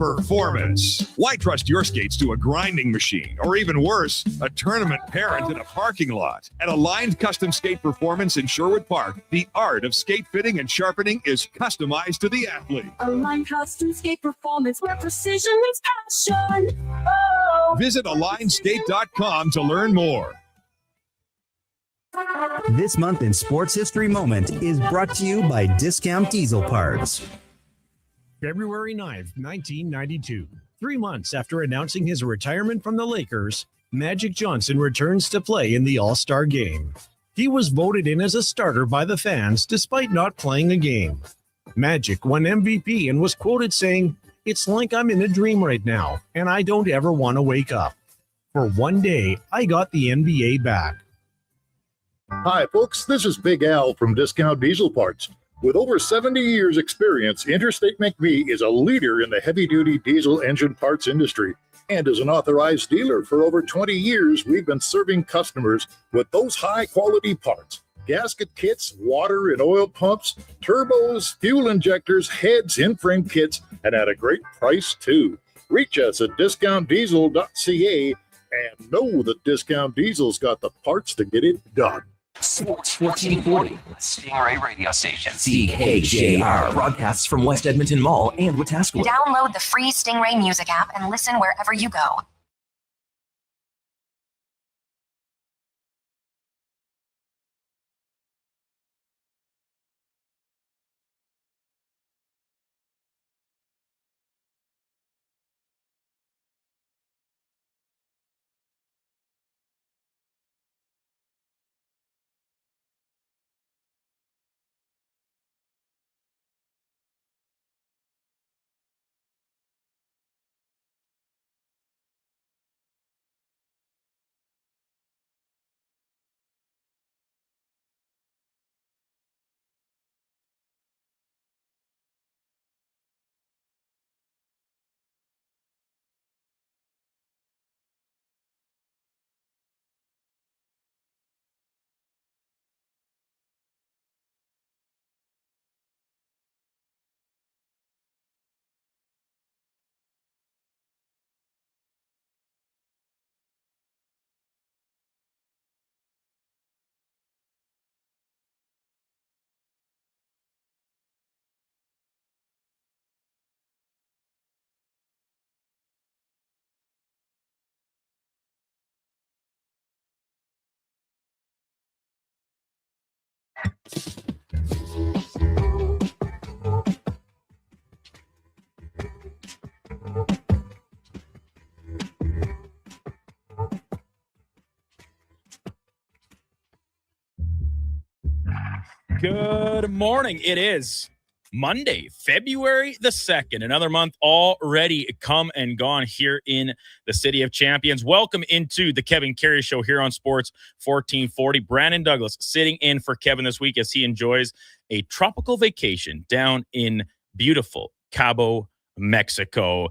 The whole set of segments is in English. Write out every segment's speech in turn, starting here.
Performance. Why trust your skates to a grinding machine, or even worse, a tournament parent in a parking lot? At Aligned Custom Skate Performance in Sherwood Park, the art of skate fitting and sharpening is customized to the athlete. Aligned Custom Skate Performance, where precision meets passion. Oh. Visit AlignedSkate.com to learn more. This month in Sports History Moment is brought to you by Discount Diesel Parts. February 9th, 1992. 3 months after announcing his retirement from the Lakers, Magic Johnson returns to play in the All-Star Game. He was voted in as a starter by the fans despite not playing a game. Magic won MVP and was quoted saying, "It's like I'm in a dream right now, and I don't ever want to wake up. For one day, I got the NBA back." Hi, folks. This is Big Al from Discount Diesel Parts. With over 70 years' experience, Interstate McBee is a leader in the heavy-duty diesel engine parts industry. And as an authorized dealer for over 20 years, we've been serving customers with those high-quality parts. Gasket kits, water and oil pumps, turbos, fuel injectors, heads, in-frame kits, and at a great price, too. Reach us at discountdiesel.ca and know that Discount Diesel's got the parts to get it done. Sports 1440, Stingray radio station. CKJR broadcasts from West Edmonton Mall and Wetaskiwin. Download the free Stingray music app and listen wherever you go. Good morning. It is Monday, February the 2nd. Another month already come and gone here in the City of Champions. Welcome into the Kevin Karius Show here on Sports 1440. Brandon Douglas sitting in for Kevin this week as he enjoys a tropical vacation down in beautiful Cabo, Mexico.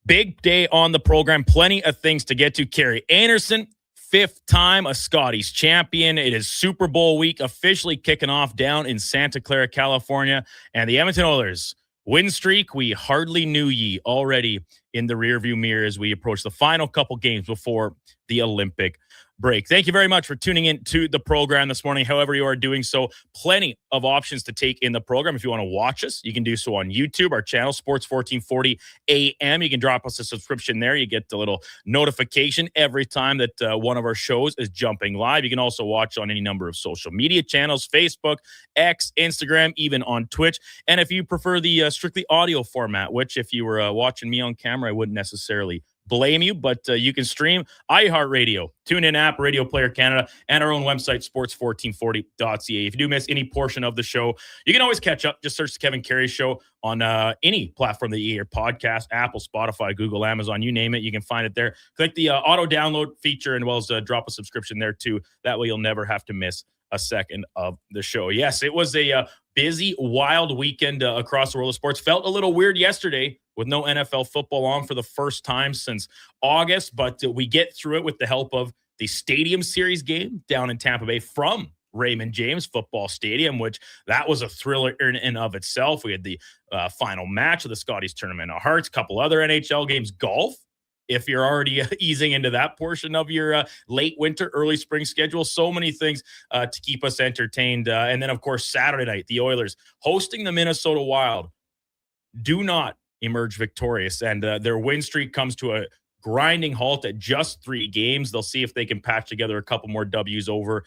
Big day on the program. Plenty of things to get to. Carrie Anderson, 5th time a Scotties champion. It is Super Bowl week officially kicking off down in Santa Clara, California. And the Edmonton Oilers win streak, we hardly knew ye, already in the rearview mirror as we approach the final couple games before the Olympic break. Thank you very much for tuning in to the program this morning. However you are doing so, plenty of options to take in the program. If you want to watch us, you can do so on YouTube, our channel, Sports 1440 AM. You can drop us a subscription there. You get the little notification every time that one of our shows is jumping live. You can also watch on any number of social media channels, Facebook, X, Instagram, even on Twitch. And if you prefer the strictly audio format, which if you were watching me on camera, I wouldn't necessarily blame you, but you can stream iHeartRadio, TuneIn app, Radio Player Canada, and our own website, sports1440.ca. If you do miss any portion of the show, you can always catch up. Just search the Kevin Karius Show on any platform that you hear podcast, Apple, Spotify, Google, Amazon, you name it. You can find it there. Click the auto download feature and as well as drop a subscription there too. That way you'll never have to miss a second of the show. Yes, it was a busy, wild weekend across the world of sports. Felt a little weird yesterday with no NFL football on for the first time since August, but we get through it with the help of the Stadium Series game down in Tampa Bay from Raymond James Football Stadium, which that was a thriller in and of itself. We had the final match of the Scotties Tournament of Hearts, a couple other NHL games, golf, if you're already easing into that portion of your late winter, early spring schedule. So many things to keep us entertained. And then, of course, Saturday night, the Oilers hosting the Minnesota Wild do not emerge victorious. And their win streak comes to a grinding halt at just 3 games. They'll see if they can patch together a couple more W's over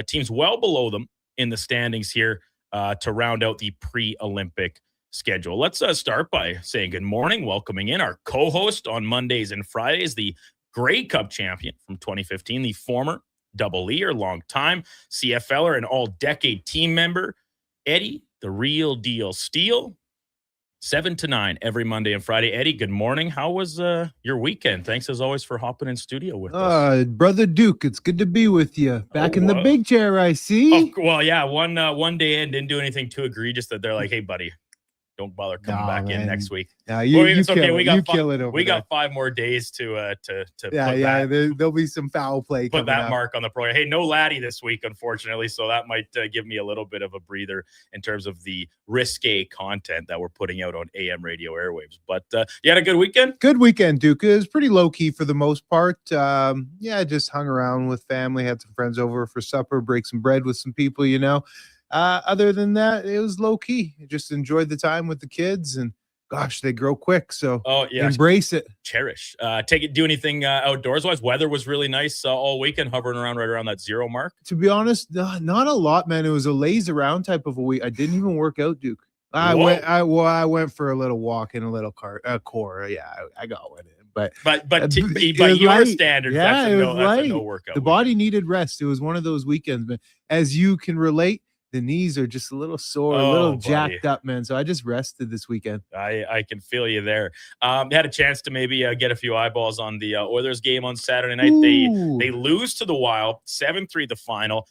teams well below them in the standings here to round out the pre-Olympic schedule. Let's start by saying good morning, welcoming in our co-host on Mondays and Fridays, the Grey Cup champion from 2015, the former Double E'er, long-time CFLer and all-decade team member, Eddie, the real deal Steele. 7 to 9 every Monday and Friday. Eddie, good morning. How was your weekend? Thanks as always for hopping in studio with us. Brother Duke, it's good to be with you. Back in the big chair, I see. Oh, well, yeah, one day in, didn't do anything too egregious that they're like, hey, buddy, don't bother coming back in next week. You kill it over We got 5 more days to there'll be some foul play. Put that mark on the program. Hey, no Laddie this week, unfortunately, so that might give me a little bit of a breather in terms of the risque content that we're putting out on AM radio airwaves. But you had a good weekend? Good weekend, Duke. It was pretty low key for the most part. I just hung around with family, had some friends over for supper, break some bread with some people, Other than that, it was low key. I just enjoyed the time with the kids, and gosh, they grow quick. So embrace it. Cherish. Do anything outdoors wise. Weather was really nice all weekend, hovering around right around that 0 mark. To be honest, not a lot, man. It was a laze around type of a week. I didn't even work out, Duke. I went for a little walk in a little core. Yeah, I got one in. But by your standards, that's a no workout. The body needed rest. It was one of those weekends, but as you can relate, the knees are just a little sore, a little jacked up, man. So I just rested this weekend. I can feel you there. Had a chance to maybe get a few eyeballs on the Oilers game on Saturday night. Ooh. They lose to the Wild, 7-3 the final.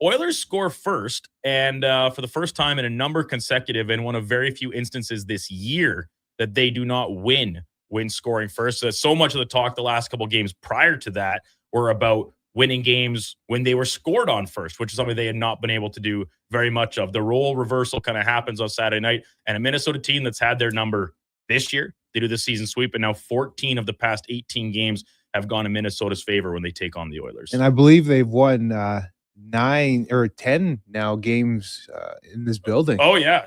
Oilers score first, and for the first time in a number consecutive, in one of very few instances this year, that they do not win scoring first. So much of the talk the last couple games prior to that were about winning games when they were scored on first, which is something they had not been able to do very much of. The role reversal kind of happens on Saturday night, and a Minnesota team that's had their number this year, they do the season sweep, and now 14 of the past 18 games have gone in Minnesota's favor when they take on the Oilers. And I believe they've won 9 or 10 now games in this building. Oh, yeah.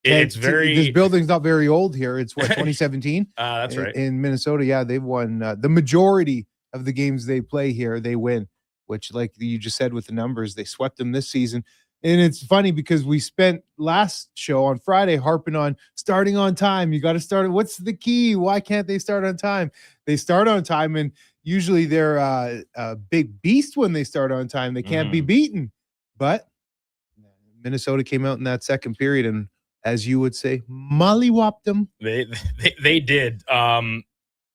This building's not very old here. It's 2017? That's right. In Minnesota, yeah, they've won the majority of the games they play here, they win, which, like you just said with the numbers, they swept them this season. And it's funny because we spent last show on Friday harping on starting on time. You got to start. What's the key? Why can't they start on time? They start on time, and usually they're a big beast when they start on time. They can't be beaten. But Minnesota came out in that second period and, as you would say, mollywopped them. They did.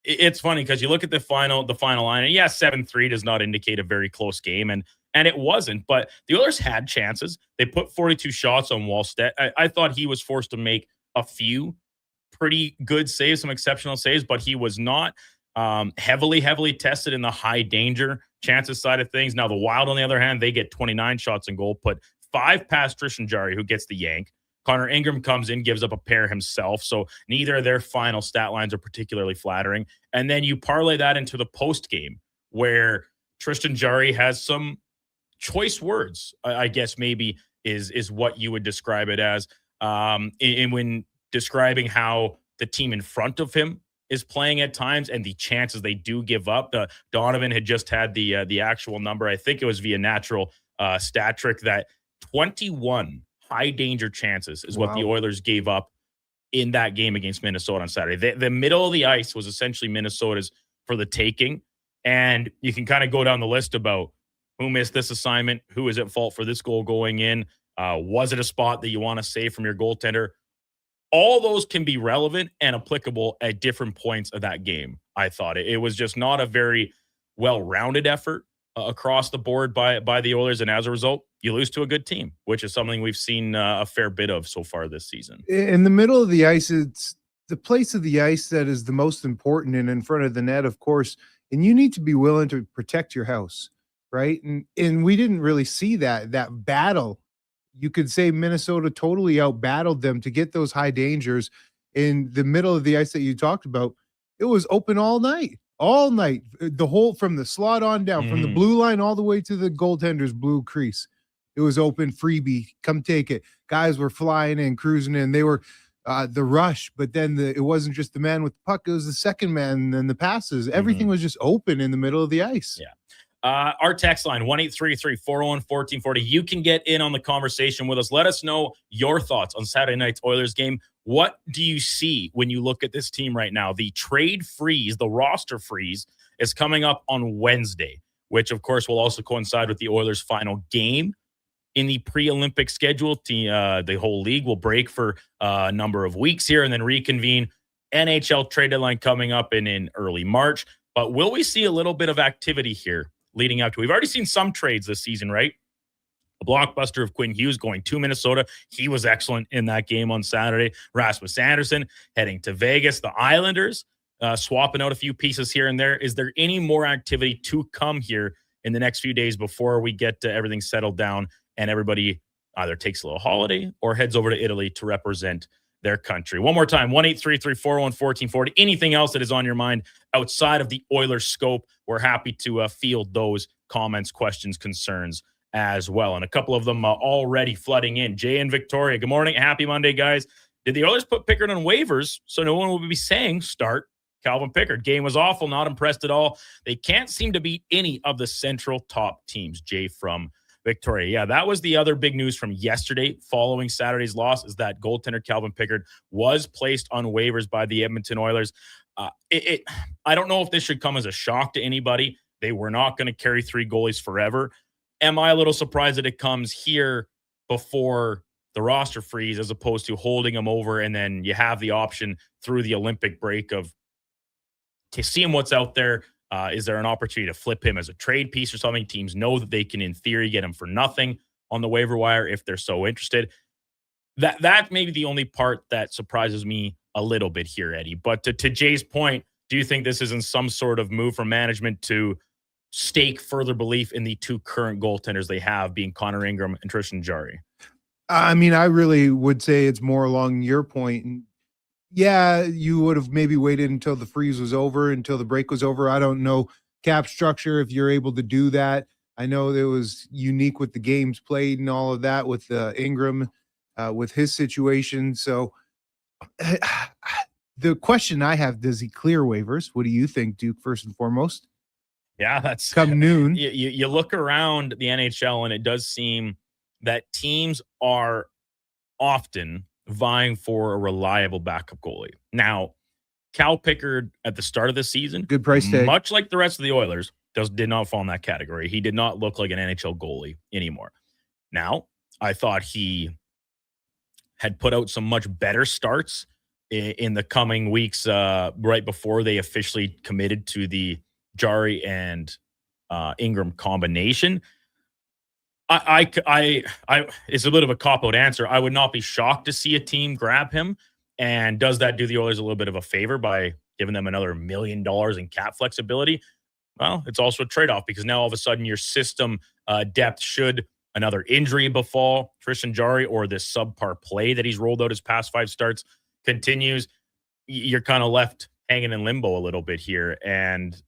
It's funny because you look at the final line, and 7-3 does not indicate a very close game, and it wasn't. But the Oilers had chances. They put 42 shots on Wallstedt. I thought he was forced to make a few pretty good saves, some exceptional saves, but he was not heavily tested in the high danger chances side of things. Now the Wild, on the other hand, they get 29 shots in goal, put 5 past Tristan Jarry, who gets the yank. Connor Ingram comes in, gives up a pair himself. So neither of their final stat lines are particularly flattering. And then you parlay that into the post game where Tristan Jarry has some choice words, I guess maybe is what you would describe it as, in when describing how the team in front of him is playing at times and the chances they do give up. Donovan had just had the actual number. I think it was via natural stat trick that 21 high danger chances is what the Oilers gave up in that game against Minnesota on Saturday. The middle of the ice was essentially Minnesota's for the taking. And you can kind of go down the list about who missed this assignment, who is at fault for this goal going in. Was it a spot that you want to save from your goaltender? All those can be relevant and applicable at different points of that game. I thought it was just not a very well-rounded effort across the board by the Oilers, and as a result, you lose to a good team, which is something we've seen a fair bit of so far this season. In the middle of the ice, it's the place of the ice that is the most important, and in front of the net, of course, and you need to be willing to protect your house. right? And we didn't really see that battle. You could say Minnesota totally outbattled them to get those high dangers in the middle of the ice that you talked about. It was open all night. All night. The whole from the slot on down, from the blue line all the way to the goaltender's blue crease. It was open, freebie, come take it. Guys were flying in, cruising in. They were the rush, but then it wasn't just the man with the puck. It was the second man and then the passes. Everything was just open in the middle of the ice. Yeah. Our text line, 1-833-401-1440. You can get in on the conversation with us. Let us know your thoughts on Saturday night's Oilers game. What do you see when you look at this team right now? The trade freeze, the roster freeze, is coming up on Wednesday, which, of course, will also coincide with the Oilers' final game in the pre-Olympic schedule. The whole league will break for a number of weeks here and then reconvene. NHL trade deadline coming up in early March. But will we see a little bit of activity here leading up to? We've already seen some trades this season, right? A blockbuster of Quinn Hughes going to Minnesota. He was excellent in that game on Saturday. Rasmus Andersson heading to Vegas. The Islanders swapping out a few pieces here and there. Is there any more activity to come here in the next few days before we get everything settled down and everybody either takes a little holiday or heads over to Italy to represent their country? One more time, 1-833-401-1440. Anything else that is on your mind outside of the Oilers scope, we're happy to field those comments, questions, concerns as well. And a couple of them already flooding in. Jay and Victoria, good morning. Happy Monday, guys. Did the Oilers put Pickard on waivers so no one will be saying start Calvin Pickard? Game was awful, not impressed at all. They can't seem to beat any of the Central top teams. Jay from Victoria. Yeah, that was the other big news from yesterday following Saturday's loss, is that goaltender Calvin Pickard was placed on waivers by the Edmonton Oilers. I don't know if this should come as a shock to anybody. They were not going to carry three goalies forever. Am I a little surprised that it comes here before the roster freeze as opposed to holding them over and then you have the option through the Olympic break of seeing what's out there? Is there an opportunity to flip him as a trade piece or something? Teams know that they can, in theory, get him for nothing on the waiver wire if they're so interested. That may be the only part that surprises me a little bit here, Eddie. But to Jay's point, do you think this isn't some sort of move from management to stake further belief in the two current goaltenders they have, being Connor Ingram and Tristan Jarry? I mean, I really would say it's more along your point. And yeah, you would have maybe waited until the freeze was over, until the break was over. I don't know cap structure if you're able to do that. I know it was unique with the games played and all of that with Ingram, with his situation. So the question I have, does he clear waivers? What do you think, Duke, first and foremost? Yeah, that's come noon. You look around the NHL and it does seem that teams are often vying for a reliable backup goalie. Now, Cal Pickard at the start of the season, good price tag, much like the rest of the Oilers, did not fall in that category. He did not look like an NHL goalie anymore. Now, I thought he had put out some much better starts in the coming weeks right before they officially committed to the Jarry and Ingram combination. I it's a bit of a cop-out answer. I would not be shocked to see a team grab him. And does that do the Oilers a little bit of a favor by giving them another $1 million in cap flexibility? Well, it's also a trade-off because now all of a sudden your system depth, should another injury befall Tristan Jarry or this subpar play that he's rolled out his past 5 starts continues, you're kind of left hanging in limbo a little bit here. And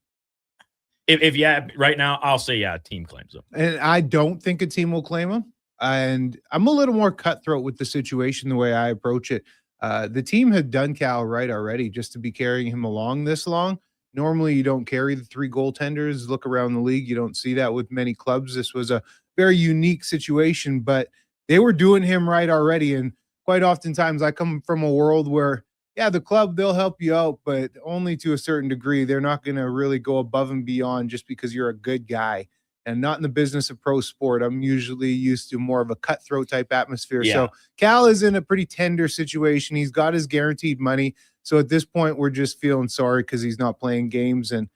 if right now, I'll say, team claims him. And I don't think a team will claim him. And I'm a little more cutthroat with the situation, the way I approach it. The team had done Cal right already just to be carrying him along this long. Normally, you don't carry the 3 goaltenders. Look around the league. You don't see that with many clubs. This was a very unique situation, but they were doing him right already. And quite oftentimes, I come from a world where, the club, they'll help you out, but only to a certain degree. They're not going to really go above and beyond just because you're a good guy. And not in the business of pro sport. I'm usually used to more of a cutthroat type atmosphere. Yeah. So Cal is in a pretty tender situation. He's got his guaranteed money. So at this point, we're just feeling sorry because he's not playing games. And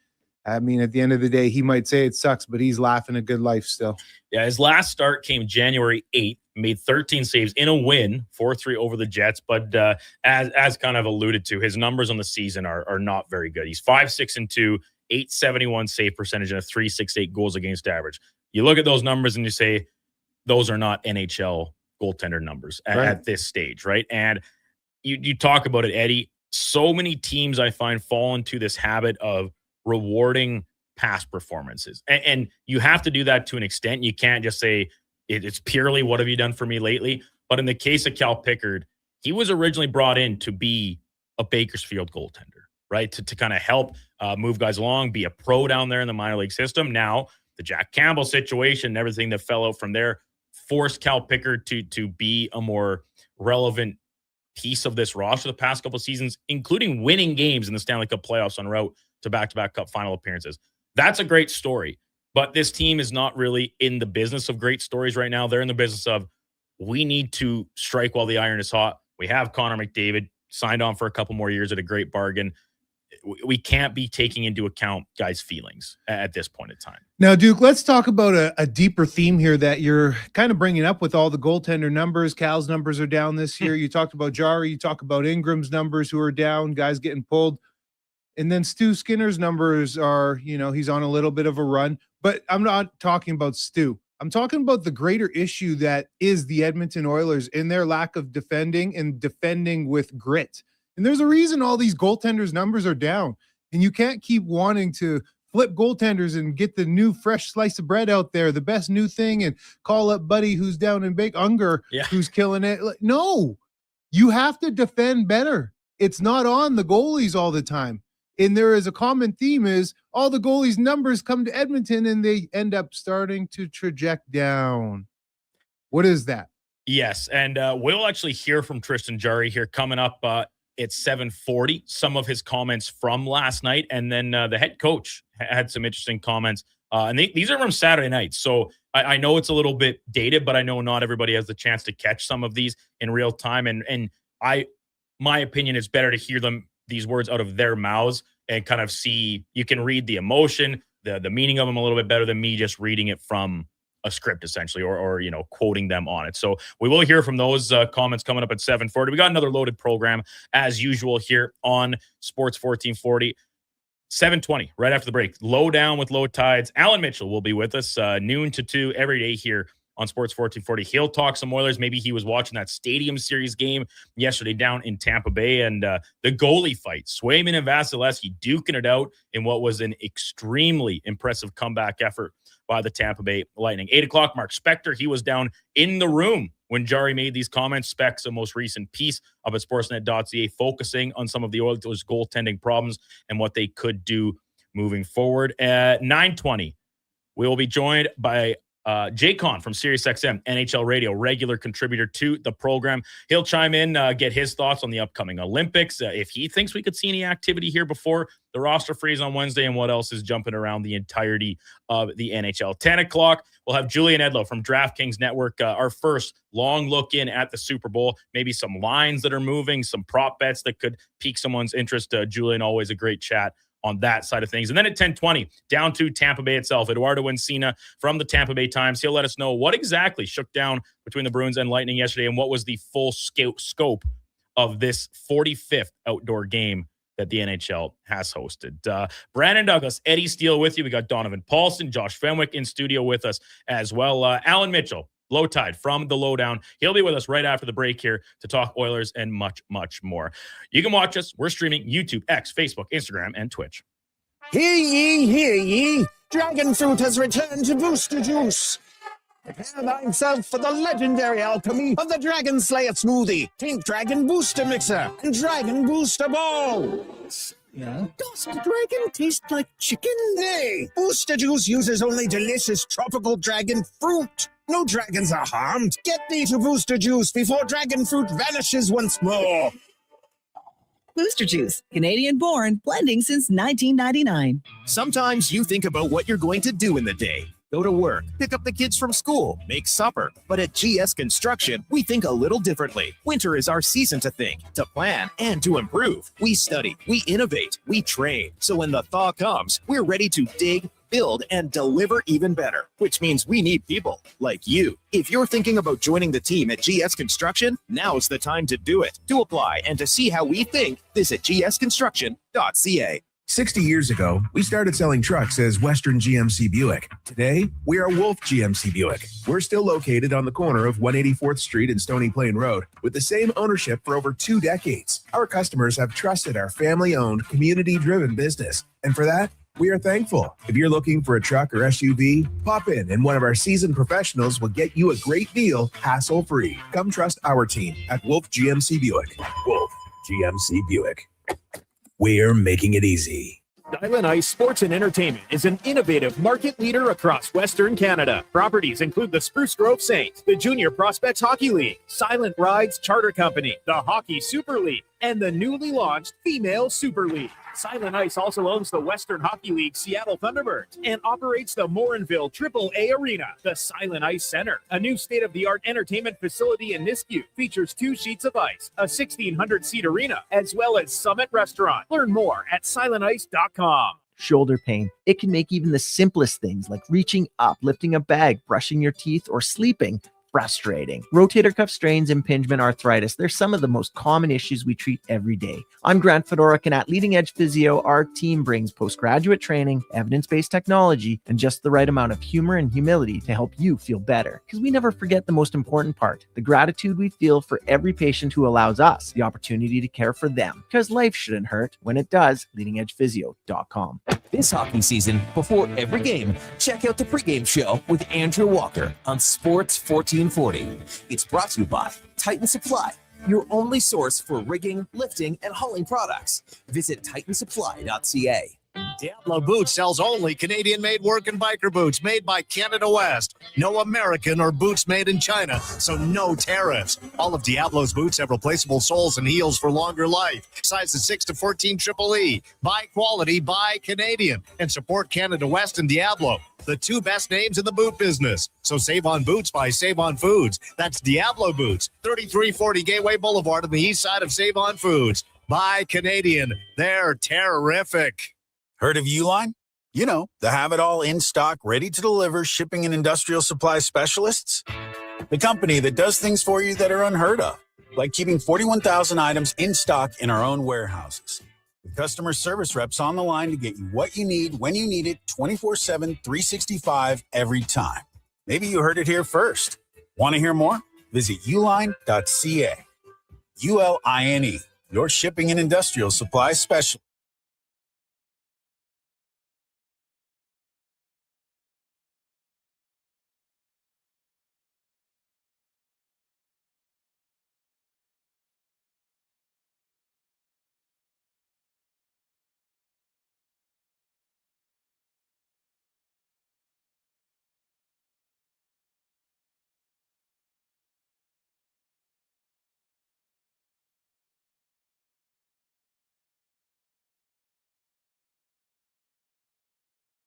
I mean, at the end of the day, he might say it sucks, but he's laughing a good life still. Yeah, his last start came January 8th, made 13 saves in a win, 4-3 over the Jets. But as kind of alluded to, his numbers on the season are not very good. He's 5-6-2, 871 save percentage, and a 3.68 goals against average. You look at those numbers and you say, those are not NHL goaltender numbers at this stage, right? And you talk about it, Eddie. So many teams I find fall into this habit of rewarding past performances. And you have to do that to an extent. You can't just say it's purely what have you done for me lately? But in the case of Cal Pickard, he was originally brought in to be a Bakersfield goaltender, right? To kind of help move guys along, be a pro down there in the minor league system. Now, the Jack Campbell situation and everything that fell out from there forced Cal Pickard to be a more relevant piece of this roster the past couple of seasons, including winning games in the Stanley Cup playoffs en route to back-to-back Cup final appearances. That's a great story, but this team is not really in the business of great stories right now. They're in the business of, we need to strike while the iron is hot. We have Connor McDavid signed on for a couple more years at a great bargain. We can't be taking into account guys' feelings at this point in time. Now, Duke, let's talk about a deeper theme here that you're kind of bringing up with all the goaltender numbers. Cal's numbers are down this year. You talked about Jari. You talk about Ingram's numbers who are down, guys getting pulled. And then Stu Skinner's numbers are, he's on a little bit of a run. But I'm not talking about Stu. I'm talking about the greater issue that is the Edmonton Oilers in their lack of defending and defending with grit. And there's a reason all these goaltenders' numbers are down. And you can't keep wanting to flip goaltenders and get the new fresh slice of bread out there, the best new thing, and call up Buddy who's down in Big Unger, who's killing it. No, you have to defend better. It's not on the goalies all the time. And there is a common theme is all the goalies' numbers come to Edmonton and they end up starting to traject down. What is that? Yes, and we'll actually hear from Tristan Jarry here coming up it's 7:40, some of his comments from last night. And then the head coach had some interesting comments. And these are from Saturday night. So I know it's a little bit dated, but I know not everybody has the chance to catch some of these in real time. And my opinion is better to hear these words out of their mouths and kind of see, you can read the emotion, the meaning of them a little bit better than me just reading it from a script essentially, or quoting them on it. So we will hear from those comments coming up at 7:40. We got another loaded program as usual here on Sports 1440. 7:20 right after the break. Low down with low tides. Alan Mitchell will be with us noon to 2 every day here on Sports 1440. He'll talk some Oilers. Maybe he was watching that Stadium Series game yesterday down in Tampa Bay, and the goalie fight. Swayman and Vasilevsky duking it out in what was an extremely impressive comeback effort by the Tampa Bay Lightning. 8 o'clock, Mark Spector. He was down in the room when Jarry made these comments. Spec's a most recent piece up at sportsnet.ca focusing on some of the Oilers' goaltending problems and what they could do moving forward. At 9:20, we will be joined by Jay Kahn from SiriusXM NHL Radio, regular contributor to the program. He'll chime in, get his thoughts on the upcoming Olympics, if he thinks we could see any activity here before the roster freeze on Wednesday, and what else is jumping around the entirety of the NHL. 10 o'clock, we'll have Julian Edlow from DraftKings Network, our first long look in at the Super Bowl, maybe some lines that are moving, some prop bets that could pique someone's interest. Julian, always a great chat on that side of things. And then at 10:20, down to Tampa Bay itself, Eduardo Encina from the Tampa Bay Times. He'll let us know what exactly shook down between the Bruins and Lightning yesterday and what was the full scope of this 45th outdoor game that the NHL has hosted. Brandon Douglas, Eddie Steele with you. We got Donovan Paulson, Josh Fenwick in studio with us as well. Alan Mitchell, Low Tide from the Lowdown. He'll be with us right after the break here to talk Oilers and much, much more. You can watch us. We're streaming YouTube, X, Facebook, Instagram, and Twitch. Hear ye, hear ye. Dragon fruit has returned to Booster Juice. Prepare thyself for the legendary alchemy of the Dragon Slayer smoothie, Pink Dragon Booster Mixer, and Dragon Booster Balls. Yeah? Does the dragon taste like chicken? Hey, Booster Juice uses only delicious tropical dragon fruit. No dragons are harmed. Get thee to Booster Juice before dragon fruit vanishes once more. Booster Juice, Canadian-born, blending since 1999. Sometimes you think about what you're going to do in the day. Go to work, pick up the kids from school, make supper. But at GS Construction, we think a little differently. Winter is our season to think, to plan, and to improve. We study, we innovate, we train. So when the thaw comes, we're ready to dig, build, and deliver even better, which means we need people like you. If you're thinking about joining the team at GS Construction, now's the time to do it. To apply and to see how we think, visit gsconstruction.ca. 60 years ago, we started selling trucks as Western GMC Buick. Today, we are Wolf GMC Buick. We're still located on the corner of 184th Street and Stony Plain Road with the same ownership for over 2 decades. Our customers have trusted our family-owned, community-driven business. And for that, we are thankful. If you're looking for a truck or SUV, pop in and one of our seasoned professionals will get you a great deal, hassle-free. Come trust our team at Wolf GMC Buick. Wolf GMC Buick. We're making it easy. Silent Ice Sports and Entertainment is an innovative market leader across Western Canada. Properties include the Spruce Grove Saints, the Junior Prospects Hockey League, Silent Rides Charter Company, the Hockey Super League, and the newly launched Female Super League. Silent Ice also owns the Western Hockey League Seattle Thunderbirds and operates the Morinville AAA Arena. The Silent Ice Center, a new state-of-the-art entertainment facility in Nisku, features 2 sheets of ice, a 1,600-seat arena, as well as Summit Restaurant. Learn more at silentice.com. Shoulder pain. It can make even the simplest things like reaching up, lifting a bag, brushing your teeth, or sleeping frustrating. Rotator cuff strains, impingement, arthritis, they're some of the most common issues we treat every day. I'm Grant Fedoruk, and at Leading Edge Physio, our team brings postgraduate training, evidence-based technology, and just the right amount of humor and humility to help you feel better. Because we never forget the most important part, the gratitude we feel for every patient who allows us the opportunity to care for them. Because life shouldn't hurt. When it does, leadingedgephysio.com. This hockey season, before every game, check out the pregame show with Andrew Walker on Sports 1440. It's brought to you by Titan Supply, your only source for rigging, lifting, and hauling products. Visit titansupply.ca. Diablo Boots sells only Canadian-made work and biker boots made by Canada West. No American or boots made in China, so no tariffs. All of Diablo's boots have replaceable soles and heels for longer life. Sizes 6 to 14 Triple E. Buy quality, buy Canadian. And support Canada West and Diablo, the 2 best names in the boot business. So save on boots by Save On Foods. That's Diablo Boots, 3340 Gateway Boulevard on the east side of Save On Foods. Buy Canadian. They're terrific. Heard of Uline? You know, the have-it-all in-stock, ready-to-deliver shipping and industrial supply specialists. The company that does things for you that are unheard of, like keeping 41,000 items in stock in our own warehouses. With customer service reps on the line to get you what you need, when you need it, 24/7, 365, every time. Maybe you heard it here first. Want to hear more? Visit uline.ca. ULINE, your shipping and industrial supply specialist.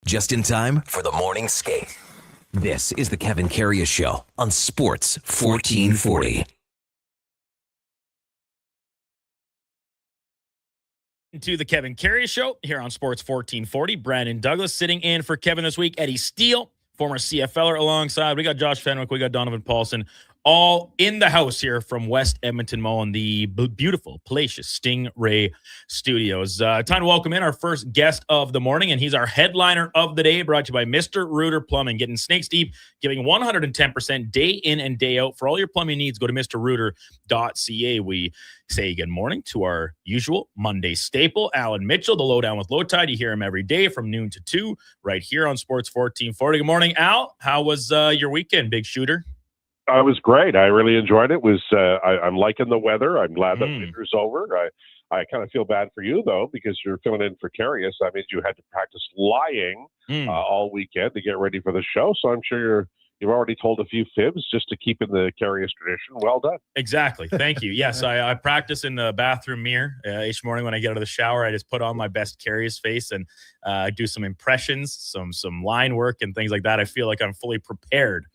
Just in time for the morning skate. This is the Kevin Karius Show on Sports 1440. To the Kevin Karius Show here on Sports 1440. Brandon Douglas sitting in for Kevin this week. Eddie Steele, former CFLer, alongside. We got Josh Fenwick. We got Donovan Paulson. All in the house here from West Edmonton Mall in the beautiful, palatial Stingray Studios. Time to welcome in our first guest of the morning, and he's our headliner of the day, brought to you by Mr. Rooter Plumbing. Getting snakes deep, giving 110% day in and day out. For all your plumbing needs, go to mrrooter.ca. We say good morning to our usual Monday staple, Alan Mitchell, the Lowdown with Low Tide. You hear him every day from noon to 2 right here on Sports 1440. Good morning, Al. How was your weekend, big shooter? It was great. I really enjoyed it. I'm liking the weather. I'm glad that winter's over. I kind of feel bad for you, though, because you're filling in for Karius. I mean, you had to practice lying all weekend to get ready for the show. So I'm sure you've already told a few fibs just to keep in the Karius tradition. Well done. Exactly. Thank you. Yes, I practice in the bathroom mirror each morning when I get out of the shower. I just put on my best Karius face and do some impressions, some line work and things like that. I feel like I'm fully prepared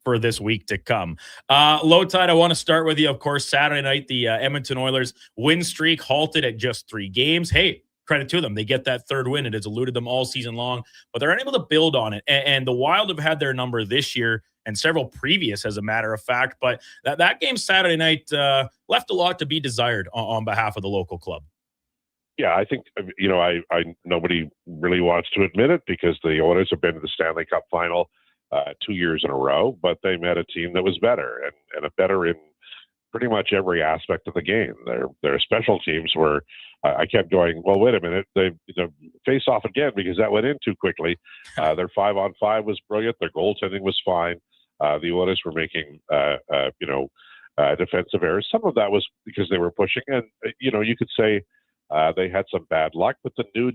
for this week to come. Low Tide, I want to start with you. Of course, Saturday night, the Edmonton Oilers win streak halted at just 3 games. Hey, credit to them. They get that third win. It has eluded them all season long, but they're unable to build on it. And the Wild have had their number this year and several previous, as a matter of fact. But that game Saturday night left a lot to be desired on behalf of the local club. Yeah, I think, I nobody really wants to admit it because the Oilers have been to the Stanley Cup final 2 years in a row, but they met a team that was better and better in pretty much every aspect of the game. Their special teams were. I kept going, well, wait a minute. They face off again because that went in too quickly. Their 5-on-5 was brilliant. Their goaltending was fine. The Oilers were making, defensive errors. Some of that was because they were pushing. And, you could say they had some bad luck, but the Nuge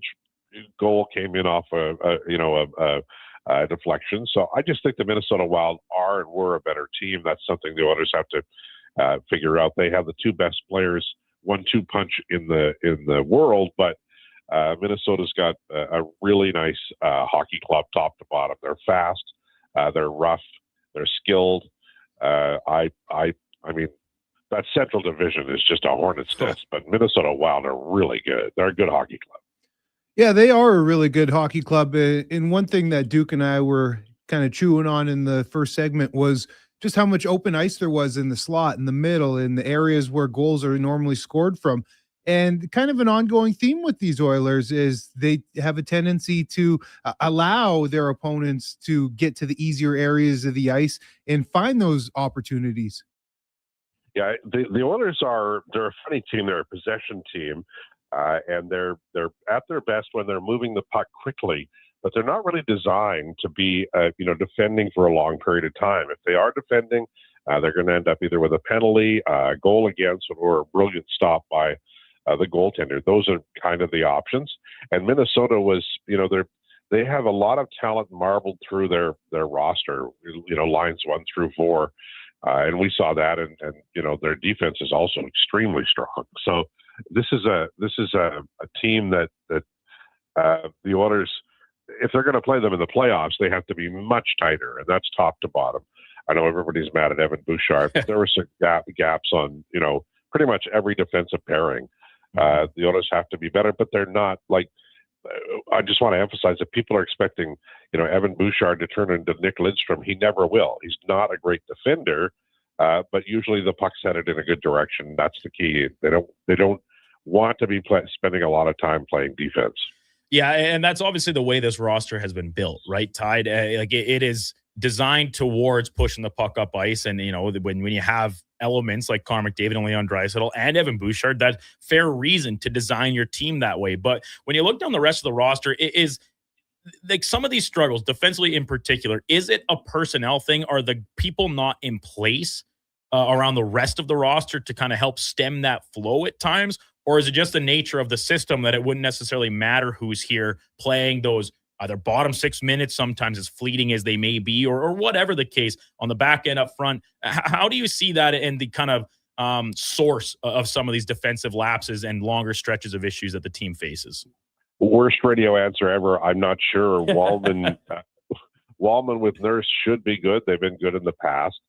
goal came in off a deflection. So I just think the Minnesota Wild are and were a better team. That's something the Oilers have to figure out. They have the two best players, 1-2 punch in the world, but Minnesota's got a really nice hockey club, top to bottom. They're fast, they're rough, they're skilled. I mean, that Central Division is just a hornet's nest, but Minnesota Wild are really good. They're a good hockey club. Yeah, they are a really good hockey club. And one thing that Duke and I were kind of chewing on in the first segment was just how much open ice there was in the slot, in the middle, in the areas where goals are normally scored from. And kind of an ongoing theme with these Oilers is they have a tendency to allow their opponents to get to the easier areas of the ice and find those opportunities. Yeah, the Oilers they're a funny team. They're a possession team, and they're at their best when they're moving the puck quickly. But they're not really designed to be, defending for a long period of time. If they are defending, they're going to end up either with a penalty, a goal against, or a brilliant stop by the goaltender. Those are kind of the options. And Minnesota was, they have a lot of talent marbled through their roster, lines 1 through 4. And we saw that, and their defense is also extremely strong. So this is a team that the Oilers, if they're going to play them in the playoffs, they have to be much tighter, and that's top to bottom. I know everybody's mad at Evan Bouchard, but there were some gaps on pretty much every defensive pairing. The Oilers have to be better, but they're not like. I just want to emphasize that people are expecting, Evan Bouchard to turn into Nick Lidstrom. He never will. He's not a great defender, but usually the puck's headed in a good direction. That's the key. They don't want to be spending a lot of time playing defense. Yeah, and that's obviously the way this roster has been built, right, Tide? It is designed towards pushing the puck up ice, and when you have elements like Connor McDavid and Leon Draisaitl and Evan Bouchard, that's fair reason to design your team that way. But when you look down the rest of the roster, it is like some of these struggles, defensively in particular, is it a personnel thing? Are the people not in place around the rest of the roster to kind of help stem that flow at times? Or is it just the nature of the system that it wouldn't necessarily matter who's here playing those either bottom 6 minutes, sometimes as fleeting as they may be, or whatever the case on the back end up front? How do you see that in the kind of source of some of these defensive lapses and longer stretches of issues that the team faces? Worst radio answer ever. I'm not sure. Wallman with Nurse should be good. They've been good in the past.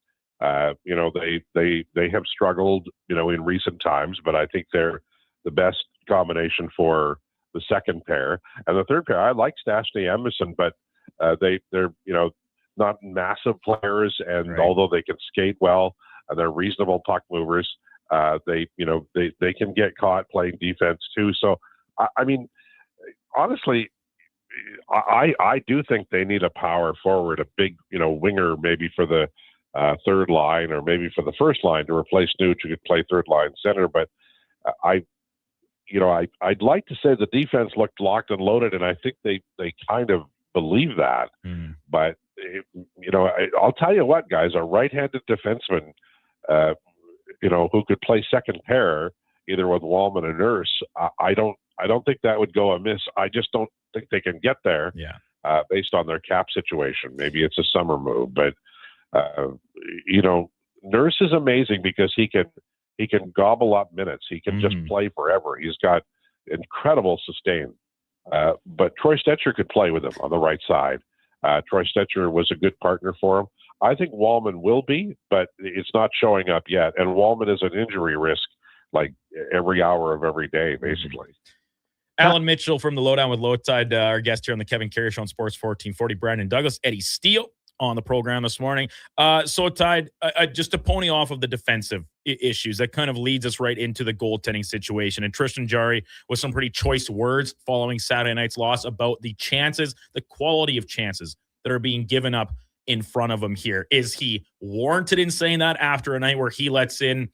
They have struggled, in recent times, but I think they're the best combination for the second pair. And the third pair, I like Stastny Emerson, but they're not massive players, and right. Although they can skate well, they're reasonable puck movers. They can get caught playing defense too. So I mean, honestly, I do think they need a power forward, a big winger maybe for the third line, or maybe for the first line to replace Nuge, who could play third line center. But I'd like to say the defense looked locked and loaded, and I think they kind of believe that. But I'll tell you what, guys, a right-handed defenseman, who could play second pair either with Wallman and Nurse, I don't think that would go amiss. I just don't think they can get there. Yeah. Based on their cap situation. Maybe it's a summer move, but Nurse is amazing because he can gobble up minutes. He can just play forever. He's got incredible sustain. But Troy Stetcher could play with him on the right side. Troy Stetcher was a good partner for him. I think Wallman will be, but it's not showing up yet. And Wallman is an injury risk like every hour of every day, basically. Alan Mitchell from the Lowdown with Lowtide, our guest here on the Kevin Karius Show on Sports 1440. Brandon Douglas, Eddie Steele on the program this morning. So, Tide, just to pony off of the defensive issues. That kind of leads us right into the goaltending situation. And Tristan Jarry with some pretty choice words following Saturday night's loss about the chances, the quality of chances that are being given up in front of him here. Is he warranted in saying that after a night where he lets in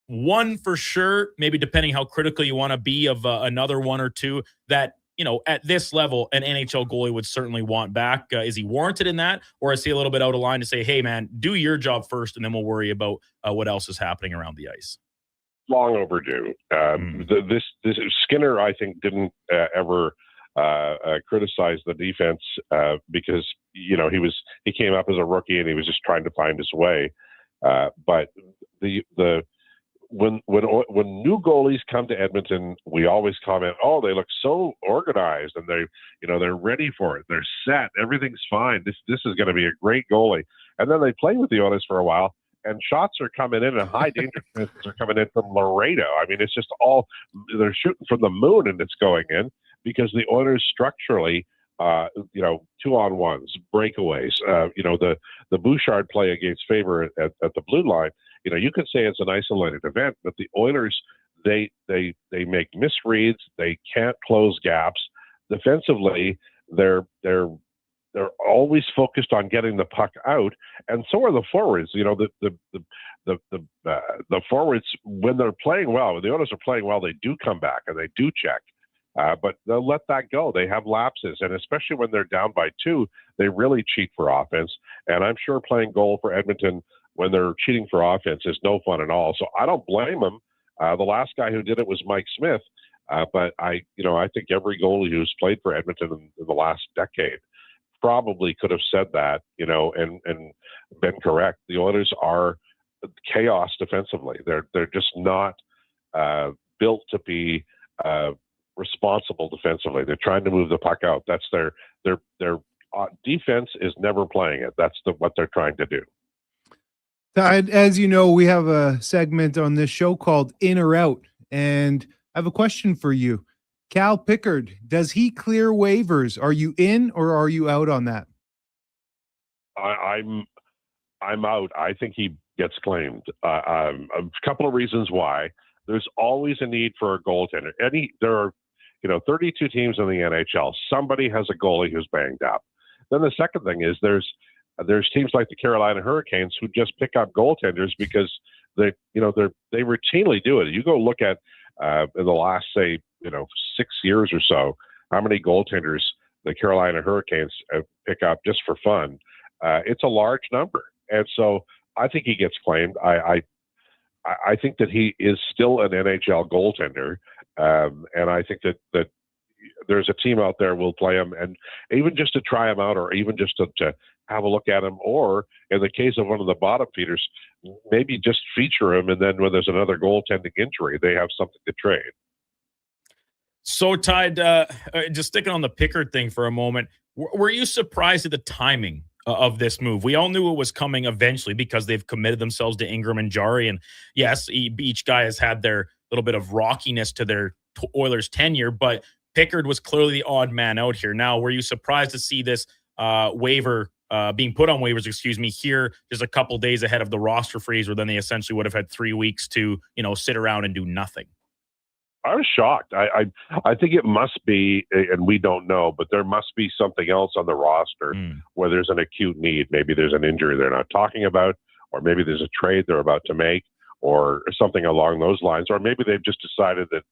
one for sure, maybe depending how critical you want to be of another one or two that, at this level, an NHL goalie would certainly want back? Is he warranted in that? Or is he a little bit out of line to say, hey, man, do your job first, and then we'll worry about what else is happening around the ice? Long overdue. This Skinner, I think, didn't ever criticize the defense because, he came up as a rookie and he was just trying to find his way. But when new goalies come to Edmonton, we always comment, oh, they look so organized and they're ready for it. They're set. Everything's fine. This is going to be a great goalie. And then they play with the Oilers for a while, and shots are coming in and high danger chances are coming in from Laredo. I mean, it's just they're shooting from the moon and it's going in because the Oilers structurally, 2-on-1s, breakaways, the Bouchard play against Faber at the blue line. You could say it's an isolated event, but the Oilers, they make misreads. They can't close gaps. Defensively, they're always focused on getting the puck out, and so are the forwards. The forwards, when they're playing well, when the Oilers are playing well, they do come back and they do check. But they'll let that go. They have lapses, and especially when they're down by 2, they really cheat for offense. And I'm sure playing goal for Edmonton when they're cheating for offense is no fun at all. So I don't blame them. The last guy who did it was Mike Smith. But I think every goalie who's played for Edmonton in the last decade probably could have said that, and been correct. The Oilers are chaos defensively. They're just not built to be responsible defensively. They're trying to move the puck out. That's their defense is never playing it. That's what they're trying to do. As you know, we have a segment on this show called In or Out, and I have a question for you. Cal Pickard, does he clear waivers? Are you in or are you out on that? I'm out. I think he gets claimed. A couple of reasons why. There's always a need for a goaltender. There are 32 teams in the NHL. Somebody has a goalie who's banged up. Then the second thing is there's teams like the Carolina Hurricanes who just pick up goaltenders because they routinely do it. You go look at in the last 6 years or so, how many goaltenders the Carolina Hurricanes pick up just for fun. It's a large number, and so I think he gets claimed. I think that he is still an NHL goaltender, and I think that there's a team out there will play him, and even just to try him out, or even just to have a look at him, or in the case of one of the bottom feeders, maybe just feature him, and then when there's another goaltending injury, they have something to trade. So, Tide, just sticking on the Pickard thing for a moment, were you surprised at the timing of this move? We all knew it was coming eventually because they've committed themselves to Ingram and Jarry, and yes, each guy has had their little bit of rockiness to their Oilers tenure, but Pickard was clearly the odd man out here. Now, were you surprised to see this waiver being put on waivers, here just a couple days ahead of the roster freeze, where then they essentially would have had 3 weeks to, sit around and do nothing? I was shocked. I think it must be, and we don't know, but there must be something else on the roster where there's an acute need. Maybe there's an injury they're not talking about, or maybe there's a trade they're about to make, or something along those lines. Or maybe they've just decided that,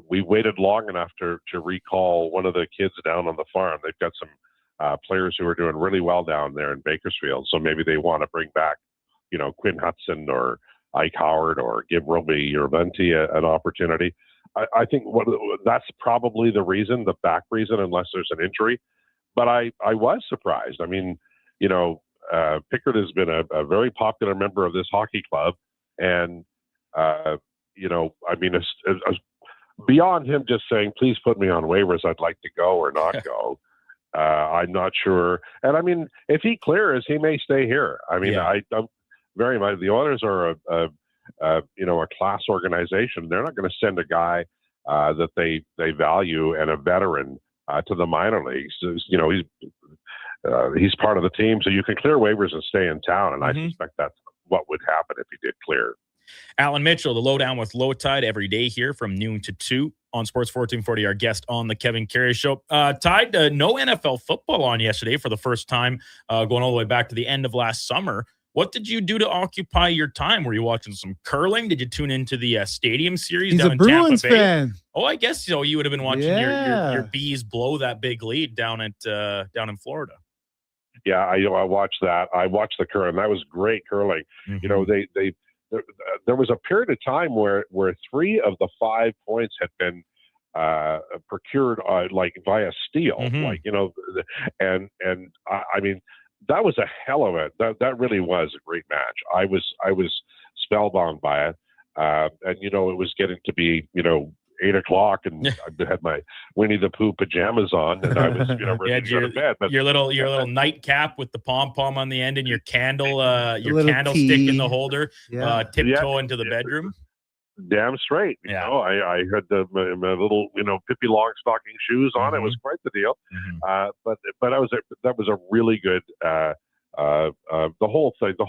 we waited long enough to recall one of the kids down on the farm. They've got some players who are doing really well down there in Bakersfield. So maybe they want to bring back, Quinn Hudson or Ike Howard, or give Roby or Venti an opportunity. I think that's probably the reason, the back reason, unless there's an injury. But I was surprised. I mean, Pickard has been a very popular member of this hockey club. And, beyond him just saying, please put me on waivers, I'd like to go or not go. I'm not sure. And if he clears, he may stay here. I'm very much. The Oilers are a class organization. They're not going to send a guy that they value and a veteran to the minor leagues. He's part of the team, so you can clear waivers and stay in town. And I suspect what would happen if he did clear. Alan Mitchell, the lowdown with Low Tide every day here from noon to 2 on Sports 1440, our guest on the Kevin Karius Show. Tide, no NFL football on yesterday for the first time, going all the way back to the end of last summer. What did you do to occupy your time? Were you watching some curling? Did you tune into the Stadium Series He's down a in Bruins Tampa Bay? fan. Oh, I guess so. You would have been watching Yeah. your Bees blow that big lead down in Florida. Yeah, I watched that. I watched the curling. That was great curling. Mm-hmm. You know, there was a period of time where 3 of the 5 points had been procured like via steal, like, you know, and I mean, that was a hell of it. That really was a great match. I was spellbound by it, and you know, it was getting to be, you know, 8 o'clock, and I had my Winnie the Pooh pajamas on, and I was, you know, ready to go to bed. But your little nightcap with the pom pom on the end, and your candle, your little candlestick in the tea. holder, tiptoe into the bedroom. Damn straight. You know, I had my little, you know, Pippi Longstocking shoes on. It was quite the deal. But that was a really good. The whole thing, the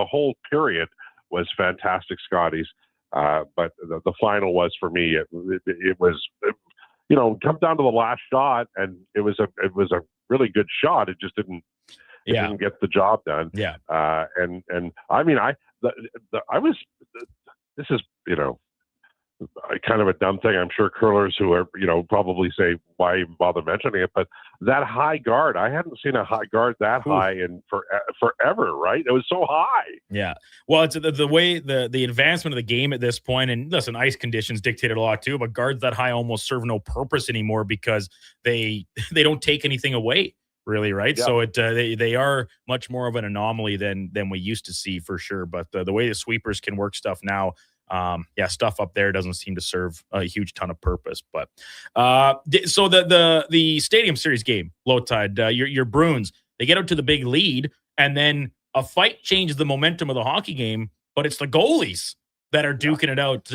whole period was fantastic, Scotties. But the final was, for me, it was, you know, come down to the last shot, and it was a really good shot. It just didn't get the job done. Yeah. And I mean, I was. This is, you know, kind of a dumb thing. I'm sure curlers who are, you know, probably say, why even bother mentioning it? But that high guard, I hadn't seen a high guard that high in forever, right? It was so high. Yeah. Well, it's the way the advancement of the game at this point, and listen, ice conditions dictated a lot too, but guards that high almost serve no purpose anymore because they don't take anything away. Really, right? Yeah. So they are much more of an anomaly than we used to see, for sure. But the way the sweepers can work stuff now, stuff up there doesn't seem to serve a huge ton of purpose. But so the Stadium Series game, Low Tide, your Bruins, they get out to the big lead, and then a fight changes the momentum of the hockey game, but it's the goalies that are duking it out.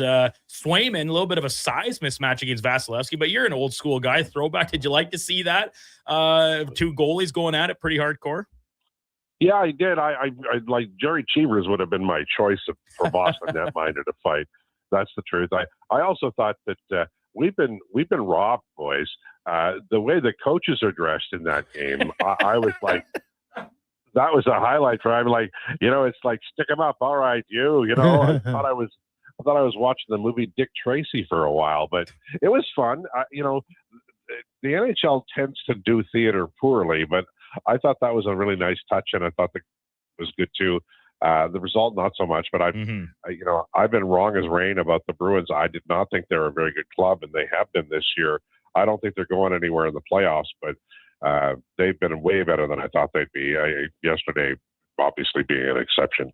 Swayman, a little bit of a size mismatch against Vasilevsky, but you're an old school guy. Throwback. Did you like to see that? 2 goalies going at it pretty hardcore? Yeah, I did. I like Jerry Cheevers would have been my choice for Boston netminder to fight. That's the truth. I also thought that we've been robbed, boys. The way the coaches are dressed in that game, I was like, that was a highlight for. I'm like, you know, it's like, stick them up. All right, you know. I thought I was watching the movie Dick Tracy for a while, but it was fun. You know, the NHL tends to do theater poorly, but I thought that was a really nice touch, and I thought that was good too. The result, not so much, but you know, I've been wrong as rain about the Bruins. I did not think they're a very good club, and they have been this year. I don't think they're going anywhere in the playoffs, but they've been way better than I thought they'd be. Yesterday, obviously, being an exception.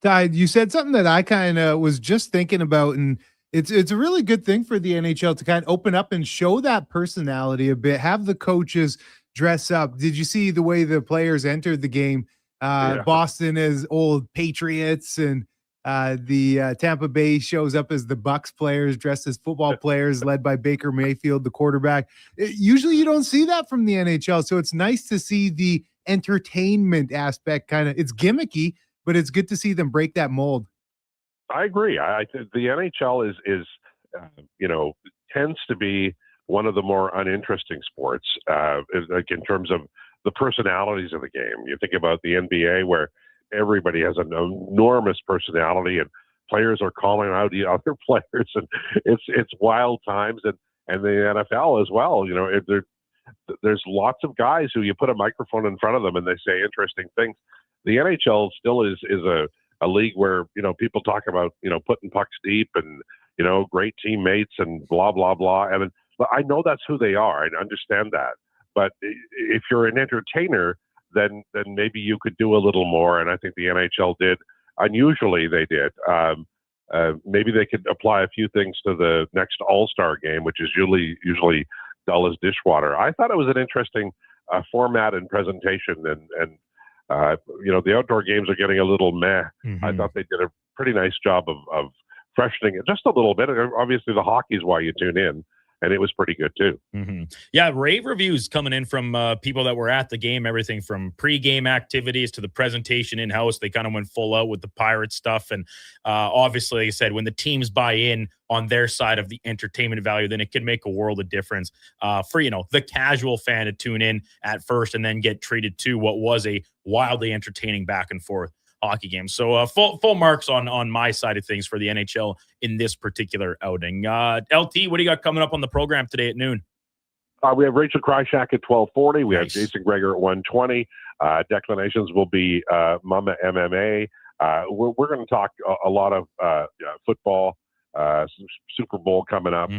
Tide, you said something that I kind of was just thinking about, and it's a really good thing for the NHL to kind of open up and show that personality a bit, have the coaches dress up. Did you see the way the players entered the game? Boston as old Patriots, and the Tampa Bay shows up as the Bucks players dressed as football players, led by Baker Mayfield, the quarterback. Usually you don't see that from the NHL, so it's nice to see the entertainment aspect. Kind of, it's gimmicky, but it's good to see them break that mold. I agree. I think the NHL is you know, tends to be one of the more uninteresting sports, like in terms of the personalities of the game. You think about the NBA, where everybody has an enormous personality, and players are calling out the other players, and it's wild times. And the NFL as well. You know, there's lots of guys who you put a microphone in front of them and they say interesting things. The NHL still is a league where, you know, people talk about, you know, putting pucks deep and, you know, great teammates and blah blah blah. And I know that's who they are. I understand that. But if you're an entertainer, then maybe you could do a little more. And I think the NHL did. Unusually, they did. Maybe they could apply a few things to the next All-Star game, which is usually dull as dishwater. I thought it was an interesting format and presentation. And you know, the outdoor games are getting a little meh. Mm-hmm. I thought they did a pretty nice job of freshening it just a little bit. Obviously, the hockey is why you tune in. and it was pretty good too. Yeah, rave reviews coming in from people that were at the game, everything from pre-game activities to the presentation in-house. They kind of went full out with the Pirate stuff. And obviously, like I said, when the teams buy in on their side of the entertainment value, then it can make a world of difference for, the casual fan to tune in at first and then get treated to what was a wildly entertaining back and forth hockey game. So full marks on my side of things for the NHL in this particular outing. LT, what do you got coming up on the program today at noon? We have Rachel Kryshak at 12:40. We have Nice. Jason Greger at 1:20. Declinations will be Mama MMA. We're going to talk a lot of football, Super Bowl coming up.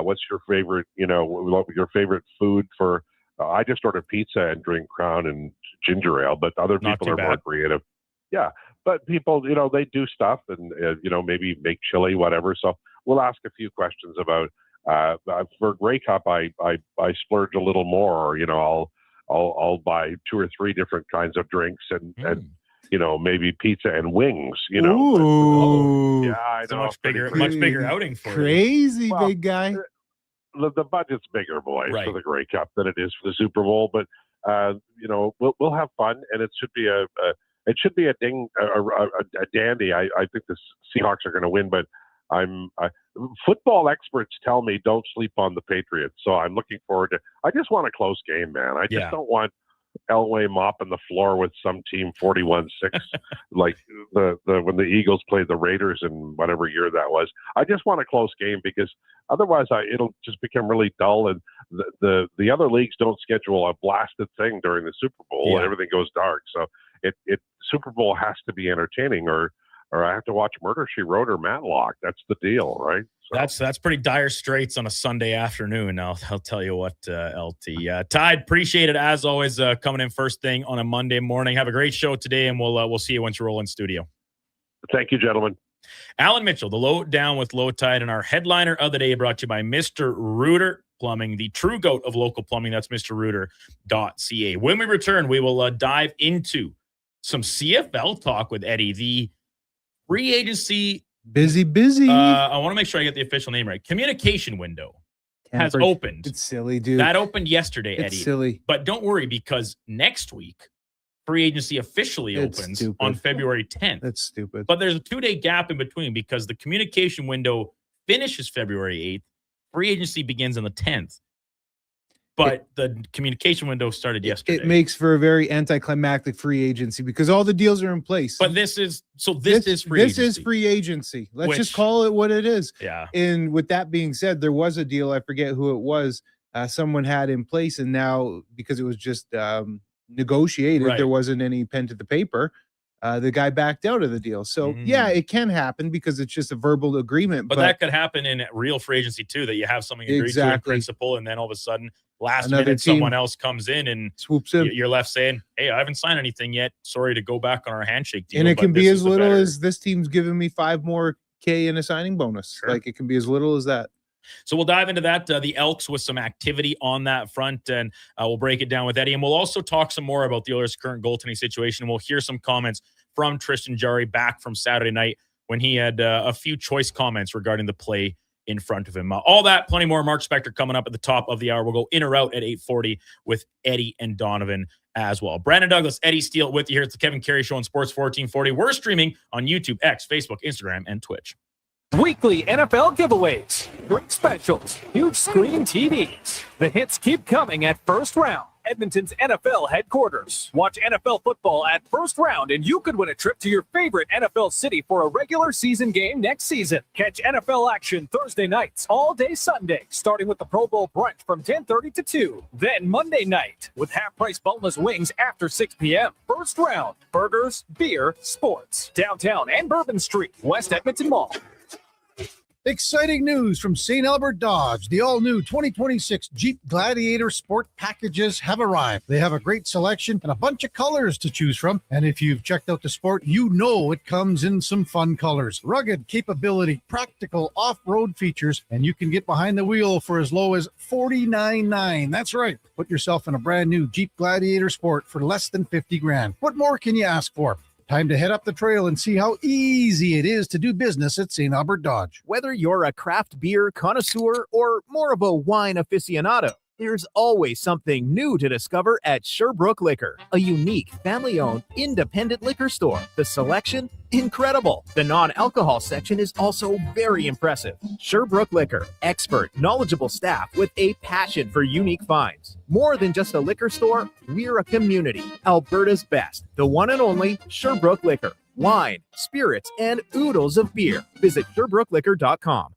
What's your favorite, your favorite food for? I just ordered pizza and drink Crown and ginger ale, but other Not people too are more bad. creative. Yeah, but people, they do stuff and, maybe make chili, whatever. So we'll ask a few questions about, for Grey Cup, I splurge a little more, I'll buy 2 or 3 different kinds of drinks and maybe pizza and wings, Ooh. Yeah, I It's a know. much bigger outing for you. Crazy Well, big guy. The budget's bigger, boys, Right. for the Grey Cup than it is for the Super Bowl. But we'll have fun, and it should be a dandy. I think the Seahawks are going to win, but football experts tell me don't sleep on the Patriots. So I'm looking forward to. I just want a close game, man. I just don't want Elway mopping the floor with some team 41-6, like the when the Eagles played the Raiders in whatever year that was. I just want a close game because otherwise it'll just become really dull, and the other leagues don't schedule a blasted thing during the Super Bowl and everything goes dark. So it Super Bowl has to be entertaining, or I have to watch Murder, She Wrote or Matlock. That's the deal, right? So. That's pretty dire straits on a Sunday afternoon. I'll tell you what, LT. Tide, appreciate it as always, coming in first thing on a Monday morning. Have a great show today, and we'll see you once you roll in studio. Thank you, gentlemen. Alan Mitchell, the Low Down with Low Tide, and our headliner of the day brought to you by Mr. Reuter Plumbing, the true goat of local plumbing. That's mrreuter.ca. When we return, we will dive into some CFL talk with Eddie. The free agency busy. I want to make sure I get the official name right. Communication window has opened. It's silly, dude. That opened yesterday, It's Eddie. silly. But don't worry, because next week, free agency officially opens on February 10th. That's stupid. But there's a 2-day gap in between because the communication window finishes February 8th. Free agency begins on the 10th. But the communication window started yesterday. It makes for a very anticlimactic free agency because all the deals are in place. But this is free agency. This is free agency. Let's just call it what it is. Yeah. And with that being said, there was a deal. I forget who it was. Someone had in place, and now because it was just negotiated, there wasn't any pen to the paper. The guy backed out of the deal. So yeah, it can happen because it's just a verbal agreement. But that could happen in real free agency too, that you have something agreed to in principle, and then all of a sudden last minute someone else comes in and swoops in. You're left saying, hey, I haven't signed anything yet. Sorry to go back on our handshake deal. And it can be as little as this team's giving me 5 more K in a signing bonus. Sure. Like it can be as little as that. So we'll dive into that. The Elks with some activity on that front, and we'll break it down with Eddie. And we'll also talk some more about the Oilers' current goaltending situation. We'll hear some comments from Tristan Jarry back from Saturday night when he had a few choice comments regarding the play in front of him. All that, plenty more. Mark Spector coming up at the top of the hour. We'll go in or out at 8:40 with Eddie and Donovan as well. Brandon Douglas, Eddie Steele with you here. It's the Kevin Carey Show on Sports 1440. We're streaming on YouTube, X, Facebook, Instagram, and Twitch. Weekly NFL giveaways, great specials, huge screen TVs. The hits keep coming at First Round, Edmonton's NFL headquarters. Watch NFL football at First Round, and you could win a trip to your favorite NFL city for a regular season game next season. Catch NFL action Thursday nights, all day Sunday, starting with the Pro Bowl brunch from 10:30 to 2. Then Monday night with half-price boneless wings after 6 p.m. First Round, burgers, beer, sports. Downtown and Bourbon Street, West Edmonton Mall. Exciting news from St. Albert Dodge. The all-new 2026 Jeep Gladiator Sport packages have arrived. They have a great selection and a bunch of colors to choose from. And if you've checked out the Sport, you know it comes in some fun colors. Rugged capability, practical off-road features, and you can get behind the wheel for as low as $49,900. That's right. Put yourself in a brand new Jeep Gladiator Sport for less than $50,000. What more can you ask for? Time to head up the trail and see how easy it is to do business at St. Albert Dodge. Whether you're a craft beer connoisseur or more of a wine aficionado, there's always something new to discover at Sherbrooke Liquor, a unique, family-owned, independent liquor store. The selection? Incredible. The non-alcohol section is also very impressive. Sherbrooke Liquor, expert, knowledgeable staff with a passion for unique finds. More than just a liquor store, we're a community. Alberta's best, the one and only Sherbrooke Liquor. Wine, spirits, and oodles of beer. Visit SherbrookeLiquor.com.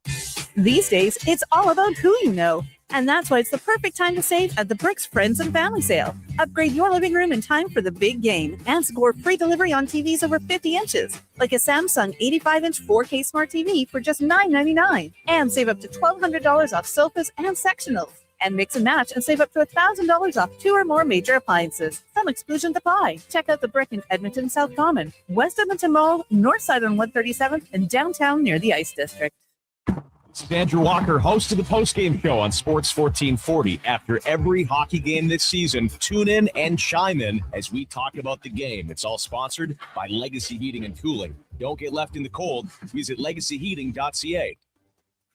These days, it's all about who you know. And that's why it's the perfect time to save at the Bricks Friends and Family Sale. Upgrade your living room in time for the big game and score free delivery on TVs over 50 inches, like a Samsung 85-inch 4K Smart TV for just $9.99. And save up to $1,200 off sofas and sectionals. And mix and match and save up to $1,000 off 2 or more major appliances. Some exclusions apply. Check out the Brick in Edmonton South Common, West Edmonton Mall, North Side on 137th, and downtown near the Ice District. This is Andrew Walker, host of the postgame show on Sports 1440. After every hockey game this season, tune in and chime in as we talk about the game. It's all sponsored by Legacy Heating and Cooling. Don't get left in the cold. Visit legacyheating.ca.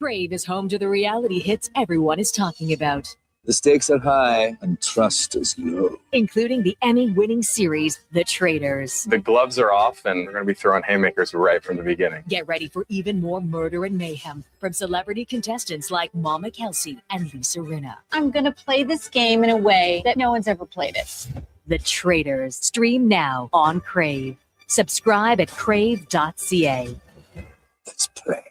Crave is home to the reality hits everyone is talking about, The stakes are high and trust is low. including the Emmy-winning series, The Traitors. The gloves are off, and we're going to be throwing haymakers right from the beginning. Get ready for even more murder and mayhem from celebrity contestants like Mama Kelsey and Lisa Rinna. I'm going to play this game in a way that no one's ever played it. The Traitors. Stream now on Crave. Subscribe at crave.ca. Let's play.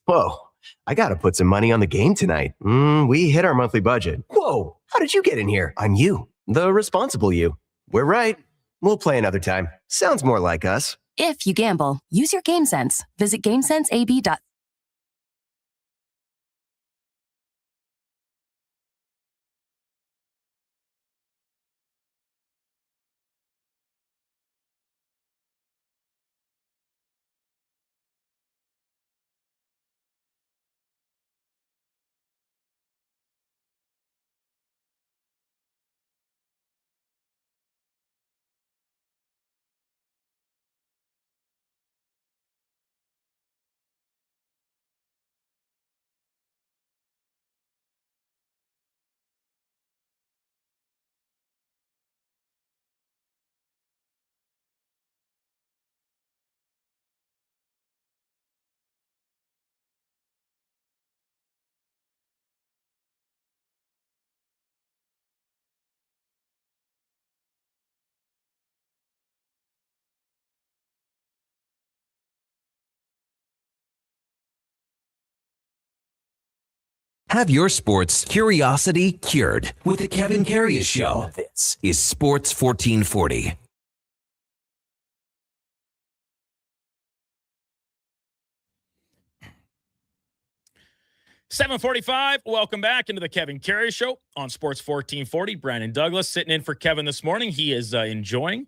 Whoa, I gotta put some money on the game tonight. We hit our monthly budget. Whoa, how did you get in here? I'm you, the responsible you. We're right. We'll play another time. Sounds more like us. If you gamble, use your game sense. Visit GameSenseAB.com. Have your sports curiosity cured with the Kevin Karius Show. This is Sports 1440. $7:45. Welcome back into the Kevin Karius Show on Sports 1440. Brandon Douglas sitting in for Kevin this morning. He is enjoying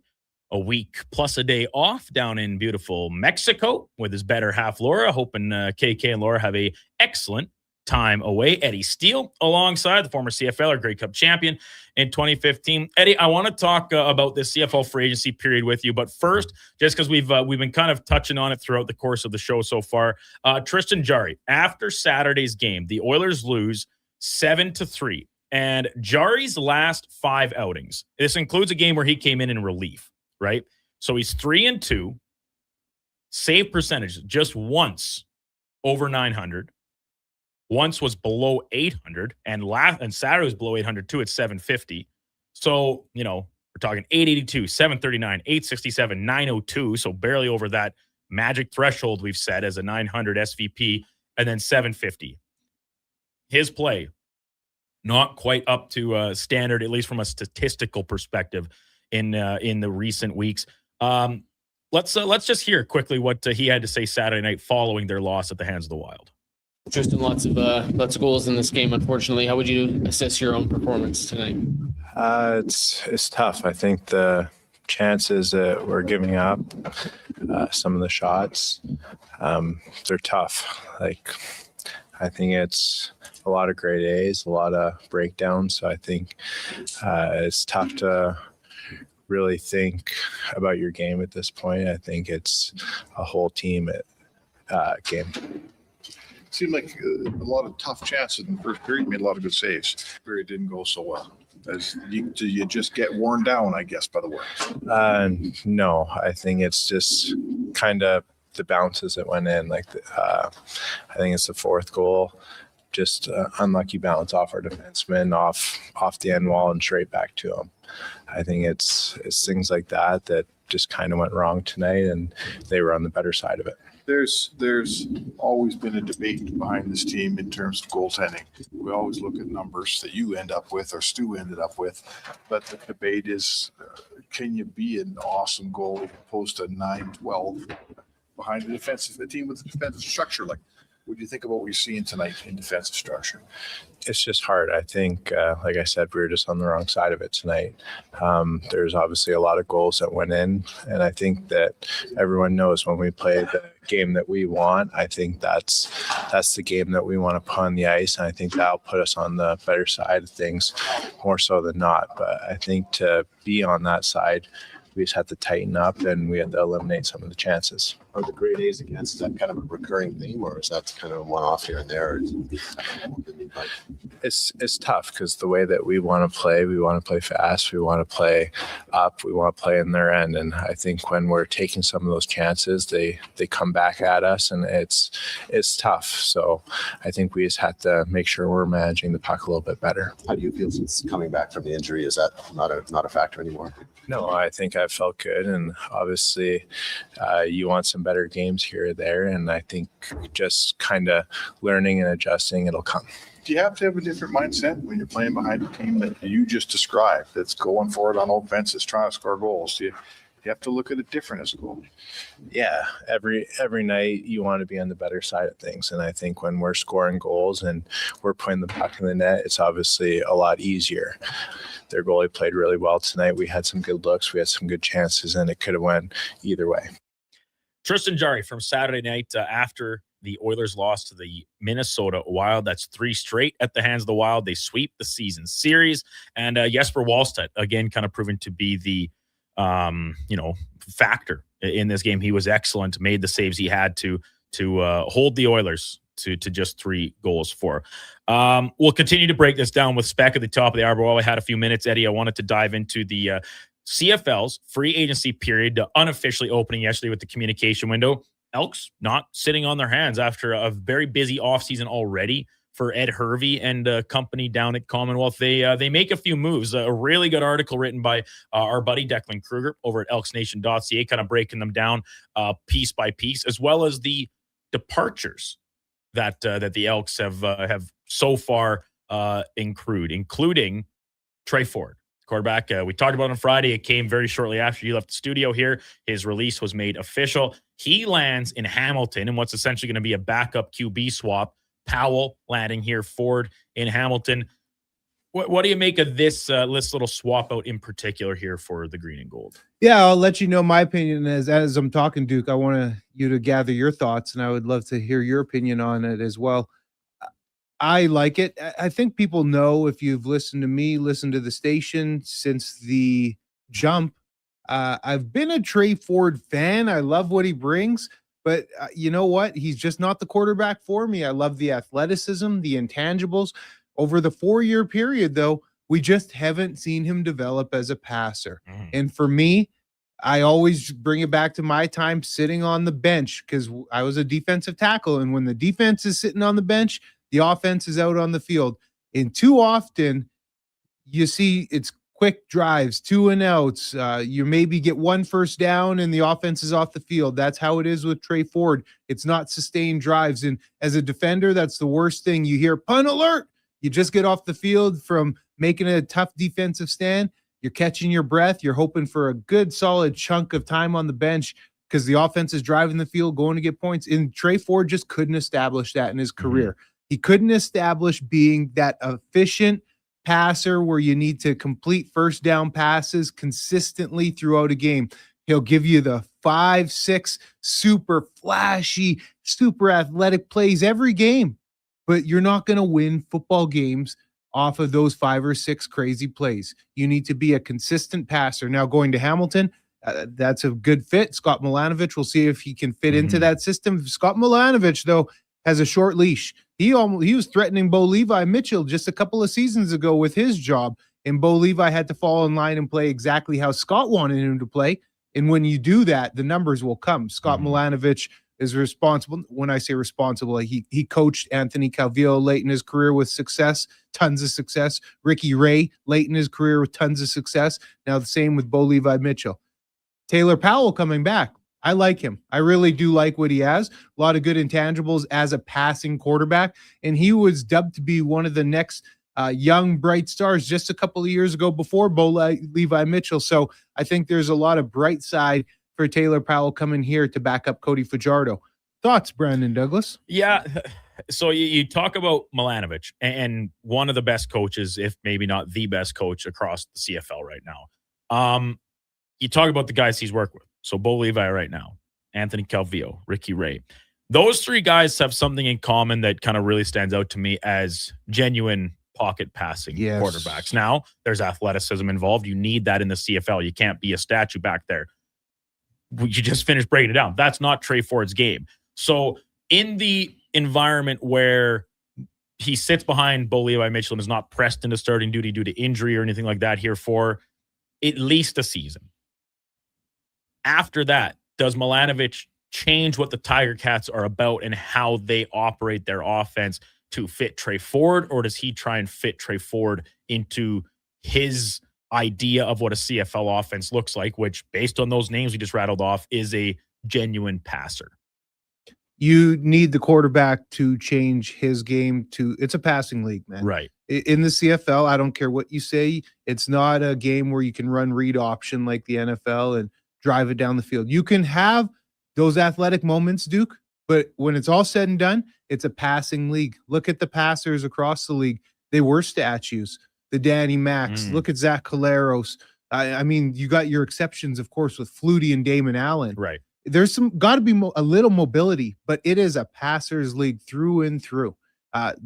a week plus a day off down in beautiful Mexico with his better half, Laura. Hoping KK and Laura have a excellent time away. Eddie Steele alongside the former CFL, Grey Cup champion in 2015. Eddie, I want to talk about this CFL free agency period with you, but first, just because we've been kind of touching on it throughout the course of the show so far, Tristan Jarry, after Saturday's game, the Oilers lose 7-3, and Jarry's last 5 outings, this includes a game where he came in relief, right? So he's 3-2, save percentage just once over 900. Once was below 800, and Saturday was below 800 too at 750. So, we're talking 882, 739, 867, 902. So barely over that magic threshold we've set as a 900 SVP, and then 750. His play, not quite up to standard, at least from a statistical perspective in the recent weeks. Let's just hear quickly what he had to say Saturday night following their loss at the hands of the Wild. Tristan, lots of goals in this game, unfortunately. How would you assess your own performance tonight? It's tough. I think the chances that we're giving up, some of the shots, they're tough. I think it's a lot of grade A's, a lot of breakdowns. So I think it's tough to really think about your game at this point. I think it's a whole team game. Seemed like a lot of tough chances in the first period. Made a lot of good saves. Period didn't go so well. Do you just get worn down, I guess, by the work? No, I think it's just kind of the bounces that went in. I think it's the fourth goal. Just unlucky bounce off our defenseman, off the end wall and straight back to him. I think it's things like that just kind of went wrong tonight, and they were on the better side of it. There's always been a debate behind this team in terms of goaltending. We always look at numbers that you end up with or Stu ended up with, but the debate is, can you be an awesome goalie opposed to 9-12 behind a team with a defensive structure? Like, what do you think about what you're seeing tonight in defensive structure? It's just hard. I think, like I said, we were just on the wrong side of it tonight. There's obviously a lot of goals that went in, and I think that everyone knows when we play the game that we want, I think that's the game that we want to put on the ice, and I think that'll put us on the better side of things more so than not. But I think to be on that side, we just have to tighten up and we have to eliminate some of the chances. Are the grade A's against? Is that kind of a recurring theme, or is that kind of one off here and there? It's tough because the way that we want to play fast, we want to play up, we want to play in their end. And I think when we're taking some of those chances, they come back at us, and it's tough. So I think we just have to make sure we're managing the puck a little bit better. How do you feel since coming back from the injury? Is that not a factor anymore? No, I think I felt good, and obviously you want some better games here or there, and I think just kind of learning and adjusting, it'll come. Do you have to have a different mindset when you're playing behind a team that you just described that's going for it on offenses, trying to score goals? Do you have to look at it different as a goalie? Yeah, every night you want to be on the better side of things, and I think when we're scoring goals and we're putting the puck in the net, it's obviously a lot easier. Their goalie played really well tonight. We had some good looks, we had some good chances, and it could have went either way. Tristan Jarry from Saturday night after the Oilers lost to the Minnesota Wild. That's 3 straight at the hands of the Wild. They sweep the season series. And Jesper Wallstedt, again, kind of proven to be the factor in this game. He was excellent, made the saves he had to hold the Oilers to just 3 goals for. We'll continue to break this down with Speck at the top of the hour. But while we had a few minutes, Eddie, I wanted to dive into the CFL's free agency period, unofficially opening yesterday with the communication window. Elks not sitting on their hands after a very busy offseason already for Ed Hervey and company down at Commonwealth. They make a few moves. A really good article written by our buddy Declan Kruger over at elksnation.ca, kind of breaking them down piece by piece, as well as the departures that the Elks have so far accrued, including Trey Ford, quarterback. We talked about it on Friday. It came very shortly after you left the studio here. His release was made official. He lands in Hamilton in what's essentially going to be a backup QB swap. Powell landing here, Ford in Hamilton. What do you make of this little swap out in particular here for the green and gold? Yeah, I'll let you know my opinion as I'm talking, Duke. I want you to gather your thoughts, and I would love to hear your opinion on it as well. I like it. I think people know, if you've listened to me, listened to the station since the jump, I've been a Trey Ford fan. I love what he brings, but you know what? He's just not the quarterback for me. I love the athleticism, the intangibles. Over the 4-year period, though, we just haven't seen him develop as a passer. And for me, I always bring it back to my time sitting on the bench, because I was a defensive tackle. And when the defense is sitting on the bench, the offense is out on the field. And too often, you see it's quick drives, 2 and outs. You maybe get 1 first down and the offense is off the field. That's how it is with Trey Ford. It's not sustained drives. And as a defender, that's the worst thing. You hear punt alert. You just get off the field from making a tough defensive stand. You're catching your breath. You're hoping for a good, solid chunk of time on the bench because the offense is driving the field, going to get points. And Trey Ford just couldn't establish that in his career. He couldn't establish being that efficient passer where you need to complete first down passes consistently throughout a game. He'll give you the 5-6 super flashy, super athletic plays every game, but you're not going to win football games off of those 5 or 6 crazy plays. You need to be a consistent passer. Now going to Hamilton, that's a good fit. Scott Milanovic, we'll see if he can fit into that system. Scott Milanovic, though, has a short leash. He was threatening Bo Levi Mitchell just a couple of seasons ago with his job, and Bo Levi had to fall in line and play exactly how Scott wanted him to play. And when you do that, the numbers will come. Scott Milanovic is responsible. When I say responsible, he coached Anthony Calvillo late in his career with success, tons of success. Ricky Ray late in his career with tons of success. Now the same with Bo Levi Mitchell. Taylor Powell coming back. I like him. I really do like what he has. A lot of good intangibles as a passing quarterback. And he was dubbed to be one of the next young bright stars just a couple of years ago before Bo Levi Mitchell. So I think there's a lot of bright side for Taylor Powell coming here to back up Cody Fajardo. Thoughts, Brandon Douglas? Yeah. So you talk about Milanovic, and one of the best coaches, if maybe not the best coach across the CFL right now. You talk about the guys he's worked with. So Bo Levi right now, Anthony Calvillo, Ricky Ray. Those 3 guys have something in common that kind of really stands out to me as genuine pocket passing quarterbacks. Now, there's athleticism involved. You need that in the CFL. You can't be a statue back there. You just finished breaking it down. That's not Trey Ford's game. So in the environment where he sits behind Bo Levi Mitchell and is not pressed into starting duty due to injury or anything like that here for at least a season. After that, does Milanovic change what the Tiger Cats are about and how they operate their offense to fit Trey Ford, or does he try and fit Trey Ford into his idea of what a CFL offense looks like, which, based on those names we just rattled off, is a genuine passer? You need the quarterback to change his game to – it's a passing league, man. Right. In the CFL, I don't care what you say. It's not a game where you can run read option like the NFL and drive it down the field. You can have those athletic moments, Duke, but when it's all said and done, it's a passing league. Look at the passers across the league. They were statues. The Danny Max. Look at Zach Caleros. I mean, you got your exceptions, of course, with Flutie and Damon Allen. Right. There's got to be a little mobility, but it is a passers league through and through.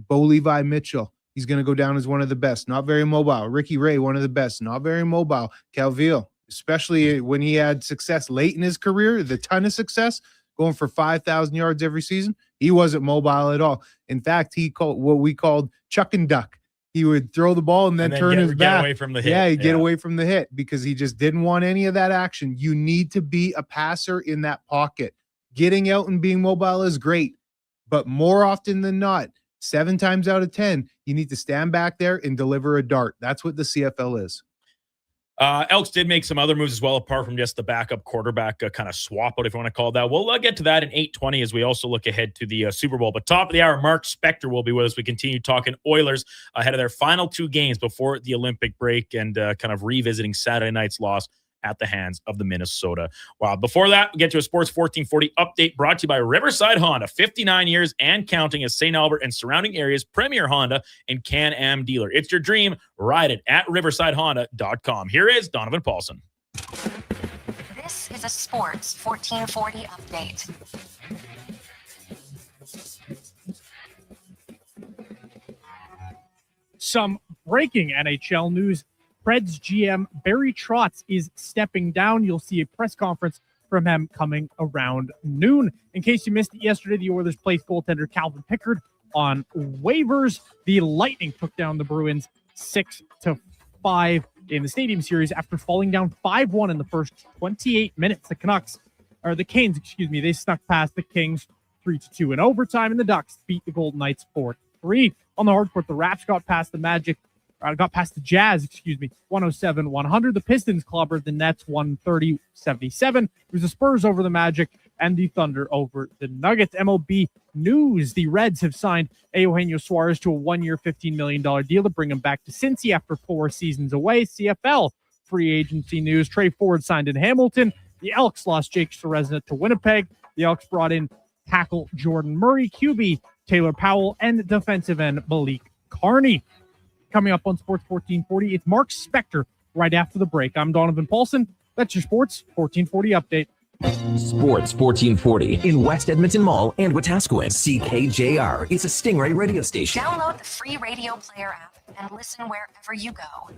Bo Levi Mitchell, he's going to go down as one of the best. Not very mobile. Ricky Ray, one of the best. Not very mobile. Calvillo, especially when he had success late in his career, the ton of success, going for 5,000 yards every season. He wasn't mobile at all. In fact, he called what we called chuck and duck. He would throw the ball and then turn his back. Get away from the hit. Yeah, he'd get away from the hit because he just didn't want any of that action. You need to be a passer in that pocket. Getting out and being mobile is great, but more often than not, 7 times out of 10, you need to stand back there and deliver a dart. That's what the CFL is. Elks did make some other moves as well, apart from just the backup quarterback kind of swap out, if you want to call it that. We'll get to that in 8:20 as we also look ahead to the Super Bowl. But top of the hour, Mark Spector will be with us. We continue talking Oilers ahead of their final 2 games before the Olympic break and kind of revisiting Saturday night's loss at the hands of the Minnesota Wild. Before that, we get to a Sports 1440 update brought to you by Riverside Honda, 59 years and counting as St. Albert and surrounding areas' premier Honda and Can-Am dealer. It's your dream. Ride it at riversidehonda.com. Here is Donovan Paulson. This is a Sports 1440 update. Some breaking NHL news. Preds GM Barry Trotz is stepping down. You'll see a press conference from him coming around noon. In case you missed it yesterday, the Oilers placed goaltender Calvin Pickard on waivers. The Lightning took down the Bruins 6-5 in the Stadium Series after falling down 5-1 in the first 28 minutes. The Canes, they snuck past the Kings 3-2 in overtime, and the Ducks beat the Golden Knights 4-3. On the hardcourt, the Raps got past the Jazz, 107-100. The Pistons clobbered the Nets 130-77. It was the Spurs over the Magic and the Thunder over the Nuggets. MLB news. The Reds have signed Eugenio Suarez to a 1-year, $15 million deal to bring him back to Cincy after 4 seasons away. CFL free agency news. Trey Ford signed in Hamilton. The Elks lost Jake Ceresna to Winnipeg. The Elks brought in tackle Jordan Murray, QB Taylor Powell, and defensive end Malik Carney. Coming up on Sports 1440, it's Mark Spector right after the break. I'm Donovan Paulson. That's your Sports 1440 update. Sports 1440 in West Edmonton Mall and Wetaskiwin. CKJR is a Stingray radio station. Download the free radio player app and listen wherever you go.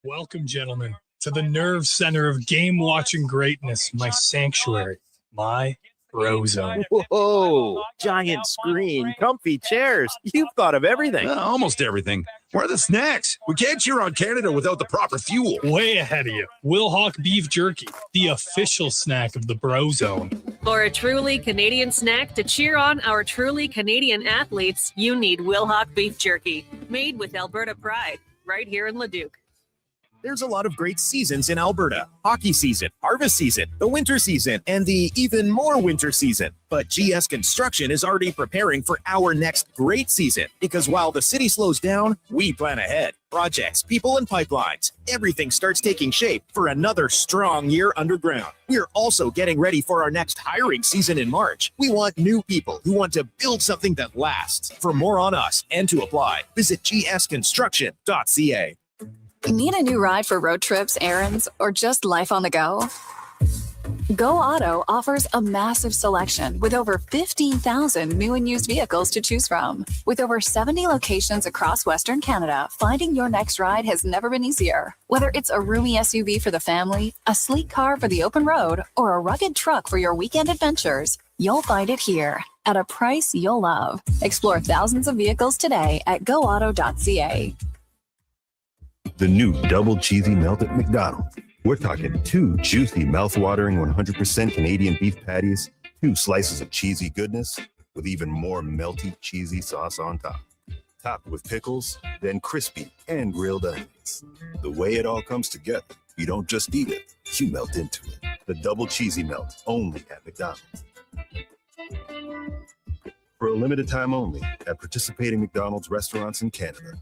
Welcome, gentlemen, to the nerve center of game-watching greatness, my sanctuary, my Bro Zone. Whoa, giant screen, comfy chairs. You've thought of everything. Almost everything. Where are the snacks? We can't cheer on Canada without the proper fuel. Way ahead of you. Wilhauk Beef Jerky, the official snack of the Bro Zone. For a truly Canadian snack to cheer on our truly Canadian athletes, you need Wilhauk Beef Jerky, made with Alberta pride, right here in Leduc. There's a lot of great seasons in Alberta. Hockey season, harvest season, the winter season, and the even more winter season. But GS Construction is already preparing for our next great season, because while the city slows down, we plan ahead. Projects, people, and pipelines. Everything starts taking shape for another strong year underground. We're also getting ready for our next hiring season in March. We want new people who want to build something that lasts. For more on us and to apply, visit gsconstruction.ca. Need a new ride for road trips, errands, or just life on the go? Go Auto offers a massive selection with over 15,000 new and used vehicles to choose from. With over 70 locations across Western Canada, finding your next ride has never been easier. Whether it's a roomy SUV for the family, a sleek car for the open road, or a rugged truck for your weekend adventures, you'll find it here at a price you'll love. Explore thousands of vehicles today at goauto.ca. The new double cheesy melt at McDonald's. We're talking 2 juicy, mouth-watering 100% Canadian beef patties, 2 slices of cheesy goodness, with even more melty, cheesy sauce on top. Topped with pickles, then crispy and grilled onions. The way it all comes together, you don't just eat it, you melt into it. The double cheesy melt, only at McDonald's. For a limited time only, at participating McDonald's restaurants in Canada.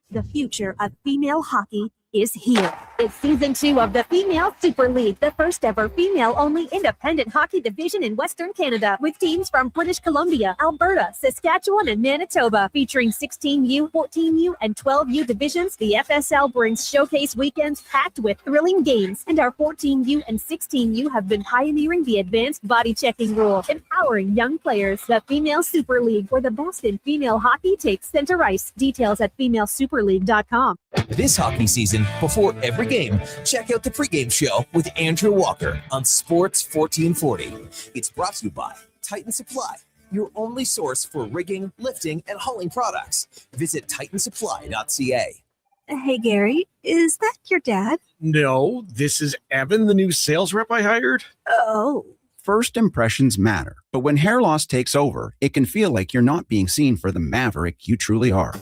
The future of female hockey is here. It's season 2 of the Female Super League, the first ever female-only independent hockey division in Western Canada, with teams from British Columbia, Alberta, Saskatchewan, and Manitoba. Featuring 16U, 14U, and 12U divisions, the FSL brings showcase weekends packed with thrilling games, and our 14U and 16U have been pioneering the advanced body checking rule, empowering young players. The Female Super League, where the best in female hockey takes center ice. Details at femalesuperleague.com. This hockey season, before every game, check out the pregame show with Andrew Walker on Sports 1440. It's brought to you by Titan Supply, your only source for rigging, lifting, and hauling products. Visit titansupply.ca. Hey, Gary, is that your dad? No, this is Evan, the new sales rep I hired. Oh. First impressions matter, but when hair loss takes over, it can feel like you're not being seen for the maverick you truly are.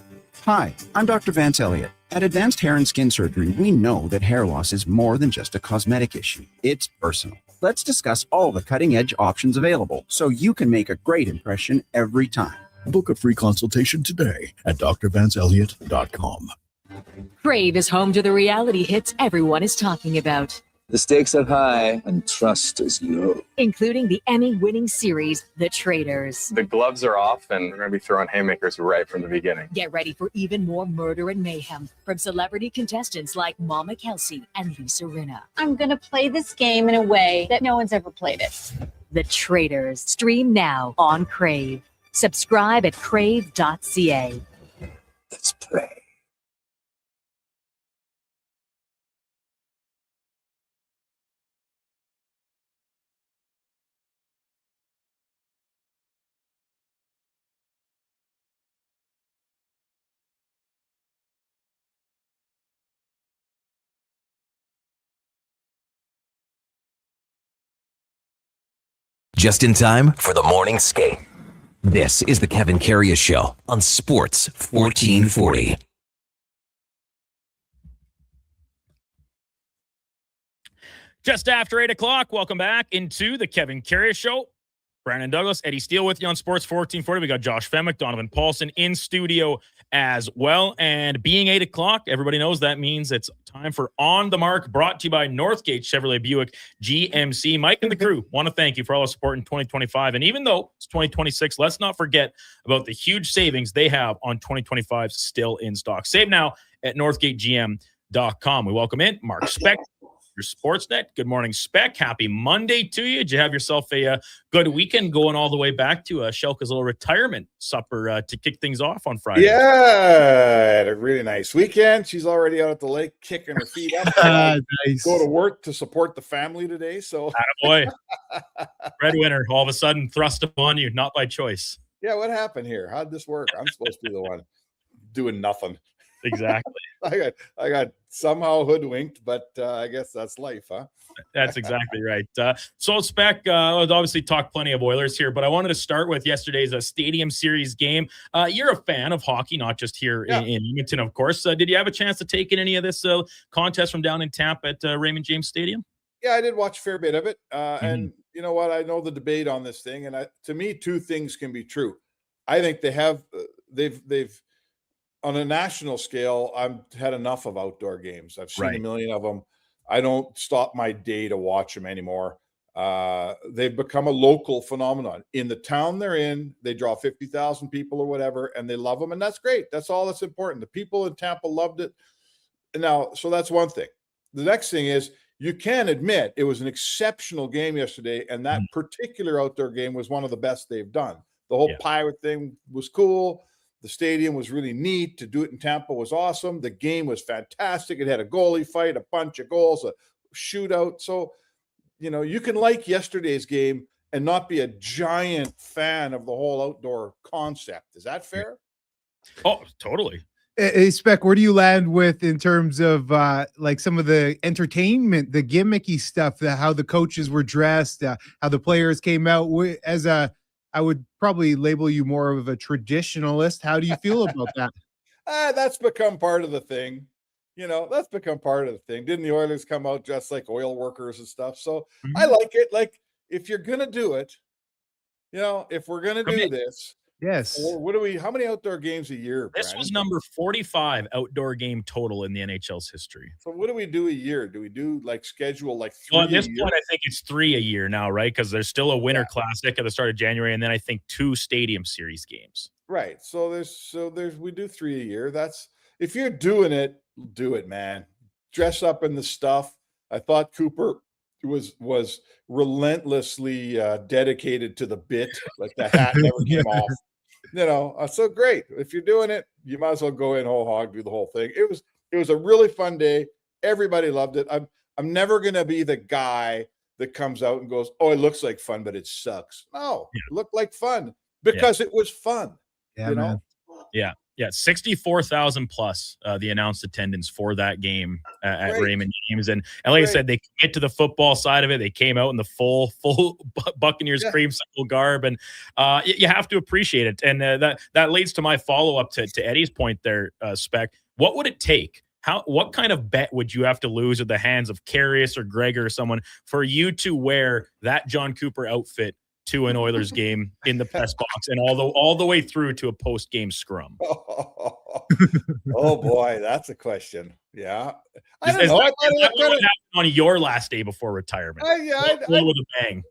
Hi, I'm Dr. Vance Elliott. At Advanced Hair and Skin Surgery, we know that hair loss is more than just a cosmetic issue. It's personal. Let's discuss all the cutting-edge options available so you can make a great impression every time. Book a free consultation today at drvanceelliott.com. Crave is home to the reality hits everyone is talking about, The stakes are high and trust is low. including the Emmy-winning series, The Traitors. The gloves are off, and we're going to be throwing haymakers right from the beginning. Get ready for even more murder and mayhem from celebrity contestants like Mama Kelsey and Lisa Rinna. I'm going to play this game in a way that no one's ever played it. The Traitors. Stream now on Crave. Subscribe at crave.ca. Let's play. Just in time for the morning skate. This is the Kevin Karius Show on Sports 1440. Just after 8 o'clock, welcome back into the Kevin Karius Show. Brandon Douglas, Eddie Steele with you on Sports 1440. We got Josh Femick, Donovan Paulson in studio as well. And being 8 o'clock, everybody knows that means it's time for On the Mark, brought to you by Northgate Chevrolet Buick GMC. Mike and the crew want to thank you for all the support in 2025. And even though it's 2026, let's not forget about the huge savings they have on 2025 still in stock. Save now at northgategm.com. We welcome in Mark Speck, your Sportsnet. Good morning, Spec. Happy Monday to you. Did you have yourself a good weekend going all the way back to Shelka's little retirement supper to kick things off on Friday? Yeah, I had a really nice weekend. She's already out at the lake kicking her feet up. Nice. Go to work to support the family today. So, boy, breadwinner all of a sudden thrust upon you, not by choice. Yeah, what happened here? How'd this work? I'm supposed to be the one doing nothing. Exactly. I got somehow hoodwinked, but I guess that's life, huh? That's exactly right. So, Spec, I'll obviously talk plenty of Oilers here, but I wanted to start with yesterday's Stadium Series game. You're a fan of hockey, not just here in Edmonton, of course. Did you have a chance to take in any of this contest from down in Tampa at Raymond James Stadium? Yeah, I did watch a fair bit of it. And you know what? I know the debate on this thing, and to me, two things can be true. I think they've on a national scale, I've had enough of outdoor games. I've seen a million of them. I don't stop my day to watch them anymore. They've become a local phenomenon. In the town they're in, they draw 50,000 people or whatever, and they love them, and that's great. That's all that's important. The people in Tampa loved it. Now, so that's one thing. The next thing is, you can admit it was an exceptional game yesterday, and that particular outdoor game was one of the best they've done. The whole pirate thing was cool. The stadium was really neat. To do it in Tampa was awesome. The game was fantastic. It had a goalie fight, a bunch of goals, a shootout. So, you can like yesterday's game and not be a giant fan of the whole outdoor concept. Is that fair? Oh, totally. Hey, Spec, where do you land with in terms of like some of the entertainment, the gimmicky stuff, how the coaches were dressed, how the players came out? I would probably label you more of a traditionalist. How do you feel about that? That's become part of the thing. That's become part of the thing. Didn't the Oilers come out just like oil workers and stuff? So I like it. Like, if you're going to do it, if we're going to do this. Yes. How many outdoor games a year? This was number 45 outdoor game total in the NHL's history. So what do we do a year? Do we do schedule 3 Well, at this point, I think it's 3 a year now, right? Because there's still a Winter Classic at the start of January, and then I think 2 Stadium Series games. Right. So we do 3 a year. That's, if you're doing it, do it, man. Dress up in the stuff. I thought Cooper was relentlessly dedicated to the bit. Like, the hat never came off. So great. If you're doing it, you might as well go in whole hog, do the whole thing. It was a really fun day. Everybody loved it. I'm never gonna be the guy that comes out and goes, "Oh, it looks like fun, but it sucks." No, it looked like fun because it was fun. Yeah, man. Yeah, 64,000 plus the announced attendance for that game at Raymond James. And like I said, they commit to the football side of it. They came out in the full Buccaneers creamsicle garb, and you have to appreciate it. And that leads to my follow-up to Eddie's point there, Spec. What would it take? What kind of bet would you have to lose at the hands of Karius or Gregor or someone for you to wear that John Cooper outfit to an Oilers game in the press box and all the way through to a post-game scrum? Oh boy, that's a question. Yeah, I don't know. What happened on your last day before retirement? With a bang.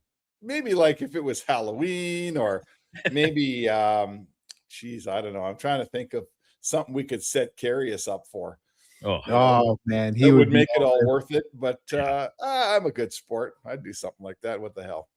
Maybe if it was Halloween, or maybe, I don't know. I'm trying to think of something we could set Karius up for. Oh man, he would make it all worth it. But I'm a good sport. I'd do something like that. What the hell?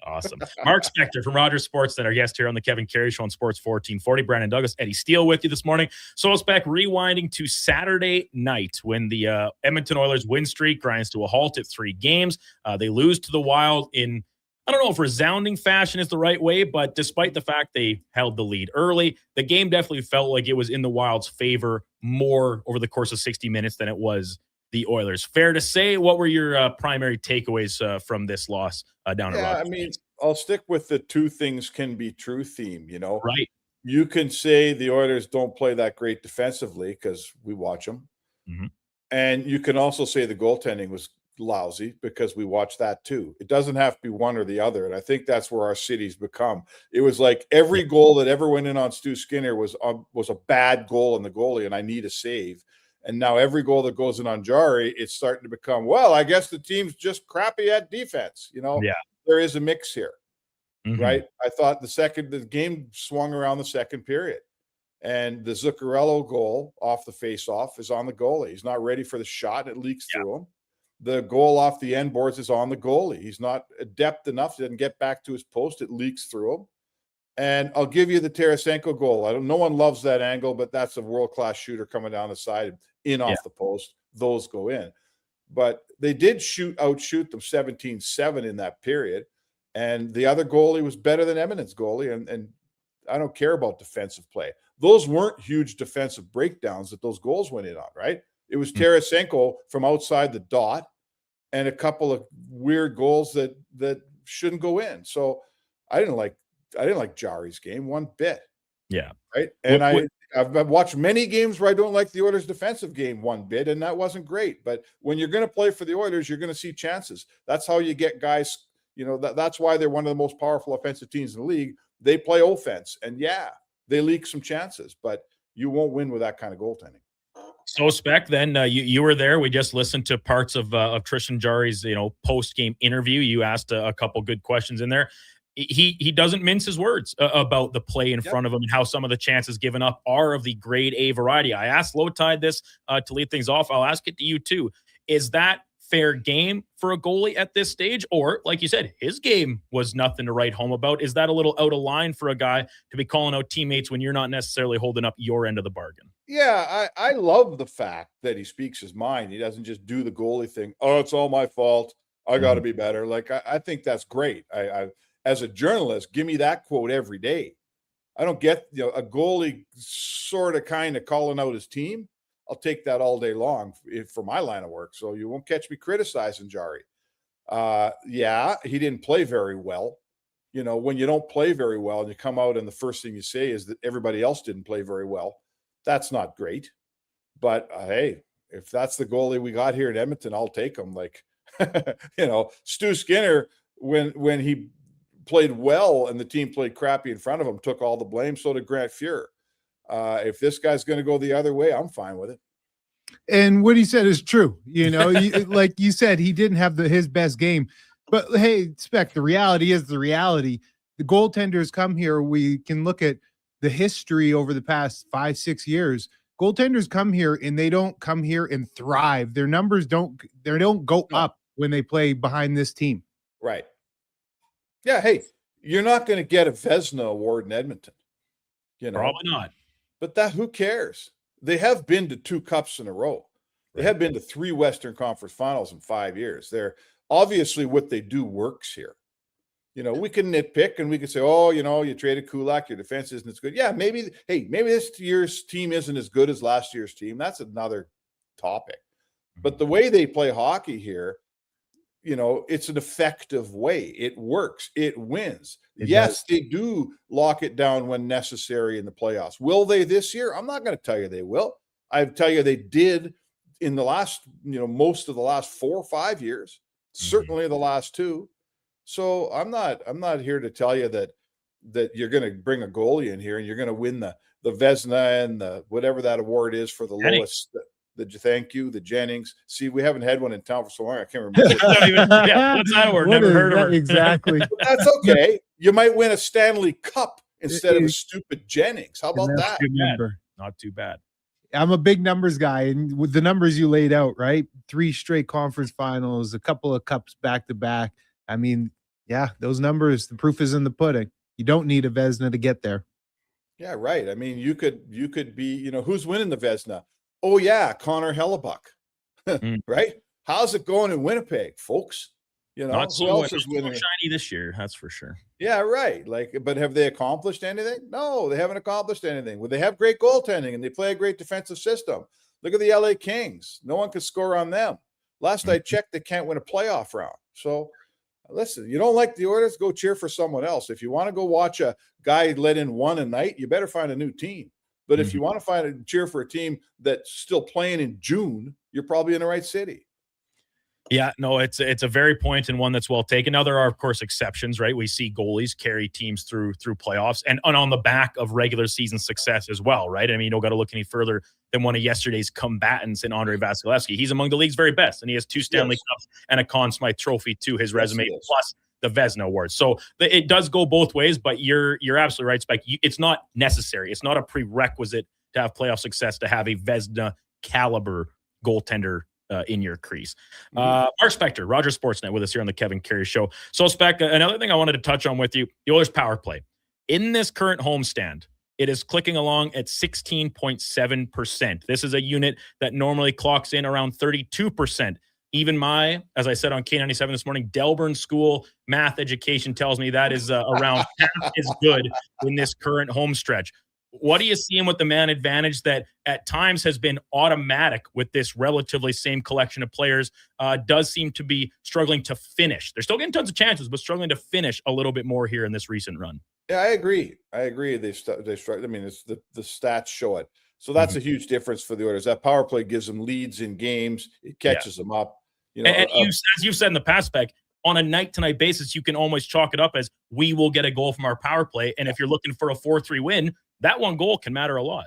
Awesome. Mark Spector from Rogers Sportsnet, our guest here on the Kevin Karius Show on Sports 1440. Brandon Douglas, Eddie Steele with you this morning. So it's back rewinding to Saturday night when the Edmonton Oilers win streak grinds to a halt at 3 games. They lose to the Wild in, I don't know if resounding fashion is the right way, but despite the fact they held the lead early, the game definitely felt like it was in the Wild's favor more over the course of 60 minutes than it was the Oilers. Fair to say? What were your primary takeaways from this loss down at Rogers? I mean, I'll stick with the two things can be true theme, Right. You can say the Oilers don't play that great defensively because we watch them. Mm-hmm. And you can also say the goaltending was lousy because we watch that too. It doesn't have to be one or the other. And I think that's where our city's become. It was like every goal that ever went in on Stu Skinner was a bad goal on the goalie, and I need a save. And now every goal that goes in on Jari, it's starting to become, well, I guess the team's just crappy at defense. There is a mix here, right? I thought the game swung around the second period, and the Zuccarello goal off the face-off is on the goalie. He's not ready for the shot. It leaks through him. the goal off the end boards is on the goalie. He's not adept enough. He doesn't get back to his post. It leaks through him. And I'll give you the Tarasenko goal. No one loves that angle, but that's a world-class shooter coming down the side, in off the post. Those go in. But they did outshoot them 17-7 in that period. And the other goalie was better than Edmonton's goalie. And I don't care about defensive play. Those weren't huge defensive breakdowns that those goals went in on, right? It was Tarasenko from outside the dot and a couple of weird goals that shouldn't go in. So I didn't like Jari's game one bit. Yeah. Right. And I've watched many games where I don't like the Oilers' defensive game one bit, and that wasn't great. But when you're going to play for the Oilers, you're going to see chances. That's how you get guys. That's why they're one of the most powerful offensive teams in the league. They play offense, and they leak some chances, but you won't win with that kind of goaltending. So, Spec, then you were there. We just listened to parts of Tristan Jarry's post-game interview. You asked a couple good questions in there. He doesn't mince his words about the play in front of him and how some of the chances given up are of the grade A variety. I asked Low Tide this to lead things off. I'll ask it to you too. Is that fair game for a goalie at this stage? Or, like you said, his game was nothing to write home about. Is that a little out of line for a guy to be calling out teammates when you're not necessarily holding up your end of the bargain? Yeah, I love the fact that he speaks his mind. He doesn't just do the goalie thing. Oh, it's all my fault. I got to be better. Like, I think that's great. I as a journalist, give me that quote every day. I don't get a goalie sort of kind of calling out his team. I'll take that all day long for my line of work. So you won't catch me criticizing Jarry. He didn't play very well. When you don't play very well and you come out and the first thing you say is that everybody else didn't play very well, that's not great. But hey, if that's the goalie we got here in Edmonton, I'll take him. Like, Stu Skinner, when he played well and the team played crappy in front of him, took all the blame. So did Grant Fuhr. If this guy's going to go the other way, I'm fine with it. And what he said is true. Like you said, he didn't have his best game. But hey, Spec, the reality is the reality. The goaltenders come here. We can look at the history over the past 5-6 years. Goaltenders come here and they don't come here and thrive. Their numbers don't go up when they play behind this team. Right. Yeah. Hey, you're not going to get a Vezina award in Edmonton. Probably not. But who cares? They have been to 2 cups in a row. They have been to 3 Western Conference finals in 5 years. They're obviously what they do works here. We can nitpick and we can say, oh, you traded Kulak, your defense isn't as good. Yeah, maybe this year's team isn't as good as last year's team. That's another topic. But the way they play hockey here, it's an effective way. It works. It wins. Yes, they do lock it down when necessary in the playoffs. Will they this year? I'm not going to tell you they will. I tell you they did in the last, most of the last 4 or 5 years, certainly the last 2. So I'm not here to tell you that you're going to bring a goalie in here and you're going to win the Vezina and the whatever that award is for the lowest. The Jennings. See, we haven't had one in town for so long. I can't remember. What's that word? Never heard of her. Exactly. That's okay. You might win a Stanley Cup instead of a stupid Jennings. How about that? Not too bad. I'm a big numbers guy, and with the numbers you laid out, right? 3 straight conference finals, a couple of cups back to back. I mean, those numbers, the proof is in the pudding. You don't need a Vezina to get there. Yeah, right. I mean, you could be, who's winning the Vezina? Oh, yeah, Connor Hellebuck, right? How's it going in Winnipeg, folks? Not so who else is winning? Shiny this year, that's for sure. Yeah, right. But have they accomplished anything? No, they haven't accomplished anything. Well, they have great goaltending and they play a great defensive system. Look at the LA Kings. No one can score on them. Last I checked, they can't win a playoff round. So, listen, you don't like the Oilers, go cheer for someone else. If you want to go watch a guy let in 1 a night, you better find a new team. But if you want to cheer for a team that's still playing in June, you're probably in the right city. Yeah, no, it's a very point and one that's well taken. Now, there are, of course, exceptions, right? We see goalies carry teams through playoffs and on the back of regular season success as well, right? I mean, you don't got to look any further than one of yesterday's combatants in Andrei Vasilevsky. He's among the league's very best, and he has 2 Stanley Cups and a Conn Smythe trophy to his resume, plus the Vezina Award. So it does go both ways, but you're absolutely right, Spike. It's not necessary. It's not a prerequisite to have playoff success to have a Vezina caliber goaltender in your crease. Mark Spector, Roger Sportsnet, with us here on the Kevin Karius Show. So, Spec, another thing I wanted to touch on with you, the Oilers' power play. In this current homestand, it is clicking along at 16.7%. This is a unit that normally clocks in around 32%. Even my, as I said on K97 this morning, Delburne School math education tells me that is around half as good in this current home stretch. What are you seeing with the man advantage that at times has been automatic with this relatively same collection of players, does seem to be struggling to finish? They're still getting tons of chances, but struggling to finish a little bit more here in this recent run. Yeah, I agree. They struggle. I mean, it's the stats show it. So that's a huge difference for the Oilers. That power play gives them leads in games. It catches them up. You know, and as you've said in the past, Spec, on a night-to-night basis, you can almost chalk it up as we will get a goal from our power play. And if you're looking for a 4-3 win, that one goal can matter a lot.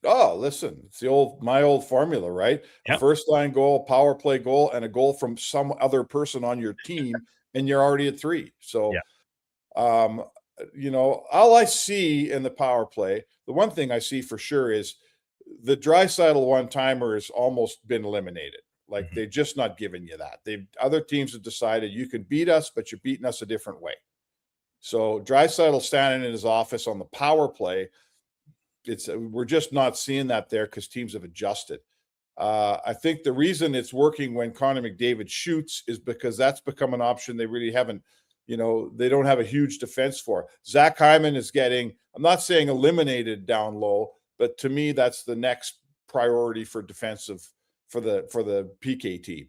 Oh, listen, it's my old formula, right? Yep. A first line goal, power play goal, and a goal from some other person on your team, and you're already at 3. So, you know, all I see in the power play, the one thing I see for sure is the Draisaitl one-timer has almost been eliminated. Like they're just not giving you that. Other teams have decided you can beat us, but you're beating us a different way. So Draisaitl standing in his office on the power play, we're just not seeing that there because teams have adjusted. I think the reason it's working when Connor McDavid shoots is because that's become an option they really haven't, you know, they don't have a huge defense for. Zach Hyman is getting, I'm not saying eliminated down low, but to me, that's the next priority for defensive for the PK team,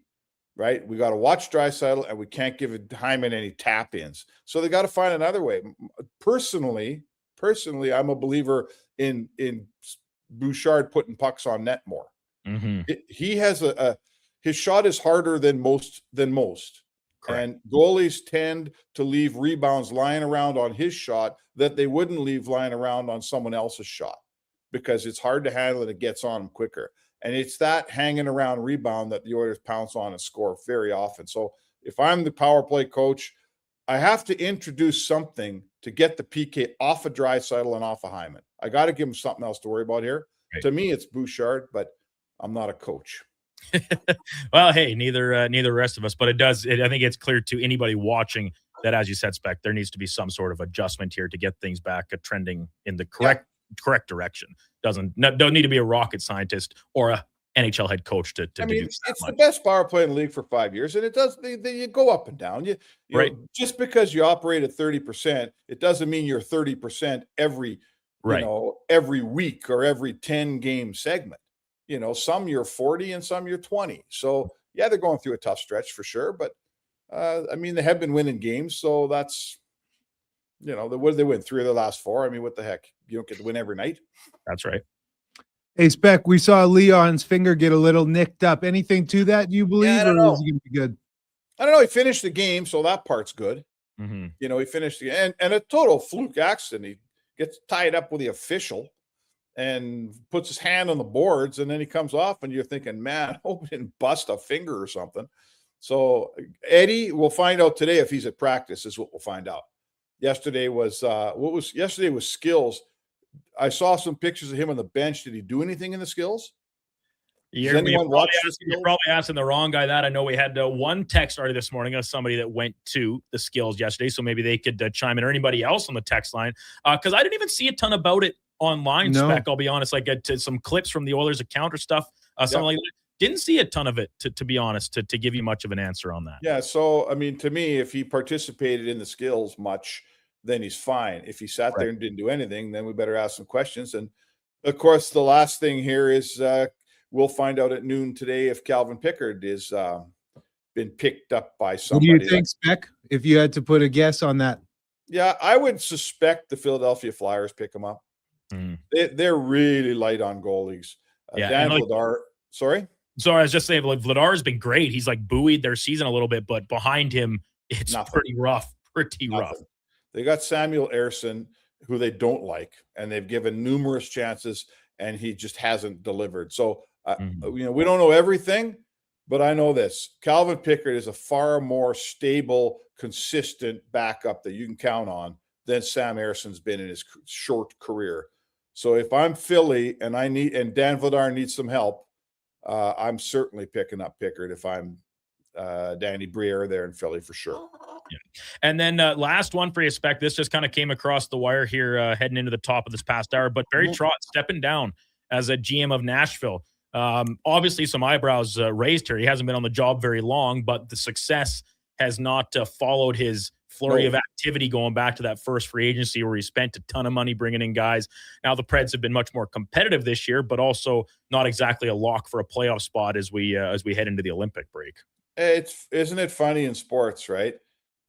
right? We got to watch Draisaitl, and we can't give Hyman any tap-ins. So they got to find another way. Personally, I'm a believer in Bouchard putting pucks on net more. He has his shot is harder than most. Correct. And goalies tend to leave rebounds lying around on his shot that they wouldn't leave lying around on someone else's shot because it's hard to handle and it gets on them quicker. And it's that hanging around rebound that the Oilers pounce on and score very often. So if I'm the power play coach, I have to introduce something to get the PK off of Draisaitl and off of Hyman. I got to give him something else to worry about here. Right. To me, it's Bouchard, but I'm not a coach. Well, hey, neither the rest of us, but I think it's clear to anybody watching that, as you said, Spec, there needs to be some sort of adjustment here to get things back trending in the correct direction. Don't need to be a rocket scientist or a NHL head coach to do that. It's the best power play in the league for 5 years, and it does. You go up and down. You right. know, just because you operate at 30%, it doesn't mean you're 30% every every week or every 10 game segment. You know, some you're 40 and some you're 20. So yeah, they're going through a tough stretch for sure. But I mean, they have been winning games, so that's, you know, what did they win? 3 of the last 4. I mean, what the heck? You don't get to win every night. That's right. Hey, Spec, we saw Leon's finger get a little nicked up. Anything to that, you believe, I don't or know. is he going to be good? I don't know. He finished the game, so that part's good. You know, he finished the and a total fluke accident. He gets tied up with the official and puts his hand on the boards, and then he comes off, and you're thinking, man, I hope he didn't bust a finger or something. So Eddie, we'll find out today if he's at practice, is what we'll find out. Yesterday was skills. I saw some pictures of him on the bench. Did he do anything in the skills? You're probably asking the wrong guy that. I know we had one text already this morning of somebody that went to the skills yesterday, so maybe they could chime in, or anybody else on the text line, because I didn't even see a ton about it online. No. Spec, I'll be honest, like some clips from the Oilers account or stuff, something like that. Didn't see a ton of it, to be honest, to give you much of an answer on that. Yeah, so, I mean, to me, if he participated in the skills much, then he's fine. If he sat there and didn't do anything, then we better ask some questions. And, of course, the last thing here is we'll find out at noon today if Calvin Pickard is been picked up by somebody. What do you think, Spec, if you had to put a guess on that? Yeah, I would suspect the Philadelphia Flyers pick him up. They're really light on goalies. Dan Vladar, sorry, I was just saying, like, Vladar has been great. He's like buoyed their season a little bit, but behind him, it's pretty rough. They got Samuel Ersson, who they don't like, and they've given numerous chances, and he just hasn't delivered. So, you know, we don't know everything, but I know this. Calvin Pickard is a far more stable, consistent backup that you can count on than Sam Ersson's been in his short career. So if I'm Philly and Dan Vladar needs some help, I'm certainly picking up Pickard if I'm Danny Briere there in Philly for sure. Yeah. And then last one for you, Spec. This just kind of came across the wire here heading into the top of this past hour. But Barry Trotz stepping down as a GM of Nashville. Obviously, some eyebrows raised here. He hasn't been on the job very long, but the success has not followed his flurry of activity going back to that first free agency where he spent a ton of money bringing in guys. Now the Preds have been much more competitive this year, but also not exactly a lock for a playoff spot as we head into the Olympic break. Isn't it funny in sports, right?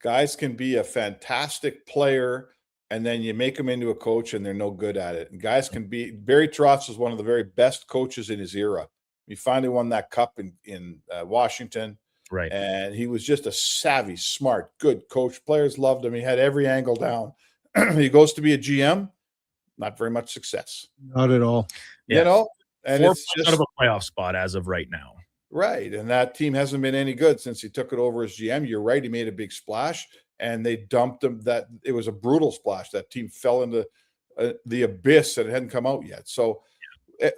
Guys can be a fantastic player, and then you make them into a coach, and they're no good at it. And guys can be. Barry Trotz was one of the very best coaches in his era. He finally won that cup in Washington, right? And he was just a savvy, smart, good coach. Players loved him. He had every angle down. He goes to be a GM, not very much success. Not at all. You know, and 4 it's just out of a playoff spot as of right now. Right. And that team hasn't been any good since he took it over as GM. You're right. He made a big splash and they dumped him. That it was a brutal splash. That team fell into the abyss and it hadn't come out yet. So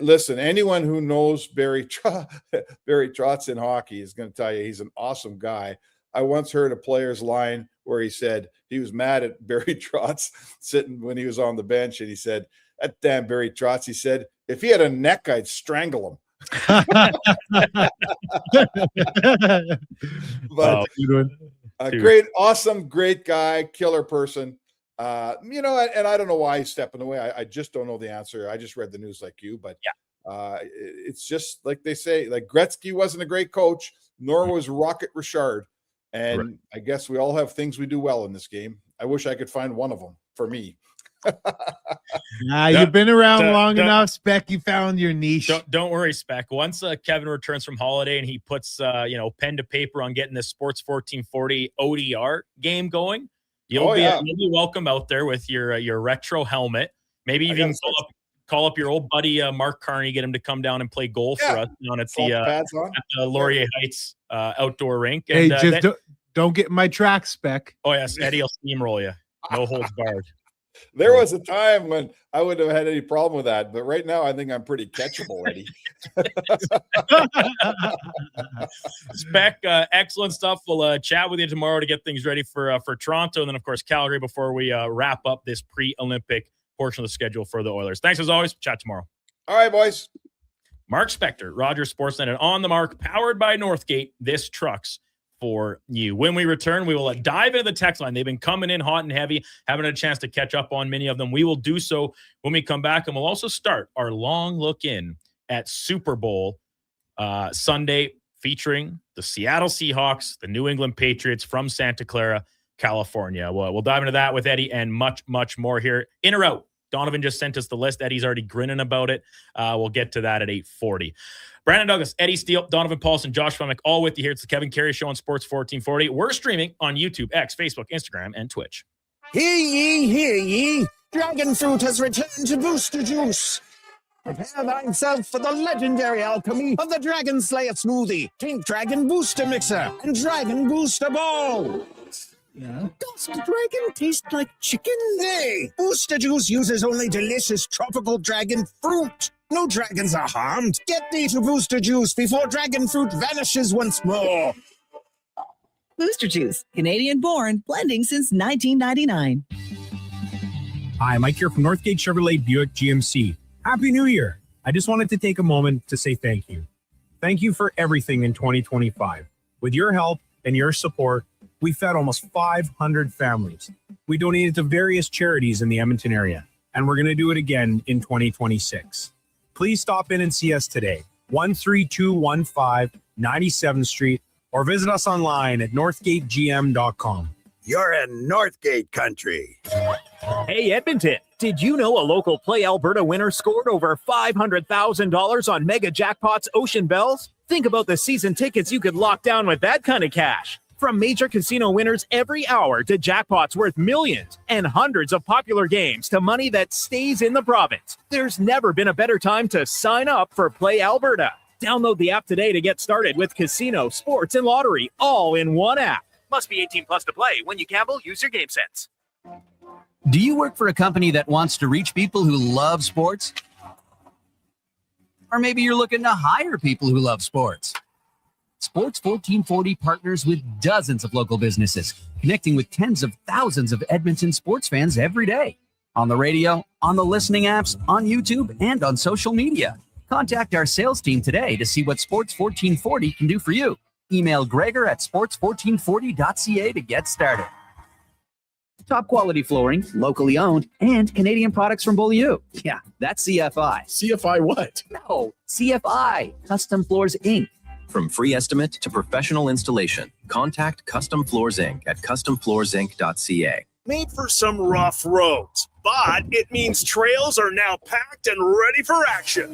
listen, anyone who knows Barry Trotz in hockey is going to tell you he's an awesome guy. I once heard a player's line where he said he was mad at Barry Trotz sitting when he was on the bench. And he said, that damn Barry Trotz, he said, if he had a neck, I'd strangle him. But great, awesome, great guy, killer person. You know, and I don't know why he's stepping away. I just don't know the answer. I just read the news like you, but it's just like they say, like Gretzky wasn't a great coach, nor was Rocket Richard. And I guess we all have things we do well in this game. I wish I could find one of them for me. You've been around long enough, Spec. You found your niche. Don't worry, Spec. Once Kevin returns from holiday and he puts pen to paper on getting this Sports 1440 ODR game going, you'll be welcome out there with your retro helmet. Maybe even call up your old buddy Mark Carney, get him to come down and play golf for us down at the Laurier Heights outdoor rink. And, hey, don't get in my track, Spec. Oh yes, Eddie will steamroll you. No holds barred. There was a time when I wouldn't have had any problem with that, but right now I think I'm pretty catchable, Eddie. Spec, excellent stuff. We'll chat with you tomorrow to get things ready for Toronto, and then of course Calgary before we wrap up this pre-Olympic portion of the schedule for the Oilers. Thanks as always. Chat tomorrow. All right, boys. Mark Spector, Rogers Sportsnet, and On the Mark, powered by Northgate. This trucks for you. When we return, we will dive into the text line. They've been coming in hot and heavy, haven't had a chance to catch up on many of them. We will do so when we come back, and we'll also start our long look in at Super Bowl Sunday, featuring the Seattle Seahawks, the New England Patriots from Santa Clara, California. We'll dive into that with Eddie and much, much more here. In or out? Donovan just sent us the list. Eddie's already grinning about it. We'll get to that at 8:40. Brandon Douglas, Eddie Steele, Donovan Paulson, Josh Fleming, all with you here. It's the Kevin Karius Show on Sports 1440. We're streaming on YouTube, X, Facebook, Instagram, and Twitch. Hear ye, hear ye. Dragon fruit has returned to Booster Juice. Prepare thyself for the legendary alchemy of the Dragon Slayer smoothie, Pink Dragon Booster Mixer, and Dragon Booster Ball. Does the dragon taste like chicken? Hey, Booster Juice uses only delicious tropical dragon fruit. No dragons are harmed. Get thee to Booster Juice before dragon fruit vanishes once more. Booster Juice, Canadian-born, blending since 1999. Hi, Mike here from Northgate Chevrolet Buick GMC. Happy New Year. I just wanted to take a moment to say thank you. Thank you for everything in 2025. With your help and your support, we fed almost 500 families. We donated to various charities in the Edmonton area, and we're going to do it again in 2026. Please stop in and see us today, 13215 97th Street, or visit us online at northgategm.com. You're in Northgate country. Hey, Edmonton, did you know a local Play Alberta winner scored over $500,000 on Mega Jackpots Ocean Bells? Think about the season tickets you could lock down with that kind of cash. From major casino winners every hour to jackpots worth millions and hundreds of popular games to money that stays in the province, there's never been a better time to sign up for Play Alberta. Download the app today to get started with casino, sports, and lottery all in one app. Must be 18 plus to play. When you gamble, use your game sense. Do you work for a company that wants to reach people who love sports? Or maybe you're looking to hire people who love sports. Sports 1440 partners with dozens of local businesses, connecting with tens of thousands of Edmonton sports fans every day. On the radio, on the listening apps, on YouTube, and on social media. Contact our sales team today to see what Sports 1440 can do for you. Email Gregor at sports1440.ca to get started. Top quality flooring, locally owned, and Canadian products from Beaulieu. Yeah, that's CFI. CFI what? No, CFI, Custom Floors Inc. From free estimate to professional installation, contact Custom Floors Inc. at customfloorsinc.ca. Made for some rough roads, but it means trails are now packed and ready for action.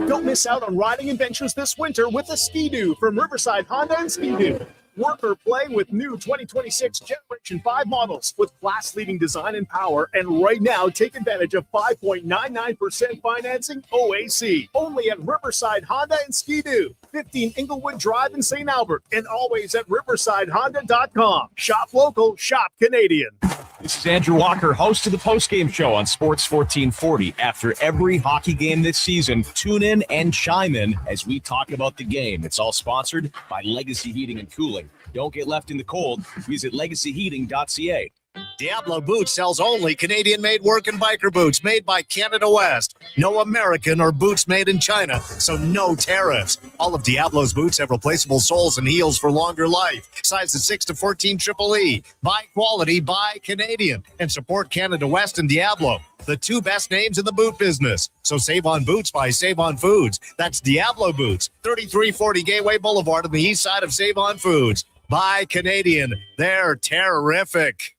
Don't miss out on riding adventures this winter with a Ski-Doo from Riverside Honda and Ski-Doo. Work or play with new 2026 Generation 5 models with class-leading design and power. And right now, take advantage of 5.99% financing OAC. Only at Riverside Honda and Ski-Doo. 15 Inglewood Drive in St. Albert. And always at riversidehonda.com. Shop local, shop Canadian. This is Andrew Walker, host of the postgame show on Sports 1440. After every hockey game this season, tune in and chime in as we talk about the game. It's all sponsored by Legacy Heating and Cooling. Don't get left in the cold. Visit legacyheating.ca. Diablo Boots sells only Canadian-made work and biker boots made by Canada West. No American or boots made in China, so no tariffs. All of Diablo's boots have replaceable soles and heels for longer life. Sizes 6 to 14 EEE. Buy quality, buy Canadian. And support Canada West and Diablo, the two best names in the boot business. So save on boots by Save On Foods. That's Diablo Boots, 3340 Gateway Boulevard on the east side of Save On Foods. Buy Canadian. They're terrific.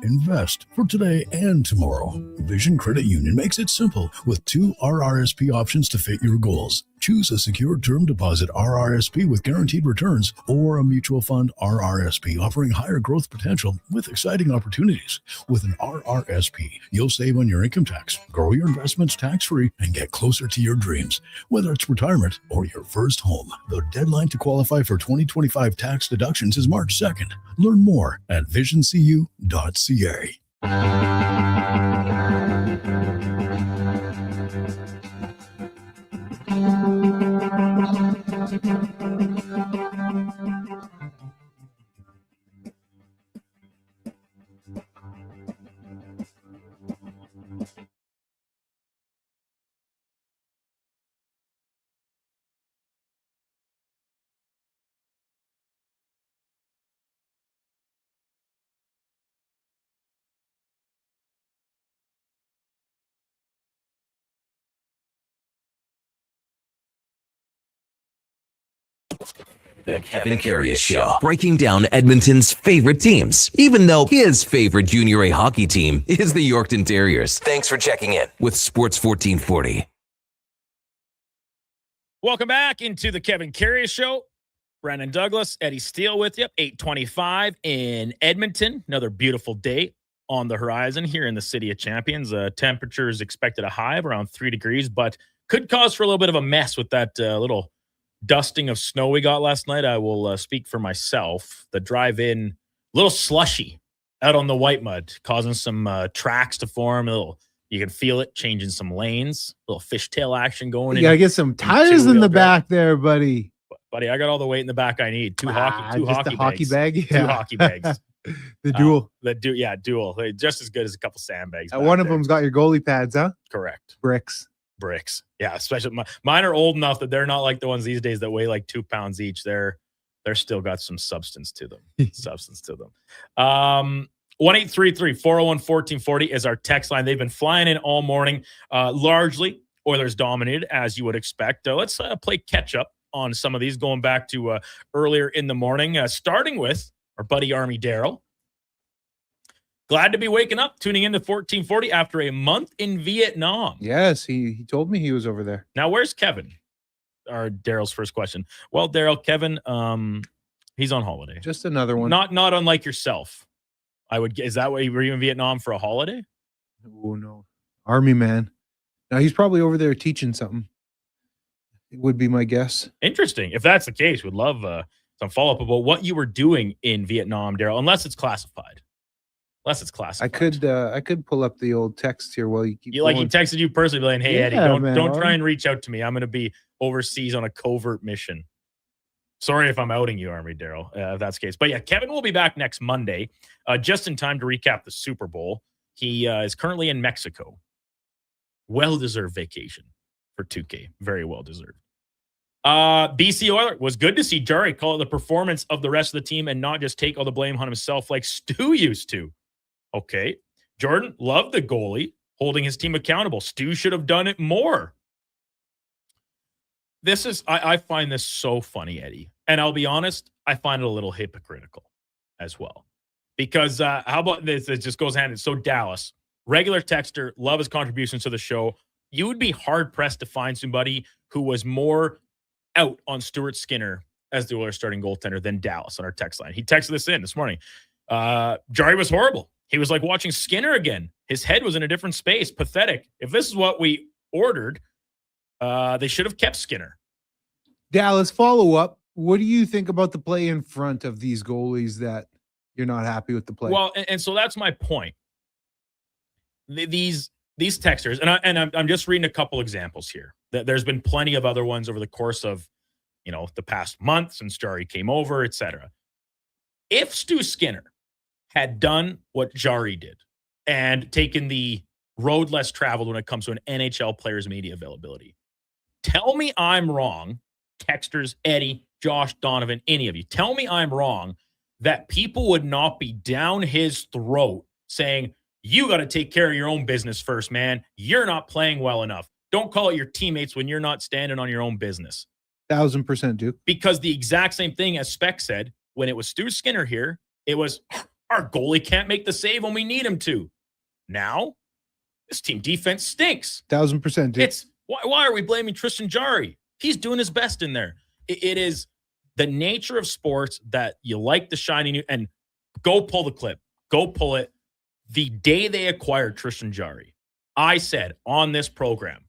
Invest for today and tomorrow. Vision Credit Union makes it simple with 2 RRSP options to fit your goals. Choose a secure term deposit RRSP with guaranteed returns or a mutual fund RRSP offering higher growth potential with exciting opportunities. With an RRSP, you'll save on your income tax, grow your investments tax-free, and get closer to your dreams, whether it's retirement or your first home. The deadline to qualify for 2025 tax deductions is March 2nd. Learn more at visioncu.ca. The Kevin Karius Show, breaking down Edmonton's favorite teams, even though his favorite Junior A hockey team is the Yorkton Terriers. Thanks for checking in with Sports 1440. Welcome back into the Kevin Karius Show. Brandon Douglas, Eddie Steele with you. 8:25 in Edmonton. Another beautiful day on the horizon here in the City of Champions. Temperature is expected a high of around 3 degrees, but could cause for a little bit of a mess with that little dusting of snow we got last night. I will speak for myself. The drive in, a little slushy out on the white mud, causing some tracks to form. You can feel it changing some lanes. A little fishtail action going. You gotta get some tires in the back there, buddy. Buddy, I got all the weight in the back I need. Two hockey hockey bag. Yeah. 2 hockey bags. The dual. Dual. They're just as good as a couple sandbags. One of them's got your goalie pads, huh? Correct. Bricks. Yeah, especially mine are old enough that they're not like the ones these days that weigh like 2 pounds each. They're still got some substance to them. 1-833-401-1440 is our text line. They've been flying in all morning, largely Oilers dominated, as you would expect. Let's play catch up on some of these, going back to earlier in the morning, starting with our buddy Army Daryl. Glad to be waking up, tuning in to 1440 after a month in Vietnam. Yes, he told me he was over there. Now, where's Kevin? Our Daryl's first question. Well, Daryl, Kevin, he's on holiday. Just another one. Not unlike yourself. Is that why you were in Vietnam for a holiday? Oh no, Army man. Now he's probably over there teaching something. It would be my guess. Interesting. If that's the case, we'd love some follow up about what you were doing in Vietnam, Daryl, unless it's classified. Unless it's classified. I could pull up the old text here while you keep. He texted you personally, like, "Hey Eddie, Yeah, don't man. try and reach out to me. I'm going to be overseas on a covert mission." Sorry if I'm outing you, Army Daryl, if that's the case. But yeah, Kevin will be back next Monday, just in time to recap the Super Bowl. He is currently in Mexico. Well-deserved vacation for 2K. Very well-deserved. BC Oiler, was good to see Jari call it the performance of the rest of the team and not just take all the blame on himself like Stu used to. Okay. Jordan, loved the goalie holding his team accountable. Stu should have done it more. This is, I find this so funny, Eddie. And I'll be honest, I find it a little hypocritical as well. Because how about this? It just goes hand in. So Dallas, regular texter, love his contributions to the show. You would be hard-pressed to find somebody who was more out on Stuart Skinner as the Oilers starting goaltender than Dallas on our text line. He texted this in this morning. Jari was horrible. He was like watching Skinner again. His head was in a different space. Pathetic. If this is what we ordered, they should have kept Skinner. Dallas, follow up. What do you think about the play in front of these goalies that you're not happy with the play? Well, and so that's my point. These texters, and I'm just reading a couple examples here. There's been plenty of other ones over the course of, the past month since Jari came over, etc. If Stu Skinner had done what Jari did and taken the road less traveled when it comes to an NHL player's media availability, tell me I'm wrong, texters, Eddie, Josh, Donovan, any of you. Tell me I'm wrong that people would not be down his throat saying, you got to take care of your own business first, man. You're not playing well enough. Don't call it your teammates when you're not standing on your own business. 1,000%, Duke. Because the exact same thing as Speck said, when it was Stu Skinner here, it was, our goalie can't make the save when we need him to. Now, this team defense stinks. 1,000%, Duke. It's, why are we blaming Tristan Jari? He's doing his best in there. It is the nature of sports that you like the shiny new, and go pull the clip. Go pull it. The day they acquired Tristan Jari, I said on this program,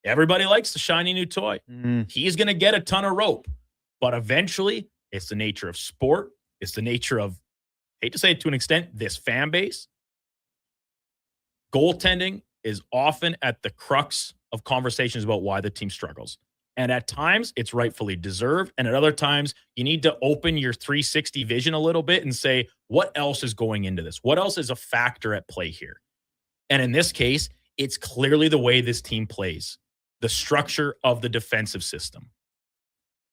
everybody likes the shiny new toy. He's going to get a ton of rope. But eventually, it's the nature of sport. It's the nature of, hate to say it to an extent, this fan base. Goaltending is often at the crux of conversations about why the team struggles. And at times, it's rightfully deserved. And at other times, you need to open your 360 vision a little bit and say, what else is going into this? What else is a factor at play here? And in this case, it's clearly the way this team plays, the structure of the defensive system.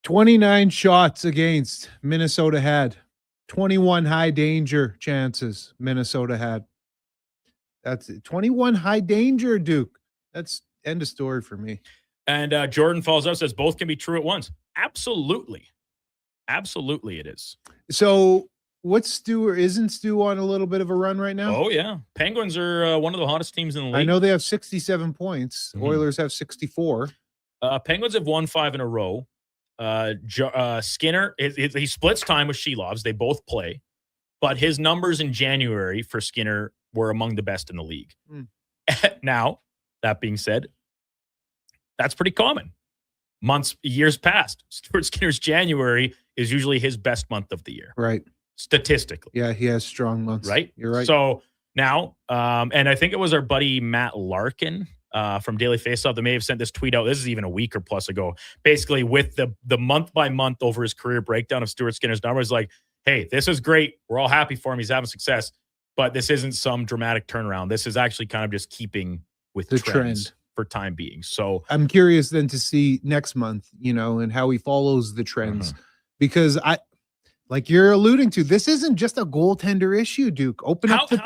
29 shots against Minnesota had. 21 high danger chances Minnesota had. That's it. 21 high danger, Duke. That's end of story for me. And Jordan follows up, says both can be true at once. Absolutely. Absolutely it is. So what's Stu, or isn't Stu on a little bit of a run right now? Oh, yeah. Penguins are one of the hottest teams in the league. I know they have 67 points. Oilers have 64. Penguins have won 5 in a row. Skinner, he splits time with Shelovs. They both play. But his numbers in January for Skinner were among the best in the league. Now, that being said, that's pretty common. Years past. Stuart Skinner's January is usually his best month of the year. Right. Statistically. Yeah, he has strong months. Right? You're right. So now, and I think it was our buddy Matt Larkin from Daily Faceoff that may have sent this tweet out. This is even a week or plus ago. Basically, with the month by month over his career breakdown of Stuart Skinner's numbers, like, hey, this is great. We're all happy for him. He's having success. But this isn't some dramatic turnaround. This is actually kind of just keeping with the trends trend for time being. So I'm curious then to see next month, and how he follows the trends, because like you're alluding to, this isn't just a goaltender issue, Duke. Open up the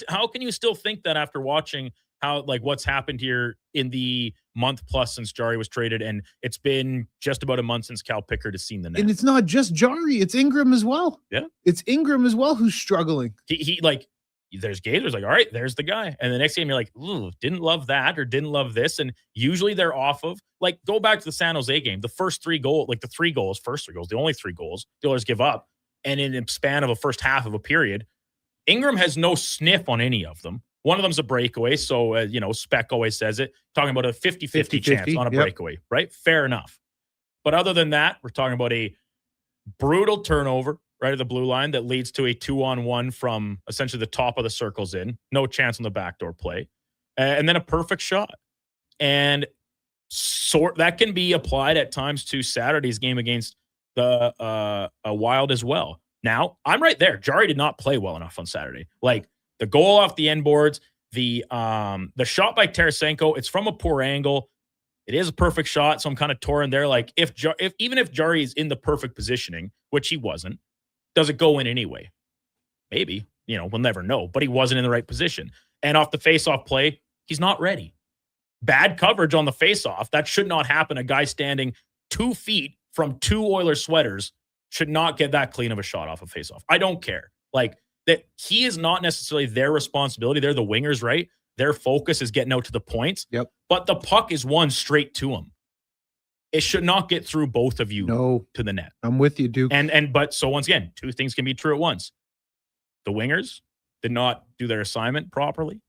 how can you still think that after watching how, like, what's happened here in the month plus since Jari was traded, and it's been just about a month since Cal Pickard has seen the net. And it's not just Jari, it's Ingram as well. Yeah. It's Ingram as well who's struggling. He like, there's games where it's like, all right, there's the guy. And the next game, you're like, ooh, didn't love that or didn't love this. And usually they're off of, like, go back to the San Jose game. The first 3 goals, like the 3 goals, first 3 goals, the only 3 goals, the Oilers give up. And in a span of a first half of a period, Ingram has no sniff on any of them. One of them's a breakaway. So, Speck always says it, talking about a 50-50 chance on a breakaway, right? Fair enough. But other than that, we're talking about a brutal turnover, right at the blue line that leads to a 2-on-1 from essentially the top of the circles in. No chance on the backdoor play. And then a perfect shot. And that can be applied at times to Saturday's game against the Wild as well. Now, I'm right there. Jari did not play well enough on Saturday. Like, the goal off the end boards, the shot by Tarasenko, it's from a poor angle. It is a perfect shot, so I'm kind of torn there. Like, even if Jari is in the perfect positioning, which he wasn't, does it go in anyway? Maybe. We'll never know. But he wasn't in the right position. And off the face-off play, he's not ready. Bad coverage on the face-off. That should not happen. A guy standing 2 feet from 2 Oilers sweaters should not get that clean of a shot off a face-off. I don't care. Like, that he is not necessarily their responsibility. They're the wingers, right? Their focus is getting out to the points. Yep. But the puck is won straight to him. It should not get through both of you to the net. I'm with you, Duke. But so once again, 2 things can be true at once. The wingers did not do their assignment properly.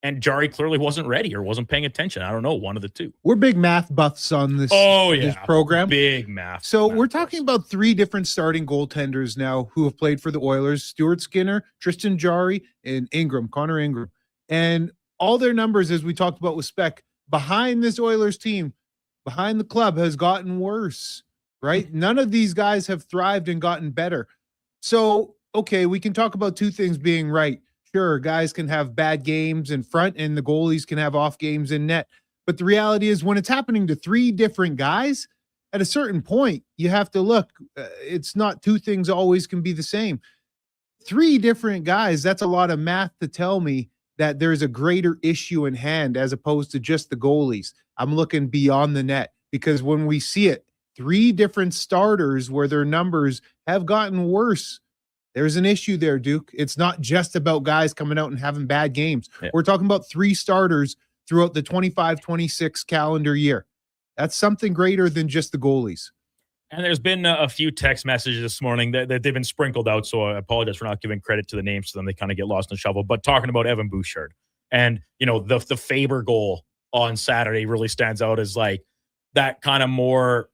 And Jari clearly wasn't ready or wasn't paying attention. I don't know, one of the two. We're big math buffs on this, this program. Big math. So we're talking about 3 different starting goaltenders now who have played for the Oilers: Stuart Skinner, Tristan Jarry, and Connor Ingram. And all their numbers, as we talked about with Spec, behind this Oilers team, behind the club, has gotten worse, right? None of these guys have thrived and gotten better. So, okay, we can talk about 2 things being right. Sure, guys can have bad games in front and the goalies can have off games in net. But the reality is, when it's happening to 3 different guys, at a certain point, you have to look. It's not 2 things always can be the same. 3 different guys, that's a lot of math to tell me that there's a greater issue in hand as opposed to just the goalies. I'm looking beyond the net, because when we see it, 3 different starters where their numbers have gotten worse, there's an issue there, Duke. It's not just about guys coming out and having bad games. Yeah. We're talking about 3 starters throughout the 25-26 calendar year. That's something greater than just the goalies. And there's been a few text messages this morning that they've been sprinkled out, so I apologize for not giving credit to the names, so then they kind of get lost in the shuffle. But talking about Evan Bouchard, and the Faber goal on Saturday really stands out as like that kind of more.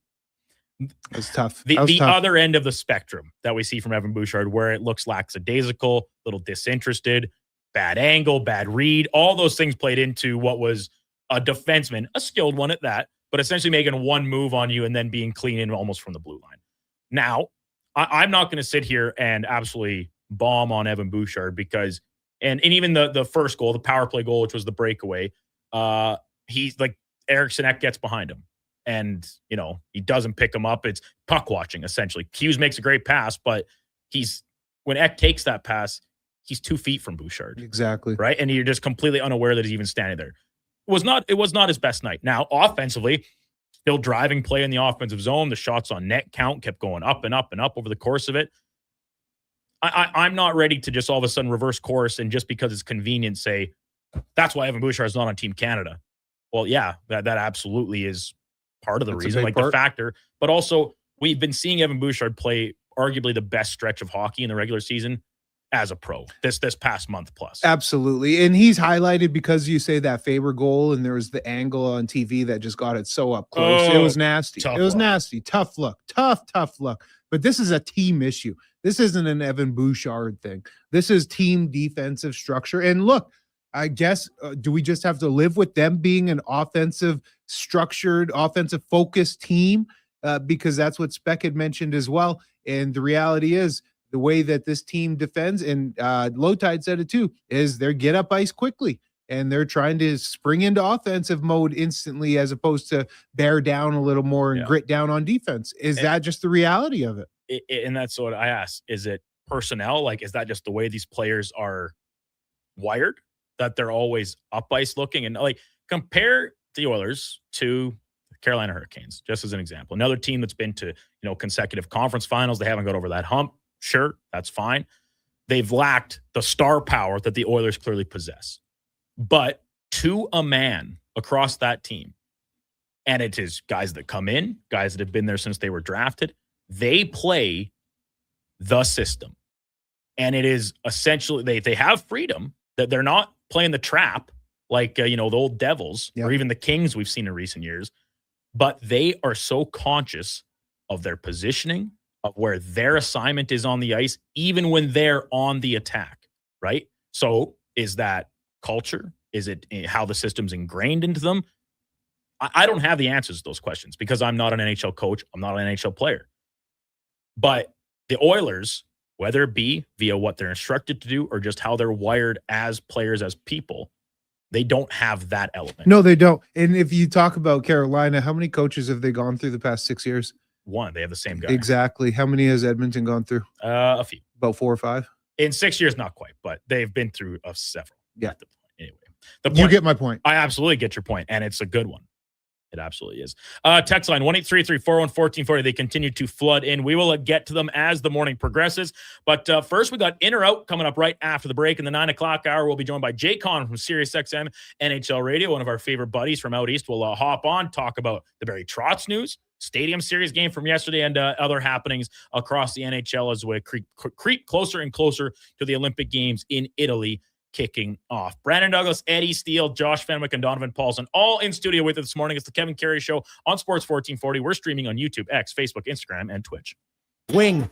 It's tough. The other end of the spectrum that we see from Evan Bouchard, where it looks lackadaisical, a little disinterested, bad angle, bad read. All those things played into what was a defenseman, a skilled one at that, but essentially making one move on you and then being clean in almost from the blue line. Now, I'm not going to sit here and absolutely bomb on Evan Bouchard because, and even the first goal, the power play goal, which was the breakaway, he's like Eriksson Ek gets behind him. And, he doesn't pick him up. It's puck watching, essentially. Hughes makes a great pass, but when Ek takes that pass, he's 2 feet from Bouchard. Exactly. Right? And you're just completely unaware that he's even standing there. It was not his best night. Now, offensively, still driving play in the offensive zone. The shots on net count kept going up and up and up over the course of it. I'm not ready to just all of a sudden reverse course and just because it's convenient say, that's why Evan Bouchard is not on Team Canada. Well, yeah, that absolutely is part of the reason, like the factor, but also we've been seeing Evan Bouchard play arguably the best stretch of hockey in the regular season as a pro this past month plus. Absolutely. And he's highlighted because you say that Faber goal and there was the angle on TV that just got it so up close. It was nasty. Nasty. Tough luck. Tough luck. But this is a team issue. This isn't an Evan Bouchard thing. This is team defensive structure. And look, I guess, do we just have to live with them being an offensive structured, offensive focused team? Because that's what Speck had mentioned as well. And the reality is the way that this team defends, and Low Tide said it too, is they get up ice quickly and they're trying to spring into offensive mode instantly as opposed to bear down a little more and grit down on defense. Is that just the reality of it? And that's what I asked. Is it personnel? Like, is that just the way these players are wired? That they're always up ice looking? And like, compare the Oilers to the Carolina Hurricanes, just as an example. Another team that's been to, consecutive conference finals. They haven't got over that hump. Sure, that's fine. They've lacked the star power that the Oilers clearly possess. But to a man across that team, and it is guys that come in, guys that have been there since they were drafted, they play the system. And it is essentially, they have freedom, that they're not playing the trap like, the old Devils or even the Kings we've seen in recent years, but they are so conscious of their positioning, of where their assignment is on the ice, even when they're on the attack, right? So is that culture? Is it how the system's ingrained into them? I don't have the answers to those questions because I'm not an NHL coach. I'm not an NHL player. But the Oilers, whether it be via what they're instructed to do or just how they're wired as players, as people, they don't have that element. No, they don't. And if you talk about Carolina, how many coaches have they gone through the past 6 years? One, they have the same guy. Exactly. How many has Edmonton gone through? A few. About 4 or 5? In 6 years, not quite, but they've been through several. Yeah. Anyway, the point, You get my point. I absolutely get your point, and it's a good one. It absolutely is. Text line 1-833-401-1440. They continue to flood in. We will get to them as the morning progresses. But first, we got In or Out coming up right after the break. In the 9 o'clock hour, we'll be joined by Jay Conn from SiriusXM NHL Radio, one of our favorite buddies from out east. We'll hop on, talk about the Barry Trotz news, Stadium Series game from yesterday, and other happenings across the NHL as we creep closer and closer to the Olympic Games in Italy kicking off. Brandon Douglas, Eddie Steele, Josh Fenwick, and Donovan Paulson all in studio with us this morning. It's the Kevin Karius Show on Sports 1440. We're streaming on YouTube, X, Facebook, Instagram, and Twitch. Wing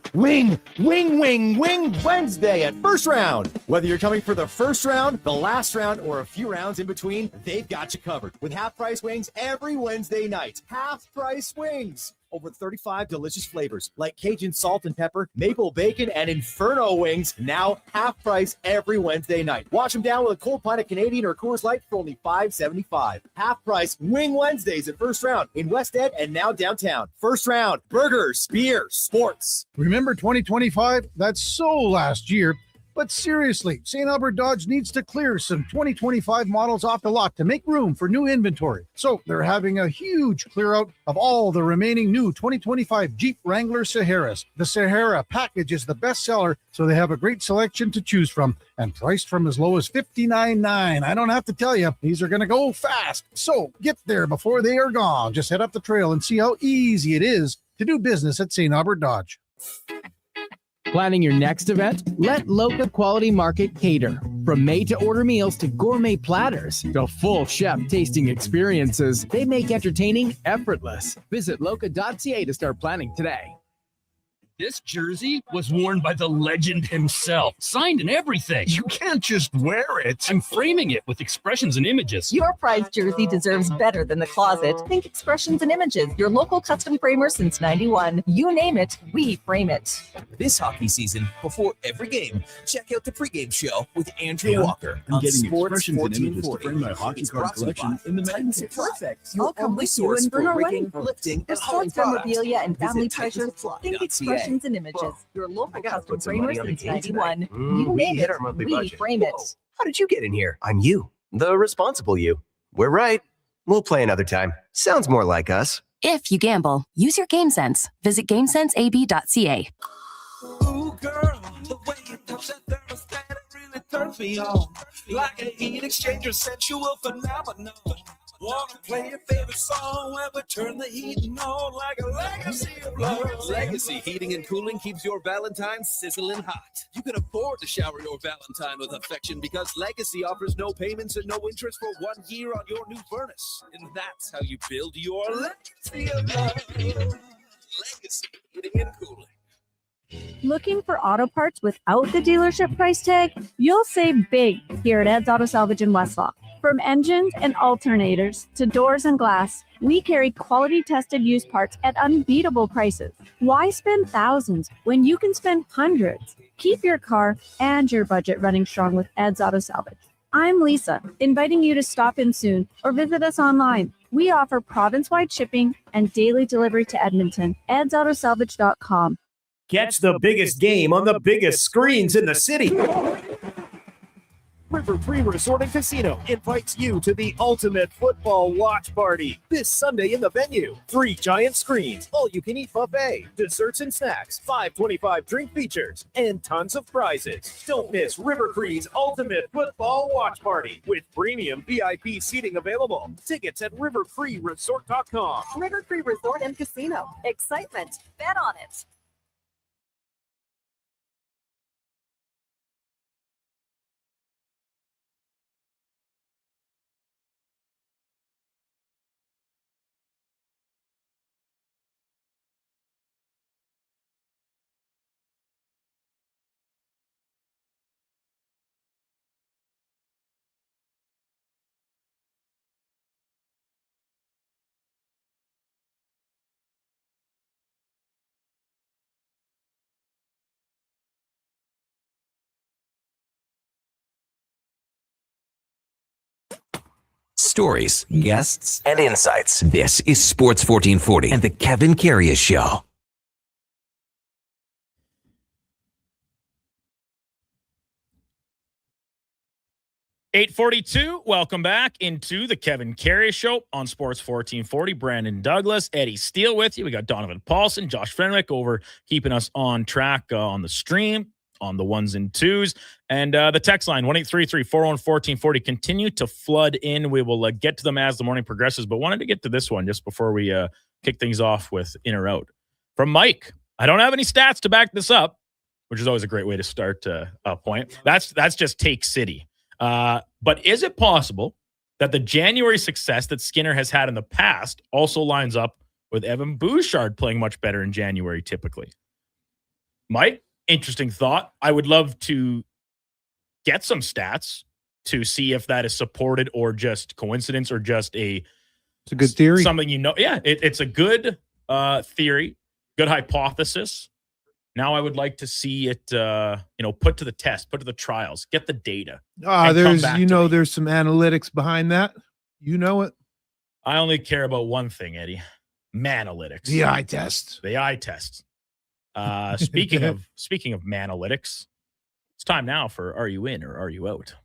Wednesday at First Round. Whether you're coming for the first round, the last round, or a few rounds in between, they've got you covered with half-price wings every Wednesday night. Half-price wings. Over 35 delicious flavors like Cajun salt and pepper, maple bacon, and Inferno wings, now half price every Wednesday night. Wash them down with a cold pint of Canadian or Coors Light for only $5.75. Half price Wing Wednesdays at First Round in West Ed and now downtown. First Round, burgers, beer, sports. Remember 2025? That's so last year. But seriously, St. Albert Dodge needs to clear some 2025 models off the lot to make room for new inventory. So they're having a huge clear out of all the remaining new 2025 Jeep Wrangler Saharas. The Sahara package is the best seller, so they have a great selection to choose from and priced from as low as $59.9. I don't have to tell you, these are going to go fast. So get there before they are gone. Just head up the trail and see how easy it is to do business at St. Albert Dodge. Planning your next event? Let Loca Quality Market cater. From made-to-order meals to gourmet platters to full chef tasting experiences, they make entertaining effortless. Visit loca.ca to start planning today. This jersey was worn by the legend himself, signed and everything. You can't just wear it. I'm framing it with expressions and images. Your prized jersey deserves better than the closet. Think Expressions and Images, your local custom framer since 91. You name it, we frame it. This hockey season, before every game, check out the pregame show with Andrew Walker on Sports 1440. My hockey card collection in the Titans are perfect. I'll come with you and bring our wedding lifting, for and hauling sports memorabilia and Visit family treasures. Think Expressions and Images, your local custom framer since 91. You name it, we frame it. How did you get in here? I'm you, the responsible you. We're right. We'll play another time. Sounds more like us. If you gamble, use your game sense. Visit GameSenseAB.ca. Ooh, girl, the way you touch that thermostat, it really turns me on. Like a heat exchanger, sensual phenomenon. Wanna play your favorite song where we turn the heat on like a legacy of love. Legacy Heating and Cooling keeps your Valentine sizzling hot. You can afford to shower your Valentine with affection because Legacy offers no payments and no interest for 1 year on your new furnace. And that's how you build your legacy of love. Legacy Heating and Cooling. Looking for auto parts without the dealership price tag? You'll save big here at Ed's Auto Salvage in Westlaw. From engines and alternators to doors and glass, we carry quality tested used parts at unbeatable prices. Why spend thousands when you can spend hundreds? Keep your car and your budget running strong with Ed's Auto Salvage. I'm Lisa, inviting you to stop in soon or visit us online. We offer province-wide shipping and daily delivery to Edmonton. EdsAutosalvage.com. Catch the biggest game on the biggest screens in the city. River Free Resort and Casino invites you to the ultimate football watch party this Sunday in the venue. 3 giant screens, all-you-can-eat buffet, desserts and snacks, $5.25 drink features, and tons of prizes. Don't miss River Free's ultimate football watch party with premium VIP seating available. Tickets at riverfreeresort.com. River Free Resort and Casino. Excitement. Bet on it. Stories, guests, and insights. This is Sports 1440 and the Kevin Karius Show. (8:42). Welcome back into the Kevin Karius Show on Sports 1440. Brandon Douglas, Eddie Steele with you. We got Donovan Paulson, Josh Fenwick over keeping us on track on the stream, on the ones and twos. And the text line, 1-833-401-1440. Continue to flood in. We will get to them as the morning progresses, but wanted to get to this one just before we kick things off with in or out. From Mike, I don't have any stats to back this up, which is always a great way to start a point. That's just take City. But is it possible that the January success that Skinner has had in the past also lines up with Evan Bouchard playing much better in January typically? Mike, interesting thought. I would love to get some stats to see if that is supported or just coincidence or just it's a good theory. Something it's a good theory, good hypothesis. Now I would like to see it, put to the test, put to the trials, get the data. There's some analytics behind that. You know it. I only care about one thing, Eddie. Manalytics. The eye test. The eye test. Speaking of Manalytics, it's time now for Are You In or Are You Out?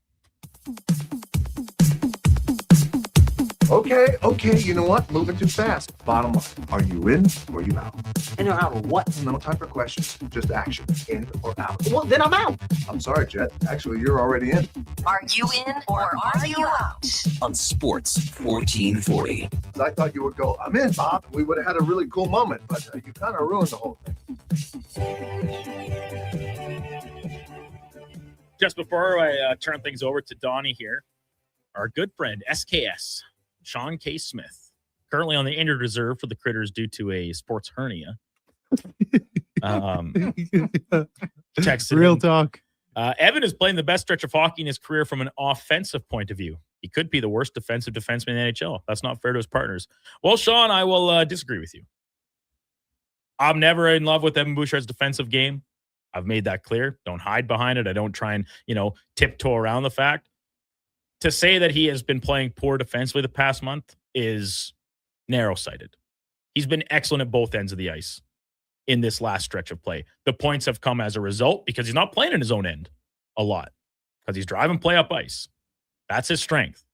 Okay, you know what? Moving too fast. Bottom line, are you in or are you out? In or out of what? No time for questions, just action. In or out? Well, then I'm out. I'm sorry, Jet. Actually, you're already in. Are you in or are you out? On Sports 1440. I thought you would go, I'm in, Bob. We would have had a really cool moment, but you kind of ruined the whole thing. Just before I turn things over to Donnie here, our good friend, SKS, Sean K. Smith, currently on the injured reserve for the Critters due to a sports hernia. Real talk. Evan is playing the best stretch of hockey in his career from an offensive point of view. He could be the worst defensive defenseman in the NHL. That's not fair to his partners. Well, Sean, I will disagree with you. I'm never in love with Evan Bouchard's defensive game. I've made that clear. Don't hide behind it. I don't try and, tiptoe around the fact. To say that he has been playing poor defensively the past month is narrow-sighted. He's been excellent at both ends of the ice in this last stretch of play. The points have come as a result because he's not playing in his own end a lot because he's driving play up ice. That's his strength.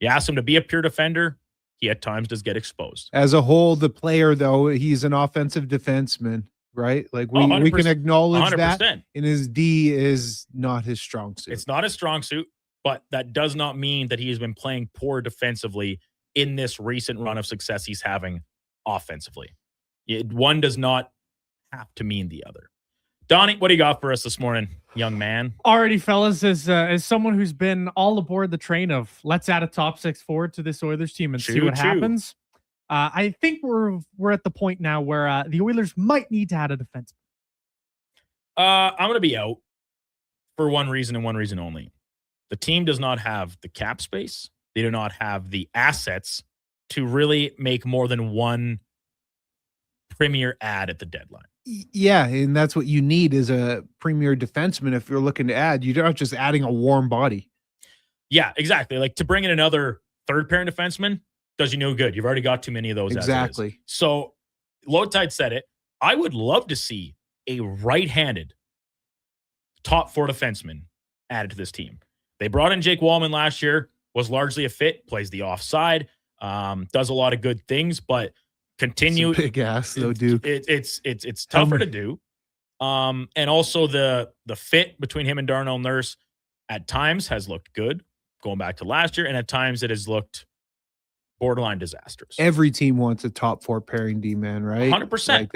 You ask him to be a pure defender, he at times does get exposed. As a whole, the player, though, he's an offensive defenseman, right? Like we can acknowledge 100%. That. And his D is not his strong suit. It's not his strong suit. But that does not mean that he has been playing poor defensively in this recent run of success he's having offensively. One does not have to mean the other. Donnie, what do you got for us this morning, young man? Alrighty, fellas, as someone who's been all aboard the train of let's add a top six forward to this Oilers team and see what happens. I think we're at the point now where the Oilers might need to add a defenseman. I'm going to be out for one reason and one reason only. The team does not have the cap space. They do not have the assets to really make more than one premier ad at the deadline. Yeah, and that's what you need is a premier defenseman if you're looking to add. You're not just adding a warm body. Yeah, exactly. Like to bring in another third pairing defenseman does you no good. You've already got too many of those. Exactly. So Low Tide said it. I would love to see a right-handed top four defenseman added to this team. They brought in Jake Wallman last year, was largely a fit, plays the offside, does a lot of good things, but continue. Big ass though, Duke. It's tougher to do. And also the fit between him and Darnell Nurse at times has looked good, going back to last year, and at times it has looked borderline disastrous. Every team wants a top four pairing D-man, right? 100%. Like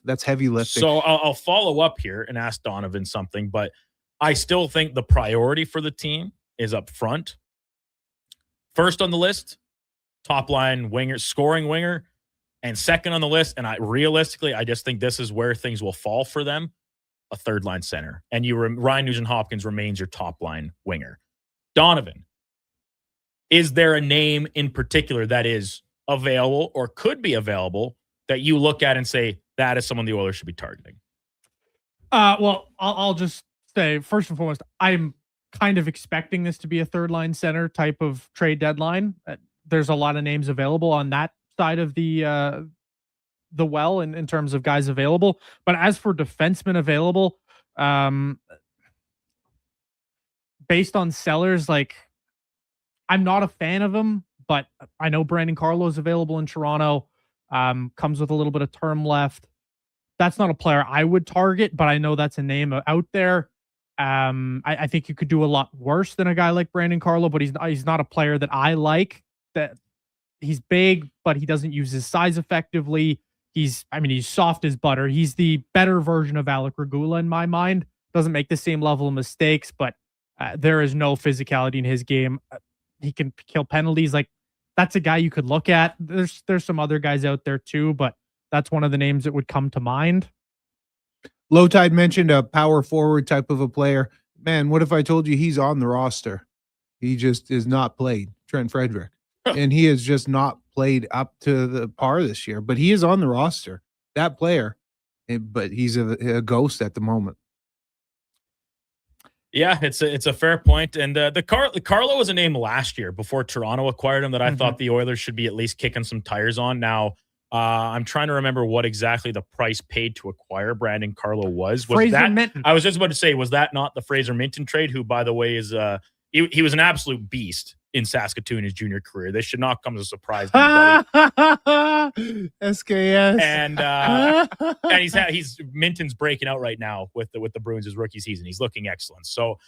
that's heavy lifting. So I'll follow up here and ask Donovan something, but I still think the priority for the team is up front. First on the list, top line winger, scoring winger, and second on the list, and I just think this is where things will fall for them, a third line center. And Ryan Nugent-Hopkins remains your top line winger. Donovan, is there a name in particular that is available or could be available that you look at and say, that is someone the Oilers should be targeting? Well, I'll just say, first and foremost, I'm kind of expecting this to be a third line center type of trade deadline. There's a lot of names available on that side of the well in terms of guys available. But as for defensemen available, based on sellers, like, I'm not a fan of him, but I know Brandon Carlo is available in Toronto. Comes with a little bit of term left. That's not a player I would target, but I know that's a name out there. I think you could do a lot worse than a guy like Brandon Carlo, but he's not a player that I like. That he's big, but he doesn't use his size effectively. He's soft as butter. He's the better version of Alec Regula in my mind. Doesn't make the same level of mistakes, but there is no physicality in his game. He can kill penalties. Like, that's a guy you could look at. There's some other guys out there too, but that's one of the names that would come to mind. Low Tide mentioned a power forward type of a player. Man, what if I told you he's on the roster? He just is not played, Trent Frederick. And he has just not played up to the par this year, but he is on the roster, that player, but he's a ghost at the moment. Yeah, it's a fair point. And Carlo was a name last year before Toronto acquired him that I thought the Oilers should be at least kicking some tires on. Now, I'm trying to remember what exactly the price paid to acquire Brandon Carlo was. Fraser Minton. I was just about to say, was that not the Fraser Minton trade, who, by the way, is he was an absolute beast in Saskatoon his junior career. This should not come as a surprise to anybody. SKS. And he's Minton's breaking out right now with the Bruins his rookie season. He's looking excellent. So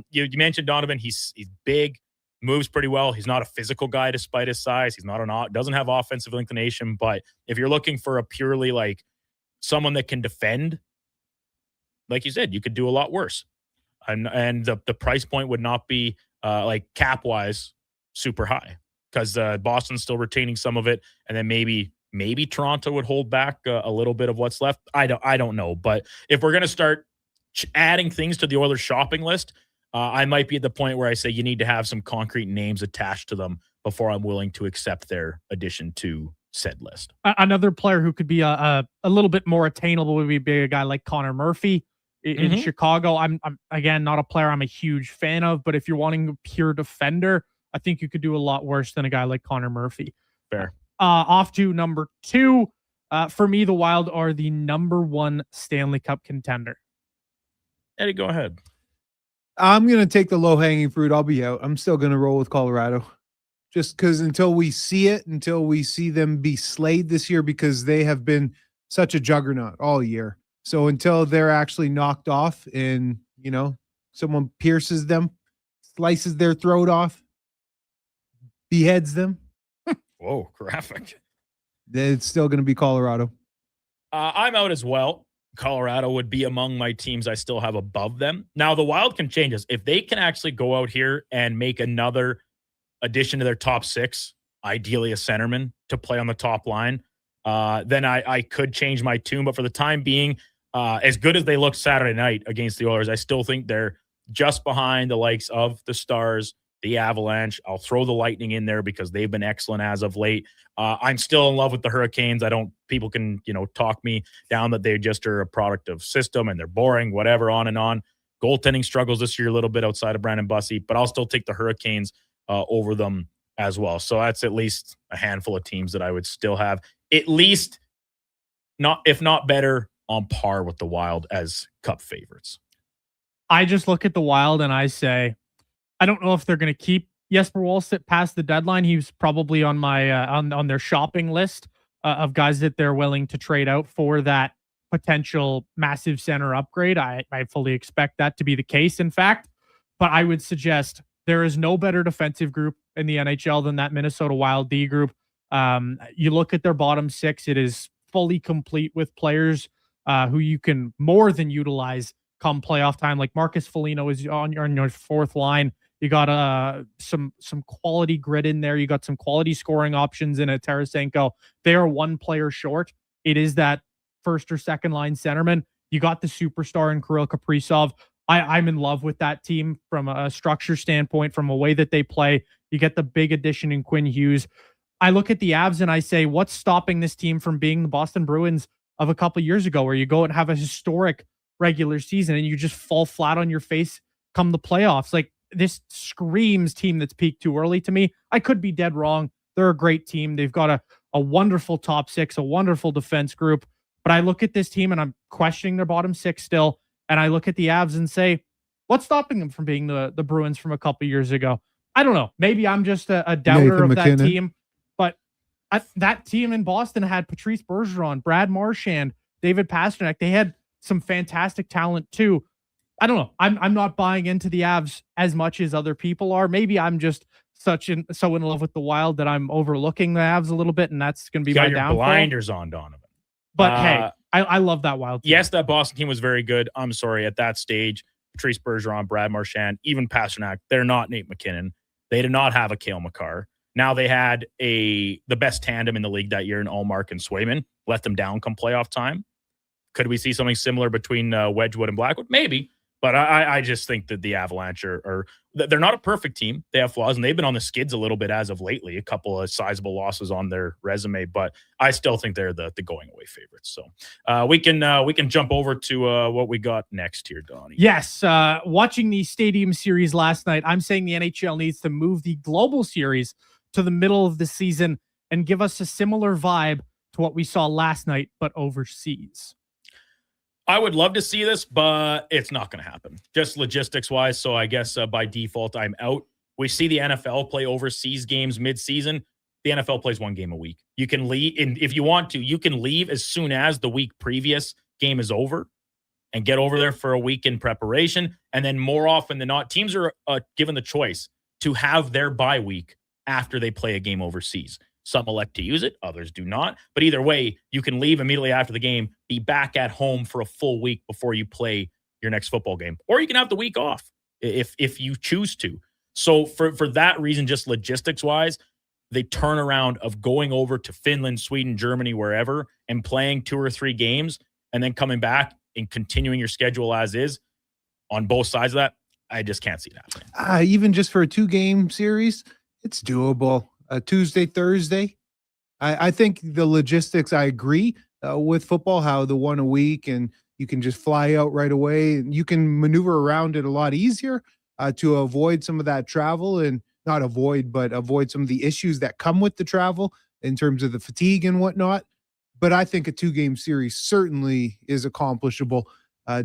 you mentioned Donovan. He's big, moves pretty well. He's not a physical guy despite his size. He's doesn't have offensive inclination. But if you're looking for a purely like someone that can defend, like you said, you could do a lot worse. And the price point would not be like cap wise super high, because Boston's still retaining some of it, and then maybe Toronto would hold back a little bit of what's left. I don't know, but if we're gonna start adding things to the Oilers shopping list, I might be at the point where I say you need to have some concrete names attached to them before I'm willing to accept their addition to said list. Another player who could be a little bit more attainable would be a guy like Connor Murphy. In Chicago, I'm again not a player I'm a huge fan of, but if you're wanting a pure defender, I think you could do a lot worse than a guy like Connor Murphy. Fair. Off to number 2. For me, the Wild are the number 1 Stanley Cup contender. Eddie, go ahead. I'm going to take the low-hanging fruit. I'll be out. I'm still going to roll with Colorado. Just because until we see them be slayed this year, because they have been such a juggernaut all year. So until they're actually knocked off and, someone pierces them, slices their throat off, beheads them. Whoa, graphic. It's still going to be Colorado. I'm out as well. Colorado would be among my teams I still have above them. Now, the Wild can change this. If they can actually go out here and make another addition to their top 6, ideally a centerman to play on the top line, then I could change my tune. But for the time being, as good as they looked Saturday night against the Oilers, I still think they're just behind the likes of the Stars, the Avalanche. I'll throw the Lightning in there because they've been excellent as of late. I'm still in love with the Hurricanes. People can, talk me down that they just are a product of system and they're boring, whatever, on and on. Goaltending struggles this year a little bit outside of Brandon Bussey, but I'll still take the Hurricanes over them as well. So that's at least a handful of teams that I would still have, at least if not better, on par with the Wild as Cup favorites. I just look at the Wild and I say, I don't know if they're going to keep Jesper Wallstedt past the deadline. He was probably on my on their shopping list of guys that they're willing to trade out for that potential massive center upgrade. I fully expect that to be the case, in fact. But I would suggest there is no better defensive group in the NHL than that Minnesota Wild D group. You look at their bottom 6, it is fully complete with players who you can more than utilize come playoff time. Like Marcus Foligno is on your fourth line. You got some quality grit in there. You got some quality scoring options in a Tarasenko. They are one player short. It is that first or second line centerman. You got the superstar in Kirill Kaprizov. I'm in love with that team from a structure standpoint, from a way that they play. You get the big addition in Quinn Hughes. I look at the Avs and I say, what's stopping this team from being the Boston Bruins of a couple of years ago, where you go and have a historic regular season and you just fall flat on your face come the playoffs. Like, this screams team that's peaked too early to me. I could be dead wrong. They're a great team. They've got a wonderful top six, a wonderful defense group. But I look at this team and I'm questioning their bottom six still. And I look at the Avs and say, what's stopping them from being the Bruins from a couple years ago? I don't know. Maybe I'm just a doubter Nathan of McKinnon. that team. But that team in Boston had Patrice Bergeron, Brad Marchand, David Pastrnak. They had some fantastic talent too. I don't know. I'm not buying into the Avs as much as other people are. Maybe I'm just so in love with the Wild that I'm overlooking the Avs a little bit, and that's going to be You got my your downfall. blinders on, Donovan. But hey, I love that Wild team. Yes, that Boston team was very good. I'm sorry, at that stage, Patrice Bergeron, Brad Marchand, even Pastrnak, they're not Nate McKinnon. They did not have a Cale Makar. Now they had the best tandem in the league that year in Allmark and Swayman. Let them down come playoff time. Could we see something similar between Wedgwood and Blackwood? Maybe. But I just think that the Avalanche they're not a perfect team. They have flaws, and they've been on the skids a little bit as of lately. A couple of sizable losses on their resume, but I still think they're the going away favorites. So we can jump over to what we got next here, Donnie. Yes, watching the Stadium Series last night, I'm saying the NHL needs to move the Global Series to the middle of the season and give us a similar vibe to what we saw last night, but overseas. I would love to see this, but it's not going to happen, just logistics-wise. So I guess by default, I'm out. We see the NFL play overseas games mid-season. The NFL plays one game a week. You can leave, and if you want to, you can leave as soon as the week previous game is over and get over there for a week in preparation. And then more often than not, teams are given the choice to have their bye week after they play a game overseas. Some elect to use it, others do not. But either way, you can leave immediately after the game, be back at home for a full week before you play your next football game. Or you can have the week off if you choose to. So for that reason, just logistics-wise, the turnaround of going over to Finland, Sweden, Germany, wherever, and playing 2 or 3 games, and then coming back and continuing your schedule as is on both sides of that, I just can't see that happening. Even just for a 2-game series, it's doable. Tuesday, Thursday. I think the logistics, I agree with football, how the one a week and you can just fly out right away. And you can maneuver around it a lot easier to avoid some of that travel, and not avoid, but avoid some of the issues that come with the travel in terms of the fatigue and whatnot. But I think a 2-game series certainly is accomplishable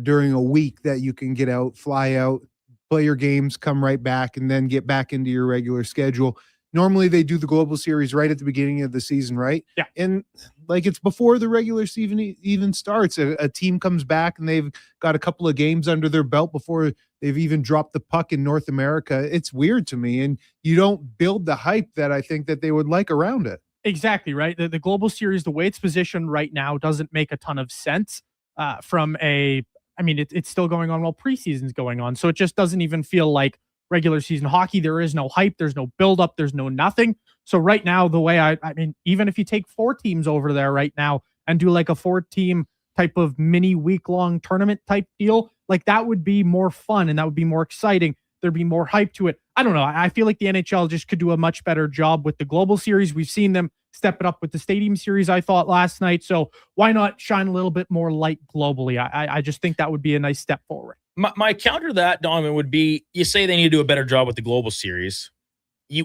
during a week that you can get out, fly out, play your games, come right back, and then get back into your regular schedule. Normally they do the Global Series right at the beginning of the season, right? Yeah. And like it's before the regular season even starts. A team comes back and they've got a couple of games under their belt before they've even dropped the puck in North America. It's weird to me. And you don't build the hype that I think that they would like around it. Exactly, right? The Global Series, the way it's positioned right now, doesn't make a ton of sense it's still going on while preseason's going on. So it just doesn't even feel like regular season hockey. There is no hype. There's no buildup. There's no nothing. So right now, the way even if you take 4 teams over there right now and do like a 4-team type of mini week-long tournament type deal, like that would be more fun and that would be more exciting. There'd be more hype to it. I don't know. I feel like the NHL just could do a much better job with the Global Series. We've seen them step it up with the Stadium Series, I thought, last night. So why not shine a little bit more light globally? I just think that would be a nice step forward. My counter to that, Donovan, would be, you say they need to do a better job with the Global Series.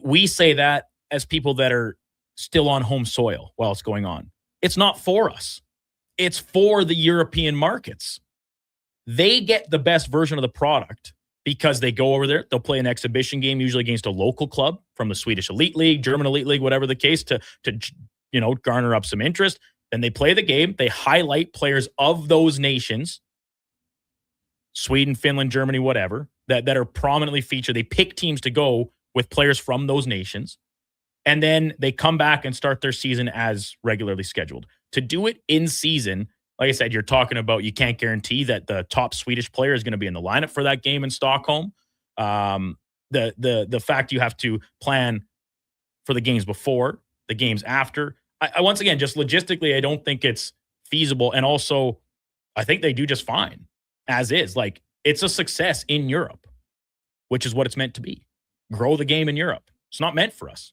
We say that as people that are still on home soil while it's going on. It's not for us. It's for the European markets. They get the best version of the product because they go over there. They'll play an exhibition game, usually against a local club from the Swedish Elite League, German Elite League, whatever the case, to garner up some interest. Then they play the game. They highlight players of those nations, Sweden, Finland, Germany, whatever, that are prominently featured. They pick teams to go with players from those nations. And then they come back and start their season as regularly scheduled. To do it in season, like I said, you're talking about, you can't guarantee that the top Swedish player is going to be in the lineup for that game in Stockholm. The fact you have to plan for the games before, the games after. I once again, just logistically, I don't think it's feasible. And also, I think they do just fine as is. Like, it's a success in Europe, which is what it's meant to be. Grow the game in Europe. It's not meant for us.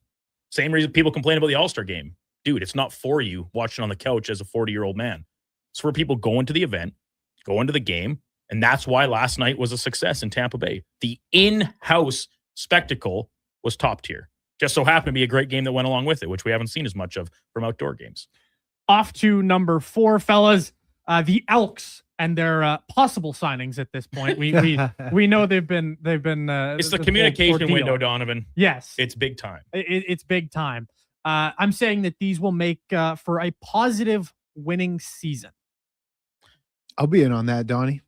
Same reason people complain about the All-Star game. Dude, it's not for you watching on the couch as a 40-year-old man. It's for people going to the event, going to the game, And that's why last night was a success in Tampa Bay. The in-house spectacle was top tier. Just so happened to be a great game that went along with it, which we haven't seen as much of from outdoor games. Off to number 4, fellas. The Elks and their possible signings at this point. We know they've been. It's the communication window, Donovan. Yes, it's big time. It's big time. I'm saying that these will make for a positive winning season. I'll be in on that, Donnie.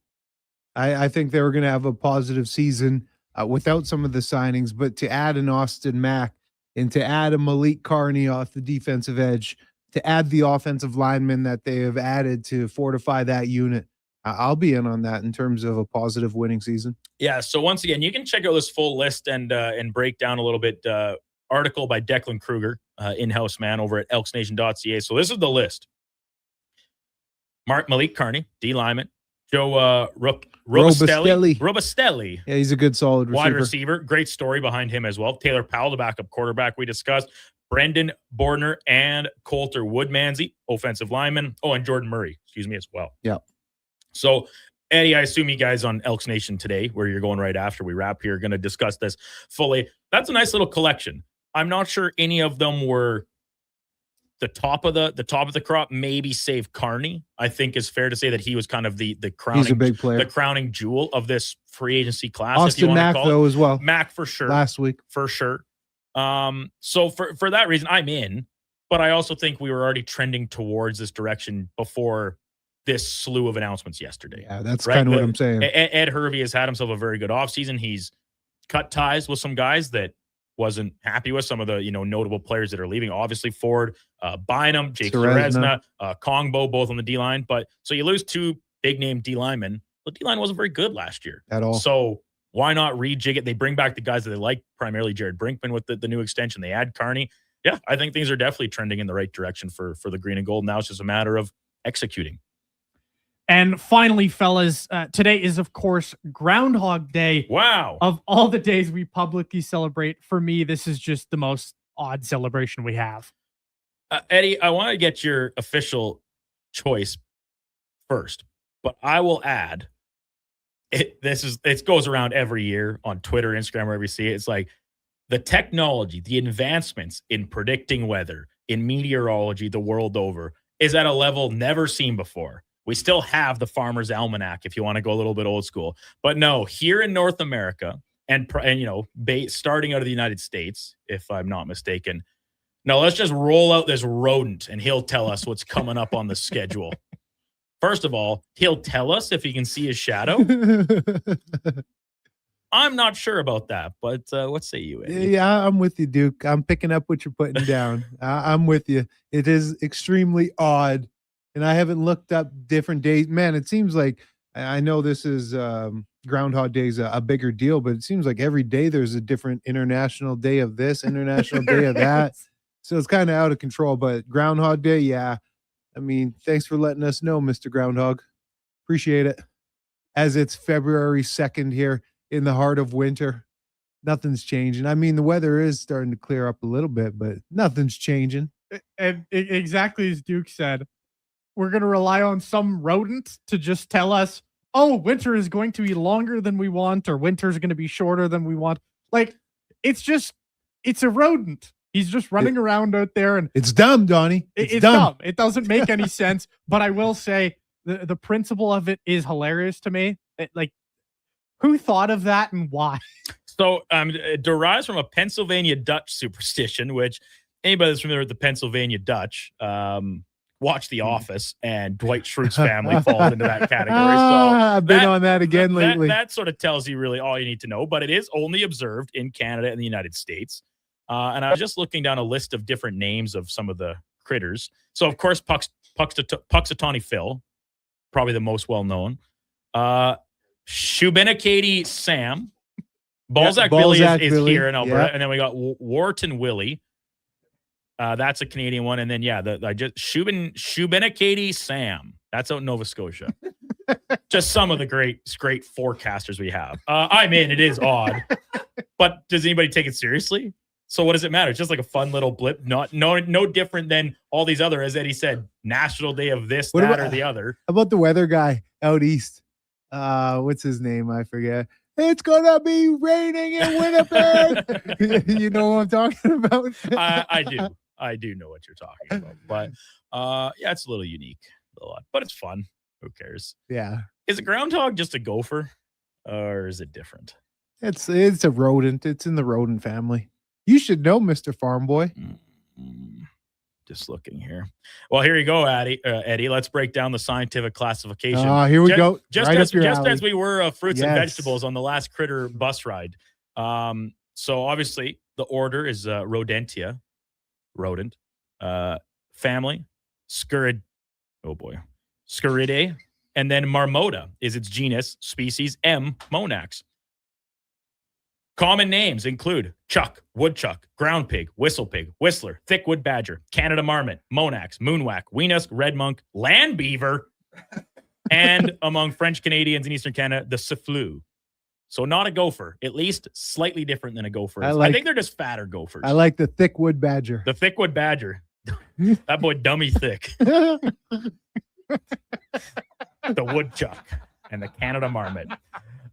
I think they were going to have a positive season without some of the signings, but to add an Austin Mack and to add a Malik Carney off the defensive edge, to add the offensive linemen that they have added to fortify that unit, I'll be in on that in terms of a positive winning season. Yeah. So once again, you can check out this full list and break down a little bit. Article by Declan Kruger, in-house man over at elksnation.ca. So this is the list. Malik Carney, D lineman. Joe Robustelli. Yeah, he's a good, solid receiver. Wide receiver. Great story behind him as well. Taylor Powell, the backup quarterback we discussed. Brendan Bordner and Coulter Woodmansey, offensive lineman. Oh, and Jordan Murray, as well. Yeah. So, Eddie, I assume you guys on Elks Nation today, where you're going right after we wrap here, are going to discuss this fully. That's a nice little collection. I'm not sure any of them were the top of the crop, maybe save Carney. I think is fair to say that he was kind of the crowning, he's a big player, the crowning jewel of this free agency class. Austin if you want Mack, to call though, it. as well. Mack for sure. Last week. For sure. So for that reason, I'm in, but I also think we were already trending towards this direction before this slew of announcements yesterday. Yeah, that's kind of what I'm saying. Ed Hervey has had himself a very good offseason. He's cut ties with some guys that wasn't happy with, some of the notable players that are leaving. Obviously Ford, Bynum, Jake Serezna, Kongbo, both on the D-line. But so you lose 2 big name D linemen. The D-line wasn't very good last year. At all. So why not rejig it? They bring back the guys that they like, primarily Jared Brinkman with the new extension. They add Carney. Yeah, I think things are definitely trending in the right direction for the green and gold. Now it's just a matter of executing. And finally, fellas, today is, of course, Groundhog Day. Wow. Of all the days we publicly celebrate, for me, this is just the most odd celebration we have. Eddie, I want to get your official choice first, but I will add, it goes around every year on Twitter, Instagram, wherever you see it. It's like the technology, the advancements in predicting weather, in meteorology the world over is at a level never seen before. We still have the Farmer's Almanac if you want to go a little bit old school. But no, here in North America and starting out of the United States, if I'm not mistaken, no, let's just roll out this rodent and he'll tell us what's coming up on the schedule. First of all, he'll tell us if he can see his shadow. I'm not sure about that, but what say you, Eddie? Yeah, I'm with you, Duke. I'm picking up what you're putting down. I'm with you. It is extremely odd. And I haven't looked up different days. Man, it seems like, I know this is Groundhog Day is a bigger deal, but it seems like every day there's a different international day of this, international day of that. So it's kind of out of control. But Groundhog Day, yeah. I mean, thanks for letting us know, Mr. Groundhog. Appreciate it. As it's February 2nd here in the heart of winter, nothing's changing. I mean, the weather is starting to clear up a little bit, but nothing's changing. And exactly as Duke said, we're going to rely on some rodent to just tell us, oh, winter is going to be longer than we want, or winter is going to be shorter than we want. Like, it's a rodent. He's just running around out there. And it's dumb, Donnie. It's dumb. It doesn't make any sense. But I will say the principle of it is hilarious to me. Who thought of that and why? So it derives from a Pennsylvania Dutch superstition, which anybody that's familiar with the Pennsylvania Dutch, watch The Office, and Dwight Schrute's family falls into that category. So I've been on that again lately. That sort of tells you really all you need to know, but it is only observed in Canada and the United States. And I was just looking down a list of different names of some of the critters. So, of course, Puxatawny Phil, probably the most well-known. Shubenacadie Sam. Balzac Billy is here in Alberta. Yeah. And then we got Wharton Willie. That's a Canadian one. And then, Shubenacadie Sam. That's out in Nova Scotia. Just some of the great forecasters we have. I'm in. It is odd. But does anybody take it seriously? So what does it matter? It's just like a fun little blip. No different than all these other, as Eddie said, National Day of this, or the other. How about the weather guy out east? what's his name? I forget. It's gonna be raining in Winnipeg. You know what I'm talking about? I do know what you're talking about, but yeah, it's a little unique, but it's fun. Who cares? Yeah. Is a groundhog just a gopher, or is it different? It's a rodent. It's in the rodent family. You should know, Mr. Farm Boy. Just looking here. Well, here you go, Eddie. Let's break down the scientific classification. Here we go. Just right as we were fruits and vegetables on the last critter bus ride. So obviously the order is Rodentia, rodent, family, Scuridae, and then Marmota is its genus, species, M. monax. Common names include chuck, woodchuck, ground pig, whistle pig, whistler, thick wood badger, Canada marmot, monax, moonwhack, weenusk, red monk, land beaver, and among French Canadians in Eastern Canada, the siffleux. So not a gopher, at least slightly different than a gopher. I think they're just fatter gophers. I like the thick wood badger. The thick wood badger. That boy dummy thick. The woodchuck and the Canada marmot.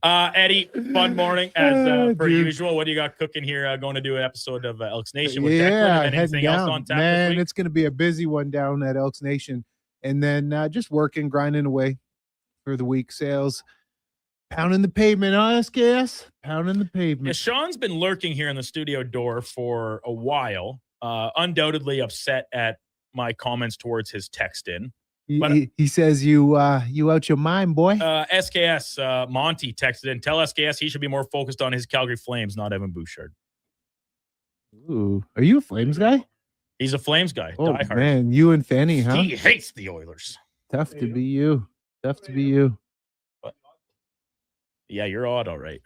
Eddie, fun morning as per usual. What do you got cooking here? Going to do an episode of Elks Nation with Declan, and anything else on tap this week? It's going to be a busy one down at Elks Nation, and then just working, grinding away for the week. Sales, pounding the pavement. SKS, pounding the pavement. Yeah, Sean's been lurking here in the studio door for a while. Undoubtedly upset at my comments towards his text in. He says you out your mind, boy. SKS Monty texted in. Tell SKS he should be more focused on his Calgary Flames, not Evan Bouchard. Ooh, are you a Flames guy? He's a Flames guy. Oh diehard. Man, you and Fanny, huh? He hates the Oilers. Tough to be you. Tough to be you. But, yeah, you're odd, all right.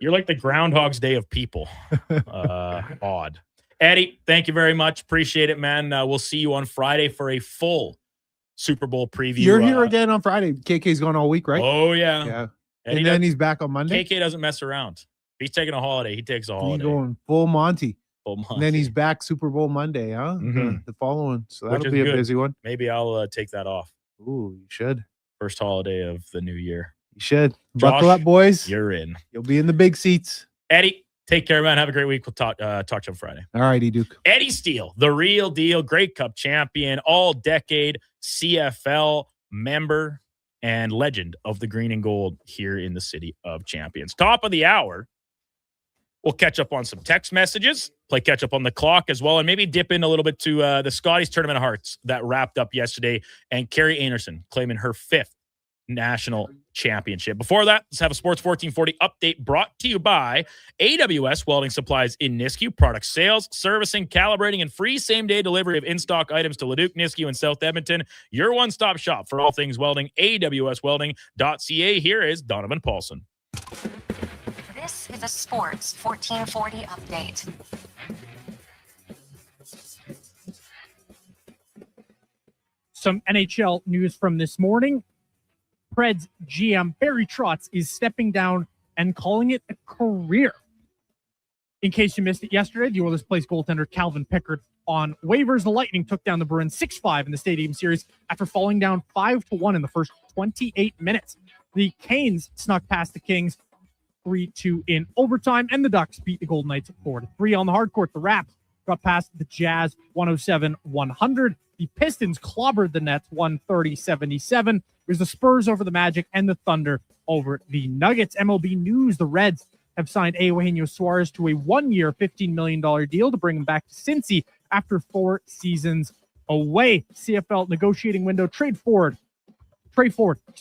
You're like the Groundhog's Day of people. Odd. Eddie, thank you very much. Appreciate it, man. We'll see you on Friday for a full Super Bowl preview. You're here again on Friday. KK's gone all week, right? Oh, yeah. Yeah. Eddie and then he's back on Monday. KK doesn't mess around. If he's taking a holiday, he takes a holiday. He's going full Monty. Full Monty. And then he's back Super Bowl Monday, huh? Mhm. The following. So Which that'll is be a good. busy one. Maybe I'll take that off. Ooh, you should. First holiday of the new year. You should. Josh, Buckle up, boys. You're in. You'll be in the big seats. Eddie, take care, man. Have a great week. We'll talk to you on Friday. All righty, Duke. Eddie Steele, the real deal, Grey Cup champion, all-decade CFL member, and legend of the green and gold here in the City of Champions. Top of the hour, we'll catch up on some text messages, play catch up on the clock as well, and maybe dip in a little bit to the Scotties Tournament of Hearts that wrapped up yesterday, and Carrie Anderson claiming her 5th national championship. Before that, let's have a Sports 1440 update brought to you by AWS Welding Supplies in Nisku. Product sales, servicing, calibrating, and free same-day delivery of in-stock items to Leduc, Nisku, and South Edmonton. Your one-stop shop for all things welding, awswelding.ca. Here is Donovan Paulson. This is a Sports 1440 update. Some NHL news from this morning. Preds GM Barry Trotz is stepping down and calling it a career. In case you missed it yesterday, the Oilers placed goaltender Calvin Pickard on waivers. The Lightning took down the Bruins 6-5 in the Stadium Series after falling down 5-1 in the first 28 minutes. The Canes snuck past the Kings 3-2 in overtime, and the Ducks beat the Golden Knights 4-3 on the hard court. The Raps got past the Jazz 107-100. The Pistons clobbered the Nets 130-77. It was the Spurs over the Magic and the Thunder over the Nuggets. MLB news, the Reds have signed Eugenio Suarez to a 1-year, $15 million deal to bring him back to Cincy after 4 seasons away. CFL negotiating window. Trey Ford,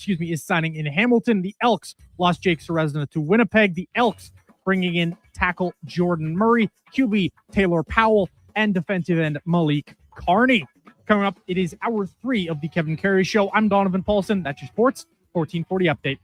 is signing in Hamilton. The Elks lost Jake Serezna to Winnipeg. The Elks bringing in tackle Jordan Murray, QB Taylor Powell, and defensive end Malik Carney. Coming up, it is hour 3 of the Kevin Karius Show. I'm Donovan Paulson. That's your Sports 1440 update.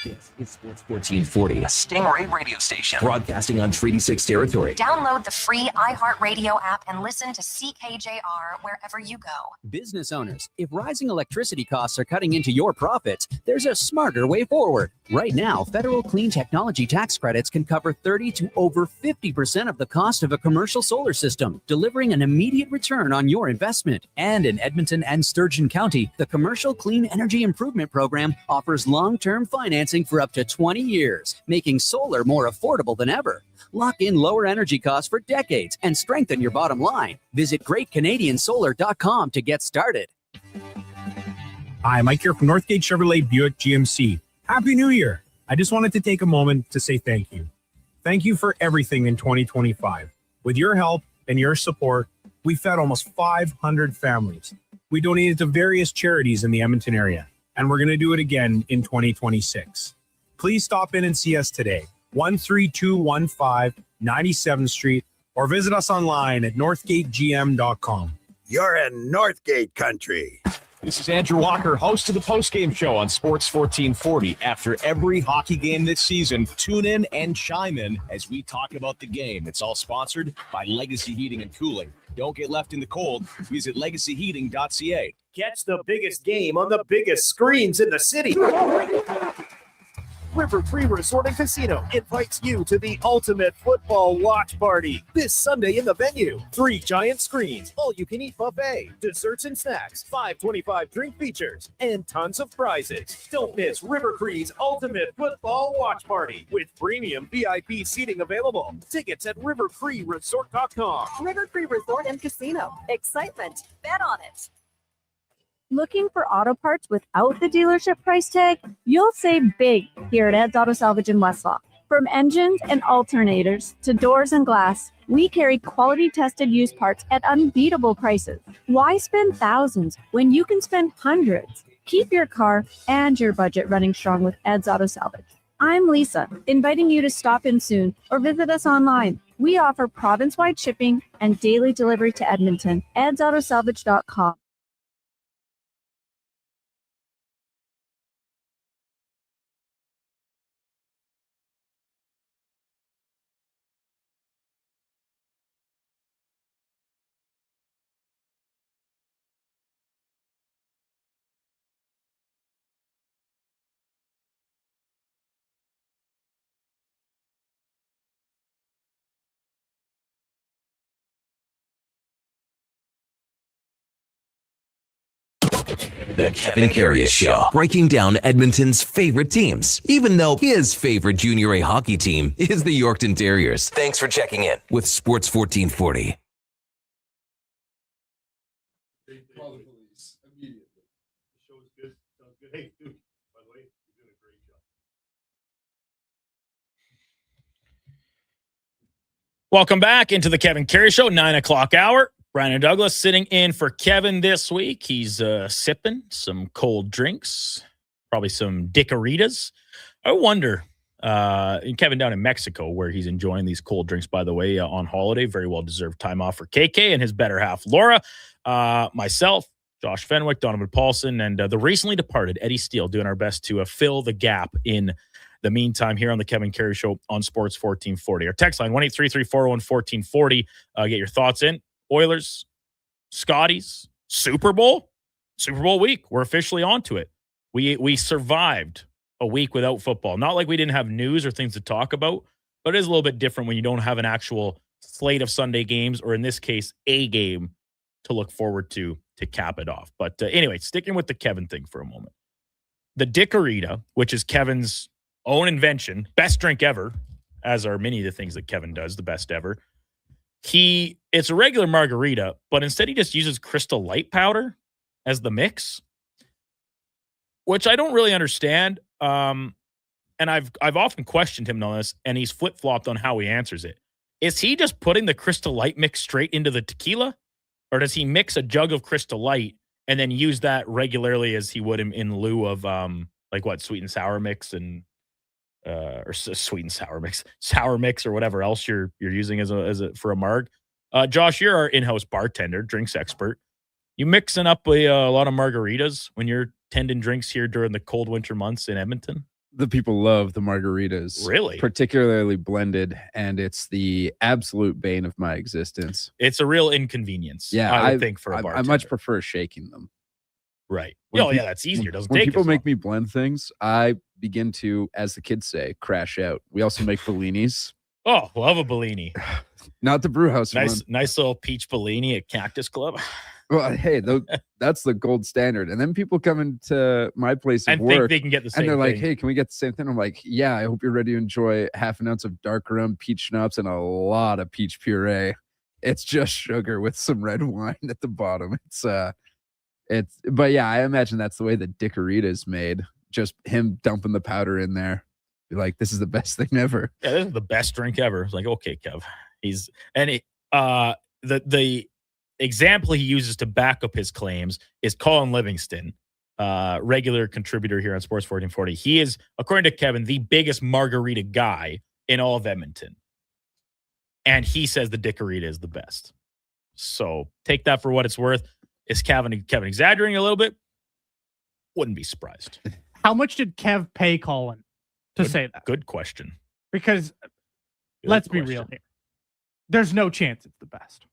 This is Sports 1440, a Stingray radio station broadcasting on Treaty 6 territory. Download the free iHeartRadio app and listen to CKJR wherever you go. Business owners, if rising electricity costs are cutting into your profits, there's a smarter way forward. Right now, federal clean technology tax credits can cover 30 to over 50% of the cost of a commercial solar system, delivering an immediate return on your investment. And in Edmonton and Sturgeon County, the Commercial Clean Energy Improvement Program offers long-term financing for up to 20 years, making solar more affordable than ever. Lock in lower energy costs for decades and strengthen your bottom line. Visit GreatCanadianSolar.com to get started. Hi, Mike here from Northgate Chevrolet Buick GMC. Happy New Year! I just wanted to take a moment to say thank you. Thank you for everything in 2025. With your help and your support, we fed almost 500 families. We donated to various charities in the Edmonton area, and we're going to do it again in 2026. Please stop in and see us today, 13215 97th Street, or visit us online at northgategm.com. You're in Northgate country. This is Andrew Walker, host of the postgame show on Sports 1440. After every hockey game this season, tune in and chime in as we talk about the game. It's all sponsored by Legacy Heating and Cooling. Don't get left in the cold. Visit legacyheating.ca. Catch the biggest game on the biggest screens in the city. River Free Resort and Casino invites you to the ultimate football watch party this Sunday in the venue. 3 giant screens, all-you-can-eat buffet, desserts and snacks, $5.25 drink features, and tons of prizes. Don't miss River Free's ultimate football watch party with premium VIP seating available. Tickets at riverfreeresort.com. River Free Resort and Casino. Excitement. Bet on it. Looking for auto parts without the dealership price tag? You'll save big here at Ed's Auto Salvage in Westlock. From engines and alternators to doors and glass, we carry quality tested used parts at unbeatable prices. Why spend thousands when you can spend hundreds? Keep your car and your budget running strong with Ed's Auto Salvage. I'm Lisa, inviting you to stop in soon or visit us online. We offer province-wide shipping and daily delivery to Edmonton. edsautosalvage.com. The Kevin Karius Show, breaking down Edmonton's favorite teams, even though his favorite Junior A hockey team is the Yorkton Terriers. Thanks for checking in with Sports 1440. Welcome back into the Kevin Karius Show, 9 o'clock hour. Brandon Douglas sitting in for Kevin this week. He's sipping some cold drinks, probably some Dicaritas. I wonder, Kevin down in Mexico, where he's enjoying these cold drinks, by the way, on holiday. Very well-deserved time off for KK and his better half, Laura. Myself, Josh Fenwick, Donovan Paulson, and the recently departed Eddie Steele, doing our best to fill the gap in the meantime here on the Kevin Karius Show on Sports 1440. Our text line, 1-833-401-1440. Get your thoughts in. Oilers, Scotties, Super Bowl week. We're officially onto it. We survived a week without football. Not like we didn't have news or things to talk about, but it is a little bit different when you don't have an actual slate of Sunday games, or in this case, a game to look forward to cap it off. But anyway, sticking with the Kevin thing for a moment. The Dicarita, which is Kevin's own invention, best drink ever, as are many of the things that Kevin does, the best ever. It's a regular margarita, but instead he just uses Crystal Light powder as the mix, which I don't really understand. And I've often questioned him on this, and he's flip-flopped on how he answers it. Is he just putting the Crystal Light mix straight into the tequila, or does he mix a jug of Crystal Light and then use that regularly as he would in lieu of sweet and sour mix and or sweet and sour mix, or whatever else you're using as a for a marg. Josh, you're our in-house bartender, drinks expert. You mixing up a lot of margaritas when you're tending drinks here during the cold winter months in Edmonton? The people love the margaritas. Really? Particularly blended, and it's the absolute bane of my existence. It's a real inconvenience. Yeah, I would think for a bartender. I much prefer shaking them. Right. Yeah, that's easier. Doesn't when take people as make long. me blend things, I begin to, as the kids say, crash out. We also make Bellinis. Oh, love a Bellini. Not the brew house one. Nice little peach Bellini at Cactus Club. Well, hey, that's the gold standard. And then people come into my place of and work think they can get the same and they're like, thing. hey, can we get the same thing? I'm like, yeah, I hope you're ready to enjoy half an ounce of dark rum, peach schnapps, and a lot of peach puree. It's just sugar with some red wine at the bottom. But yeah, I imagine that's the way the Dickorita is made. Just him dumping the powder in there. Be like, this is the best thing ever. Yeah, this is the best drink ever. It's like, okay, Kev. The example he uses to back up his claims is Colin Livingston, regular contributor here on Sports 1440. He is, according to Kevin, the biggest margarita guy in all of Edmonton. And he says the Dickorita is the best. So take that for what it's worth. Is Kevin exaggerating a little bit? Wouldn't be surprised. How much did Kev pay Colin to say that? Good question. Because let's be real here. There's no chance it's the best.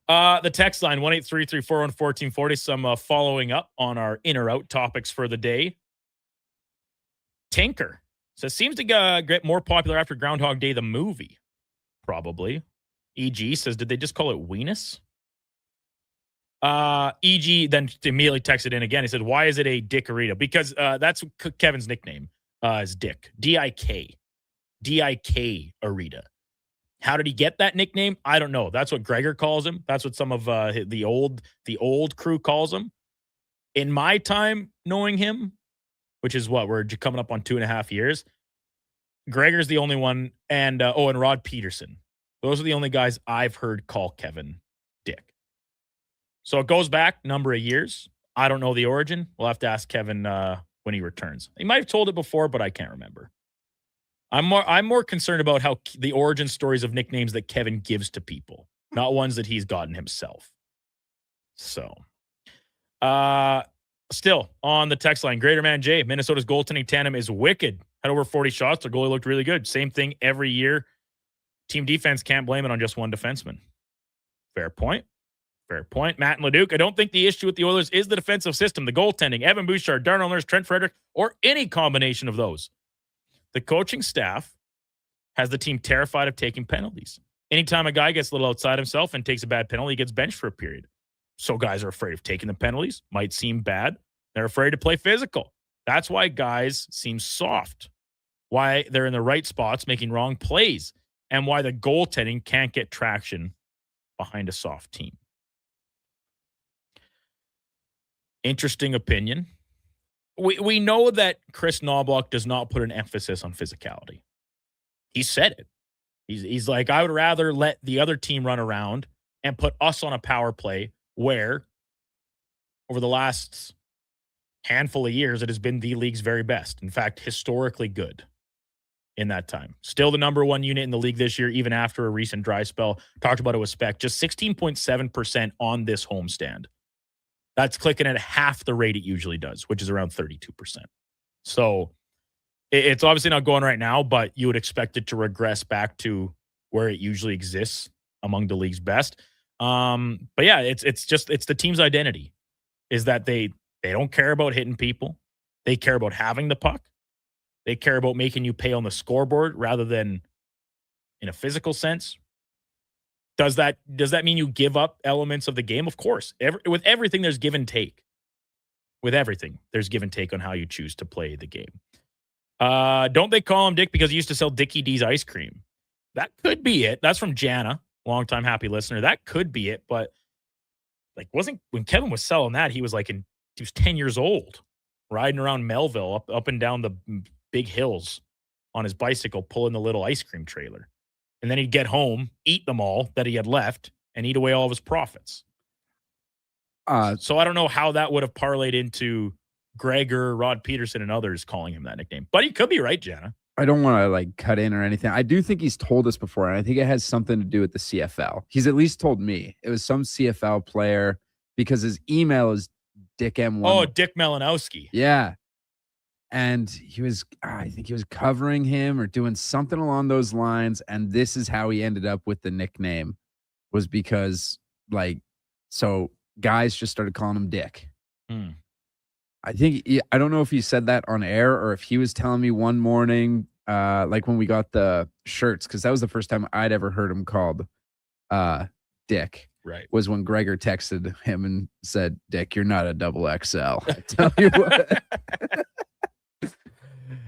The text line, 1-833-401-1440. Some following up on our in or out topics for the day. Tinker says, seems to get more popular after Groundhog Day, the movie. Probably. EG says, did they just call it Weenus? EG then immediately texted in again. He said, why is it a Dickorita? Because that's Kevin's nickname is Dick. D-I-K. D-I-K Arita. How did he get that nickname? I don't know. That's what Gregor calls him. That's what some of the old crew calls him. In my time knowing him, which is what, we're coming up on 2.5 years, Gregor's the only one, and Rod Peterson. Those are the only guys I've heard call Kevin Dick. So it goes back a number of years. I don't know the origin. We'll have to ask Kevin when he returns. He might have told it before, but I can't remember. I'm more concerned about how the origin stories of nicknames that Kevin gives to people, not ones that he's gotten himself. So, still on the text line, Greater Man J, Minnesota's goaltending tandem is wicked. Had over 40 shots. Their goalie looked really good. Same thing every year. Team defense can't blame it on just one defenseman. Fair point. Fair point. Matt and Leduc, I don't think the issue with the Oilers is the defensive system, the goaltending, Evan Bouchard, Darnell Nurse, Trent Frederick, or any combination of those. The coaching staff has the team terrified of taking penalties. Anytime a guy gets a little outside himself and takes a bad penalty, he gets benched for a period. So guys are afraid of taking the penalties. Might seem bad. They're afraid to play physical. That's why guys seem soft. Why they're in the right spots making wrong plays. And why the goaltending can't get traction behind a soft team. Interesting opinion. We know that Chris Knobloch does not put an emphasis on physicality. He said it. He's like, I would rather let the other team run around and put us on a power play where over the last handful of years, it has been the league's very best. In fact, historically good in that time. Still the number one unit in the league this year, even after a recent dry spell. Talked about it with Spec. Just 16.7% on this homestand. That's clicking at half the rate it usually does, which is around 32%. So it's obviously not going right now, but you would expect it to regress back to where it usually exists among the league's best. But yeah, it's the team's identity is that they don't care about hitting people. They care about having the puck. They care about making you pay on the scoreboard rather than in a physical sense. Does that mean you give up elements of the game? Of course. With everything, there's give and take. With everything, there's give and take on how you choose to play the game. Don't they call him Dick because he used to sell Dickie D's ice cream? That could be it. That's from Jana, longtime happy listener. That could be it. But when Kevin was selling that, he was 10 years old, riding around Melville up and down the big hills on his bicycle, pulling the little ice cream trailer. And then he'd get home, eat them all that he had left, and eat away all of his profits. So I don't know how that would have parlayed into Gregor, Rod Peterson, and others calling him that nickname. But he could be right, Jana. I don't want to cut in or anything. I do think he's told us before, and I think it has something to do with the CFL. He's at least told me. It was some CFL player because his email is Dick M1. Oh, Dick Malinowski. Yeah. And I think he was covering him or doing something along those lines. And this is how he ended up with the nickname, was because so guys just started calling him Dick. I think I don't know if he said that on air or if he was telling me one morning, like when we got the shirts, because that was the first time I'd ever heard him called Dick. Right. Was when Gregor texted him and said, "Dick, you're not a double XL." I tell you what.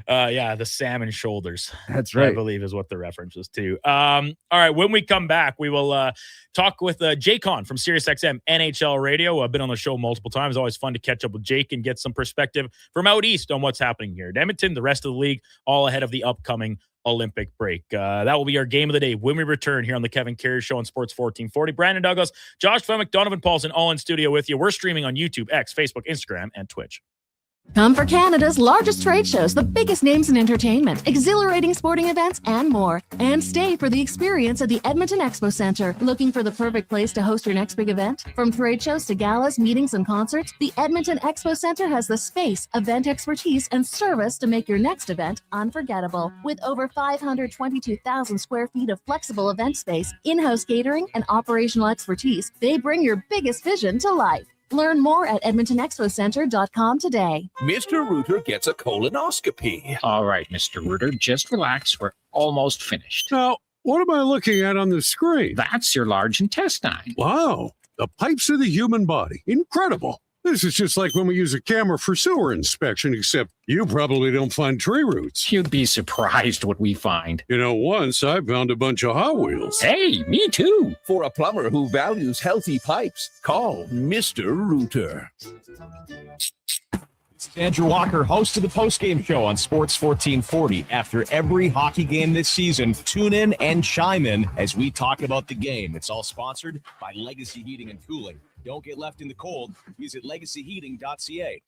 Yeah, the salmon shoulders. That's right. I believe is what the reference was to. All right, when we come back, we will talk with Jake Hahn from SiriusXM NHL Radio. I've been on the show multiple times. Always fun to catch up with Jake and get some perspective from out east on what's happening here at Edmonton, the rest of the league, all ahead of the upcoming Olympic break. That will be our game of the day when we return here on the Kevin Karius Show on Sports 1440. Brandon Douglas, Josh Femick, Donovan Paulson, all in studio with you. We're streaming on YouTube, X, Facebook, Instagram, and Twitch. Come for Canada's largest trade shows, the biggest names in entertainment, exhilarating sporting events, and more. And stay for the experience at the Edmonton Expo Centre. Looking for the perfect place to host your next big event? From trade shows to galas, meetings, and concerts, the Edmonton Expo Centre has the space, event expertise, and service to make your next event unforgettable. With over 522,000 square feet of flexible event space, in-house catering, and operational expertise, they bring your biggest vision to life. Learn more at EdmontonExpoCenter.com today. Mr. Reuter gets a colonoscopy. All right, Mr. Reuter, just relax. We're almost finished. Now, what am I looking at on the screen? That's your large intestine. Wow, the pipes of the human body. Incredible. This is just like when we use a camera for sewer inspection, except you probably don't find tree roots. You'd be surprised what we find. You know, once I found a bunch of Hot Wheels. Hey, me too. For a plumber who values healthy pipes, call Mr. Reuter. Andrew Walker, host of the postgame show on Sports 1440. After every hockey game this season, tune in and chime in as we talk about the game. It's all sponsored by Legacy Heating and Cooling. Don't get left in the cold. Visit legacyheating.ca.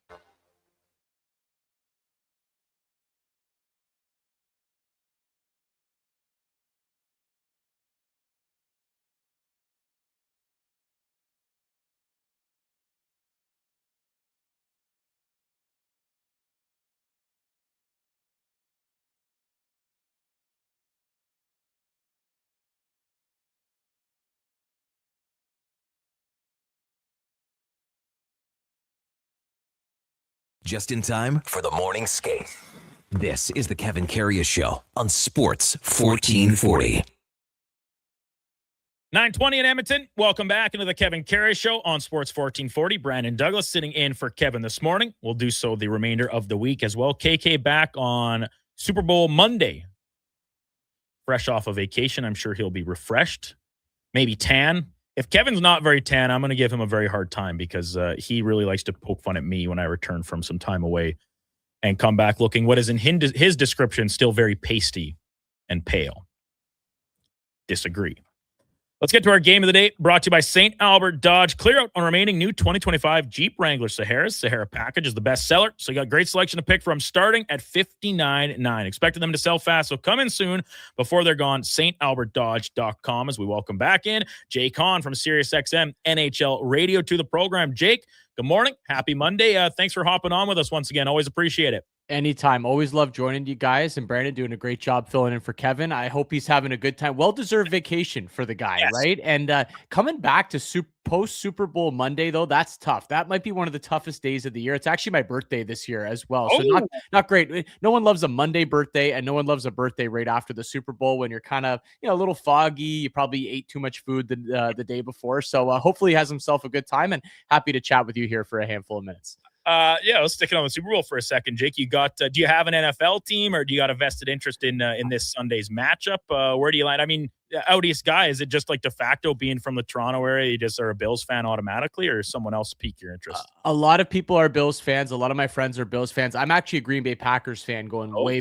Just in time for the morning skate. This is the Kevin Karius Show on Sports 1440. 9:20 in Edmonton. Welcome back into the Kevin Karius Show on Sports 1440. Brandon Douglas sitting in for Kevin this morning. We'll do so the remainder of the week as well. KK back on Super Bowl Monday. Fresh off a vacation. I'm sure he'll be refreshed. Maybe tan. If Kevin's not very tan, I'm going to give him a very hard time because he really likes to poke fun at me when I return from some time away and come back looking what is in his description still very pasty and pale. Disagree. Let's get to our game of the day, brought to you by St. Albert Dodge. Clear out on remaining new 2025 Jeep Wrangler Saharas. Sahara package is the best seller, so you got great selection to pick from starting at $59.9. Expecting them to sell fast, so come in soon before they're gone. StAlbertDodge.com as we welcome back in Jake Hahn from SiriusXM NHL Radio to the program. Jake, good morning. Happy Monday. Thanks for hopping on with us once again. Always appreciate it. Anytime. Always love joining you guys, and Brandon doing a great job filling in for Kevin. I hope he's having a good time. Well-deserved vacation for the guy, yes. Right? And coming back to post-Super Bowl Monday, though, that's tough. That might be one of the toughest days of the year. It's actually my birthday this year as well. So not great. No one loves a Monday birthday, and no one loves a birthday right after the Super Bowl when you're kind of, a little foggy. You probably ate too much food the day before. So hopefully he has himself a good time, and happy to chat with you here for a handful of minutes. Let's stick it on the Super Bowl for a second. Jake, you got, do you have an NFL team or do you got a vested interest in this Sunday's matchup? Where do you land? I mean, out east guy, is it just like de facto being from the Toronto area, you just are a Bills fan automatically, or someone else pique your interest? A lot of people are Bills fans. A lot of my friends are Bills fans. I'm actually a Green Bay Packers fan going way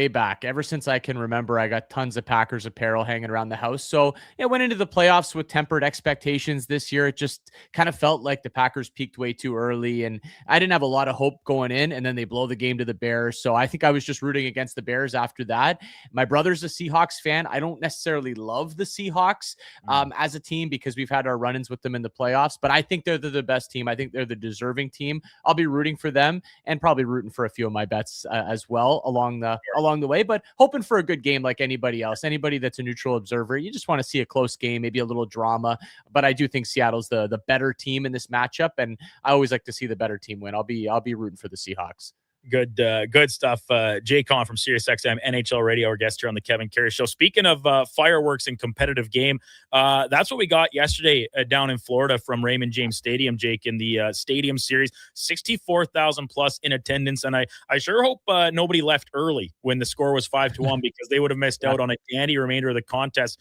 back. Ever since I can remember, I got tons of Packers apparel hanging around the house. So I went into the playoffs with tempered expectations this year. It just kind of felt like the Packers peaked way too early, and I didn't have a lot of hope going in, and then they blow the game to the Bears. So I think I was just rooting against the Bears after that. My brother's a Seahawks fan. I don't necessarily love the Seahawks as a team because we've had our run-ins with them in the playoffs, but I think they're the best team. I think they're the deserving team. I'll be rooting for them and probably rooting for a few of my bets as well along the way, but hoping for a good game like anybody else. Anybody that's a neutral observer, you just want to see a close game, maybe a little drama, but I do think Seattle's the better team in this matchup, and I always like to see the better team win. I'll be rooting for the Seahawks. Good stuff. Jay Conn from SiriusXM NHL Radio, our guest here on the Kevin Karius Show. Speaking of fireworks and competitive game, that's what we got yesterday down in Florida from Raymond James Stadium, Jake, in the Stadium Series. 64,000 plus in attendance, and I sure hope nobody left early when the score was 5-1 because they would have missed out on a dandy remainder of the contest.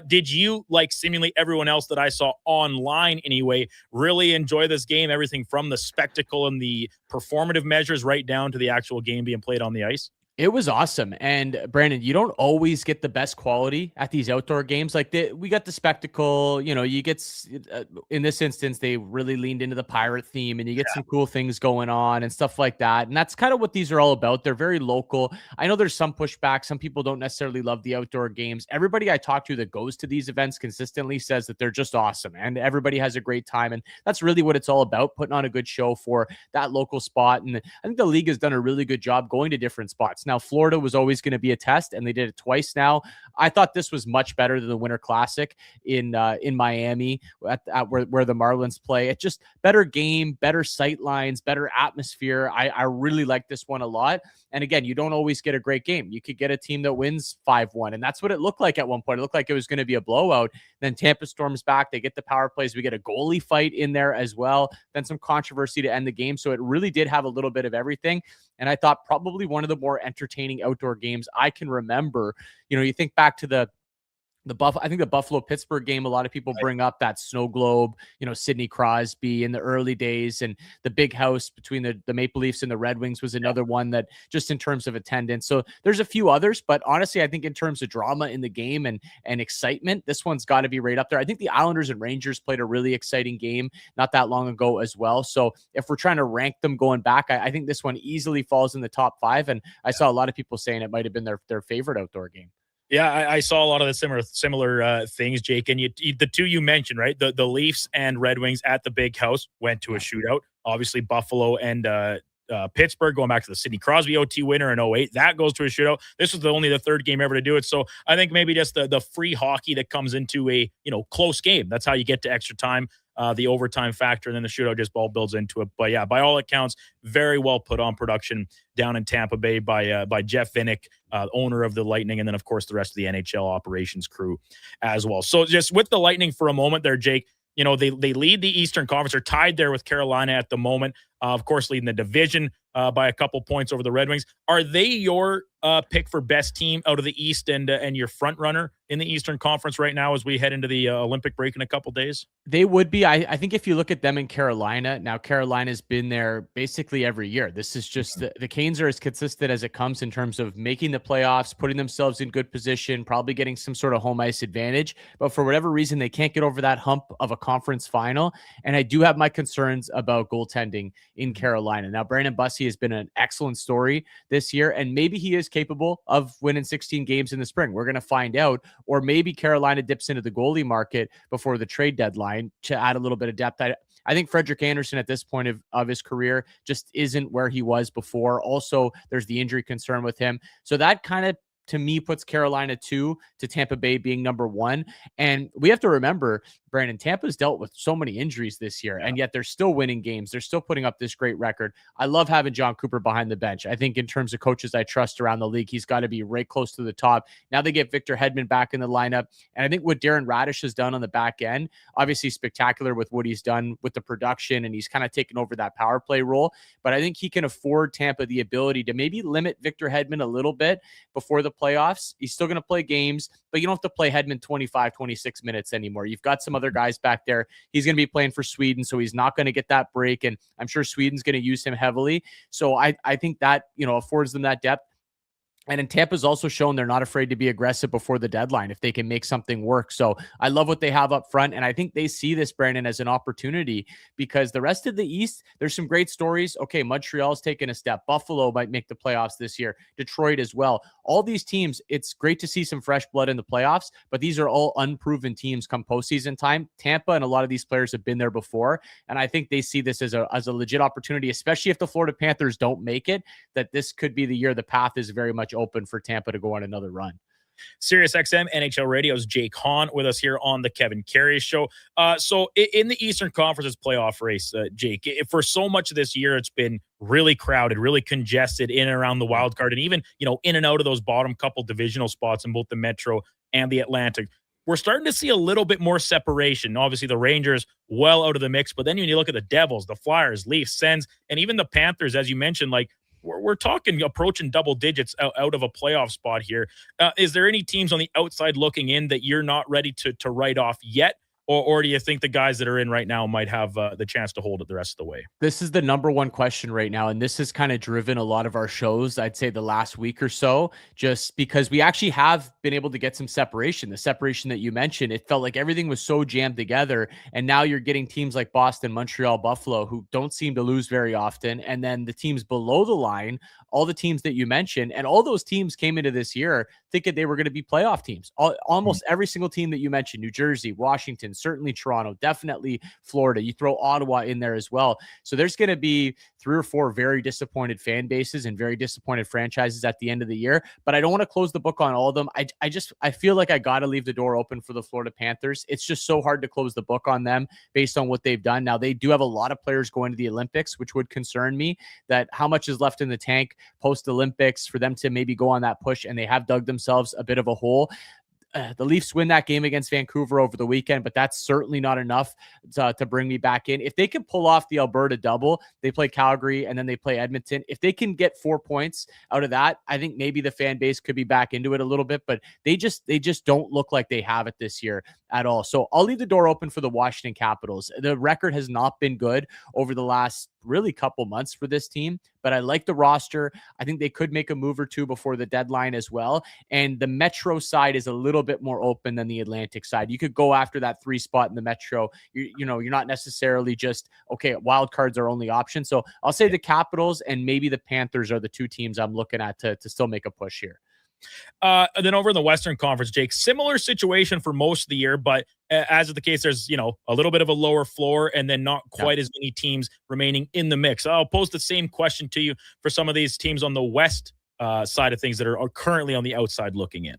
Did you, like seemingly everyone else that I saw online anyway, really enjoy this game? Everything from the spectacle and the performative measures right down to the actual game being played on the ice? It was awesome. And Brandon, you don't always get the best quality at these outdoor games. Like we got the spectacle, you get, in this instance, they really leaned into the pirate theme and you get some cool things going on and stuff like that. And that's kind of what these are all about. They're very local. I know there's some pushback. Some people don't necessarily love the outdoor games. Everybody I talk to that goes to these events consistently says that they're just awesome and everybody has a great time. And that's really what it's all about, putting on a good show for that local spot. And I think the league has done a really good job going to different spots. Now, Florida was always going to be a test, and they did it twice now. I thought this was much better than the Winter Classic in Miami at where the Marlins play. It's just better game, better sight lines, better atmosphere. I really like this one a lot. And again, you don't always get a great game. You could get a team that wins 5-1, and that's what it looked like at one point. It looked like it was going to be a blowout. Then Tampa storms back. They get the power plays. We get a goalie fight in there as well. Then some controversy to end the game. So it really did have a little bit of everything. And I thought probably one of the more entertaining outdoor games I can remember. You think back to I think the Buffalo-Pittsburgh game, a lot of people bring up that snow globe, Sidney Crosby in the early days, and the big house between the Maple Leafs and the Red Wings was another one that just in terms of attendance. So there's a few others, but honestly, I think in terms of drama in the game and excitement, this one's got to be right up there. I think the Islanders and Rangers played a really exciting game not that long ago as well. So if we're trying to rank them going back, I think this one easily falls in the top 5. And I saw a lot of people saying it might have been their favorite outdoor game. Yeah, I saw a lot of the similar things, Jake. And the two you mentioned, right? The Leafs and Red Wings at the big house went to a shootout. Obviously, Buffalo and Pittsburgh going back to the Sidney Crosby OT winner in 2008. That goes to a shootout. This was only the third game ever to do it. So I think maybe just the free hockey that comes into a close game. That's how you get to extra time. The overtime factor, and then the shootout just all builds into it. But yeah, by all accounts, very well put on production down in Tampa Bay by Jeff Vinnick, owner of the Lightning, and then of course the rest of the NHL operations crew as well. So just with the Lightning for a moment there, Jake, they lead the Eastern Conference. They're tied there with Carolina at the moment. Of course, leading the division by a couple points over the Red Wings. Are they your pick for best team out of the East and your front runner in the Eastern Conference right now as we head into the Olympic break in a couple days? They would be. I think if you look at them in Carolina, now Carolina's been there basically every year. This is just the Canes are as consistent as it comes in terms of making the playoffs, putting themselves in good position, probably getting some sort of home ice advantage. But for whatever reason, they can't get over that hump of a conference final. And I do have my concerns about goaltending in Carolina. Now, Brandon Bussi has been an excellent story this year, and maybe he is capable of winning 16 games in the spring. We're going to find out. Or maybe Carolina dips into the goalie market before the trade deadline to add a little bit of depth. I think Frederik Andersen at this point of his career just isn't where he was before. Also, there's the injury concern with him. So that kind of, to me, puts Carolina 2 to Tampa Bay being number 1. And we have to remember, Brandon, Tampa's dealt with so many injuries this year, and yet they're still winning games. They're still putting up this great record. I love having John Cooper behind the bench. I think in terms of coaches I trust around the league, he's got to be right close to the top. Now they get Victor Hedman back in the lineup. And I think what Darren Radish has done on the back end, obviously spectacular with what he's done with the production, and he's kind of taken over that power play role. But I think he can afford Tampa the ability to maybe limit Victor Hedman a little bit before the playoffs. He's still going to play games, but you don't have to play Hedman 25, 26 minutes anymore. You've got some other guys back there. He's going to be playing for Sweden, so he's not going to get that break, and I'm sure Sweden's going to use him heavily. So I think that, affords them that depth. And in Tampa's also shown they're not afraid to be aggressive before the deadline if they can make something work. So I love what they have up front. And I think they see this, Brandon, as an opportunity because the rest of the East, there's some great stories. Okay, Montreal's taken a step. Buffalo might make the playoffs this year. Detroit as well. All these teams, it's great to see some fresh blood in the playoffs, but these are all unproven teams come postseason time. Tampa and a lot of these players have been there before. And I think they see this as a legit opportunity, especially if the Florida Panthers don't make it, that this could be the year the path is very much open for Tampa to go on another run. Sirius XM NHL Radio's Jake Hahn with us here on the Kevin Karius Show. So in the Eastern Conference's playoff race, Jake, for so much of this year, it's been really crowded, really congested in and around the wild card, and even, in and out of those bottom couple divisional spots in both the Metro and the Atlantic. We're starting to see a little bit more separation. Obviously, the Rangers well out of the mix, but then when you look at the Devils, the Flyers, Leafs, Sens, and even the Panthers, as you mentioned, we're talking approaching double digits out of a playoff spot here. Is there any teams on the outside looking in that you're not ready to write off yet? Or do you think the guys that are in right now might have the chance to hold it the rest of the way? This is the number one question right now, and this has kind of driven a lot of our shows, I'd say the last week or so, just because we actually have been able to get some separation. The separation that you mentioned, it felt like everything was so jammed together, and now you're getting teams like Boston, Montreal, Buffalo, who don't seem to lose very often, and then the teams below the line, all the teams that you mentioned, and all those teams came into this year thinking they were going to be playoff teams. Almost every single team that you mentioned, New Jersey, Washington, certainly Toronto, definitely Florida. You throw Ottawa in there as well. So there's going to be 3 or 4 very disappointed fan bases and very disappointed franchises at the end of the year. But I don't want to close the book on all of them. I feel like I got to leave the door open for the Florida Panthers. It's just so hard to close the book on them based on what they've done. Now, they do have a lot of players going to the Olympics, which would concern me, that how much is left in the tank post-Olympics for them to maybe go on that push, and they have dug themselves a bit of a hole. The Leafs win that game against Vancouver over the weekend, but that's certainly not enough to bring me back in. If they can pull off the Alberta double, they play Calgary and then they play Edmonton. If they can get 4 points out of that, I think maybe the fan base could be back into it a little bit, but they just don't look like they have it this year at all. So I'll leave the door open for the Washington Capitals. The record has not been good over the last really couple months for this team, but I like the roster. I think they could make a move or two before the deadline as well. And the Metro side is a little bit more open than the Atlantic side. You could go after that 3 spot in the Metro. You're not necessarily just, okay, wild cards are only option. So I'll say the Capitals and maybe the Panthers are the 2 teams I'm looking at to still make a push here. And then over in the Western Conference, Jake, similar situation for most of the year, but as is the case, there's, a little bit of a lower floor and then not quite as many teams remaining in the mix. I'll pose the same question to you for some of these teams on the West side of things that are currently on the outside looking in.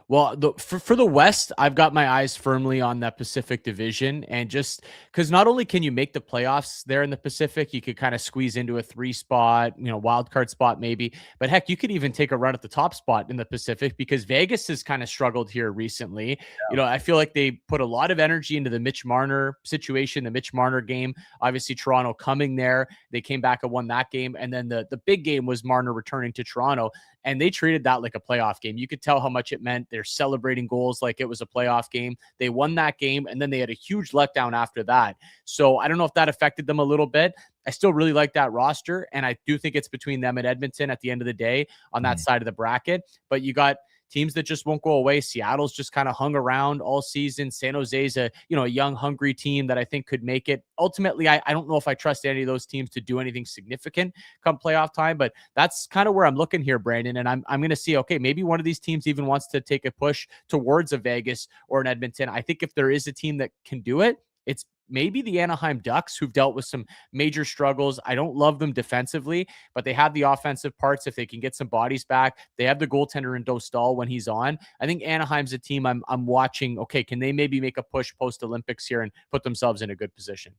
Well, for the West, I've got my eyes firmly on that Pacific division. And just because not only can you make the playoffs there in the Pacific, you could kind of squeeze into a 3 spot, wild card spot maybe. But heck, you could even take a run at the top spot in the Pacific because Vegas has kind of struggled here recently. Yeah. I feel like they put a lot of energy into the Mitch Marner situation, the Mitch Marner game. Obviously, Toronto coming there. They came back and won that game. And then the big game was Marner returning to Toronto. And they treated that like a playoff game. You could tell how much it meant. They're celebrating goals like it was a playoff game. They won that game, and then they had a huge letdown after that. So I don't know if that affected them a little bit. I still really like that roster, and I do think it's between them and Edmonton at the end of the day on that side of the bracket. But you got teams that just won't go away. Seattle's just kind of hung around all season. San Jose's a young, hungry team that I think could make it. Ultimately, I don't know if I trust any of those teams to do anything significant come playoff time, but that's kind of where I'm looking here, Brandon. And I'm going to see, okay, maybe one of these teams even wants to take a push towards a Vegas or an Edmonton. I think if there is a team that can do it, it's maybe the Anaheim Ducks, who've dealt with some major struggles. I don't love them defensively, but they have the offensive parts. If they can get some bodies back, they have the goaltender in Dostal when he's on. I think Anaheim's a team I'm watching. Okay, can they maybe make a push post-Olympics here and put themselves in a good position?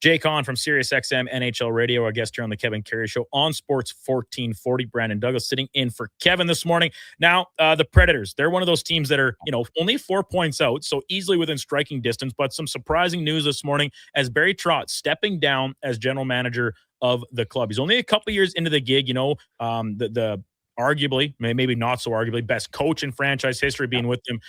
Jake Hahn from Sirius XM NHL Radio, our guest here on the Kevin Karius Show on Sports 1440. Brandon Douglas sitting in for Kevin this morning. Now, the Predators, they're one of those teams that are, only 4 points out, so easily within striking distance, but some surprising news this morning as Barry Trotz stepping down as general manager of the club. He's only a couple years into the gig, the arguably, maybe not so arguably, best coach in franchise history, being with them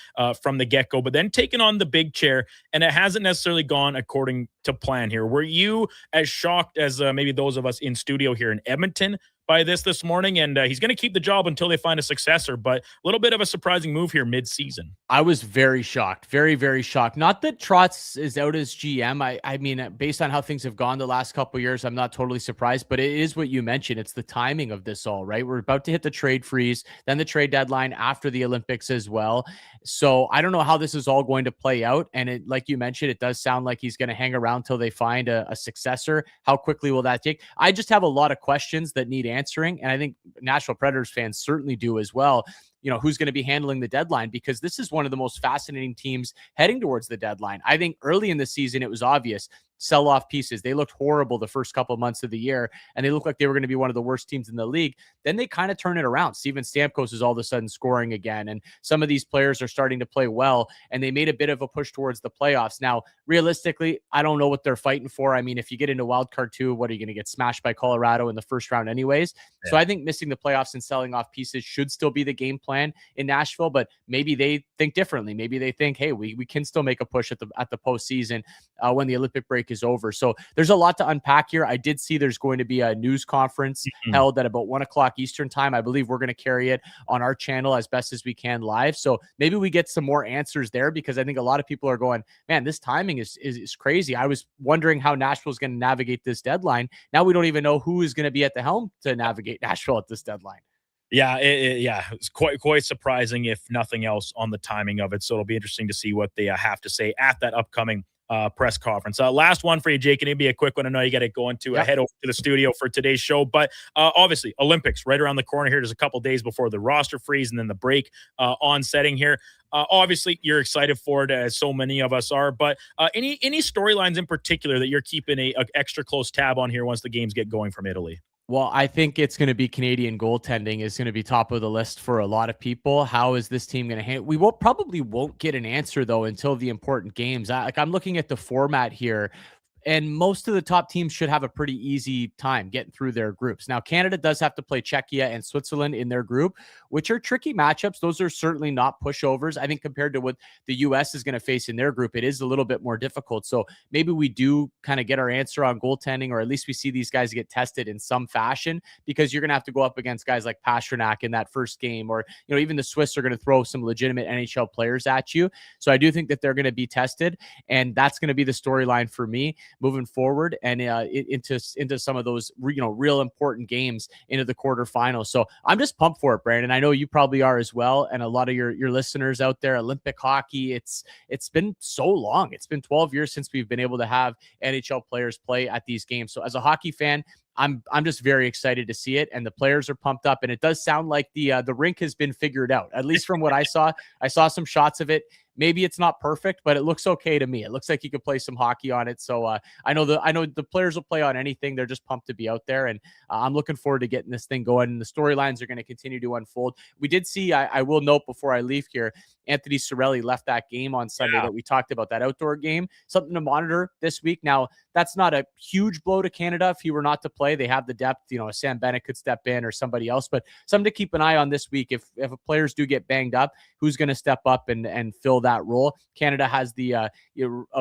from the get-go, but then taking on the big chair, and it hasn't necessarily gone according to plan here. Were you as shocked as maybe those of us in studio here in Edmonton by this morning, and he's going to keep the job until they find a successor. But a little bit of a surprising move here mid-season. I was very shocked, very, very shocked. Not that Trotz is out as GM. I mean, based on how things have gone the last couple of years, I'm not totally surprised, but it is what you mentioned. It's the timing of this all, right? We're about to hit the trade freeze, then the trade deadline after the Olympics as well. So I don't know how this is all going to play out. And it, like you mentioned, it does sound like he's going to hang around till they find a successor. How quickly will that take? I just have a lot of questions that need answering. And I think Nashville Predators fans certainly do as well. You know, who's going to be handling the deadline, because this is one of the most fascinating teams heading towards the deadline. I think early in the season, it was obvious. Sell off pieces. They looked horrible the first couple of months of the year, and they looked like they were going to be one of the worst teams in the league. Then they kind of turn it around. Steven Stamkos is all of a sudden scoring again, and some of these players are starting to play well, and they made a bit of a push towards the playoffs. Now, realistically, I don't know what they're fighting for. I mean, if you get into wild card 2, what are you going to get smashed by Colorado in the first round anyways? Yeah. So I think missing the playoffs and selling off pieces should still be the game plan in Nashville, but maybe they think differently. Maybe they think, hey, we can still make a push at the postseason when the Olympic break is over. So there's a lot to unpack here. I did see there's going to be a news conference held at about 1:00 Eastern time. I believe we're going to carry it on our channel as best as we can live. So maybe we get some more answers there, because I think a lot of people are going, man, this timing is crazy. I was wondering how Nashville is going to navigate this deadline. Now we don't even know who is going to be at the helm to navigate Nashville at this deadline. Yeah, it's quite surprising, if nothing else, on the timing of it. So it'll be interesting to see what they have to say at that upcoming press conference. Last one for you, Jake, and it'd be a quick one. I know you got to go into head over to the studio for today's show, but obviously Olympics right around the corner here. There's a couple days before the roster freeze and then the break on setting here. Obviously, you're excited for it, as so many of us are. But any storylines in particular that you're keeping a extra close tab on here once the games get going from Italy? Well, I think it's going to be Canadian goaltending is going to be top of the list for a lot of people. How is this team going to handle? We probably won't get an answer though until the important games. I'm looking at the format here, and most of the top teams should have a pretty easy time getting through their groups. Now, Canada does have to play Czechia and Switzerland in their group, which are tricky matchups. Those are certainly not pushovers. I think compared to what the U.S. is going to face in their group, it is a little bit more difficult. So maybe we do kind of get our answer on goaltending, or at least we see these guys get tested in some fashion, because you're going to have to go up against guys like Pasternak in that first game, or, you know, even the Swiss are going to throw some legitimate NHL players at you. So I do think that they're going to be tested, and that's going to be the storyline for me moving forward, and into some of those real important games into the quarterfinals. So I'm just pumped for it, Brandon. I know you probably are as well, and a lot of your listeners out there. Olympic hockey, it's been so long. It's been 12 years since we've been able to have NHL players play at these games. So as a hockey fan, I'm just very excited to see it, and the players are pumped up, and it does sound like the rink has been figured out, at least from what I saw. I saw some shots of it. Maybe it's not perfect, but it looks okay to me. It looks like you could play some hockey on it. So I know the players will play on anything. They're just pumped to be out there, and I'm looking forward to getting this thing going. And the storylines are going to continue to unfold. We did see, I will note before I leave here, Anthony Cirelli left that game on Sunday that we talked about, that outdoor game. Something to monitor this week. Now, that's not a huge blow to Canada if he were not to play. They have the depth. Sam Bennett could step in, or somebody else. But something to keep an eye on this week. If players do get banged up, who's going to step up and fill that role? Canada has the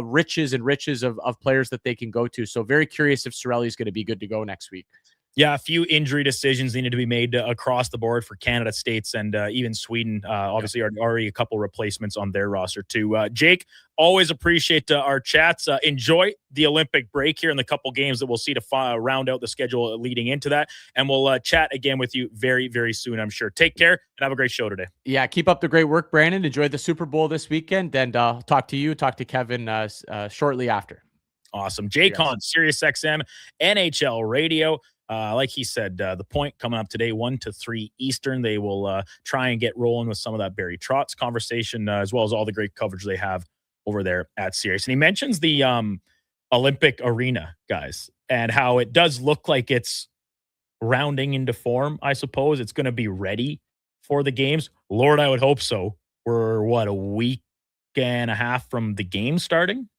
riches and riches of players that they can go to. So very curious if Cirelli is going to be good to go next week. Yeah, a few injury decisions needed to be made across the board for Canada, States, and even Sweden. Obviously, are already a couple replacements on their roster too. Jake, always appreciate our chats. Enjoy the Olympic break here and the couple games that we'll see to round out the schedule leading into that. And we'll chat again with you very, very soon, I'm sure. Take care and have a great show today. Yeah, keep up the great work, Brandon. Enjoy the Super Bowl this weekend, and talk to Kevin shortly after. Awesome. Jake Hahn, Sirius XM, NHL Radio. Like he said, the point coming up today, 1 to 3 Eastern. They will try and get rolling with some of that Barry Trotz conversation, as well as all the great coverage they have over there at Sirius. And he mentions the Olympic arena, guys, and how it does look like it's rounding into form, I suppose. It's going to be ready for the games. Lord, I would hope so. We're, a week and a half from the game starting?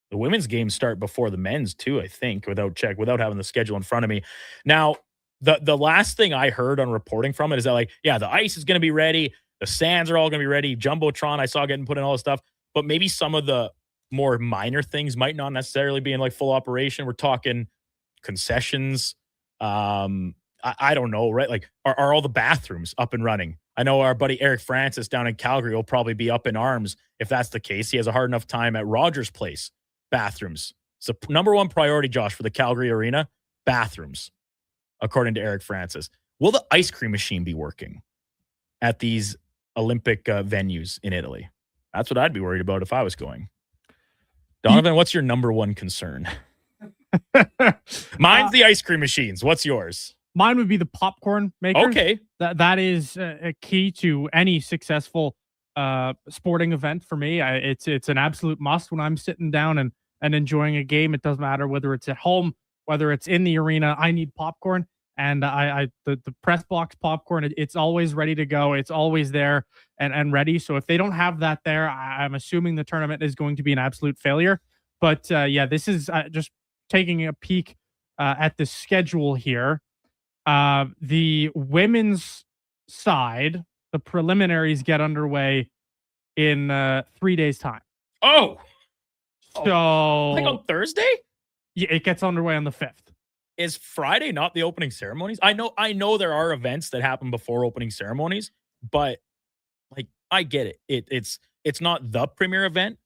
The women's games start before the men's too, I think, without having the schedule in front of me. Now, the last thing I heard on reporting from it is that, the ice is going to be ready. The sands are all going to be ready. Jumbotron, I saw getting put in all this stuff. But maybe some of the more minor things might not necessarily be in full operation. We're talking concessions, I don't know, right? Like, are all the bathrooms up and running? I know our buddy Eric Francis down in Calgary will probably be up in arms if that's the case. He has a hard enough time at Rogers Place bathrooms. So number one priority, Josh, for the Calgary Arena, bathrooms, according to Eric Francis. Will the ice cream machine be working at these Olympic venues in Italy? That's what I'd be worried about if I was going. Donovan, what's your number one concern? Mine's the ice cream machines. What's yours? Mine would be the popcorn makers. Okay. That is a key to any successful sporting event for me. It's an absolute must when I'm sitting down and enjoying a game. It doesn't matter whether it's at home, whether it's in the arena. I need popcorn, and the press box popcorn. It's always ready to go. It's always there and ready. So if they don't have that there, I'm assuming the tournament is going to be an absolute failure. But this is just taking a peek at the schedule here. The women's side, the preliminaries get underway in 3 days' time. Oh, so like on Thursday? Yeah, it gets underway on the 5th. Is Friday not the opening ceremonies? I know there are events that happen before opening ceremonies, but like I get it. It's not the premier event,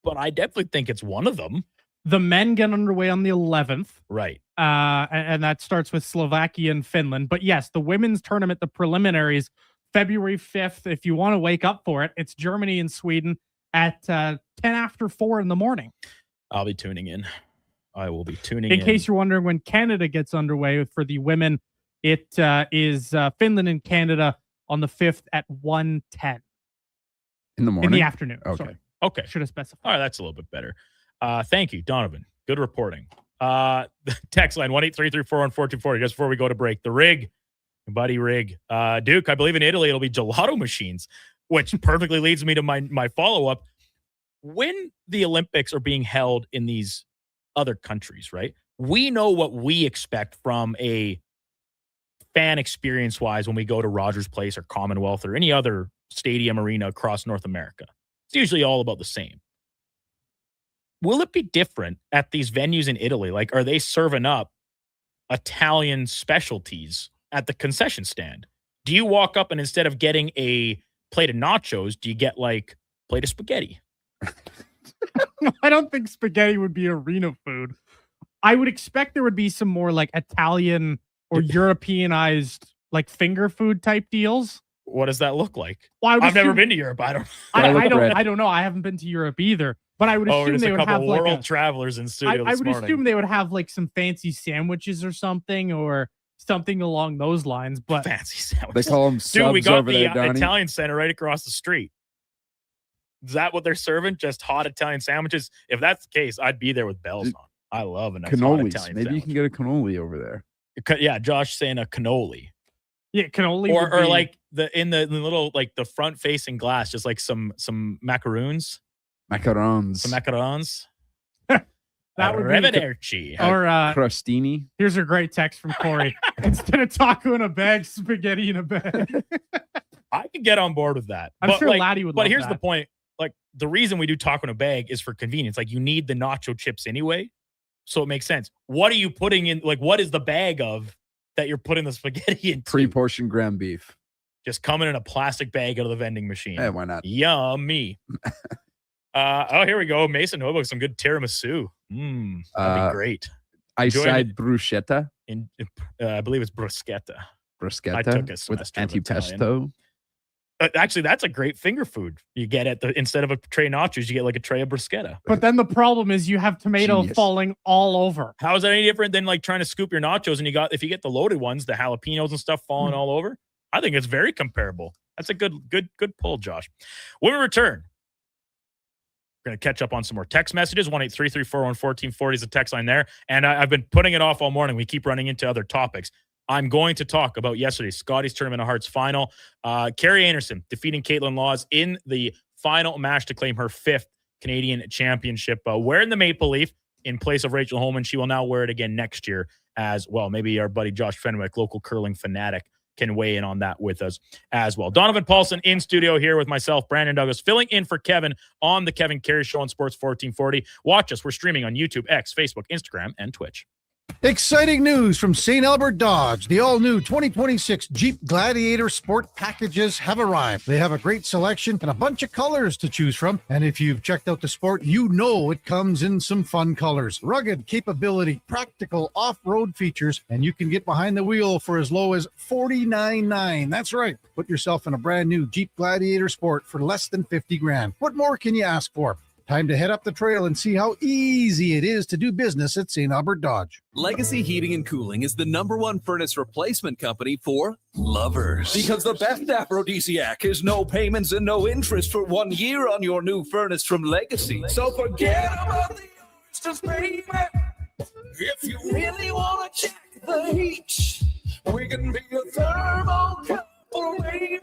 but I definitely think it's one of them. The men get underway on the 11th. Right. And that starts with Slovakia and Finland. But yes, the women's tournament, the preliminaries, February 5th. If you want to wake up for it, it's Germany and Sweden at 10 after 4 in the morning. I'll be tuning in. I will be tuning in. In case you're wondering when Canada gets underway for the women, it is Finland and Canada on the 5th at 1:10. In the morning? In the afternoon. Okay. Sorry. Okay. Should have specified. All right, that's a little bit better. Thank you, Donovan. Good reporting. Text line 1-833-414-40. Just before we go to break, the rig, buddy rig. Duke, I believe in Italy it'll be gelato machines, which perfectly leads me to my follow-up. When the Olympics are being held in these other countries, right? We know what we expect from a fan experience-wise when we go to Rogers Place or Commonwealth or any other stadium arena across North America. It's usually all about the same. Will it be different at these venues in Italy? Like, are they serving up Italian specialties at the concession stand? Do you walk up and instead of getting a plate of nachos, do you get like a plate of spaghetti? I don't think spaghetti would be arena food. I would expect there would be some more like Italian or Europeanized like finger food type deals. What does that look like? Well, I've never been to Europe. I don't know. I haven't been to Europe either. But I would assume they would have like world travelers in studio. I would assume they would have like some fancy sandwiches or something along those lines. But fancy sandwiches. They call them subs. Dude, we got over the there, Donnie. Italian center right across the street. Is that what they're serving? Just hot Italian sandwiches? If that's the case, I'd be there with bells on. I love a nice hot Cannolis. Italian Maybe sandwich. you can get a cannoli over there. Yeah, Josh saying a cannoli. Yeah, cannoli. Or like in the little like the front facing glass, just like some macaroons. Macarons. Some macarons. That would be Arrivederci. or crostini. Here's a great text from Corey. Instead of taco in a bag, spaghetti in a bag. I could get on board with that. I'm sure like, Laddie would But love here's that. the point. Like, the reason we do taco in a bag is for convenience. Like, you need the nacho chips anyway. So it makes sense. What are you putting in? Like, what is the bag of that you're putting the spaghetti in? Pre-portioned ground beef. Just coming in a plastic bag out of the vending machine. Yeah, why not? Yummy. Here we go. Mason Hobo, some good tiramisu. That'd be great. Ice Enjoying side it. bruschetta. I believe it's bruschetta. Bruschetta I took a with semester of antipesto. Actually, that's a great finger food. You get instead of a tray of nachos, you get like a tray of bruschetta. But then the problem is you have tomato Genius. falling all over. How is that any different than like trying to scoop your nachos and if you get the loaded ones, the jalapenos and stuff falling all over? I think it's very comparable. That's a good pull, Josh. When we return, we're going to catch up on some more text messages. 1-833-414-1440 is the text line there. And I've been putting it off all morning. We keep running into other topics. I'm going to talk about yesterday's Scotties Tournament of Hearts final. Carrie Anderson defeating Caitlin Laws in the final match to claim her 5th Canadian championship. Wearing the maple leaf in place of Rachel Holman. She will now wear it again next year as well. Maybe our buddy Josh Fenwick, local curling fanatic, can weigh in on that with us as well. Donovan Paulson in studio here with myself, Brandon Douglas, filling in for Kevin on the Kevin Karius Show on Sports 1440. Watch us. We're streaming on YouTube, X, Facebook, Instagram, and Twitch. Exciting news from St. Albert Dodge. The all-new 2026 Jeep Gladiator Sport packages have arrived. They have a great selection and a bunch of colors to choose from. And if you've checked out the Sport, you know it comes in some fun colors. Rugged capability, practical off-road features, and you can get behind the wheel for as low as $49,900. That's right. Put yourself in a brand new Jeep Gladiator Sport for less than $50,000. What more can you ask for? Time to head up the trail and see how easy it is to do business at St. Albert Dodge. Legacy Heating and Cooling is the #1 furnace replacement company for lovers. Because the best aphrodisiac is no payments and no interest for 1 year on your new furnace from Legacy. So forget about the oysters, baby. If you really want to check the heat, we can be a thermal couple, baby.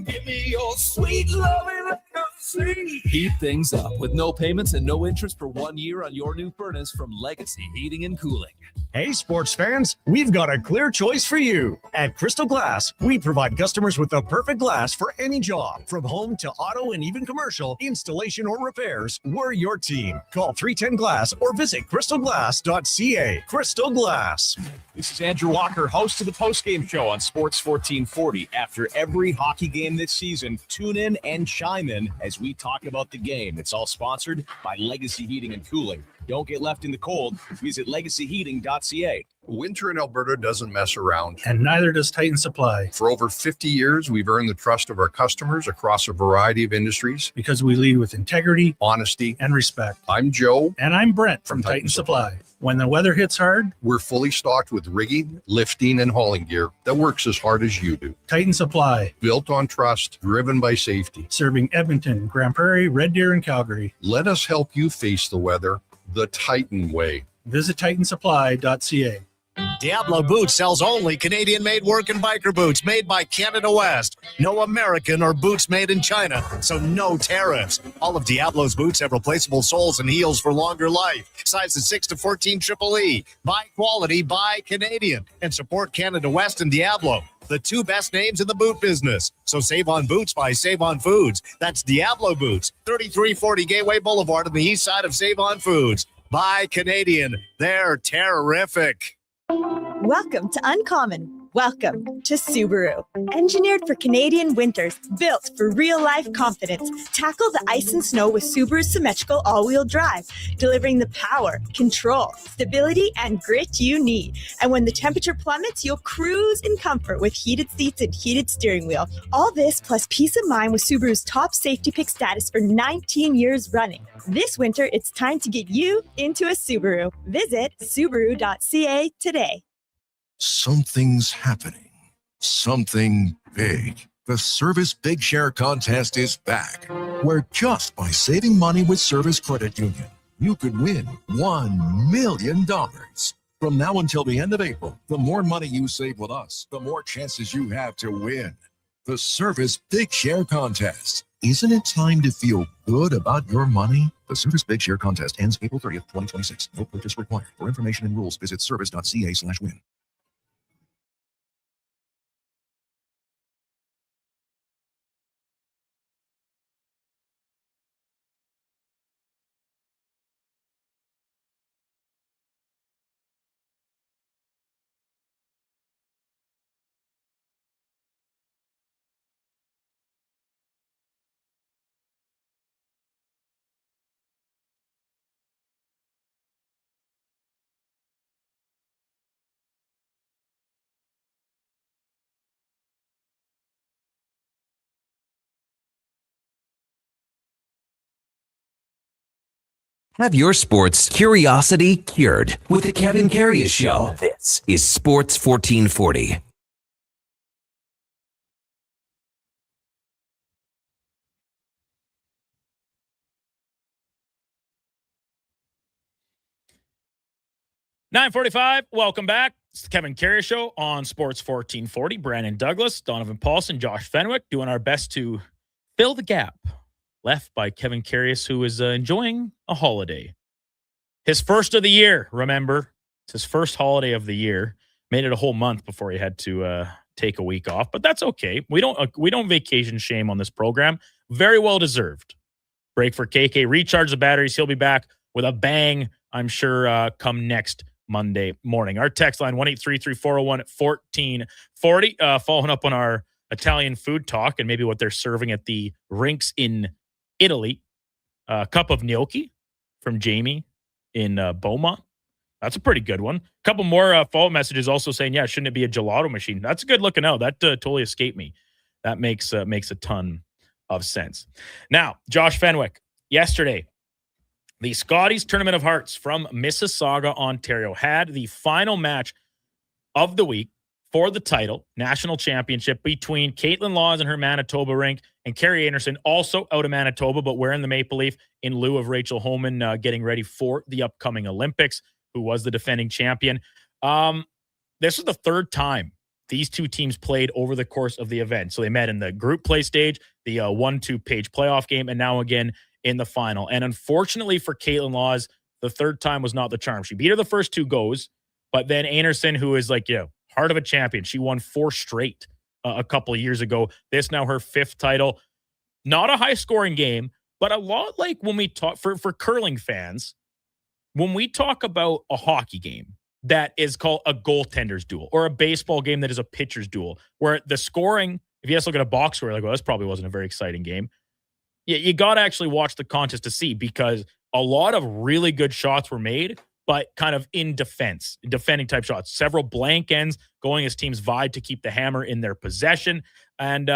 Give me your sweet loving legacy. Heat things up with no payments and no interest for 1 year on your new furnace from Legacy Heating and Cooling. Hey, sports fans, we've got a clear choice for you. At Crystal Glass, we provide customers with the perfect glass for any job. From home to auto and even commercial, installation or repairs, we're your team. Call 310 Glass or visit crystalglass.ca. Crystal Glass. This is Andrew Walker, host of the postgame show on Sports 1440. After every hockey game this season, tune in and chime in as we talk about the game. It's all sponsored by Legacy Heating and Cooling. Don't get left in the cold. Visit legacyheating.ca. Winter in Alberta doesn't mess around. And neither does Titan Supply. For over 50 years, we've earned the trust of our customers across a variety of industries. Because we lead with integrity, honesty, and respect. I'm Joe. And I'm Brent from Titan Supply. When the weather hits hard, we're fully stocked with rigging, lifting, and hauling gear that works as hard as you do. Titan Supply. Built on trust, driven by safety. Serving Edmonton, Grand Prairie, Red Deer, and Calgary. Let us help you face the weather the Titan way. Visit titansupply.ca. Diablo Boots sells only Canadian-made work and biker boots made by Canada West. No American or boots made in China, so no tariffs. All of Diablo's boots have replaceable soles and heels for longer life. Sizes 6 to 14 triple E. Buy quality, buy Canadian. And support Canada West and Diablo, the two best names in the boot business. So save on boots by Save On Foods. That's Diablo Boots, 3340 Gateway Boulevard on the east side of Save On Foods. Buy Canadian. They're terrific. Welcome to Uncommon. Welcome to Subaru. Engineered for Canadian winters, built for real-life confidence. Tackle the ice and snow with Subaru's symmetrical all-wheel drive, delivering the power, control, stability, and grit you need. And when the temperature plummets, you'll cruise in comfort with heated seats and heated steering wheel. All this plus peace of mind with Subaru's top safety pick status for 19 years running. This winter, it's time to get you into a Subaru. Visit Subaru.ca today. Something's happening. Something big. The Service Big Share Contest is back, where just by saving money with Service Credit Union, you could win $1 million. From now until the end of April, the more money you save with us, the more chances you have to win. The Service Big Share Contest. Isn't it time to feel good about your money? The Service Big Share Contest ends April 30th, 2026. No purchase required. For information and rules, visit service.ca/win. Have your sports curiosity cured with the Kevin Karius Show. This is Sports 1440. $9:45. Welcome back. It's the Kevin Karius Show on Sports 1440. Brandon Douglas, Donovan Paulson, Josh Fenwick doing our best to fill the gap left by Kevin Karius, who is enjoying a holiday. His first of the year, remember. It's his first holiday of the year. Made it a whole month before he had to take a week off, but that's okay. We don't vacation shame on this program. Very well deserved. Break for KK. Recharge the batteries. He'll be back with a bang, I'm sure, come next Monday morning. Our text line 1-833-401-1440. Following up on our Italian food talk and maybe what they're serving at the rinks in Italy. A cup of gnocchi from Jamie in Beaumont. That's a pretty good one. A couple more follow-up messages also saying, yeah, shouldn't it be a gelato machine? That's a good looking out. That totally escaped me. That makes a ton of sense. Now, Josh Fenwick, yesterday, the Scotties Tournament of Hearts from Mississauga, Ontario, had the final match of the week for the title, national championship, between Caitlin Laws and her Manitoba rink and Carrie Anderson, also out of Manitoba, but wearing the maple leaf in lieu of Rachel Homan, getting ready for the upcoming Olympics, who was the defending champion. This was the third time these two teams played over the course of the event. So they met in the group play stage, the 1-2 page playoff game, and now again in the final. And unfortunately for Caitlin Laws, the third time was not the charm. She beat her the first two goes, but then Anderson, who is like, heart of a champion, she won 4 straight a couple of years ago. This now her 5th title. Not a high scoring game, but a lot like when we talk for curling fans, when we talk about a hockey game that is called a goaltender's duel or a baseball game that is a pitcher's duel, where the scoring, if you just look at a box score, like, well, this probably wasn't a very exciting game. Yeah, you got to actually watch the contest to see, because a lot of really good shots were made, but kind of in defending type shots. Several blank ends going as teams vied to keep the hammer in their possession. And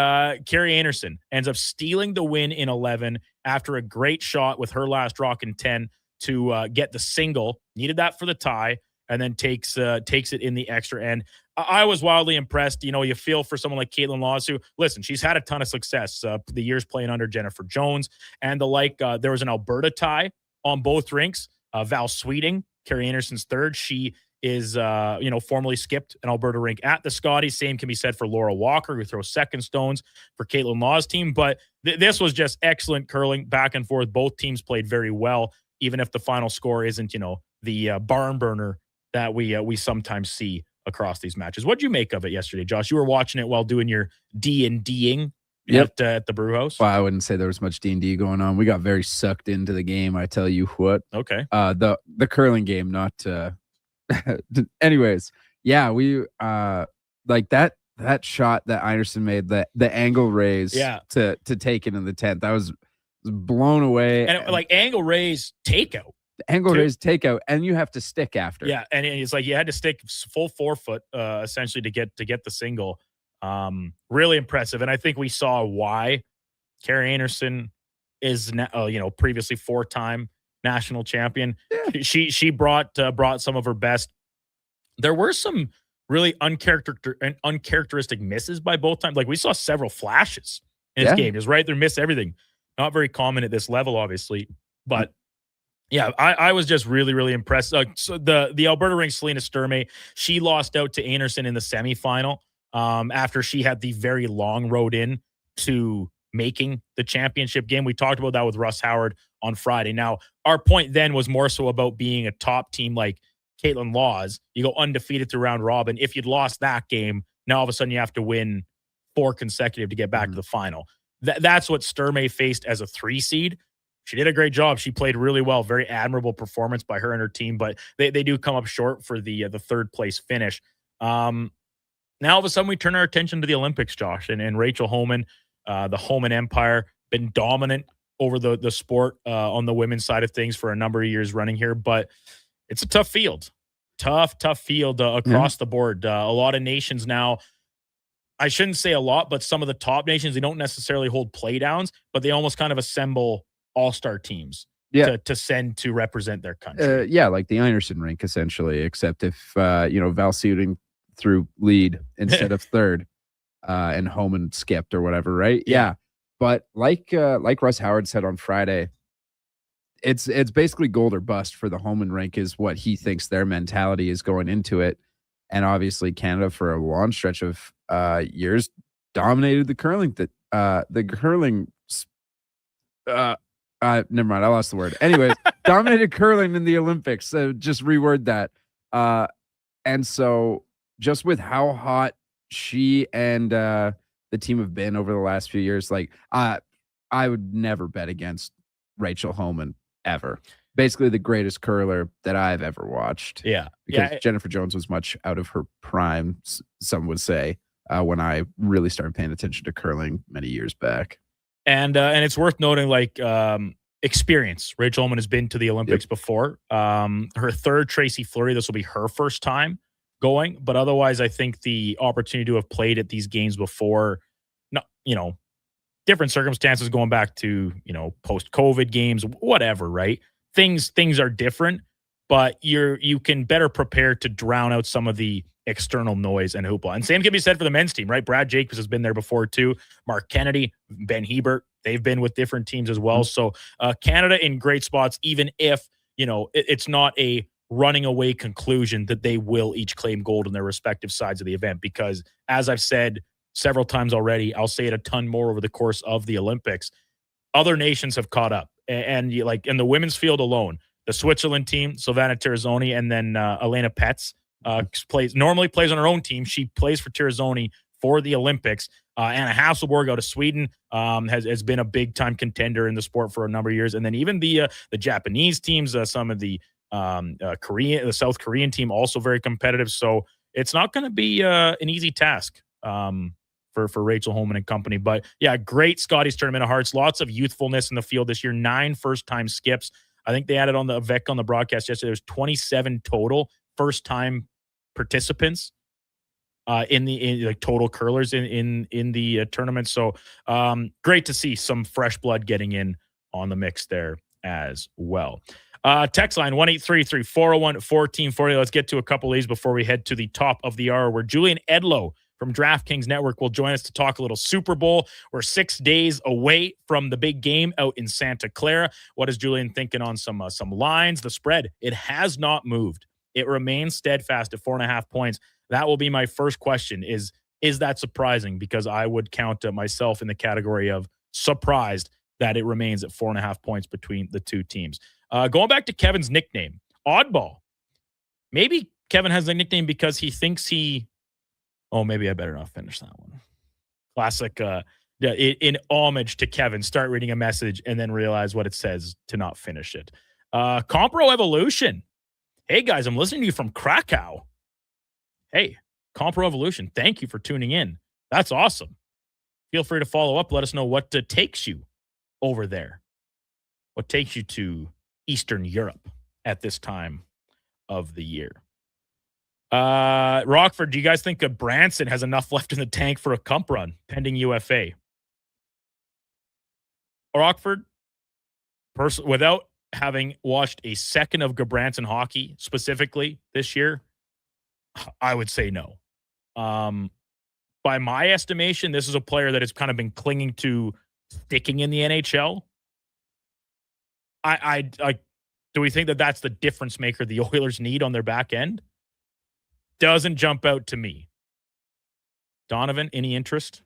Carrie Anderson ends up stealing the win in 11 after a great shot with her last rock in 10 to get the single. Needed that for the tie, and then takes it in the extra end. I was wildly impressed. You feel for someone like Caitlin Laws, who, listen, she's had a ton of success the years playing under Jennifer Jones and the like. There was an Alberta tie on both rinks. Val Sweeting, Carrie Anderson's third. She is, formerly skipped an Alberta rink at the Scotties. Same can be said for Laura Walker, who throws second stones for Caitlin Laws' team. But this was just excellent curling back and forth. Both teams played very well, even if the final score isn't, the barn burner that we sometimes see across these matches. What'd you make of it yesterday, Josh? You were watching it while doing your D&Ding at the brew house. Well, I wouldn't say there was much D&D going on. We got very sucked into the game, I tell you what. Okay. The curling game, not anyways. Yeah, we like that shot that Anderson made, the angle raise to take it in the 10th. That was blown away. And like angle raise takeout. Angle raise takeout, and you have to stick after. Yeah, and it's like you had to stick full 4-foot essentially to get the single. Really impressive, and I think we saw why Carrie Anderson is previously 4-time national champion. Yeah. She brought some of her best. There were some really uncharacteristic misses by both times. Like we saw several flashes in this game. Just right there, miss everything. Not very common at this level, obviously, but. Yeah, I was just really, really impressed. So the Alberta rink, Selena Sturmey, she lost out to Anderson in the semifinal after she had the very long road in to making the championship game. We talked about that with Russ Howard on Friday. Now, our point then was more so about being a top team like Caitlin Laws. You go undefeated through round robin. If you'd lost that game, now all of a sudden you have to win 4 consecutive to get back to the final. That's what Sturmey faced as a 3 seed. She did a great job. She played really well. Very admirable performance by her and her team, but they do come up short for the 3rd place finish. Now, all of a sudden, we turn our attention to the Olympics, Josh, and Rachel Homan, the Homan Empire, been dominant over the sport on the women's side of things for a number of years running here, but it's a tough field. Tough field across the board. A lot of nations now, I shouldn't say a lot, but some of the top nations, they don't necessarily hold play downs, but they almost kind of assemble all-star teams to send to represent their country. Like the Anderson rink, essentially, except if, Val Sewing threw lead instead of third and Homan skipped or whatever, right? Yeah. But like Russ Howard said on Friday, it's basically gold or bust for the Homan rink is what he thinks their mentality is going into it. And obviously Canada, for a long stretch of years, dominated the curling never mind. I lost the word. Anyways, dominated curling in the Olympics. So just reword that. And so just with how hot she and the team have been over the last few years, like I would never bet against Rachel Homan ever. basically the greatest curler that I've ever watched. Yeah. Because Jennifer Jones was much out of her prime, some would say, when I really started paying attention to curling many years back. And it's worth noting, like, experience. Rachel Holman has been to the Olympics before. Her third, Tracy Fleury, this will be her first time going. But otherwise, I think the opportunity to have played at these games before, different circumstances going back to, post-COVID games, whatever, right? Things are different, but you can better prepare to drown out some of the external noise and hoopla. And same can be said for the men's team, right? Brad Jacobs has been there before too. Mark Kennedy, Ben Hebert, they've been with different teams as well. So Canada in great spots, even if, it's not a running away conclusion that they will each claim gold on their respective sides of the event. Because as I've said several times already, I'll say it a ton more over the course of the Olympics, other nations have caught up. And like in the women's field alone, the Switzerland team, Silvana Tirzoni, and then Elena Petz normally plays on her own team. She plays for Tirzoni for the Olympics. Anna Hasselborg out of Sweden has been a big time contender in the sport for a number of years. And then even the Japanese teams, some of the the South Korean team, also very competitive. So it's not going to be an easy task for Rachel Holman and company. But yeah, great Scotties Tournament of Hearts. Lots of youthfulness in the field this year. 9 first-time skips. I think they added on the Vec on the broadcast yesterday. There's 27 total first-time participants in the total curlers in the tournament. So great to see some fresh blood getting in on the mix there as well. Text line 1-833-401-1440. Let's get to a couple of these before we head to the top of the hour, where Julian Edlow from DraftKings Network will join us to talk a little Super Bowl. We're 6 days away from the big game out in Santa Clara. What is Julian thinking on some lines? The spread, it has not moved. It remains steadfast at 4.5 points. That will be my first question. Is that surprising? Because I would count myself in the category of surprised that it remains at 4.5 points between the two teams. Going back to Kevin's nickname, Oddball. Maybe Kevin has the nickname because he thinks maybe I better not finish that one. Classic, in homage to Kevin, start reading a message and then realize what it says to not finish it. Compro Evolution. Hey, guys, I'm listening to you from Krakow. Hey, Compro Evolution, thank you for tuning in. That's awesome. Feel free to follow up. Let us know what takes you over there. What takes you to Eastern Europe at this time of the year. Rockford, do you guys think Branson has enough left in the tank for a Cump run pending UFA? Rockford, without having watched a second of Gabranson hockey specifically this year, I would say no. By my estimation, this is a player that has kind of been clinging to sticking in the NHL. Do we think that that's the difference maker the Oilers need on their back end? Doesn't jump out to me. Donovan, any interest?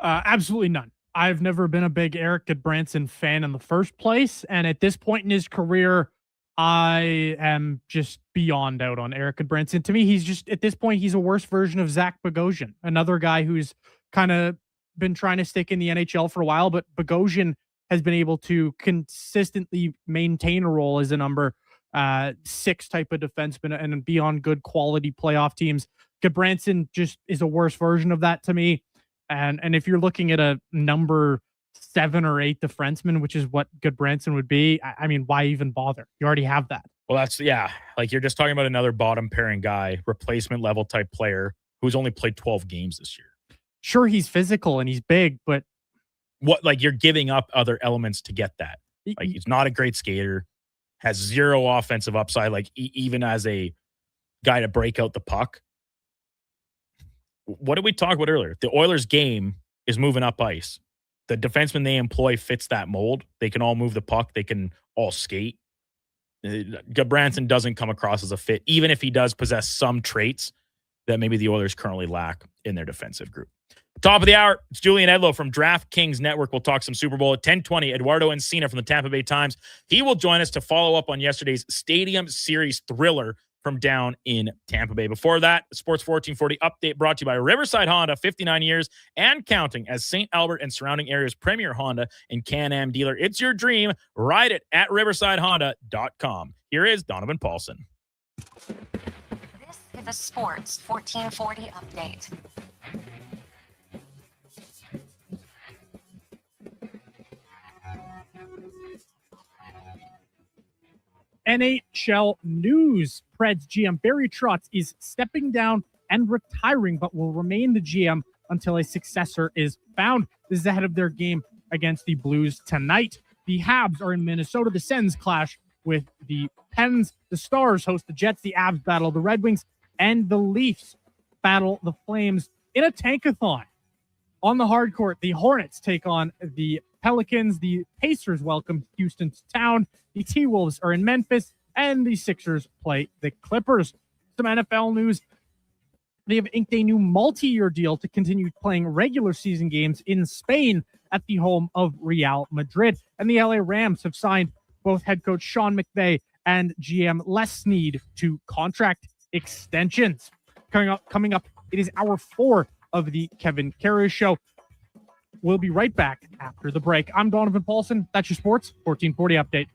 Absolutely none. I've never been a big Eric Goodbranson fan in the first place, and at this point in his career, I am just beyond out on Eric Goodbranson. To me, he's just, at this point, he's a worse version of Zach Bogosian, another guy who's kind of been trying to stick in the NHL for a while, but Bogosian has been able to consistently maintain a role as a number 6 type of defenseman and be on good quality playoff teams. Goodbranson just is a worse version of that to me. And if you're looking at a number 7 or 8 defenseman, which is what Goodbranson would be, I mean, why even bother? You already have that. Well, like you're just talking about another bottom pairing guy, replacement level type player who's only played 12 games this year. Sure, he's physical and he's big, but you're giving up other elements to get that. Like, he's not a great skater, has zero offensive upside, like even as a guy to break out the puck. What did we talk about earlier? The Oilers game is moving up ice. The defenseman they employ fits that mold. They can all move the puck. They can all skate. Goodbranson doesn't come across as a fit, even if he does possess some traits that maybe the Oilers currently lack in their defensive group. Top of the hour, it's Julian Edlow from DraftKings Network. We'll talk some Super Bowl at 10:20. Eduardo Encina from the Tampa Bay Times. He will join us to follow up on yesterday's Stadium Series thriller, from down in Tampa Bay. Before that, Sports 1440 update brought to you by Riverside Honda, 59 years and counting as St. Albert and surrounding areas' premier Honda and Can-Am dealer. It's your dream. Ride it at riversidehonda.com. Here is Donovan Paulson. This is a Sports 1440 update. NHL news. Preds GM Barry Trotz is stepping down and retiring, but will remain the GM until a successor is found. This is ahead of their game against the Blues tonight. The Habs are in Minnesota. The Sens clash with the Pens. The Stars host the Jets. The Avs battle the Red Wings. And the Leafs battle the Flames in a tankathon. On the hard court, the Hornets take on the Pelicans. The Pacers welcome Houston to town. The T-Wolves are in Memphis, and the Sixers play the Clippers. Some NFL news. They have inked a new multi-year deal to continue playing regular season games in Spain at the home of Real Madrid. And the LA Rams have signed both head coach Sean McVay and GM Les Snead to contract extensions. Coming up, it is hour 4 of the Kevin Karius Show. We'll be right back after the break. I'm Donovan Paulson. That's your Sports 1440 update.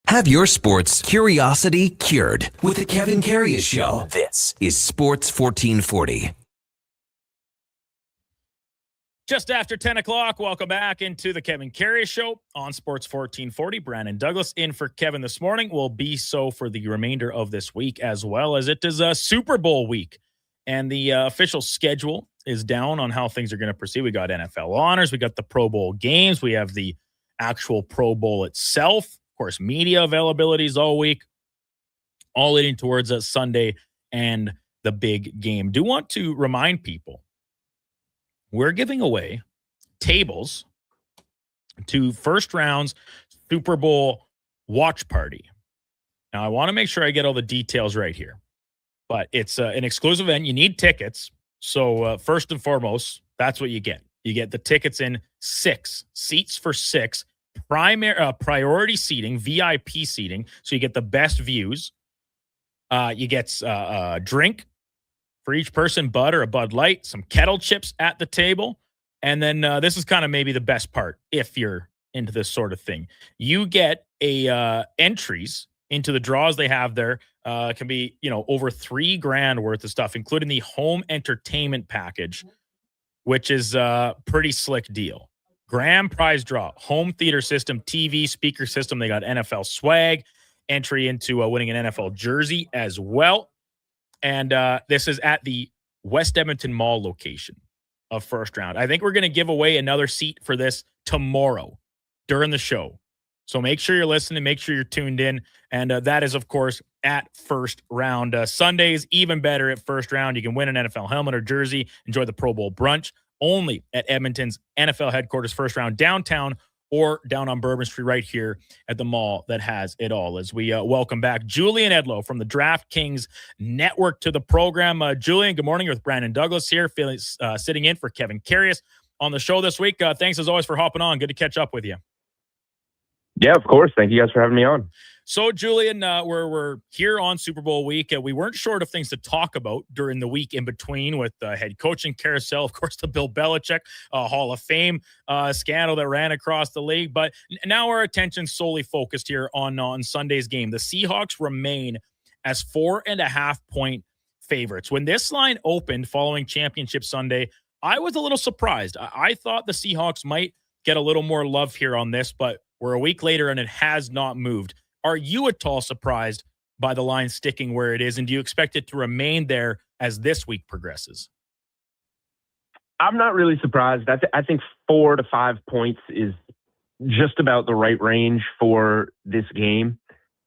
Have your sports curiosity cured with the Kevin Karius Show. This is Sports 1440. Just after 10 o'clock, welcome back into the Kevin Karius Show on Sports 1440. Brandon Douglas in for Kevin this morning, will be so for the remainder of this week, as well as it is a Super Bowl week. And the official schedule is down on how things are going to proceed. We got NFL honors. We got the Pro Bowl games. We have the actual Pro Bowl itself. Of course, media availabilities all week, all leading towards a Sunday and the big game. Do want to remind people, we're giving away tables to first round's Super Bowl watch party. Now, I want to make sure I get all the details right here, but it's an exclusive event. You need tickets. So first and foremost, that's what you get. You get the tickets in 6 seats for 6, priority seating, VIP seating. So you get the best views. You get a drink for each person, Bud or a Bud Light, some kettle chips at the table. And then this is kind of maybe the best part if you're into this sort of thing. You get entries into the draws they have there. Can be, over $3,000 worth of stuff, including the home entertainment package, which is a pretty slick deal. Grand prize draw, home theater system, TV, speaker system. They got NFL swag, entry into winning an NFL jersey as well. And this is at the West Edmonton Mall location of first round. I think we're going to give away another seat for this tomorrow during the show. So make sure you're listening, make sure you're tuned in. And that is, of course, at first round. Sundays, even better at first round. You can win an NFL helmet or jersey, enjoy the Pro Bowl brunch, only at Edmonton's NFL headquarters, first round downtown or down on Bourbon Street right here at the mall that has it all. As we welcome back Julian Edlow from the DraftKings Network to the program. Julian, good morning. You're with Brandon Douglas here, sitting in for Kevin Karius on the show this week. Thanks as always for hopping on. Good to catch up with you. Yeah, of course. Thank you guys for having me on. So, Julian, we're here on Super Bowl week. We weren't short of things to talk about during the week in between with the head coaching carousel, of course, the Bill Belichick Hall of Fame scandal that ran across the league. But now our attention's solely focused here on Sunday's game. The Seahawks remain as 4.5-point favorites. When this line opened following Championship Sunday, I was a little surprised. I thought the Seahawks might get a little more love here on this, but we're a week later and it has not moved. Are you at all surprised by the line sticking where it is, and do you expect it to remain there as this week progresses? I'm not really surprised. I think 4 to 5 points is just about the right range for this game.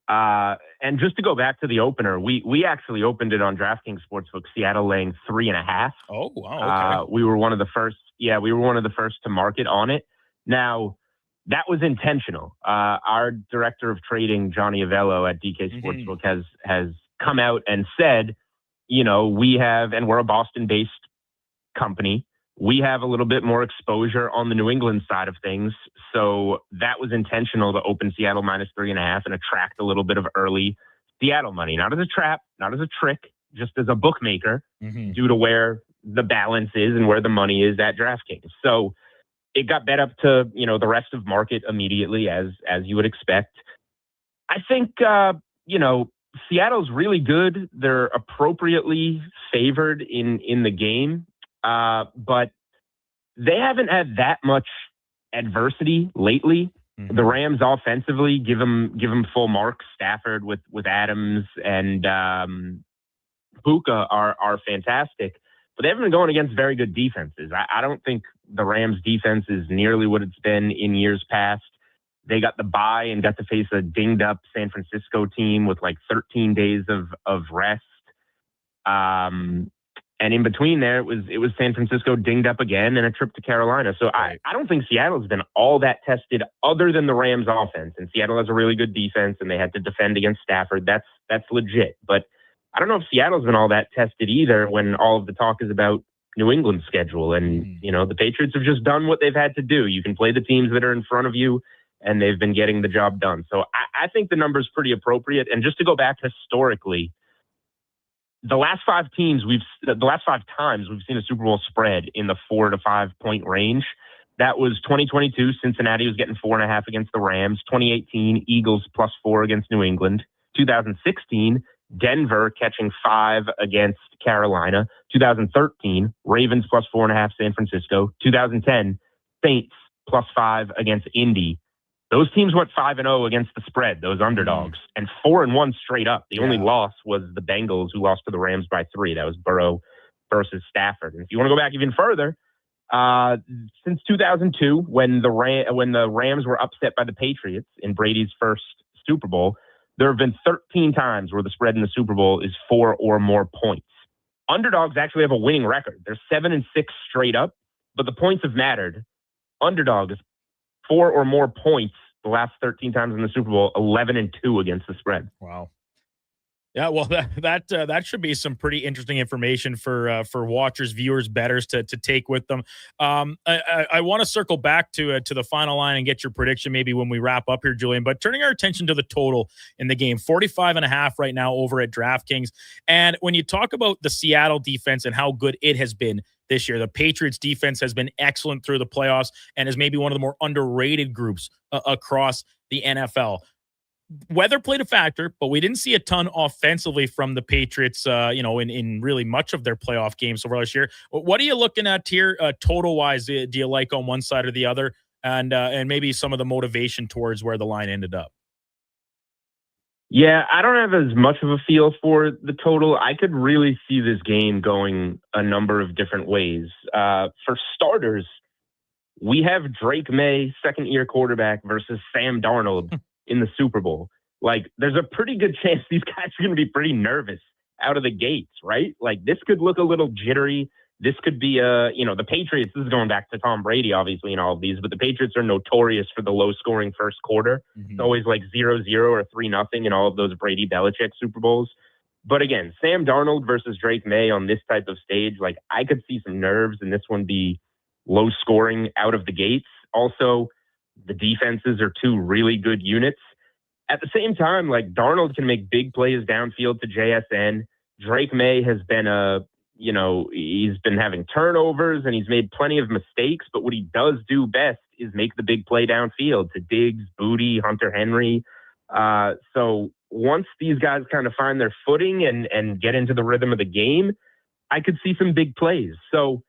And just to go back to the opener, we actually opened it on DraftKings Sportsbook, Seattle laying 3.5. Oh, wow. Okay. We were one of the first. Yeah, we were one of the first to market on it. Now, that was intentional. Our director of trading, Johnny Avello at DK Sportsbook, has come out and said, we have, and we're a Boston-based company, we have a little bit more exposure on the New England side of things. So that was intentional to open Seattle -3.5 and attract a little bit of early Seattle money. Not as a trap, not as a trick, just as a bookmaker, due to where the balance is and where the money is at DraftKings. So it got bet up to, the rest of market immediately, as you would expect. I think, Seattle's really good. They're appropriately favored in the game, but they haven't had that much adversity lately. The Rams offensively give them full marks. Stafford with Adams and Puka are fantastic. But they haven't been going against very good defenses. I don't think the Rams defense is nearly what it's been in years past. They got the bye and got to face a dinged up San Francisco team with like 13 days of rest. And in between there, it was San Francisco dinged up again and a trip to Carolina. So I don't think Seattle's been all that tested other than the Rams offense. And Seattle has a really good defense and they had to defend against Stafford. That's legit. But I don't know if Seattle's been all that tested either when all of the talk is about New England's schedule. And, the Patriots have just done what they've had to do. You can play the teams that are in front of you, and they've been getting the job done. So I think the number's pretty appropriate. And just to go back historically, the last 5 times we've seen a Super Bowl spread in the 4 to 5 point range. That was 2022. Cincinnati was getting 4.5 against the Rams. 2018, Eagles +4 against New England. 2016, Denver catching 5 against Carolina. 2013, Ravens plus 4.5 San Francisco. 2010, Saints plus 5 against Indy. Those teams went 5-0 against the spread, those underdogs, and 4-1 straight up. The only loss was the Bengals, who lost to the Rams by 3. That was Burrow versus Stafford. And if you want to go back even further, since 2002, when the Rams were upset by the Patriots in Brady's first Super Bowl, there have been 13 times where the spread in the Super Bowl is 4 or more points. Underdogs actually have a winning record. They're 7-6 straight up, but the points have mattered. Underdogs, 4 or more points the last 13 times in the Super Bowl, 11-2 against the spread. Wow. Yeah, well, that should be some pretty interesting information for watchers, viewers, bettors to take with them. I want to circle back to the final line and get your prediction maybe when we wrap up here, Julian. But turning our attention to the total in the game, 45.5 right now over at DraftKings. And when you talk about the Seattle defense and how good it has been this year, the Patriots defense has been excellent through the playoffs and is maybe one of the more underrated groups across the NFL. Weather played a factor, but we didn't see a ton offensively from the Patriots, in really much of their playoff games so far this year. What are you looking at here total-wise? Do you like on one side or the other? And maybe some of the motivation towards where the line ended up? Yeah, I don't have as much of a feel for the total. I could really see this game going a number of different ways. For starters, we have Drake May, second-year quarterback, versus Sam Darnold in the Super Bowl. Like, there's a pretty good chance these guys are going to be pretty nervous out of the gates, right? Like, this could look a little jittery. This could be the Patriots, this is going back to Tom Brady, obviously, in all of these, but the Patriots are notorious for the low-scoring first quarter. It's always like 0-0 or 3-0 in all of those Brady-Belichick Super Bowls. But again, Sam Darnold versus Drake May on this type of stage, like, I could see some nerves and this one be low-scoring out of the gates. Also, the defenses are two really good units. At the same time, like, Darnold can make big plays downfield to JSN. Drake May has been he's been having turnovers and he's made plenty of mistakes, but what he does do best is make the big play downfield to Diggs, Booty, Hunter Henry. So once these guys kind of find their footing and get into the rhythm of the game, I could see some big plays. So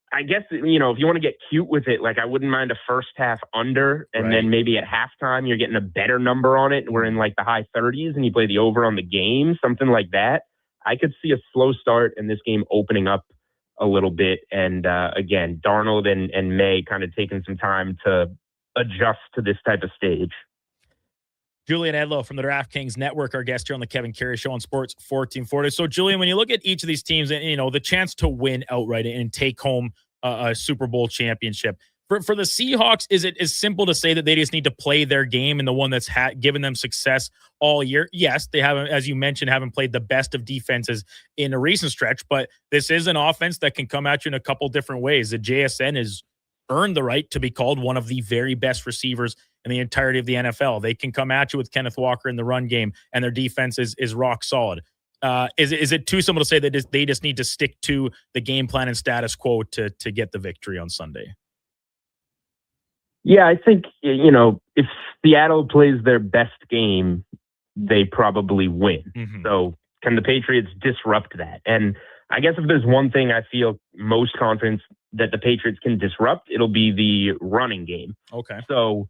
I guess, if you want to get cute with it, like, I wouldn't mind a first half under, and then maybe at halftime you're getting a better number on it, and we're in like the high 30s and you play the over on the game, something like that. I could see a slow start and this game opening up a little bit. And again, Darnold and May kind of taking some time to adjust to this type of stage. Julian Edlow from the DraftKings Network, our guest here on the Kevin Karius Show on Sports 1440. So, Julian, when you look at each of these teams, and the chance to win outright and take home a Super Bowl championship, for the Seahawks, is it as simple to say that they just need to play their game and the one that's given them success all year? Yes, they haven't, as you mentioned, haven't played the best of defenses in a recent stretch, but this is an offense that can come at you in a couple different ways. The JSN has earned the right to be called one of the very best receivers in the entirety of the NFL. They can come at you with Kenneth Walker in the run game, and their defense is rock solid. Is it too simple to say that they just need to stick to the game plan and status quo to get the victory on Sunday? Yeah, I think, if Seattle plays their best game, they probably win. So can the Patriots disrupt that? And I guess if there's one thing I feel most confident that the Patriots can disrupt, it'll be the running game. Okay. So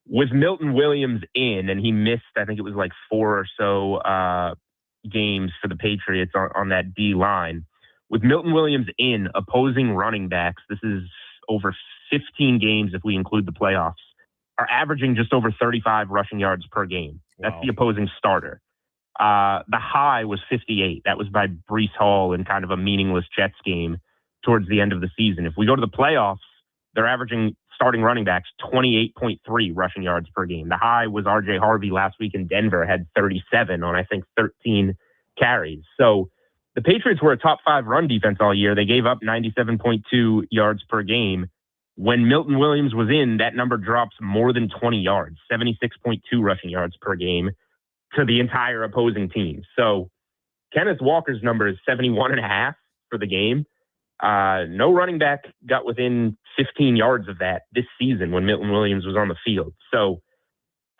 with Milton Williams in, and he missed, I think it was like 4 or so games for the Patriots on that D line. With Milton Williams in, opposing running backs, this is over 15 games if we include the playoffs, are averaging just over 35 rushing yards per game. That's the opposing starter. The high was 58. That was by Breece Hall in kind of a meaningless Jets game towards the end of the season. If we go to the playoffs, they're averaging, starting running backs, 28.3 rushing yards per game. The high was RJ Harvey last week in Denver, had 37 on, I think, 13 carries. So the Patriots were a top 5 run defense all year. They gave up 97.2 yards per game. When Milton Williams was in, that number drops more than 20 yards, 76.2 rushing yards per game to the entire opposing team. So Kenneth Walker's number is 71.5 for the game. No running back got within 15 yards of that this season when Milton Williams was on the field. So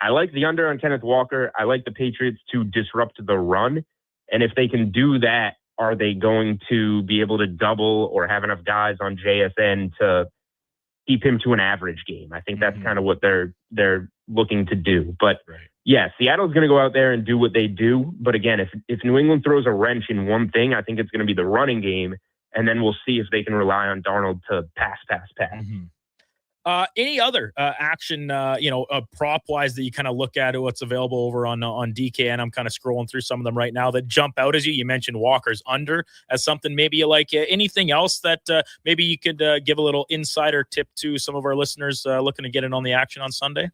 I like the under on Kenneth Walker. I like the Patriots to disrupt the run. And if they can do that, are they going to be able to double or have enough guys on JSN to keep him to an average game? I think that's kind of what they're looking to do. But yeah, Seattle's going to go out there and do what they do. But again, if New England throws a wrench in one thing, I think it's going to be the running game. And then we'll see if they can rely on Darnold to pass. Any other action, prop wise that you kind of look at what's available over on DKN? I'm kind of scrolling through some of them right now that jump out as you. You mentioned Walker's under as something maybe you like. Anything else that maybe you could give a little insider tip to some of our listeners looking to get in on the action on Sunday?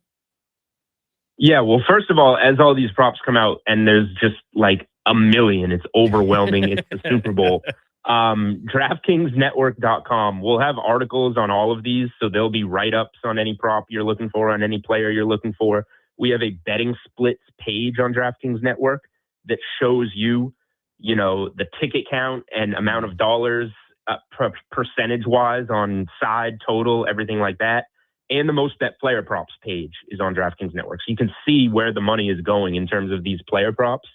Yeah, well, first of all, as all these props come out, and there's just like a million, it's overwhelming. It's the Super Bowl. DraftKingsNetwork.com. We'll have articles on all of these, so there'll be write-ups on any prop you're looking for, on any player you're looking for. We have a betting splits page on DraftKings Network that shows you, the ticket count and amount of dollars percentage-wise on side, total, everything like that. And the most bet player props page is on DraftKings Network. So you can see where the money is going in terms of these player props.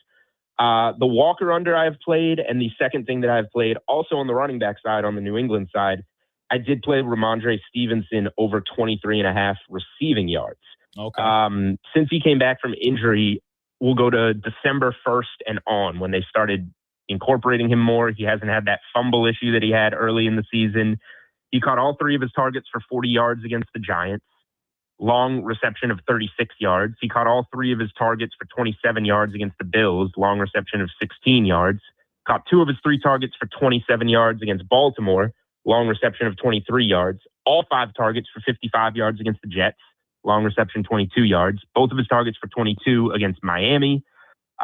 The Walker under I've played, and the second thing that I've played also on the running back side, on the New England side, I did play Ramondre Stevenson over 23.5 receiving yards. Okay. Since he came back from injury, we'll go to December 1st and on when they started incorporating him more. He hasn't had that fumble issue that he had early in the season. He caught all three of his targets for 40 yards against the Giants. Long reception of 36 yards. He caught all three of his targets for 27 yards against the Bills. Long reception of 16 yards. Caught two of his three targets for 27 yards against Baltimore. Long reception of 23 yards. All five targets for 55 yards against the Jets. Long reception, 22 yards. Both of his targets for 22 against Miami.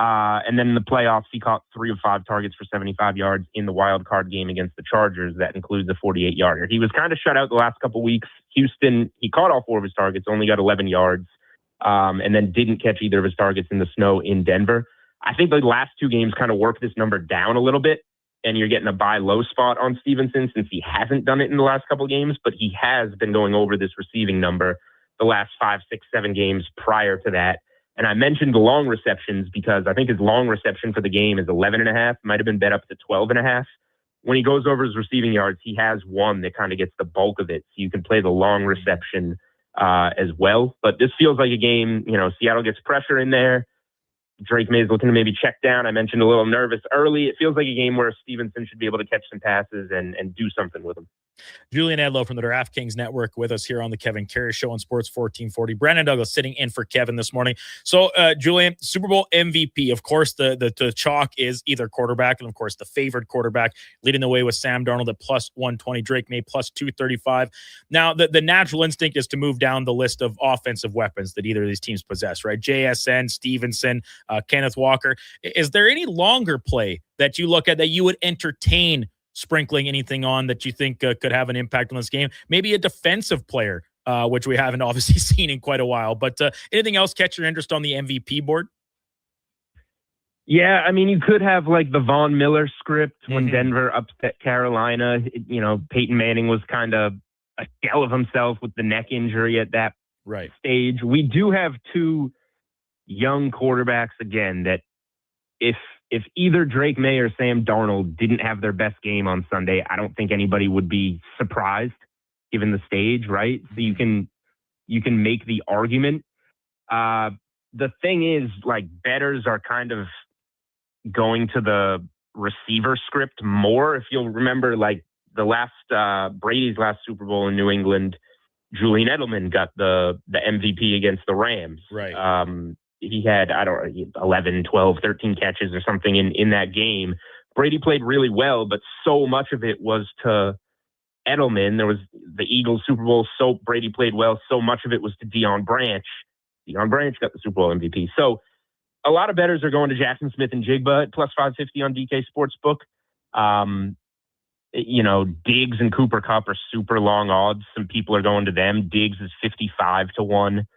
And then in the playoffs, he caught 3 of 5 targets for 75 yards in the wild card game against the Chargers. That includes a 48-yarder. He was kind of shut out the last couple weeks. Houston, he caught all 4 of his targets, only got 11 yards, and then didn't catch either of his targets in the snow in Denver. I think the last 2 games kind of work this number down a little bit, and you're getting a buy low spot on Stevenson since he hasn't done it in the last couple of games, but he has been going over this receiving number the last 5, 6, 7 games prior to that. And I mentioned the long receptions because I think his long reception for the game is 11.5, might have been bet up to 12.5. When he goes over his receiving yards, he has one that kind of gets the bulk of it. So you can play the long reception as well. But this feels like a game, Seattle gets pressure in there. Drake May is looking to maybe check down. I mentioned a little nervous early. It feels like a game where Stevenson should be able to catch some passes and do something with them. Julian Edlow from the DraftKings Network with us here on the Kevin Karius Show on Sports 1440. Brandon Douglas sitting in for Kevin this morning. So, Julian, Super Bowl MVP. Of course, the chalk is either quarterback, and of course, the favored quarterback leading the way with Sam Darnold at plus 120, Drake May plus 235. Now, the natural instinct is to move down the list of offensive weapons that either of these teams possess, right? JSN, Stevenson, Kenneth Walker. Is there any longer play that you look at that you would entertain sprinkling anything on that you think could have an impact on this game? Maybe a defensive player, which we haven't obviously seen in quite a while. But anything else catch your interest on the MVP board? Yeah, I mean, you could have like the Von Miller script when Denver upset Carolina. Peyton Manning was kind of a shell of himself with the neck injury at that stage. We do have 2 young quarterbacks again that if either Drake May or Sam Darnold didn't have their best game on Sunday, I don't think anybody would be surprised given the stage, right? So you can make the argument. The thing is, like, bettors are kind of going to the receiver script more. If you'll remember, like Brady's last Super Bowl in New England, Julian Edelman got the MVP against the Rams. Right. He had, 11, 12, 13 catches or something in that game. Brady played really well, but so much of it was to Edelman. There was the Eagles Super Bowl, so Brady played well. So much of it was to Deion Branch. Deion Branch got the Super Bowl MVP. So a lot of bettors are going to Jackson Smith and Jigba at plus 550 on DK Sportsbook. Diggs and Cooper Kupp are super long odds. Some people are going to them. Diggs is 55 to 1.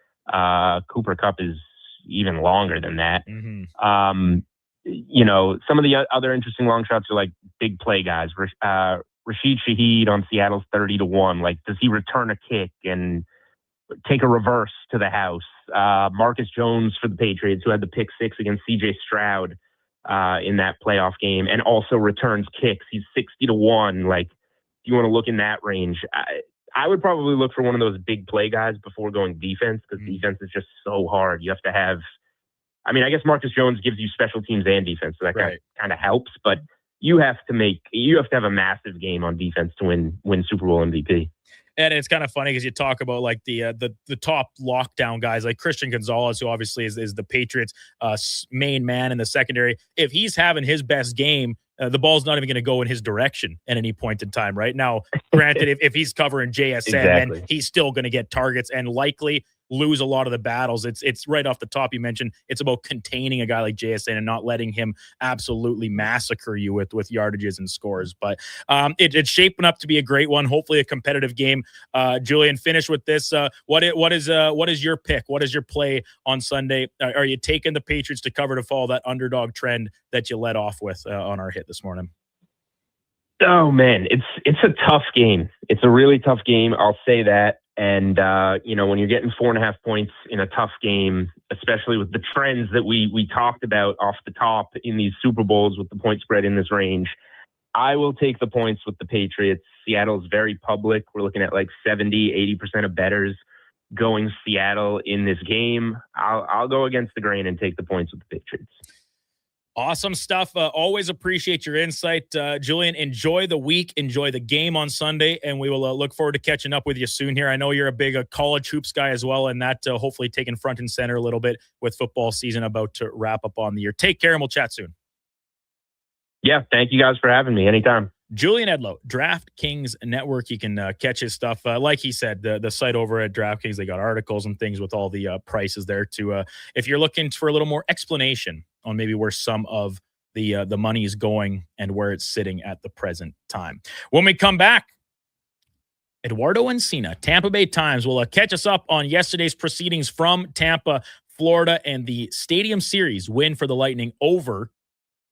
Cooper Kupp is even longer than that. Some of the other interesting long shots are like big play guys. Rashid Shaheed on Seattle's 30 to 1. Like, does he return a kick and take a reverse to the house? Marcus Jones for the Patriots, who had the pick 6 against CJ Stroud. in that playoff game, and also returns kicks. He's 60-1. Like, if you want to look in that range, I would probably look for one of those big play guys before going defense, because defense is just so hard. You have to have, I mean, I guess Marcus Jones gives you special teams and defense, so that kind of helps, but you have to have a massive game on defense to win Super Bowl MVP. And it's kind of funny because you talk about like the top lockdown guys like Christian Gonzalez, who obviously is the Patriots' main man in the secondary. If he's having his best game, the ball's not even going to go in his direction at any point in time. Right now, granted, if he's covering JSN, then he's still going to get targets and likely lose a lot of the battles. It's right off the top. You mentioned it's about containing a guy like JSN and not letting him absolutely massacre you with yardages and scores. But it's shaping up to be a great one. Hopefully a competitive game. Julian, finish with this. What is your pick? What is your play on Sunday? Are you taking the Patriots to cover to follow that underdog trend that you led off with on our hit this morning? Oh man, it's a tough game. It's a really tough game. I'll say that. And, when you're getting 4.5 points in a tough game, especially with the trends that we talked about off the top in these Super Bowls with the point spread in this range, I will take the points with the Patriots. Seattle's very public. We're looking at like 70-80% of bettors going Seattle in this game. I'll go against the grain and take the points with the Patriots. Awesome stuff. Always appreciate your insight. Julian, enjoy the week. Enjoy the game on Sunday, and we will look forward to catching up with you soon here. I know you're a big college hoops guy as well, and that hopefully taking front and center a little bit with football season about to wrap up on the year. Take care, and we'll chat soon. Yeah, thank you guys for having me. Anytime. Julian Edlow, DraftKings Network. You can catch his stuff. Like he said, the site over at DraftKings, they got articles and things with all the prices there too. If you're looking for a little more explanation on maybe where some of the money is going and where it's sitting at the present time. When we come back, Eduardo Encina, Tampa Bay Times, will catch us up on yesterday's proceedings from Tampa, Florida, and the Stadium Series win for the Lightning over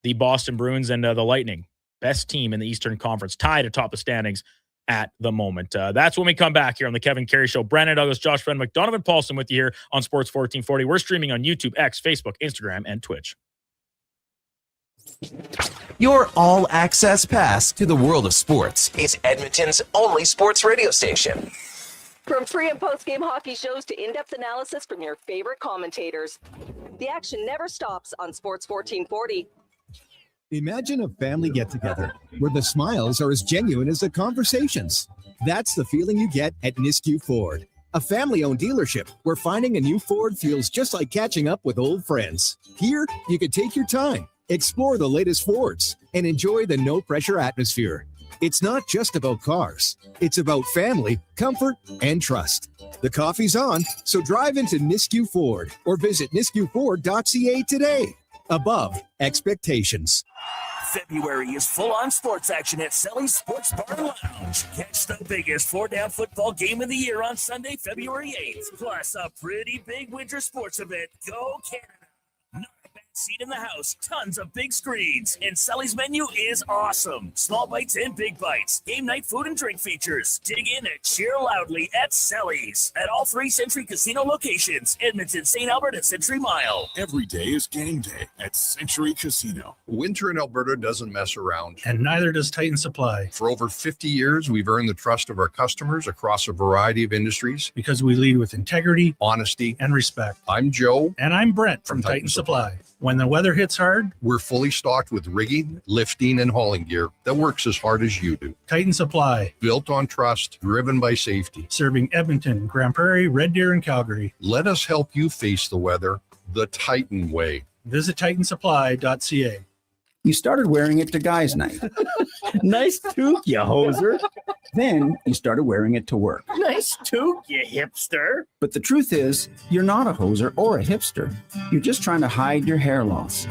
the Boston Bruins, and the Lightning, best team in the Eastern Conference, tied atop the standings at the moment. That's when we come back here on the Kevin Carey Show. Brandon Douglas, Josh Fenwick, Donovan Paulson with you here on Sports 1440. We're streaming on YouTube, X, Facebook, Instagram, and Twitch. Your all-access pass to the world of sports is Edmonton's only sports radio station. From pre- and post-game hockey shows to in-depth analysis from your favorite commentators, the action never stops on Sports 1440. Imagine a family get-together where the smiles are as genuine as the conversations. That's the feeling you get at Nisku Ford, a family-owned dealership where finding a new Ford feels just like catching up with old friends. Here, you can take your time, explore the latest Fords, and enjoy the no-pressure atmosphere. It's not just about cars. It's about family, comfort, and trust. The coffee's on, so drive into Nisku Ford or visit niskuford.ca today. Above expectations. February is full-on sports action at Selly's Sports Bar and Lounge. Catch the biggest four-down football game of the year on Sunday, February 8th. Plus a pretty big winter sports event. Go Canada. Not a bad seat in the house. Tons of big screens. And Selly's menu is awesome. Small bites and big bites. Game night food and drink features. Dig in and cheer loudly at Selly's. At all 3 Century Casino locations. Edmonton, St. Albert, and Century Mile. Every day is game day at Century Casino. Winter in Alberta doesn't mess around. And neither does Titan Supply. For over 50 years, we've earned the trust of our customers across a variety of industries. Because we lead with integrity, honesty, and respect. I'm Joe. And I'm Brent from Titan Supply. When the weather hits hard, we're fully stocked with rigging, lifting, and hauling gear that works as hard as you do. Titan Supply. Built on trust, driven by safety. Serving Edmonton, Grand Prairie, Red Deer, and Calgary. Let us help you face the weather the Titan way. Visit titansupply.ca. You started wearing it to guys' night. Nice toque, you hoser. Then you started wearing it to work. Nice toque, you hipster. But the truth is, you're not a hoser or a hipster. You're just trying to hide your hair loss.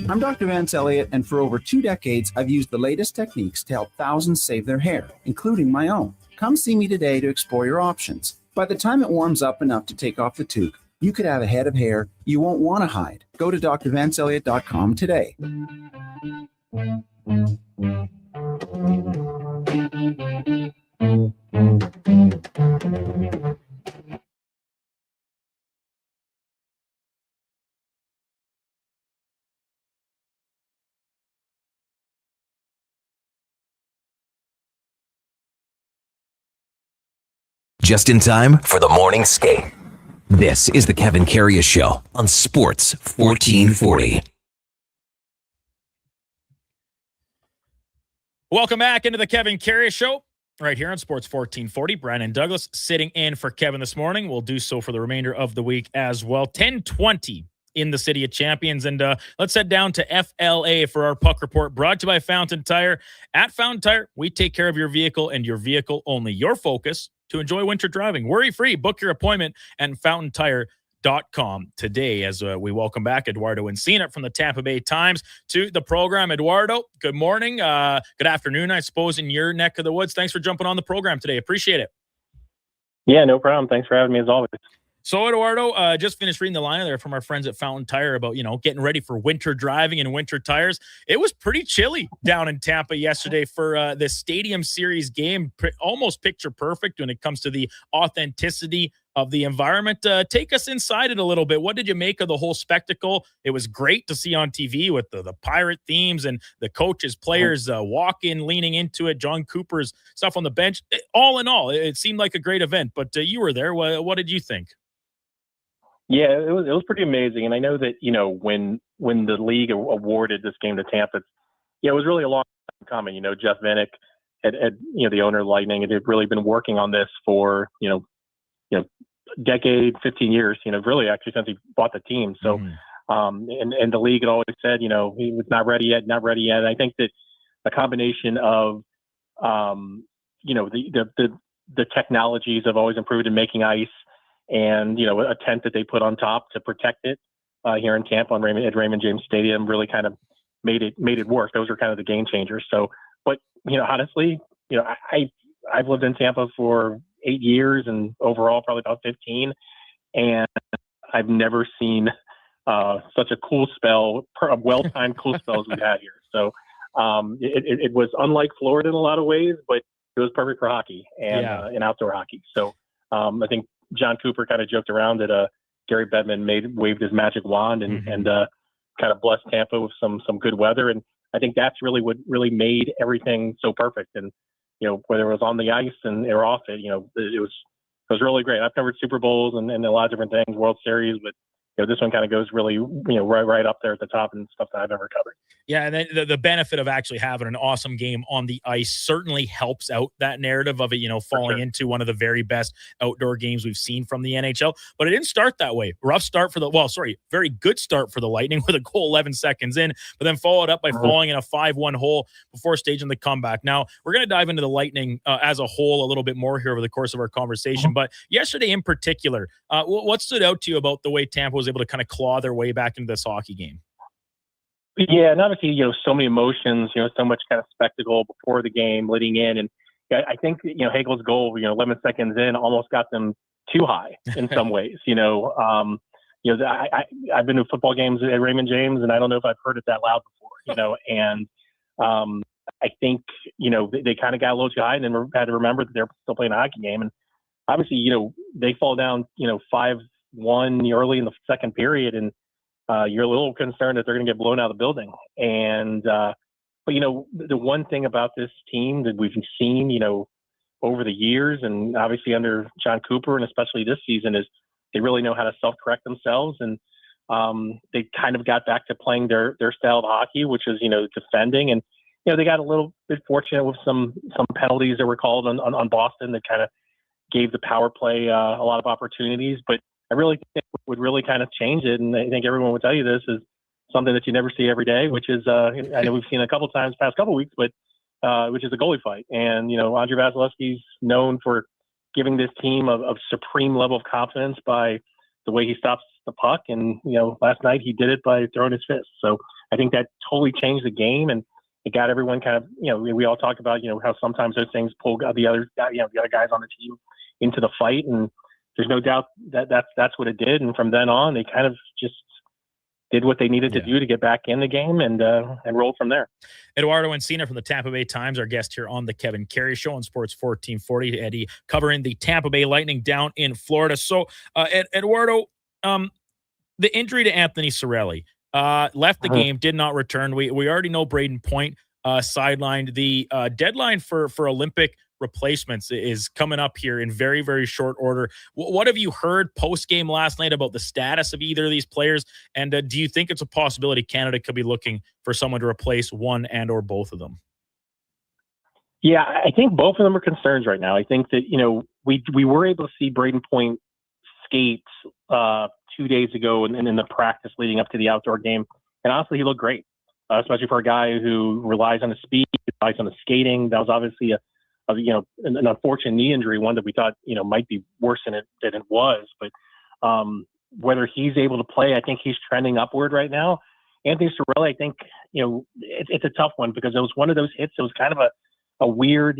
I'm Dr. Vance Elliott, and for over 2 decades, I've used the latest techniques to help thousands save their hair, including my own. Come see me today to explore your options. By the time it warms up enough to take off the toque, you could have a head of hair you won't want to hide. Go to drvanceelliott.com today. just in time for the morning skate. This is the Kevin Karius Show on Sports 1440. Welcome back into the Kevin Karius Show right here on Sports 1440. Brandon Douglas sitting in for Kevin this morning. We'll do so for the remainder of the week as well. 10:20 in the City of Champions. And let's head down to FLA for our Puck Report, brought to you by Fountain Tire. At Fountain Tire, we take care of your vehicle and your vehicle only. Your focus to enjoy winter driving. Worry-free. Book your appointment at fountaintire.com today as we welcome back Eduardo Encina from the Tampa Bay Times to the program. Eduardo, good morning. Good afternoon, I suppose, in your neck of the woods. Thanks for jumping on the program today. Appreciate it. Yeah, no problem. Thanks for having me as always. So, Eduardo, just finished reading the line there from our friends at Fountain Tire about, getting ready for winter driving and winter tires. It was pretty chilly down in Tampa yesterday for the Stadium Series game. Almost picture perfect when it comes to the authenticity of the environment. Take us inside it a little bit. What did you make of the whole spectacle? It was great to see on TV with the pirate themes and the coaches, players walk in, leaning into it. John Cooper's stuff on the bench. All in all, it seemed like a great event, but you were there. What did you think? Yeah, it was pretty amazing. And I know that, when the league awarded this game to Tampa, it was really a long time coming. Jeff Vinik had the owner of Lightning, had really been working on this for, decade, 15 years, really actually since he bought the team. So, and the league had always said, he was not ready yet. And I think that a combination of, the technologies have always improved in making ice, and a tent that they put on top to protect it here in Tampa at Raymond James Stadium really kind of made it work. Those are kind of the game changers. So, but honestly, I've lived in Tampa for 8 years and overall probably about 15, and I've never seen such a cool spell, a well-timed cool spell as we've had here. So it was unlike Florida in a lot of ways, but it was perfect for hockey and outdoor hockey. So I think John Cooper kind of joked around that Gary Bettman waved his magic wand and kind of blessed Tampa with some good weather. And I think that's really what really made everything so perfect. And, whether it was on the ice or off it, it was really great. I've covered Super Bowls and a lot of different things, World Series, but this one kind of goes really, right up there at the top and stuff that I've ever covered. Yeah, and then the benefit of actually having an awesome game on the ice certainly helps out that narrative of it, falling into one of the very best outdoor games we've seen from the NHL. But it didn't start that way. Very good start for the Lightning with a goal 11 seconds in, but then followed up by falling in a 5-1 hole before staging the comeback. Now, we're going to dive into the Lightning as a whole a little bit more here over the course of our conversation. But yesterday in particular, what stood out to you about the way Tampa was able to kind of claw their way back into this hockey game? Yeah, and obviously, so many emotions, so much kind of spectacle before the game, leading in. And I think, Hagel's goal, 11 seconds in almost got them too high in some ways. I've been to football games at Raymond James, and I don't know if I've heard it that loud before, and I think, they kind of got a little too high and then had to remember that they're still playing a hockey game. And obviously, they fall down, 5-1 early in the second period, and you're a little concerned that they're going to get blown out of the building. And, but, the one thing about this team that we've seen, over the years, and obviously under John Cooper, and especially this season, is they really know how to self-correct themselves. And they kind of got back to playing their style of hockey, which is, defending. And, they got a little bit fortunate with some penalties that were called on Boston that kind of gave the power play a lot of opportunities. But I really think what would really kind of change it, and I think everyone would tell you this, is something that you never see every day, which is, I know we've seen a couple times past couple weeks, but which is a goalie fight. And, Andre Vasilevsky's known for giving this team a supreme level of confidence by the way he stops the puck. And, last night he did it by throwing his fist. So I think that totally changed the game, and it got everyone kind of, we all talk about, how sometimes those things pull the other guys on the team into the fight. And there's no doubt that that's what it did. And from then on, they kind of just did what they needed to do to get back in the game and roll from there. Eduardo Encina from the Tampa Bay Times, our guest here on the Kevin Karius Show on Sports 1440. Eddie covering the Tampa Bay Lightning down in Florida. So, Eduardo, the injury to Anthony Cirelli left the game, did not return. We already know Braden Point sidelined. The deadline for Olympic replacements is coming up here in very, very short order. What have you heard post-game last night about the status of either of these players? And do you think it's a possibility Canada could be looking for someone to replace one and or both of them? Yeah, I think both of them are concerns right now. I think that, we were able to see Braden Point skate 2 days ago and in the practice leading up to the outdoor game. And honestly, he looked great, especially for a guy who relies on his speed, relies on his skating. That was obviously an unfortunate knee injury, one that we thought, might be worse than it was. But whether he's able to play, I think he's trending upward right now. Anthony Cirelli, I think, it's a tough one because it was one of those hits. It was kind of a weird,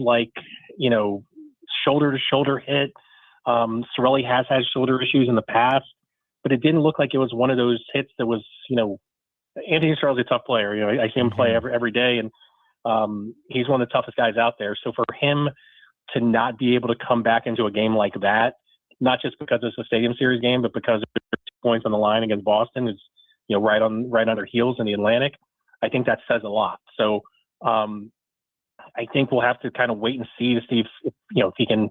shoulder to shoulder hit. Cirelli has had shoulder issues in the past, but it didn't look like it was one of those hits that was, Anthony Cirelli's a tough player. I see him play every day, and he's one of the toughest guys out there. So for him to not be able to come back into a game like that, not just because it's a Stadium Series game, but because of 2 points on the line against Boston, is right on their heels in the Atlantic. I think that says a lot. So I think we'll have to kind of wait and see to see if he can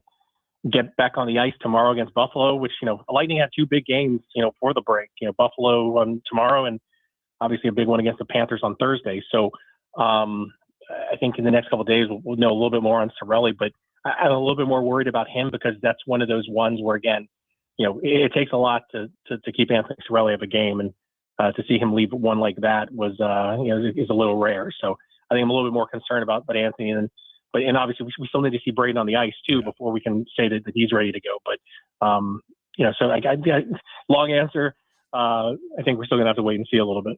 get back on the ice tomorrow against Buffalo, which, Lightning had 2 big games, for the break, Buffalo on tomorrow and obviously a big one against the Panthers on Thursday. So I think in the next couple of days, we'll know a little bit more on Cirelli, but I'm a little bit more worried about him because that's one of those ones where, again, it takes a lot to keep Anthony Cirelli of a game, and to see him leave one like that was, is a little rare. So I think I'm a little bit more concerned about Anthony, and obviously we still need to see Braden on the ice too before we can say that he's ready to go. But so long answer. I think we're still gonna have to wait and see a little bit.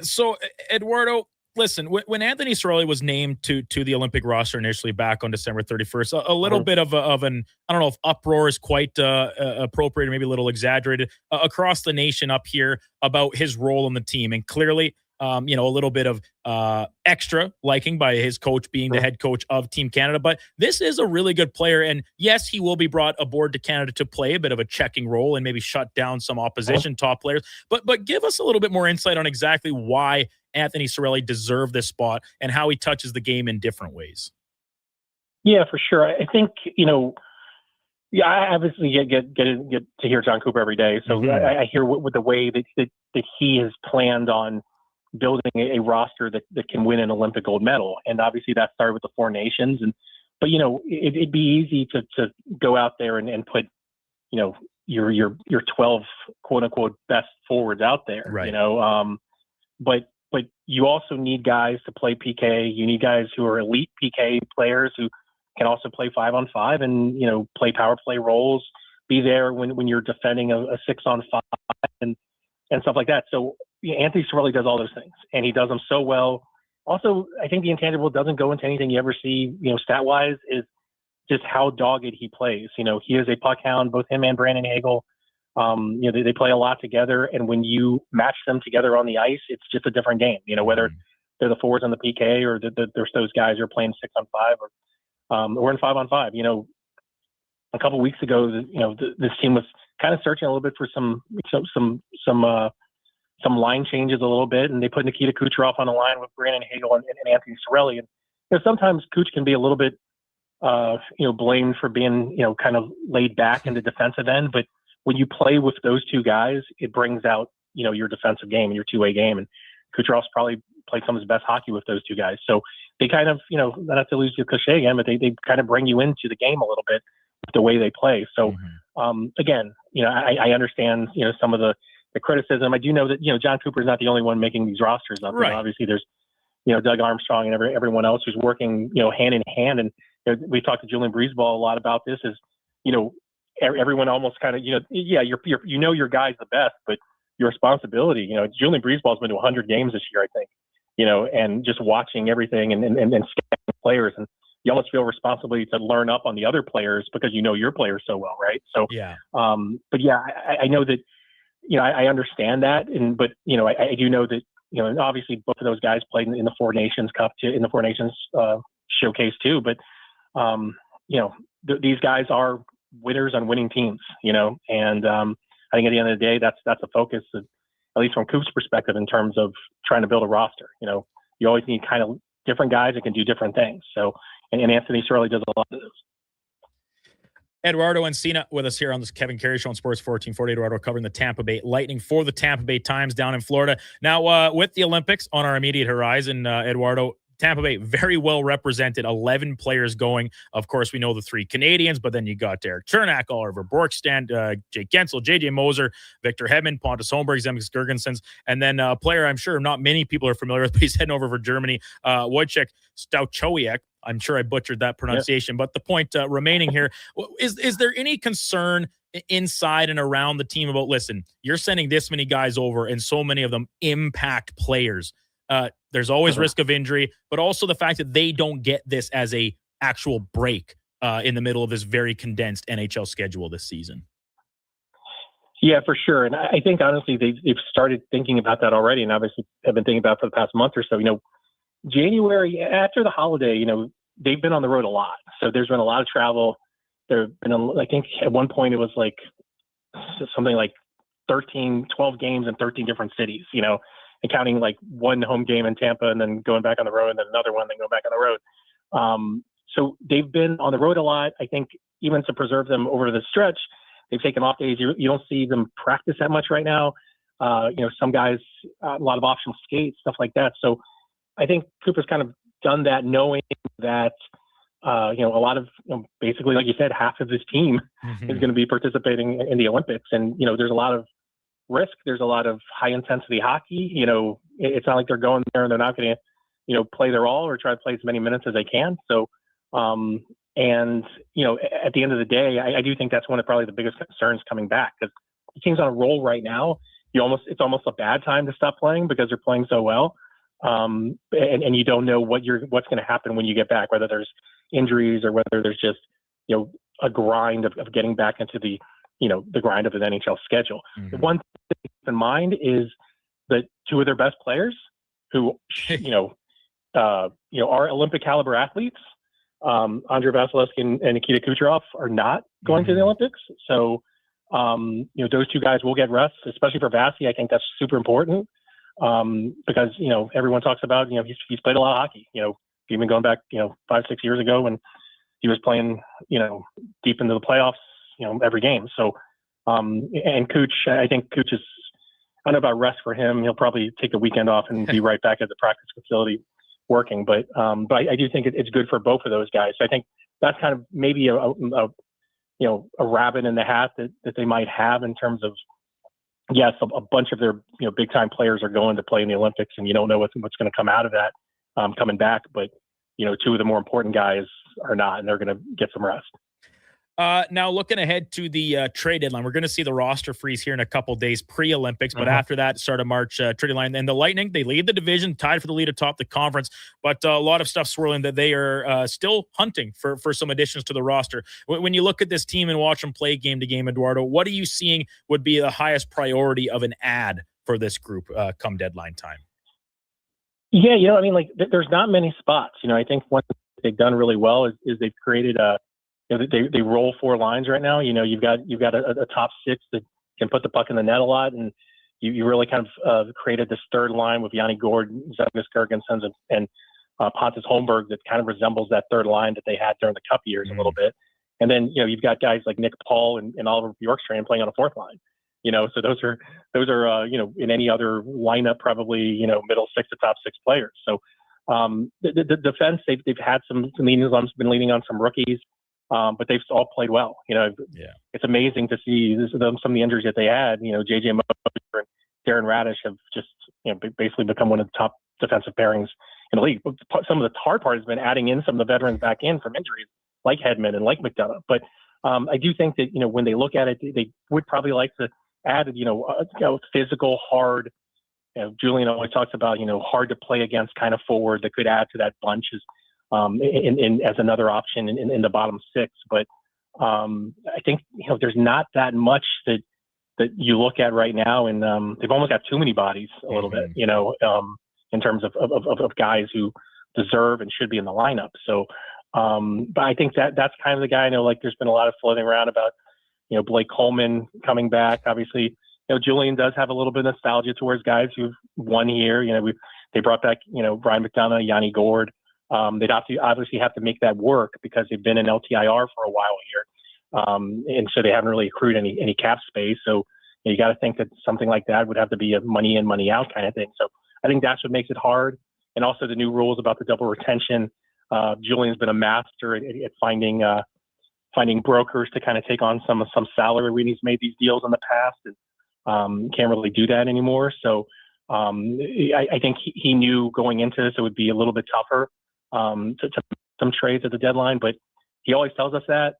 So Eduardo, listen, when Anthony Cirelli was named to the Olympic roster initially back on December 31st, a little bit of an, I don't know if uproar is quite appropriate or maybe a little exaggerated across the nation up here about his role on the team, and clearly. A little bit of extra liking by his coach being the head coach of Team Canada. But this is a really good player. And yes, he will be brought aboard to Canada to play a bit of a checking role and maybe shut down some opposition top players. But give us a little bit more insight on exactly why Anthony Cirelli deserved this spot and how he touches the game in different ways. Yeah, for sure. I think, I obviously get to hear John Cooper every day. So I hear with the way that he has planned on building a roster that can win an Olympic gold medal. And obviously that started with the 4 nations. But it'd be easy to go out there and put, your 12 quote unquote best forwards out there, right. But you also need guys to play PK. You need guys who are elite PK players who can also play 5-on-5 and, play power play roles, be there when you're defending a 6-on-5 and stuff like that. So Anthony Cirelli does all those things, and he does them so well. Also, I think the intangible doesn't go into anything you ever see, stat-wise, is just how dogged he plays. He is a puck hound, both him and Brandon Hagel. They play a lot together, and when you match them together on the ice, it's just a different game. Whether they're the forwards on the PK or there's those guys who are playing 6-on-5 or in 5-on-5. A couple weeks ago, this team was kind of searching a little bit for some line changes a little bit, and they put Nikita Kucherov on the line with Brandon Hagel and Anthony Cirelli. And sometimes Kuch can be a little bit blamed for being kind of laid back in the defensive end, but when you play with those 2 guys, it brings out your defensive game and your two-way game. And Kucherov's probably played some of his best hockey with those 2 guys. So they kind of not have to lose your cliche again, but they kind of bring you into the game a little bit with the way they play. So again, I understand some of the criticism. I do know that, John Cooper is not the only one making these rosters up. Right. Obviously there's, Doug Armstrong and everyone else who's working, hand in hand. And we talked to Julian Breezeball a lot about this is, everyone almost kind of, your guy's the best, but your responsibility, Julian Breezeball's been to 100 games this year, I think, and just watching everything and scouting players, and you almost feel responsibility to learn up on the other players because your players so well. Right. So, but yeah, I know that, I understand that. But I do know that, and obviously both of those guys played in the 4 Nations Cup, in the 4 Nations showcase too. But, these guys are winners on winning teams, and I think at the end of the day, that's a focus, at least from Coop's perspective, in terms of trying to build a roster. You always need kind of different guys that can do different things. So and Anthony Shirley does a lot of this. Eduardo Encina with us here on this Kevin Karius Show on Sports 1440. Eduardo covering the Tampa Bay Lightning for the Tampa Bay Times down in Florida. Now, with the Olympics on our immediate horizon, Eduardo, Tampa Bay very well represented, 11 players going. Of course, we know the 3 Canadians, but then you got Derek Chernak, Oliver Borkstand, Jake Gensel, JJ Moser, Victor Hedman, Pontus Holmberg, Zemgus Girgensons, and then a player I'm sure not many people are familiar with, but he's heading over for Germany, Wojciech Stauchowiak. I'm sure I butchered that pronunciation, but the point remaining here, is there any concern inside and around the team about, listen, you're sending this many guys over and so many of them impact players. There's always risk of injury, but also the fact that they don't get this as a actual break in the middle of this very condensed NHL schedule this season. Yeah, for sure. And I think, honestly, they've started thinking about that already, and obviously have been thinking about it for the past month or so. January, after the holiday, they've been on the road a lot. So there's been a lot of travel. There have been, I think at one point it was like something like 12 games in 13 different cities, and counting like one home game in Tampa and then going back on the road and then another one, then go back on the road. So they've been on the road a lot. I think even to preserve them over the stretch, they've taken off days. You don't see them practice that much right now. Some guys, a lot of optional skates, stuff like that. So I think Cooper's kind of done that, knowing that, a lot of, basically, like you said, half of his team is going to be participating in the Olympics. And, there's a lot of risk. There's a lot of high intensity hockey. It's not like they're going there and they're not going to, play their all or try to play as many minutes as they can. So, at the end of the day, I do think that's one of probably the biggest concerns coming back, because the team's on a roll right now. It's almost a bad time to stop playing because they're playing so well. And you don't know what's going to happen when you get back, whether there's injuries or whether there's just, a grind of getting back into the grind of an NHL schedule. The one thing to keep in mind is that 2 of their best players who, are Olympic caliber athletes, Andrei Vasilevsky and Nikita Kucherov, are not going to the Olympics. So, those 2 guys will get rest, especially for Vasi. I think that's super important. Because, everyone talks about, he's played a lot of hockey, even going back, 5-6 years ago when he was playing, deep into the playoffs, every game. So, and Cooch, I think Cooch is, I don't know about rest for him. He'll probably take the weekend off and be right back at the practice facility working. But I do think it's good for both of those guys. So I think that's kind of maybe a rabbit in the hat that they might have in terms of, yes, a bunch of their big time players are going to play in the Olympics, and you don't know what's going to come out of that coming back. But 2 of the more important guys are not, and they're going to get some rest. Now, looking ahead to the trade deadline, we're going to see the roster freeze here in a couple days pre-Olympics, but after that, start of March, trade deadline. And the Lightning, they lead the division, tied for the lead atop the conference, but a lot of stuff swirling that they are still hunting for some additions to the roster. When you look at this team and watch them play game to game, Eduardo, what are you seeing would be the highest priority of an add for this group come deadline time? Yeah, there's not many spots. I think one thing they've done really well is they've created they roll 4 lines right now. You've got a top 6 that can put the puck in the net a lot, and you really kind of created this third line with Yanni Gord, Zemgus Girgensons, and Pontus Holmberg that kind of resembles that third line that they had during the Cup years a little bit. And then you've got guys like Nick Paul and Oliver Bjorkstrand playing on a 4th line. So those are in any other lineup probably middle 6 to top 6 players. So the defense they've had some leanings on, been leaning on some rookies. But they've all played well. It's amazing to see some of the injuries that they had. JJ Moser and Darren Radish have just basically become one of the top defensive pairings in the league. Some of the hard part has been adding in some of the veterans back in from injuries, like Hedman and like McDonough. But I do think that when they look at it, they would probably like to add physical, hard. Julian always talks about hard to play against kind of forward that could add to that bunch as another option in the bottom 6. But I think there's not that much that you look at right now, and they've almost got too many bodies a little bit, in terms of guys who deserve and should be in the lineup. So, but I think that's kind of the guy. I know, there's been a lot of floating around about Blake Coleman coming back. Obviously, Julian does have a little bit of nostalgia towards guys who've won here. They brought back Brian McDonough, Yanni Gord. They'd obviously have to make that work because they've been in LTIR for a while here. And so they haven't really accrued any cap space. So you got to think that something like that would have to be a money in, money out kind of thing. So I think that's what makes it hard. And also the new rules about the double retention. Julian's been a master at finding brokers to kind of take on some salary when he's made these deals in the past, and can't really do that anymore. So I think he knew going into this it would be a little bit tougher to some trades at the deadline, but he always tells us that,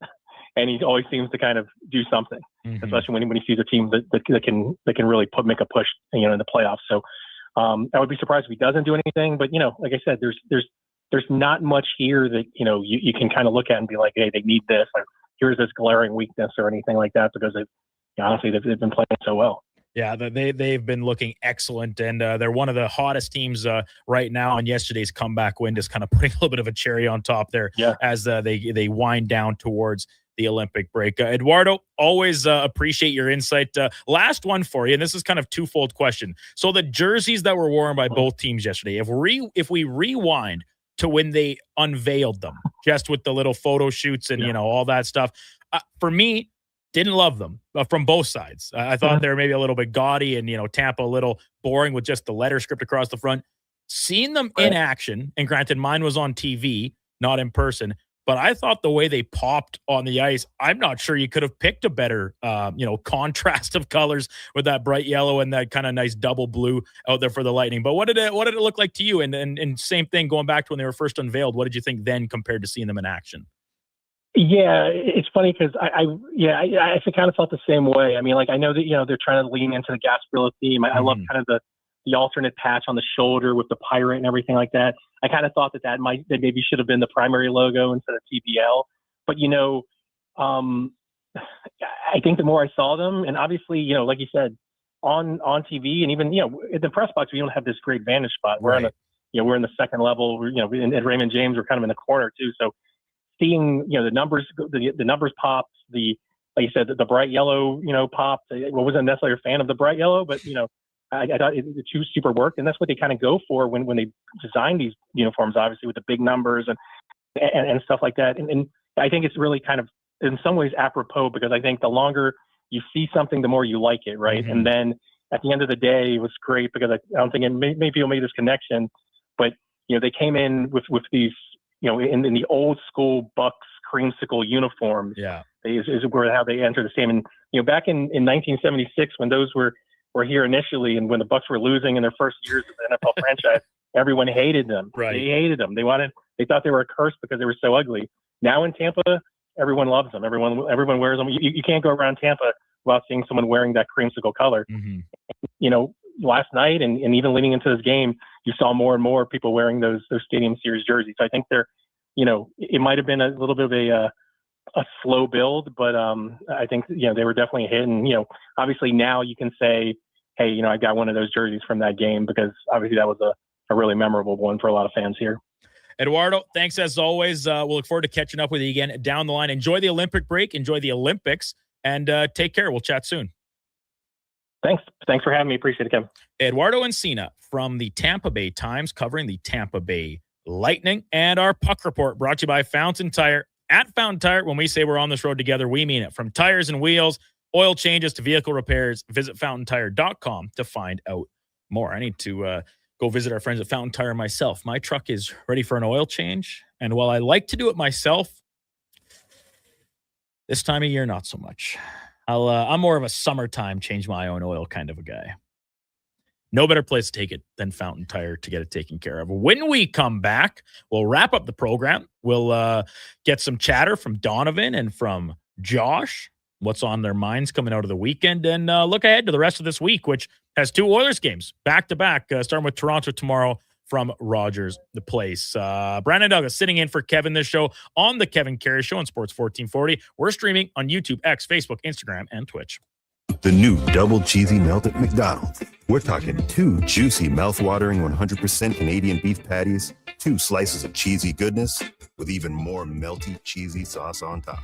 and he always seems to kind of do something, especially when he sees a team that can really make a push, in the playoffs. So I would be surprised if he doesn't do anything. But like I said, there's not much here that you can kind of look at and be like, hey, they need this, or here's this glaring weakness or anything like that, because honestly they've been playing so well. Yeah, they've been looking excellent, and they're one of the hottest teams right now. And yesterday's comeback win is kind of putting a little bit of a cherry on top there as they wind down towards the Olympic break. Eduardo, always appreciate your insight. Last one for you, and this is kind of twofold question. So the jerseys that were worn by both teams yesterday, if we rewind to when they unveiled them, just with the little photo shoots and all that stuff, for me, didn't love them from both sides. I thought they were maybe a little bit gaudy, and Tampa a little boring with just the letter script across the front. Seeing them in action, and granted mine was on TV, not in person, but I thought the way they popped on the ice, I'm not sure you could have picked a better, contrast of colors with that bright yellow and that kind of nice double blue out there for the Lightning. But what did it look like to you? And same thing, going back to when they were first unveiled, what did you think then compared to seeing them in action? Yeah, it's funny because I kind of felt the same way. I mean, like, I know that they're trying to lean into the Gasparilla theme. I love kind of the alternate patch on the shoulder with the pirate and everything like that. I kind of thought that maybe should have been the primary logo instead of TBL. But I think the more I saw them, and obviously like you said, on TV, and even in the press box, we don't have this great vantage spot. We're on we're in the second level. At Raymond James, we're kind of in the corner too. So seeing the numbers popped, like you said, the bright yellow popped. I wasn't necessarily a fan of the bright yellow, but I thought the two super worked, and that's what they kind of go for when they design these uniforms, obviously with the big numbers and stuff like that. And I think it's really kind of in some ways apropos, because I think the longer you see something, the more you like it, right? And then at the end of the day, it was great because I don't think maybe people made this connection, but they came in with these in the old school Bucks creamsicle uniforms. Yeah, is how they enter the stadium. And back in 1976, when those were here initially, and when the Bucks were losing in their first years of the NFL franchise, everyone hated them. Right. They hated them. They thought they were a curse because they were so ugly. Now in Tampa, everyone loves them. Everyone wears them. You can't go around Tampa without seeing someone wearing that creamsicle color. Last night and even leading into this game, you saw more and more people wearing those Stadium Series jerseys. So I think they're, it might have been a little bit of a slow build, but I think they were definitely a hit. And obviously now you can say, hey, I got one of those jerseys from that game, because obviously that was a really memorable one for a lot of fans here. Eduardo, thanks as always. We'll look forward to catching up with you again down the line. Enjoy the Olympic break, enjoy the Olympics, and take care. We'll chat soon. Thanks for having me. Appreciate it, Kevin. Eduardo Encina from the Tampa Bay Times, covering the Tampa Bay Lightning, and our puck report brought to you by Fountain Tire. At Fountain Tire, when we say we're on this road together, we mean it. From tires and wheels, oil changes to vehicle repairs, visit fountaintire.com to find out more. I need to go visit our friends at Fountain Tire myself. My truck is ready for an oil change, and while I like to do it myself, this time of year, not so much. I'm more of a summertime change my own oil kind of a guy. No better place to take it than Fountain Tire to get it taken care of. When we come back, we'll wrap up the program. We'll get some chatter from Donovan and from Josh, what's on their minds coming out of the weekend, and look ahead to the rest of this week, which has two Oilers games back-to-back, starting with Toronto tomorrow from Rogers the Place. Brandon Douglas sitting in for Kevin this show on the Kevin Karius Show on Sports 1440. We're streaming on YouTube, X, Facebook, Instagram, and Twitch. The new double cheesy melt at McDonald's. We're talking 2 juicy, mouth-watering 100% Canadian beef patties, 2 slices of cheesy goodness, with even more melty, cheesy sauce on top.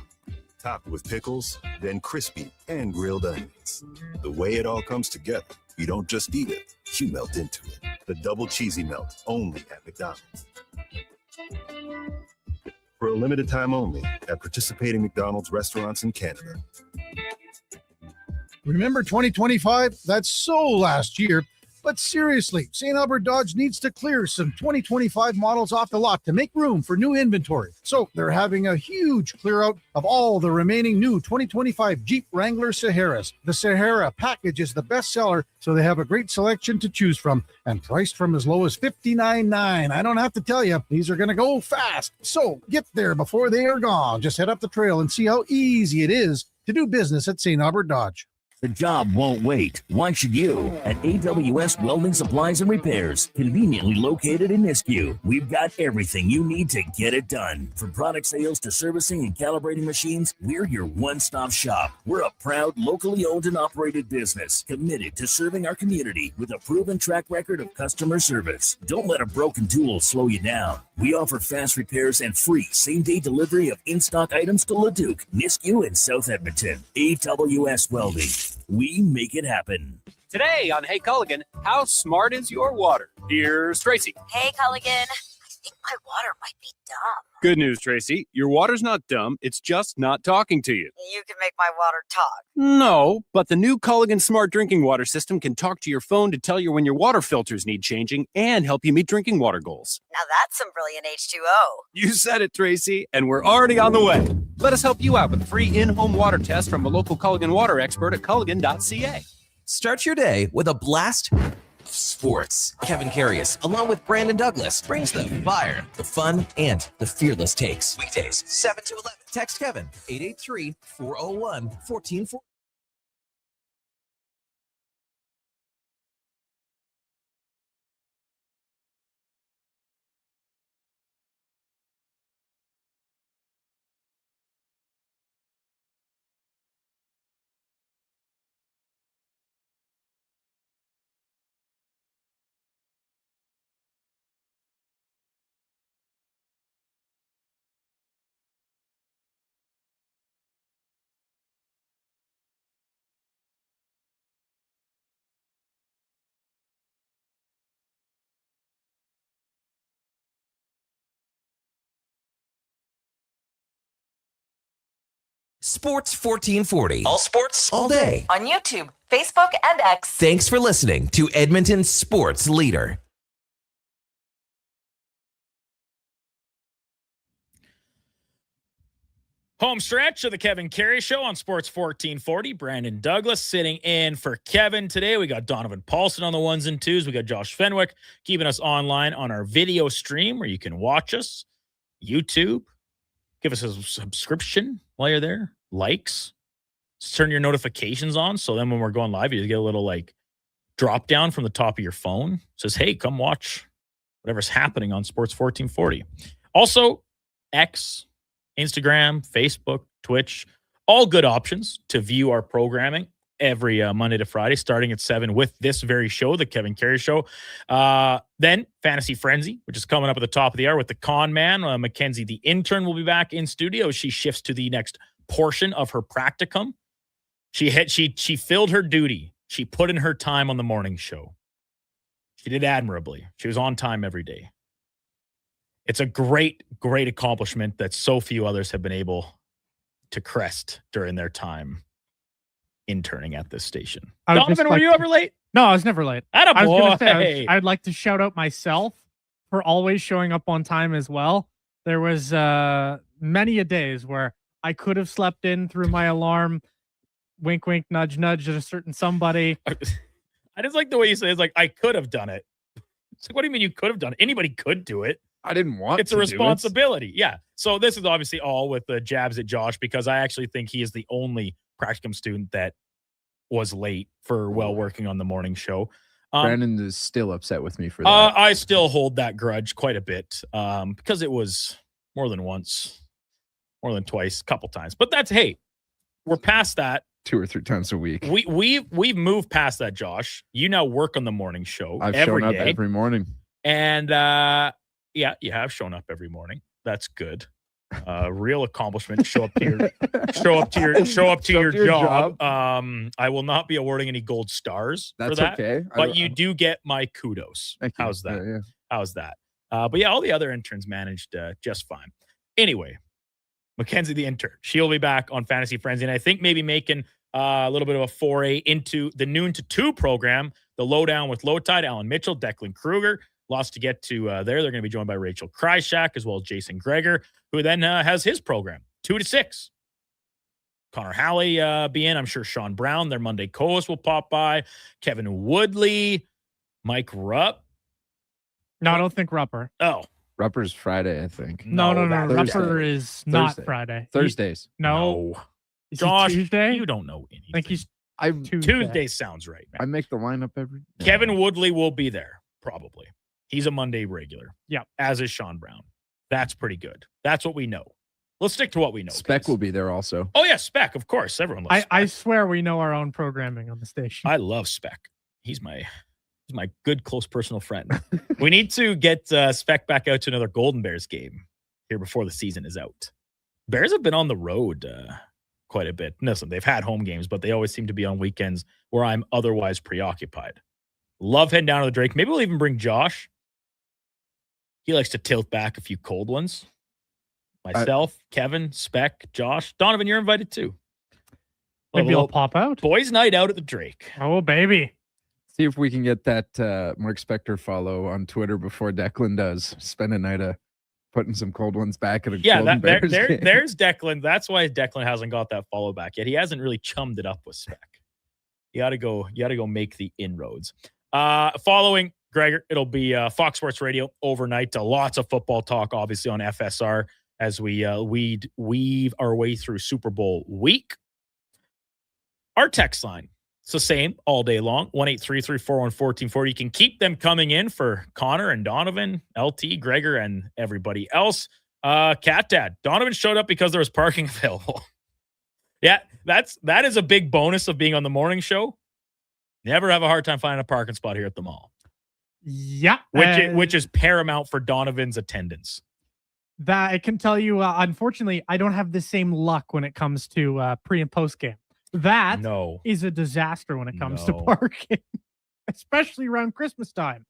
Topped with pickles, then crispy and grilled onions. The way it all comes together, you don't just eat it, you melt into it. The double cheesy melt, only at McDonald's. For a limited time only at participating McDonald's restaurants in Canada. Remember 2025? That's so last year. But seriously, St. Albert Dodge needs to clear some 2025 models off the lot to make room for new inventory. So they're having a huge clear out of all the remaining new 2025 Jeep Wrangler Saharas. The Sahara package is the best seller, so they have a great selection to choose from and priced from as low as $59.9. I don't have to tell you, these are going to go fast. So get there before they are gone. Just head up the trail and see how easy it is to do business at St. Albert Dodge. The job won't wait. Why should you? At AWS Welding Supplies and Repairs, conveniently located in Nisku, we've got everything you need to get it done. From product sales to servicing and calibrating machines, we're your one-stop shop. We're a proud, locally owned and operated business, committed to serving our community with a proven track record of customer service. Don't let a broken tool slow you down. We offer fast repairs and free same-day delivery of in-stock items to Leduc, Nisku, and South Edmonton. AWS Welding. We make it happen. Today on Hey Culligan, how smart is your water? Here's Tracy. Hey Culligan, I think my water might be dumb. Good news, Tracy. Your water's not dumb. It's just not talking to you. You can make my water talk. No, but the new Culligan Smart Drinking Water System can talk to your phone to tell you when your water filters need changing and help you meet drinking water goals. Now that's some brilliant H2O. You said it, Tracy, and we're already on the way. Let us help you out with a free in-home water test from a local Culligan water expert at culligan.ca. Start your day with a blast of sports. Kevin Karius, along with Brandon Douglas, brings the fire, the fun, and the fearless takes. Weekdays, 7 to 11. Text Kevin, 883-401-1440. Sports 1440. All sports, all day. On YouTube, Facebook, and X. Thanks for listening to Edmonton's sports leader. Home stretch of the Kevin Karius Show on Sports 1440. Brandon Douglas sitting in for Kevin today. We got Donovan Paulson on the ones and twos. We got Josh Fenwick keeping us online on our video stream where you can watch us. YouTube. Give us a subscription while you're there. Likes. Just turn your notifications on so then when we're going live, you get a little like drop down from the top of your phone. It says, hey, come watch whatever's happening on Sports 1440. Also, X, Instagram, Facebook, Twitch, all good options to view our programming every Monday to Friday, starting at 7 with this very show, the Kevin Karius Show. Then Fantasy Frenzy, which is coming up at the top of the hour with the con man. Mackenzie, the intern, will be back in studio. She shifts to the next portion of her practicum. She filled her duty. She put in her time on the morning show. She did admirably. She was on time every day. It's a great, great accomplishment that so few others have been able to crest during their time interning at this station. Donovan, were you ever late? No, I was never late. Attaboy. I was going to say, I'd like to shout out myself for always showing up on time as well. There was many a days where I could have slept in through my alarm. Wink, wink, nudge, nudge at a certain somebody. I just like the way you say it's like, I could have done it. It's like, what do you mean you could have done it? Anybody could do it. I didn't want It's a responsibility. Yeah. So this is obviously all with the jabs at Josh because I actually think he is the only practicum student that was late for working on the morning show. Brandon is still upset with me for that. I still hold that grudge quite a bit because it was more than once, more than twice, a couple times. But that's, hey, we're past that. 2 or 3 times a week. We've moved past that, Josh. You now work on the morning show. I've shown up every morning. And yeah, you have shown up every morning. That's good. Real accomplishment. Show up to your job. I will not be awarding any gold stars for That's that. okay. But you do get my kudos. Thank you. How's that? Yeah. How's that? But yeah, all the other interns managed just fine. Anyway, Mackenzie the intern, she'll be back on Fantasy Frenzy, and I think maybe making a little bit of a foray into the noon to 2 program, the Lowdown with Low Tide, Alan Mitchell, Declan Kruger. Lots to get to there. They're going to be joined by Rachel Kryshak as well as Jason Greger, who then has his program, 2 to 6. Connor Halley be in. I'm sure Sean Brown, their Monday co-host, will pop by. Kevin Woodley, Mike Rupp. No, I don't think Rupper. Oh. Rupper's Friday, I think. No. Thursday. Rupper is not Thursday. Friday. Thursdays. No. Is he Josh, Tuesday? you don't know anything. I think he's Tuesday sounds right, man. I make the lineup every. Kevin Woodley will be there, probably. He's a Monday regular. Yeah. As is Sean Brown. That's pretty good. That's what we know. Let's stick to what we know. Spec will be there also. Oh, yeah, Spec, of course. Everyone loves Spec. I swear we know our own programming on the station. I love Spec. He's my good, close personal friend. We need to get Spec back out to another Golden Bears game here before the season is out. Bears have been on the road quite a bit. Listen, they've had home games, but they always seem to be on weekends where I'm otherwise preoccupied. Love heading down to the Drake. Maybe we'll even bring Josh. He likes to tilt back a few cold ones. Myself, Kevin, Spec, Josh. Donovan, you're invited too. Maybe I'll pop out. Boys' night out at the Drake. Oh, baby. See if we can get that Mark Spector follow on Twitter before Declan does. Spend a night putting some cold ones back at a Golden Bears game. There's Declan. That's why Declan hasn't got that follow back yet. He hasn't really chummed it up with Spec. You gotta go make the inroads. Following Gregor, it'll be Fox Sports Radio overnight. Lots of football talk, obviously, on FSR as we weave our way through Super Bowl week. Our text line, it's the same all day long, 1-833-414-1440. You can keep them coming in for Connor and Donovan, LT, Gregor, and everybody else. Cat Dad, Donovan showed up because there was parking available. Yeah, that is a big bonus of being on the morning show. Never have a hard time finding a parking spot here at the mall. Yeah. Which is paramount for Donovan's attendance. That I can tell you, unfortunately, I don't have the same luck when it comes to pre and post game. That is a disaster when it comes to parking, especially around Christmas time.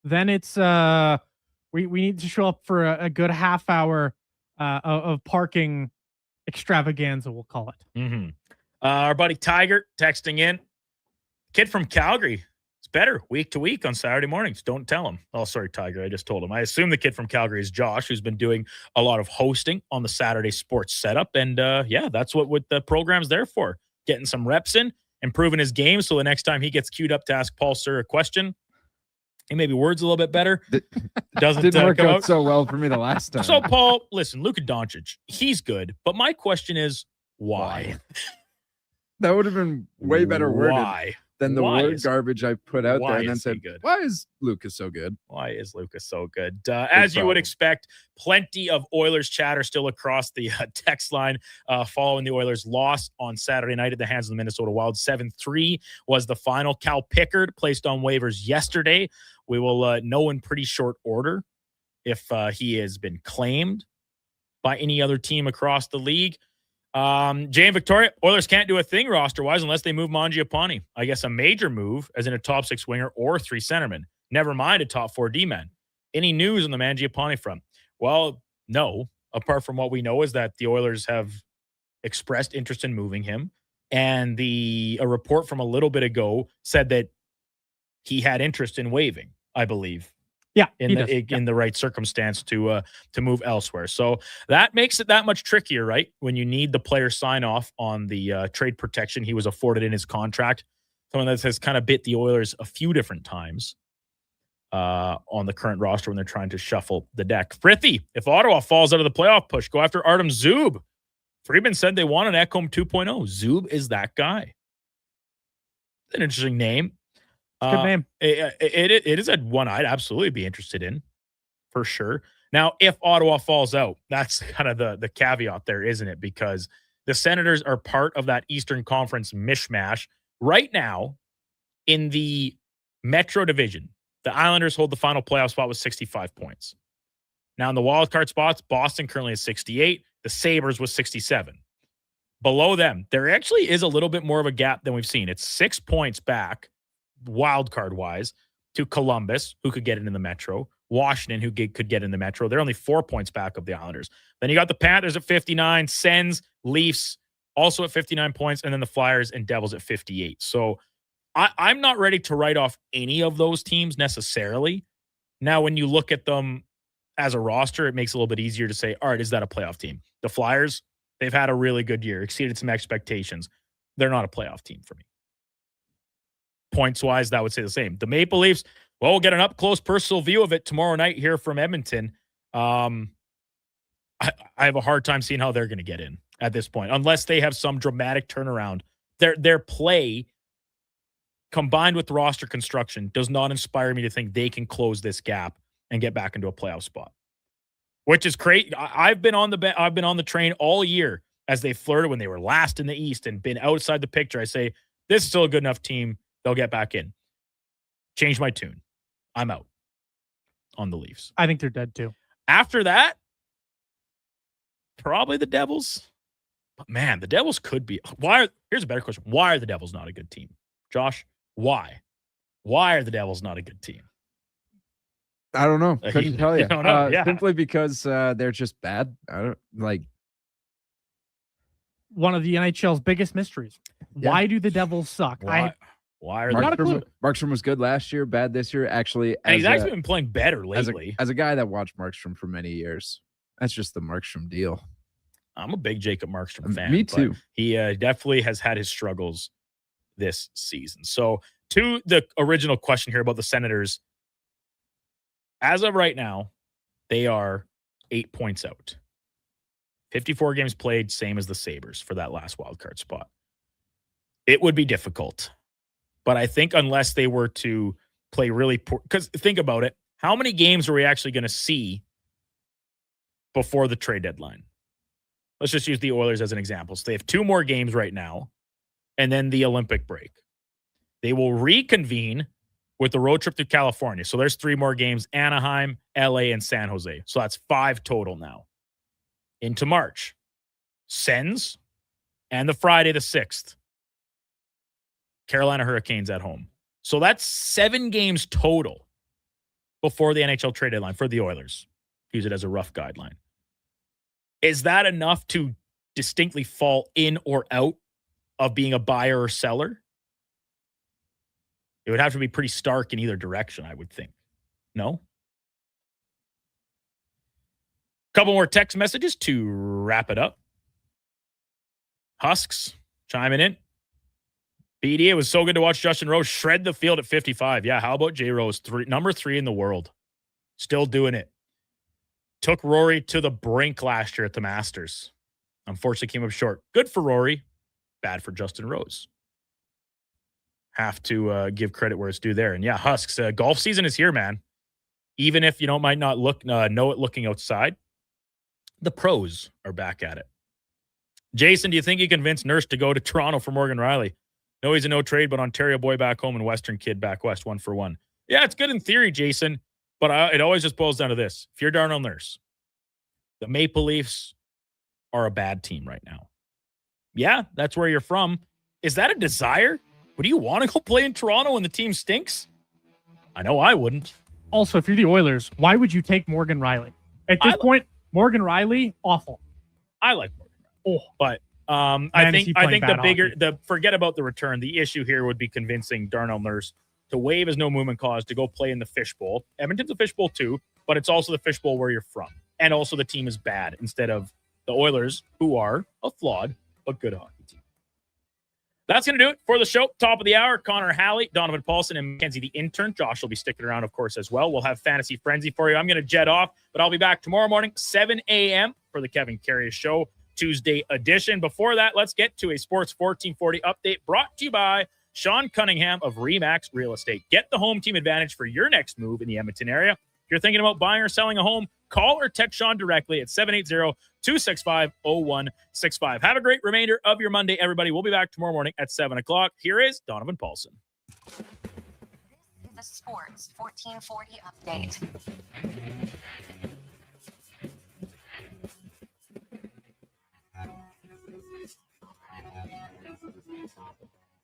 Then it's we need to show up for a good half hour of parking extravaganza, we'll call it. Mm-hmm. Our buddy Tiger texting in. Kid from Calgary. It's better week to week on Saturday mornings. Don't tell him. Oh, sorry, Tiger. I just told him. I assume the kid from Calgary is Josh, who's been doing a lot of hosting on the Saturday sports setup. And yeah, that's what the program's there for. Getting some reps in, improving his game. So the next time he gets queued up to ask Paul Sir a question, he maybe words a little bit better. Didn't work out so well for me the last time. So Paul, listen, Luka Doncic, he's good. But my question is, why? That would have been way better worded than the word garbage I put out there and then said, why is Lucas so good? Why is Lucas so good? As you would expect, plenty of Oilers chatter still across the text line following the Oilers' loss on Saturday night at the hands of the Minnesota Wild. 7-3 was the final. Cal Pickard placed on waivers yesterday. We will know in pretty short order if he has been claimed by any other team across the league. Jay and Victoria, Oilers can't do a thing roster-wise unless they move Mangiapane. I guess a major move, as in a top 6 winger or 3 centermen. Never mind a top 4 D-man. Any news on the Mangiapane front? Well, no. Apart from what we know is that the Oilers have expressed interest in moving him. And a report from a little bit ago said that he had interest in waiving, I believe. Yeah, in the right circumstance to move elsewhere. So that makes it that much trickier, right? When you need the player sign off on the trade protection he was afforded in his contract. Someone that has kind of bit the Oilers a few different times on the current roster when they're trying to shuffle the deck. Frithie, if Ottawa falls out of the playoff push, go after Artem Zub. Friedman said they want an Ekholm 2.0. Zub is that guy. An interesting name. Good name. It is a one I'd absolutely be interested in, for sure. Now, if Ottawa falls out, that's kind of the caveat there, isn't it? Because the Senators are part of that Eastern Conference mishmash. Right now, in the Metro Division, the Islanders hold the final playoff spot with 65 points. Now, in the wildcard spots, Boston currently has 68. The Sabres with 67. Below them, there actually is a little bit more of a gap than we've seen. It's 6 points back, wild card wise, to Columbus, who could get into the Metro, Washington, who could get in the Metro. They're only 4 points back of the Islanders. Then you got the Panthers at 59, Sens, Leafs also at 59 points, and then the Flyers and Devils at 58. So I'm not ready to write off any of those teams necessarily. Now, when you look at them as a roster, it makes it a little bit easier to say, all right, is that a playoff team? The Flyers, they've had a really good year, exceeded some expectations. They're not a playoff team for me. Points-wise, that would say the same. The Maple Leafs, well, we'll get an up-close personal view of it tomorrow night here from Edmonton. I have a hard time seeing how they're going to get in at this point, unless they have some dramatic turnaround. Their play, combined with roster construction, does not inspire me to think they can close this gap and get back into a playoff spot, which is great. I've been on the train all year as they flirted when they were last in the East and been outside the picture. I say, this is still a good enough team. They'll get back in. Change my tune. I'm out on the Leafs. I think they're dead too. After that, probably the Devils. But man, the Devils could be. Here's a better question. Why are the Devils not a good team? Josh, why? Why are the Devils not a good team? I don't know. Couldn't tell you. You don't know? Yeah. Simply because they're just bad. I don't like. One of the NHL's biggest mysteries. Yeah. Why do the Devils suck? Why are they not a clue? Markstrom was good last year, bad this year. Actually, and he's actually been playing better lately. As a guy that watched Markstrom for many years, that's just the Markstrom deal. I'm a big Jacob Markstrom fan. Me too. He definitely has had his struggles this season. So to the original question here about the Senators, as of right now, they are 8 points out. 54 games played, same as the Sabres for that last wildcard spot. It would be difficult. But I think unless they were to play really poor, because think about it, how many games are we actually going to see before the trade deadline? Let's just use the Oilers as an example. So they have 2 more games right now, and then the Olympic break. They will reconvene with the road trip to California. So there's 3 more games, Anaheim, LA, and San Jose. So that's 5 total now. Into March. Sens, and the Friday the 6th. Carolina Hurricanes at home. So that's 7 games total before the NHL trade deadline for the Oilers. Use it as a rough guideline. Is that enough to distinctly fall in or out of being a buyer or seller? It would have to be pretty stark in either direction, I would think. No? Couple more text messages to wrap it up. Husks chiming in. BD, it was so good to watch Justin Rose shred the field at 55. Yeah, how about J. Rose? Number 3 in the world. Still doing it. Took Rory to the brink last year at the Masters. Unfortunately, came up short. Good for Rory. Bad for Justin Rose. Have to give credit where it's due there. And yeah, Husks, golf season is here, man. Even if you might not know it looking outside, the pros are back at it. Jason, do you think you convinced Nurse to go to Toronto for Morgan Riley? No, he's a no trade, but Ontario boy back home and Western kid back west, 1 for 1. Yeah, it's good in theory, Jason, but it always just boils down to this. If you're Darnell Nurse, the Maple Leafs are a bad team right now. Yeah, that's where you're from. Is that a desire? Would you want to go play in Toronto when the team stinks? I know I wouldn't. Also, if you're the Oilers, why would you take Morgan Riley? At this point, Morgan Riley, awful. I like Morgan Riley. But I think forget about the return. The issue here would be convincing Darnell Nurse to waive his no movement clause to go play in the fishbowl. Edmonton's a fishbowl too, but it's also the fishbowl where you're from. And also the team is bad instead of the Oilers, who are a flawed but good hockey team. That's going to do it for the show. Top of the hour, Connor Halley, Donovan Paulson, and Mackenzie the intern. Josh will be sticking around, of course, as well. We'll have Fantasy Frenzy for you. I'm going to jet off, but I'll be back tomorrow morning, 7 a.m. for the Kevin Karius Show, Tuesday edition. Before that, let's get to a Sports 1440 update brought to you by Sean Cunningham of RE/MAX Real Estate. Get the home team advantage for your next move in the Edmonton area. If you're thinking about buying or selling a home, call or text Sean directly at 780-265-0165. Have a great remainder of your Monday, everybody. We'll be back tomorrow morning at 7 o'clock. Here is Donovan Paulson. This is the Sports 1440 update.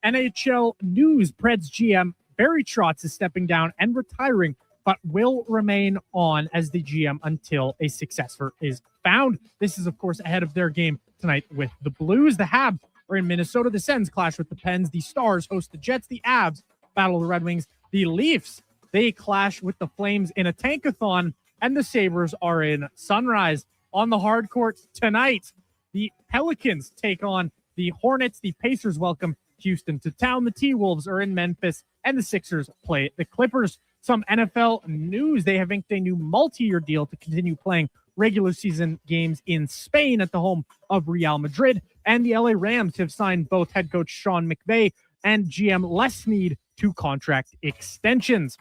NHL news: Preds GM Barry Trotz is stepping down and retiring but will remain on as the GM until a successor is found. This is, of course, ahead of their game tonight with the Blues. The Habs are in Minnesota. The Sens clash with the Pens. The Stars host the Jets. The Avs battle the Red Wings. The Leafs, they clash with the Flames in a tankathon. And the Sabres are in Sunrise. On the hard court tonight, the Pelicans take on the Hornets. The Pacers welcome Houston to town. The T-Wolves are in Memphis. And the Sixers play the Clippers. Some NFL news. They have inked a new multi-year deal to continue playing regular season games in Spain at the home of Real Madrid. And the LA Rams have signed both head coach Sean McVay and GM Les Snead to contract extensions.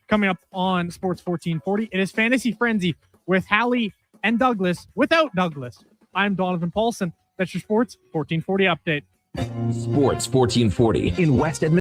Coming up on Sports 1440, it is Fantasy Frenzy with Hallie and Douglas without Douglas. I'm Donovan Paulson. That's your Sports 1440 update. Sports 1440 in West Edmonton.